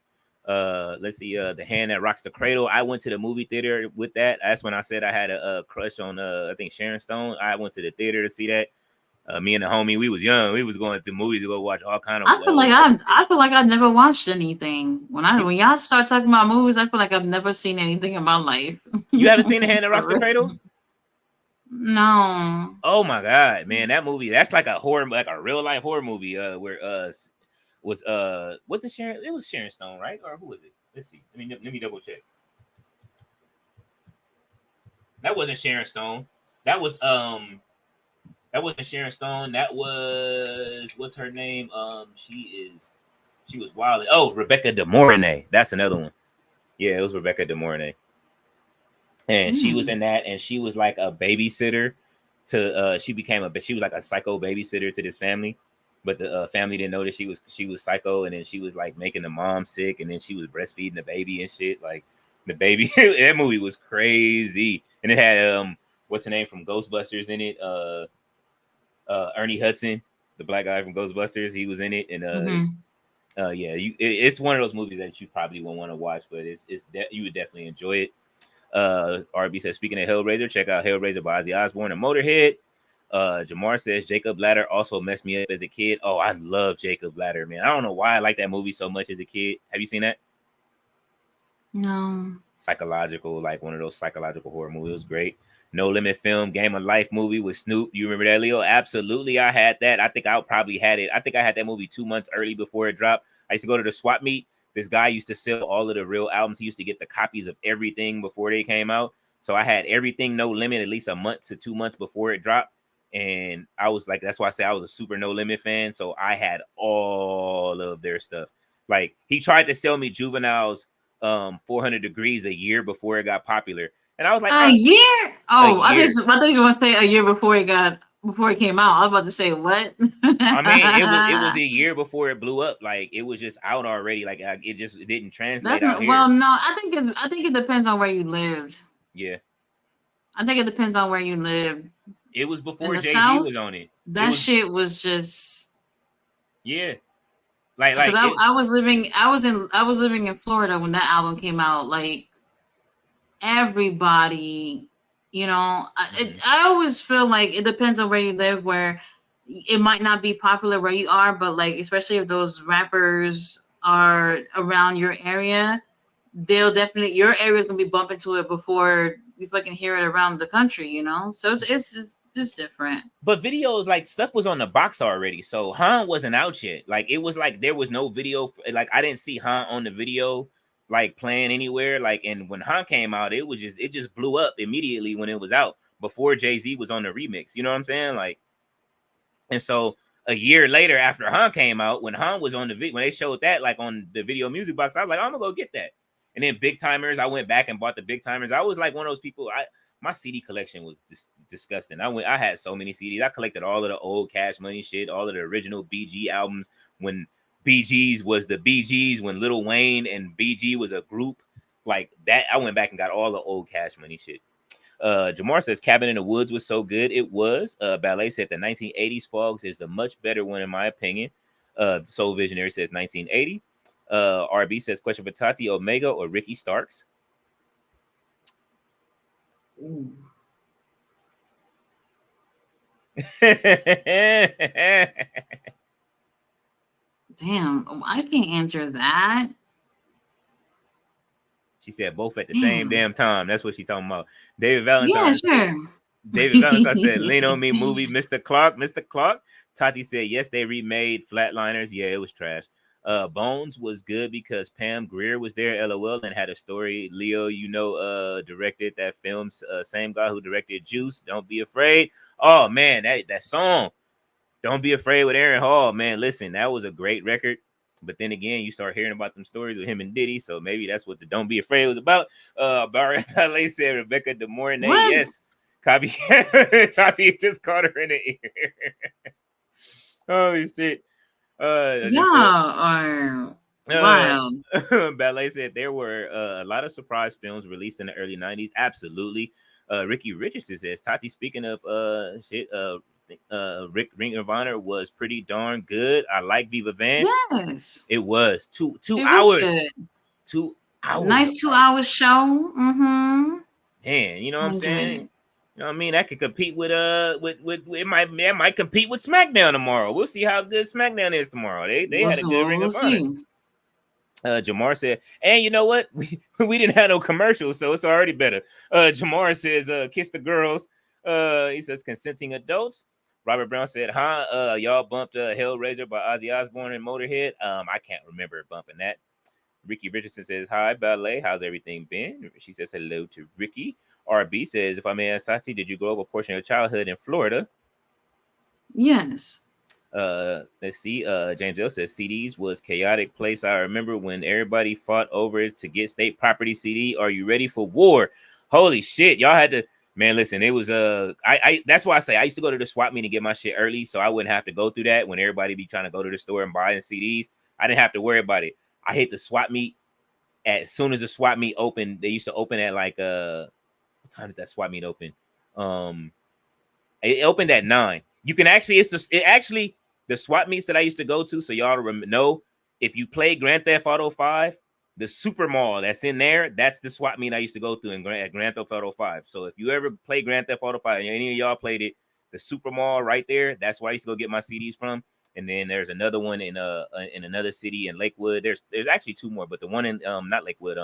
Let's see. The Hand That Rocks the Cradle. I went to the movie theater with that. That's when I said I had a crush on I think Sharon Stone. I went to the theater to see that. Me and the homie, we was young. We was going to movies to go watch all kind of. I feel like I've never watched anything. When y'all start talking about movies, I feel like I've never seen anything in my life. You haven't seen The Hand That Rocks the Cradle? No. Oh my God, man, that movie, that's like a horror, like a real life horror movie. Where was it Sharon? It was Sharon Stone, right? Or who was it? Let's see. Let me double check. That wasn't Sharon Stone. That wasn't Sharon Stone. That was, what's her name? She was wild. Oh, Rebecca De Mornay. That's another one. Yeah, it was Rebecca De Mornay. And she was in that, and she was like a babysitter to she was like a psycho babysitter to this family, but the family didn't know that she was psycho, and then she was like making the mom sick, and then she was breastfeeding the baby and shit. Like the baby, that movie was crazy, and it had what's the name from Ghostbusters in it? Ernie Hudson, the black guy from Ghostbusters, he was in it, and yeah, it's one of those movies that you probably won't want to watch, but you would definitely enjoy it. RB says, speaking of Hellraiser, check out Hellraiser by Ozzy Osbourne and Motorhead. Jamar says Jacob Ladder also messed me up as a kid. Oh, I love Jacob Ladder, man. I don't know why I like that movie so much as a kid. Have you seen that? No. Psychological, like one of those psychological horror movies. It was great. No Limit Film, Game of Life movie with Snoop. You remember that, Leo? Absolutely, I had that. I think I probably had it. I think I had that movie 2 months early before it dropped. I used to go to the swap meet. This guy used to sell all of the real albums. He used to get the copies of everything before they came out. So I had everything No Limit at least a month to 2 months before it dropped. And I was like, that's why I say I was a super No Limit fan. So I had all of their stuff. Like he tried to sell me Juvenile's 400 Degrees a year before it got popular. And I was like, a year? Oh, I thought you want to say a year before it came out. I was about to say what? I mean, it was a year before it blew up. Like it was just out already. Like it didn't translate out here. Well, no, I think it depends on where you lived. Yeah, I think it depends on where you lived. It was before Jay-Z was on it. Shit was just yeah. Like I was living in Florida when that album came out. Like everybody, you know, I always feel like it depends on where you live, where it might not be popular where you are, but like especially if those rappers are around your area, your area is gonna be bumping to it before you fucking hear it around the country, you know. So it's just different. But videos, like stuff was on the box already, so Han wasn't out yet. Like it was like there was no video. Like I didn't see Han on the video like playing anywhere. Like, and when Han came out, it just blew up immediately when it was out before Jay-Z was on the remix. You know what I'm saying? Like, and so a year later after Han came out, when Han was on the video, when they showed that like on the video music box, I was like, I'm gonna go get that. And then Big Timers, I went back and bought the Big Timers. I was like one of those people. My CD collection was disgusting. I had so many CDs. I collected all of the old Cash Money shit, all of the original BG albums when BGs was the BGs, when Lil Wayne and BG was a group like that. I went back and got all the old Cash Money shit. Jamar says Cabin in the Woods was so good. It was. Ballet said the 1980s Fogs is the much better one in my opinion. Soul Visionary says 1980. RB says question for Tati, Omega or Ricky Starks? Ooh. Damn, I can't answer that. She said both at the same damn time. That's what she talking about. David Valentine. Yeah, sure. David Valentine said, Lean on Me movie, Mr. Clark. Mr. Clark. Tati said, yes, they remade Flatliners. Yeah, it was trash. Bones was good because Pam Grier was there, LOL, and had a story. Leo, directed that film. Same guy who directed Juice. Don't Be Afraid. Oh, man, that song, Don't Be Afraid with Aaron Hall. Man, listen, that was a great record. But then again, you start hearing about them stories with him and Diddy, so maybe that's what the Don't Be Afraid was about. Barry Ballet said Rebecca De Mornay. What? Yes. Copy. Tati just caught her in the ear. Holy shit. Wow. Ballet said there were a lot of surprise films released in the early 90s. Absolutely. Ricky Richardson says, Tati, speaking of Ring of Honor was pretty darn good. I like Viva Van. Yes. It was two hours. Good. 2 hours. Nice 2 hour show. Mm-hmm. Man, you know what I'm saying? You know what I mean? That could compete with it might compete with SmackDown tomorrow. We'll see how good SmackDown is tomorrow. They had a good Ring of Honor. Jamar said, and you know what? We didn't have no commercials, so it's already better. Jamar says, kiss the girls. He says consenting adults. Robert Brown said, y'all bumped Hellraiser by Ozzy Osbourne and Motorhead. I can't remember bumping that. Ricky Richardson says, hi, Ballet. How's everything been? She says hello to Ricky. RB says, if I may ask Tati, did you grow up a portion of your childhood in Florida? Yes. Let's see. James L says CDs was chaotic place. I remember when everybody fought over it to get state property CD. Are you ready for war? Holy shit. Y'all had to, man, listen, it was I that's why I say I used to go to the swap meet and get my shit early so I wouldn't have to go through that when everybody be trying to go to the store and buy the CDs. I didn't have to worry about it. I hit the swap meet as soon as the swap meet opened. They used to open at like what time did that swap meet open? It opened at 9. You can actually the swap meets that I used to go to. So y'all know if you play Grand Theft Auto 5, the Super Mall that's in there, that's the swap meet I used to go through at Grand Theft Auto 5. So if you ever play Grand Theft Auto 5, and any of y'all played it, the Super Mall right there, that's where I used to go get my CDs from. And then there's another one in another city in Lakewood. There's actually 2 more, but the one in not Lakewood,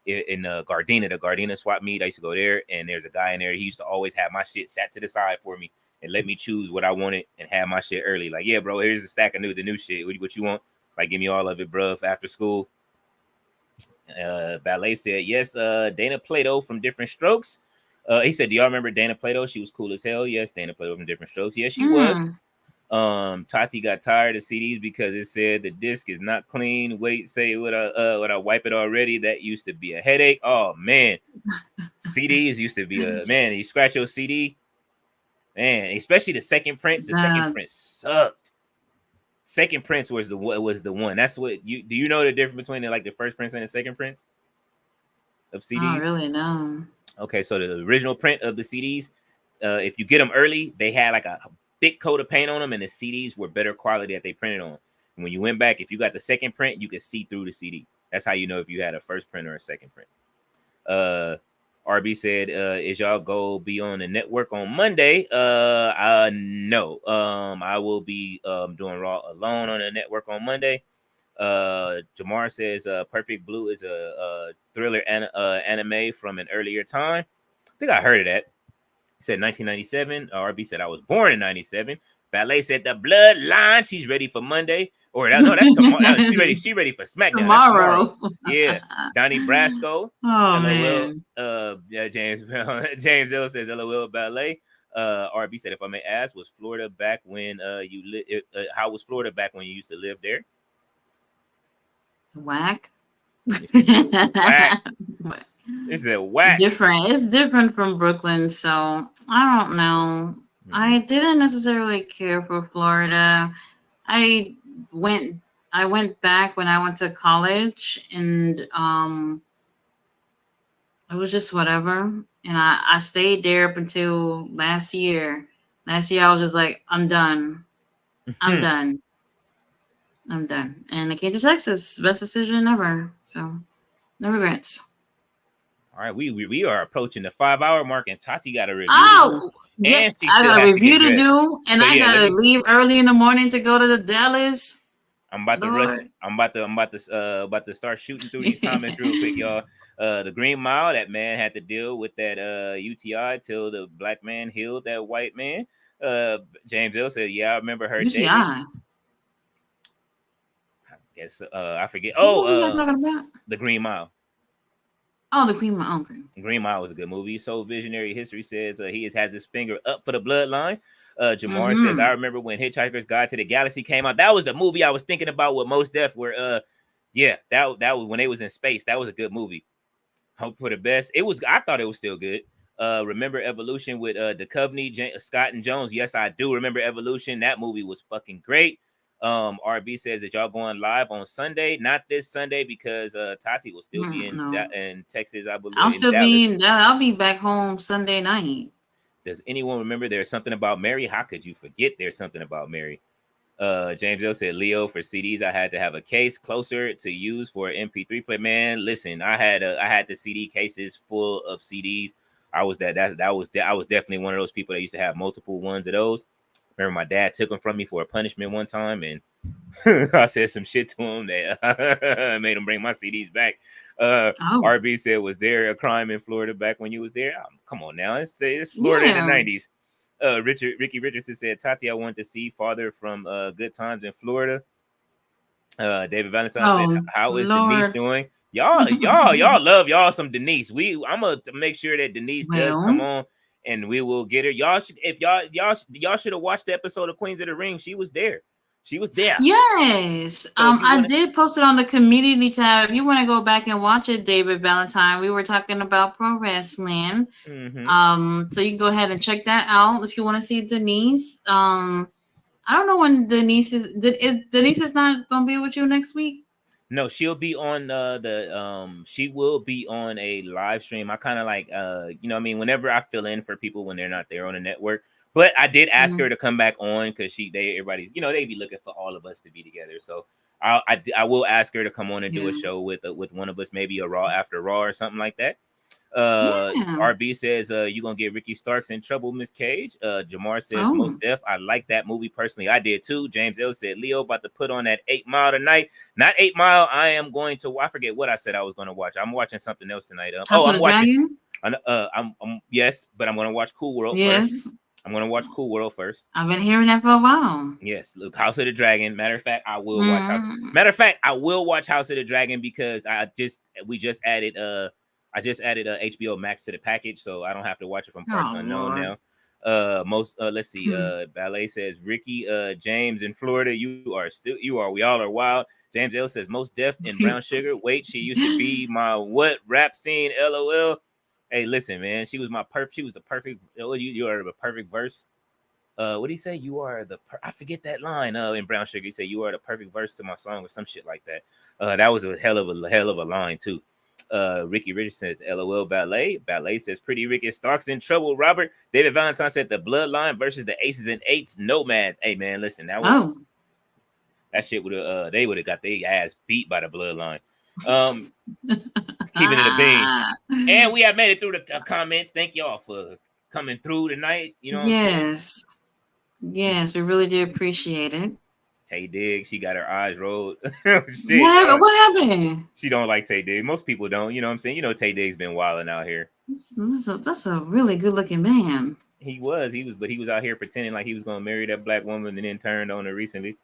in Gardena, the Gardena swap meet, I used to go there, and there's a guy in there. He used to always have my shit sat to the side for me and let me choose what I wanted and have my shit early. Like, yeah, bro, here's a stack of the new shit. What you want? Like, give me all of it, bro, after school. Ballet said, yes, Dana Plato from Different Strokes. He said, do y'all remember Dana Plato? She was cool as hell. Yes, Dana Plato from Different Strokes. Yes, she was. Tati got tired of CDs because it said the disc is not clean. Wait, say would I wipe it already? That used to be a headache. Oh man, CDs used to be a man. You scratch your CD, man. Especially the second prints. The second print sucked. Second prints was the one. That's what do you know the difference between the first prints and the second prints of CDs? I don't really know. Okay, so the original print of the CDs, if you get them early, they had like a thick coat of paint on them, and the CDs were better quality that they printed on. And when you went back, if you got the second print, you could see through the CD. That's how you know if you had a first print or a second print. RB said, is y'all go be on the network on Monday? No. I will be doing Raw alone on the network on Monday. Jamar says Perfect Blue is a thriller anime from an earlier time. I think I heard of that. He said 1997. RB said I was born in 97. Ballet said the bloodline. She's ready for Monday. Or that's tomorrow. She ready for SmackDown tomorrow. Yeah. Donnie Brasco. Oh man. James L says LOL Ballet. RB said, if I may ask, was Florida back when how was Florida back when you used to live there? Whack. Whack. It's that whack. different. It's different from Brooklyn, so I don't know. I didn't necessarily care for Florida. I went I went back when I went to college, and it was just whatever. And I stayed there up until last year. Last year I was just like, I'm done. I'm done. I'm done. And I came to Texas. Best decision ever. So no regrets. All right, we are approaching the 5 hour mark, and Tati got a review to Oh, do, yeah, and she I still got a has to review get to dressed. do, and So I yeah, gotta leave early in the morning to go to the Dallas. I'm about to rush. Lord. I'm about to start shooting through these comments real quick, y'all. The Green Mile, that man had to deal with that UTI till the black man healed that white man. James L said, "Yeah, I remember her dating." UCI. I guess I forget. What were you guys talking about? The Green Mile. Oh, the Green Mile. Okay. Green Mile was a good movie. So Visionary History says he has his finger up for the bloodline. Jamar says, I remember when Hitchhiker's Guide to the Galaxy came out. That was the movie I was thinking about with Mos Def, where yeah, that was when they was in space. That was a good movie. Hope for the best. I thought it was still good. Remember Evolution with Duchovny, Scott and Jones? Yes, I do remember Evolution. That movie was fucking great. RB says that y'all going live on Sunday, not this Sunday because Tati will still be in Texas, I believe. I'll be back home Sunday night. Does anyone remember There's Something About Mary? How could you forget There's Something About Mary? James L said, Leo, for CDs, I had to have a case closer to use for an MP3 player. Man, listen, I had the CD cases full of CDs. I was definitely one of those people that used to have multiple ones of those. Remember, my dad took them from me for a punishment one time, and I said some shit to him that made him bring my CDs back. RB said, was there a crime in Florida back when you was there? Come on now, it's Florida in the 90s. Ricky Richardson said, Tati, I wanted to see Father from Good Times in Florida. David Valentine said, how is Denise doing? Y'all love y'all some Denise. I'm gonna make sure that Denise does come on, and we will get her. Y'all should have watched the episode of Queens of the Ring. She was there. Yes. So I did post it on the community tab. If you want to go back and watch it, David Valentine, we were talking about pro wrestling. So you can go ahead and check that out if you want to see Denise. I don't know when Denise is not gonna be with you next week. No, she'll be on she will be on a live stream. I kind of like whenever I fill in for people when they're not there on the network. But I did ask her to come back on because everybody's they be looking for all of us to be together. So I will ask her to come on and do a show with one of us, maybe a Raw after Raw or something like that. RB says you gonna get Ricky Starks in trouble, Miss Cage. Jamar says Most Def. I like that movie personally. I did too. James L said Leo about to put on that 8 Mile tonight. Not 8 Mile. I am going to. I forget what I said I was going to watch. I'm watching something else tonight. I'm watching. Yes, but I'm going to watch Cool World first. I'm going to watch Cool World first. I've been hearing that for a while. Yes, look, House of the Dragon. Matter of fact, I will watch House of the Dragon because we just added HBO Max to the package, so I don't have to watch it from Parts Unknown now. Let's see. Ballet says Ricky, James in Florida. We all are wild. James L says Most Def and Brown Sugar. Wait, she used to be my what rap scene? LOL. Hey, listen, man. She was the perfect. You are the perfect verse. What did he say? You are I forget that line. In Brown Sugar, he said you are the perfect verse to my song or some shit like that. That was a hell of a line too. Ricky Richardson says LOL Ballet. Ballet says Pretty Ricky Starks in trouble. Robert David Valentine said the Bloodline versus the Aces and Eights Nomads. Hey man, listen, that shit would have they would have got their ass beat by the Bloodline. Keeping it a bean. And we have made it through the comments. Thank y'all for coming through tonight. You know what I'm saying? Yes, we really do appreciate it. Tay Diggs, she got her eyes rolled. Shit, what happened? She don't like Tay Diggs. Most people don't. You know what I'm saying? Tay Diggs been wilding out here. That's a really good looking man. He was out here pretending like he was going to marry that black woman and then turned on her recently.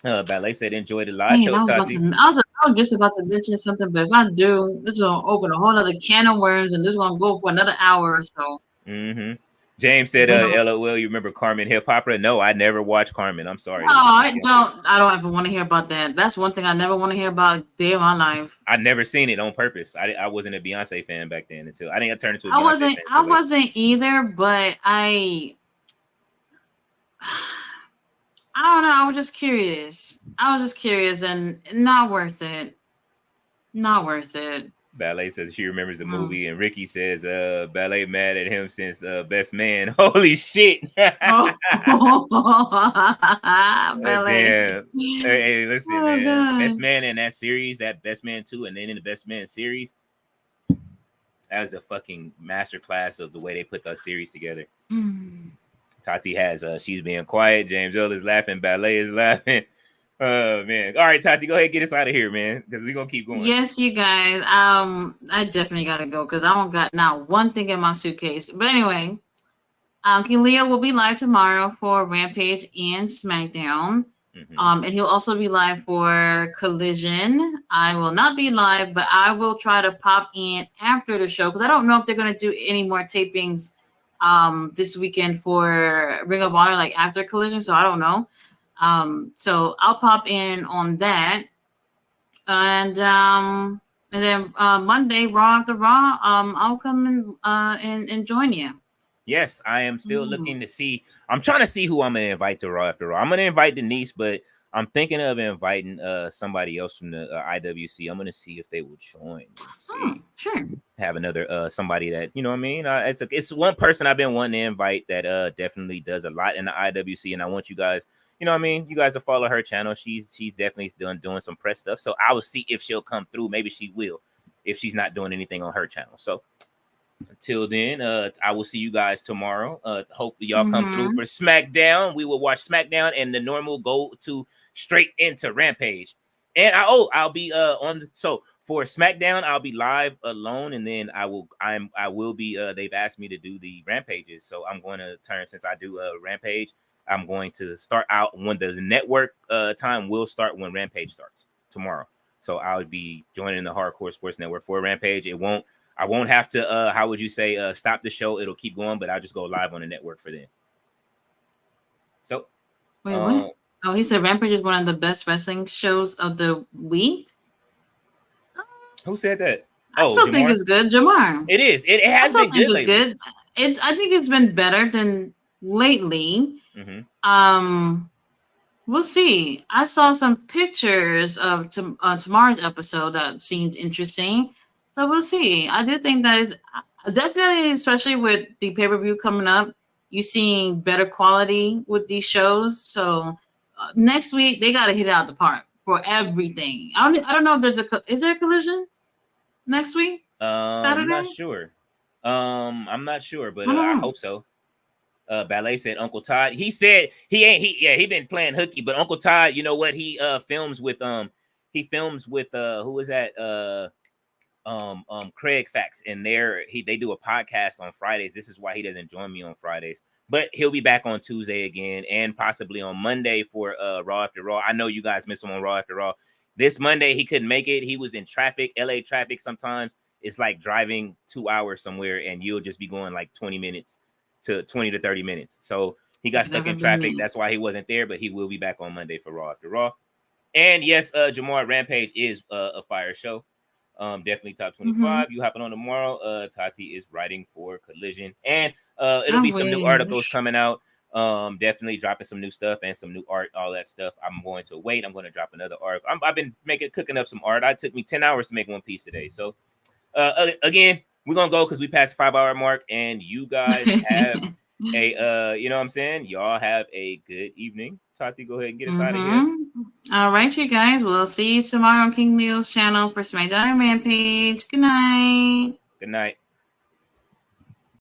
Ballet said enjoy the live show. I was just about to mention something, but if I do, this is gonna open a whole other can of worms, and this is gonna go for another hour or so. James said, LOL, you remember Carmen Hip Opera? No, I never watched Carmen. I'm sorry. No, I don't ever want to hear about that. That's one thing I never want to hear about day of my life. I never seen it on purpose. I wasn't a Beyonce fan back then until I think I turned into a Beyonce fan. I wasn't either, but I don't know. I was just curious. And not worth it. Not worth it. Ballet says she remembers the movie, and Ricky says Ballet mad at him since Best Man. Holy shit. Ballet. Damn. Hey, listen, man. God. Best Man in that series, that Best Man 2, and then in the Best Man series, that was a fucking masterclass of the way they put that series together. Tati has she's being quiet. James Earl is laughing. Ballet is laughing. Oh man. All right, Tati, go ahead and get us out of here, man. Because we're gonna keep going. Yes, you guys. I definitely gotta go because I don't got not one thing in my suitcase. But anyway, King Leo will be live tomorrow for Rampage and SmackDown. And he'll also be live for Collision. I will not be live, but I will try to pop in after the show because I don't know if they're gonna do any more tapings this weekend for Ring of Honor, like after Collision. So I don't know. So I'll pop in on that. And then Monday, Raw After Raw, I'll come and join you. Yes, I am still looking to see. I'm trying to see who I'm going to invite to Raw After Raw. I'm going to invite Denise, but I'm thinking of inviting somebody else from the IWC. I'm going to see if they will join. Sure. Have another somebody that, you know what I mean? It's one person I've been wanting to invite that definitely does a lot in the IWC, and I want you guys, you know what I mean? You guys will follow her channel. She's definitely doing some press stuff. So I will see if she'll come through. Maybe she will if she's not doing anything on her channel. So until then, I will see you guys tomorrow. Hopefully y'all come through for SmackDown. We will watch SmackDown and the normal go to straight into Rampage. And I'll be so for SmackDown, I'll be live alone, and then I will be they've asked me to do the Rampages. So I'm going to turn, since I do Rampage, I'm going to start out when the network time will start when Rampage starts tomorrow. So I'll be joining the Hardcore Sports Network for Rampage. I won't have to how would you say stop the show. It'll keep going, but I'll just go live on the network for them. So wait, what? Oh, he said Rampage is one of the best wrestling shows of the week. Who said that? I still think it's good, Jamar. It is. It has been good lately. I think it's been better than lately. We'll see. I saw some pictures of tomorrow's episode that seemed interesting, so we'll see. I do think that is definitely, especially with the pay-per-view coming up, you seeing better quality with these shows. So next week they got to hit it out the park for everything. I don't know if is there a Collision next week? Saturday? I'm not sure. I'm not sure, but I hope so. Ballet said Uncle Todd. He said he been playing hooky, but Uncle Todd, you know what? He films with who is that? Craig Fax, and they do a podcast on Fridays. This is why he doesn't join me on Fridays, but he'll be back on Tuesday again, and possibly on Monday for Raw After Raw. I know you guys miss him on Raw After Raw. This Monday he couldn't make it. He was in traffic. LA traffic sometimes it's like driving 2 hours somewhere, and you'll just be going like 20 to 30 minutes. So he got stuck in traffic. That's why he wasn't there, but he will be back on Monday for Raw After Raw. And yes, Jamar, Rampage is a fire show. Definitely top 25. You hopping on tomorrow. Tati is writing for Collision, and it'll be some new articles coming out. Definitely dropping some new stuff and some new art, all that stuff. I'm going to wait. I'm going to drop another article. I've been cooking up some art. It took me 10 hours to make one piece today. So again, we're gonna go because we passed the 5-hour mark, and you guys have a you know what I'm saying? Y'all have a good evening. Tati, go ahead and get us out of here. All right, you guys. We'll see you tomorrow on King Leo's channel for SmackDown and Rampage. Good night. Good night.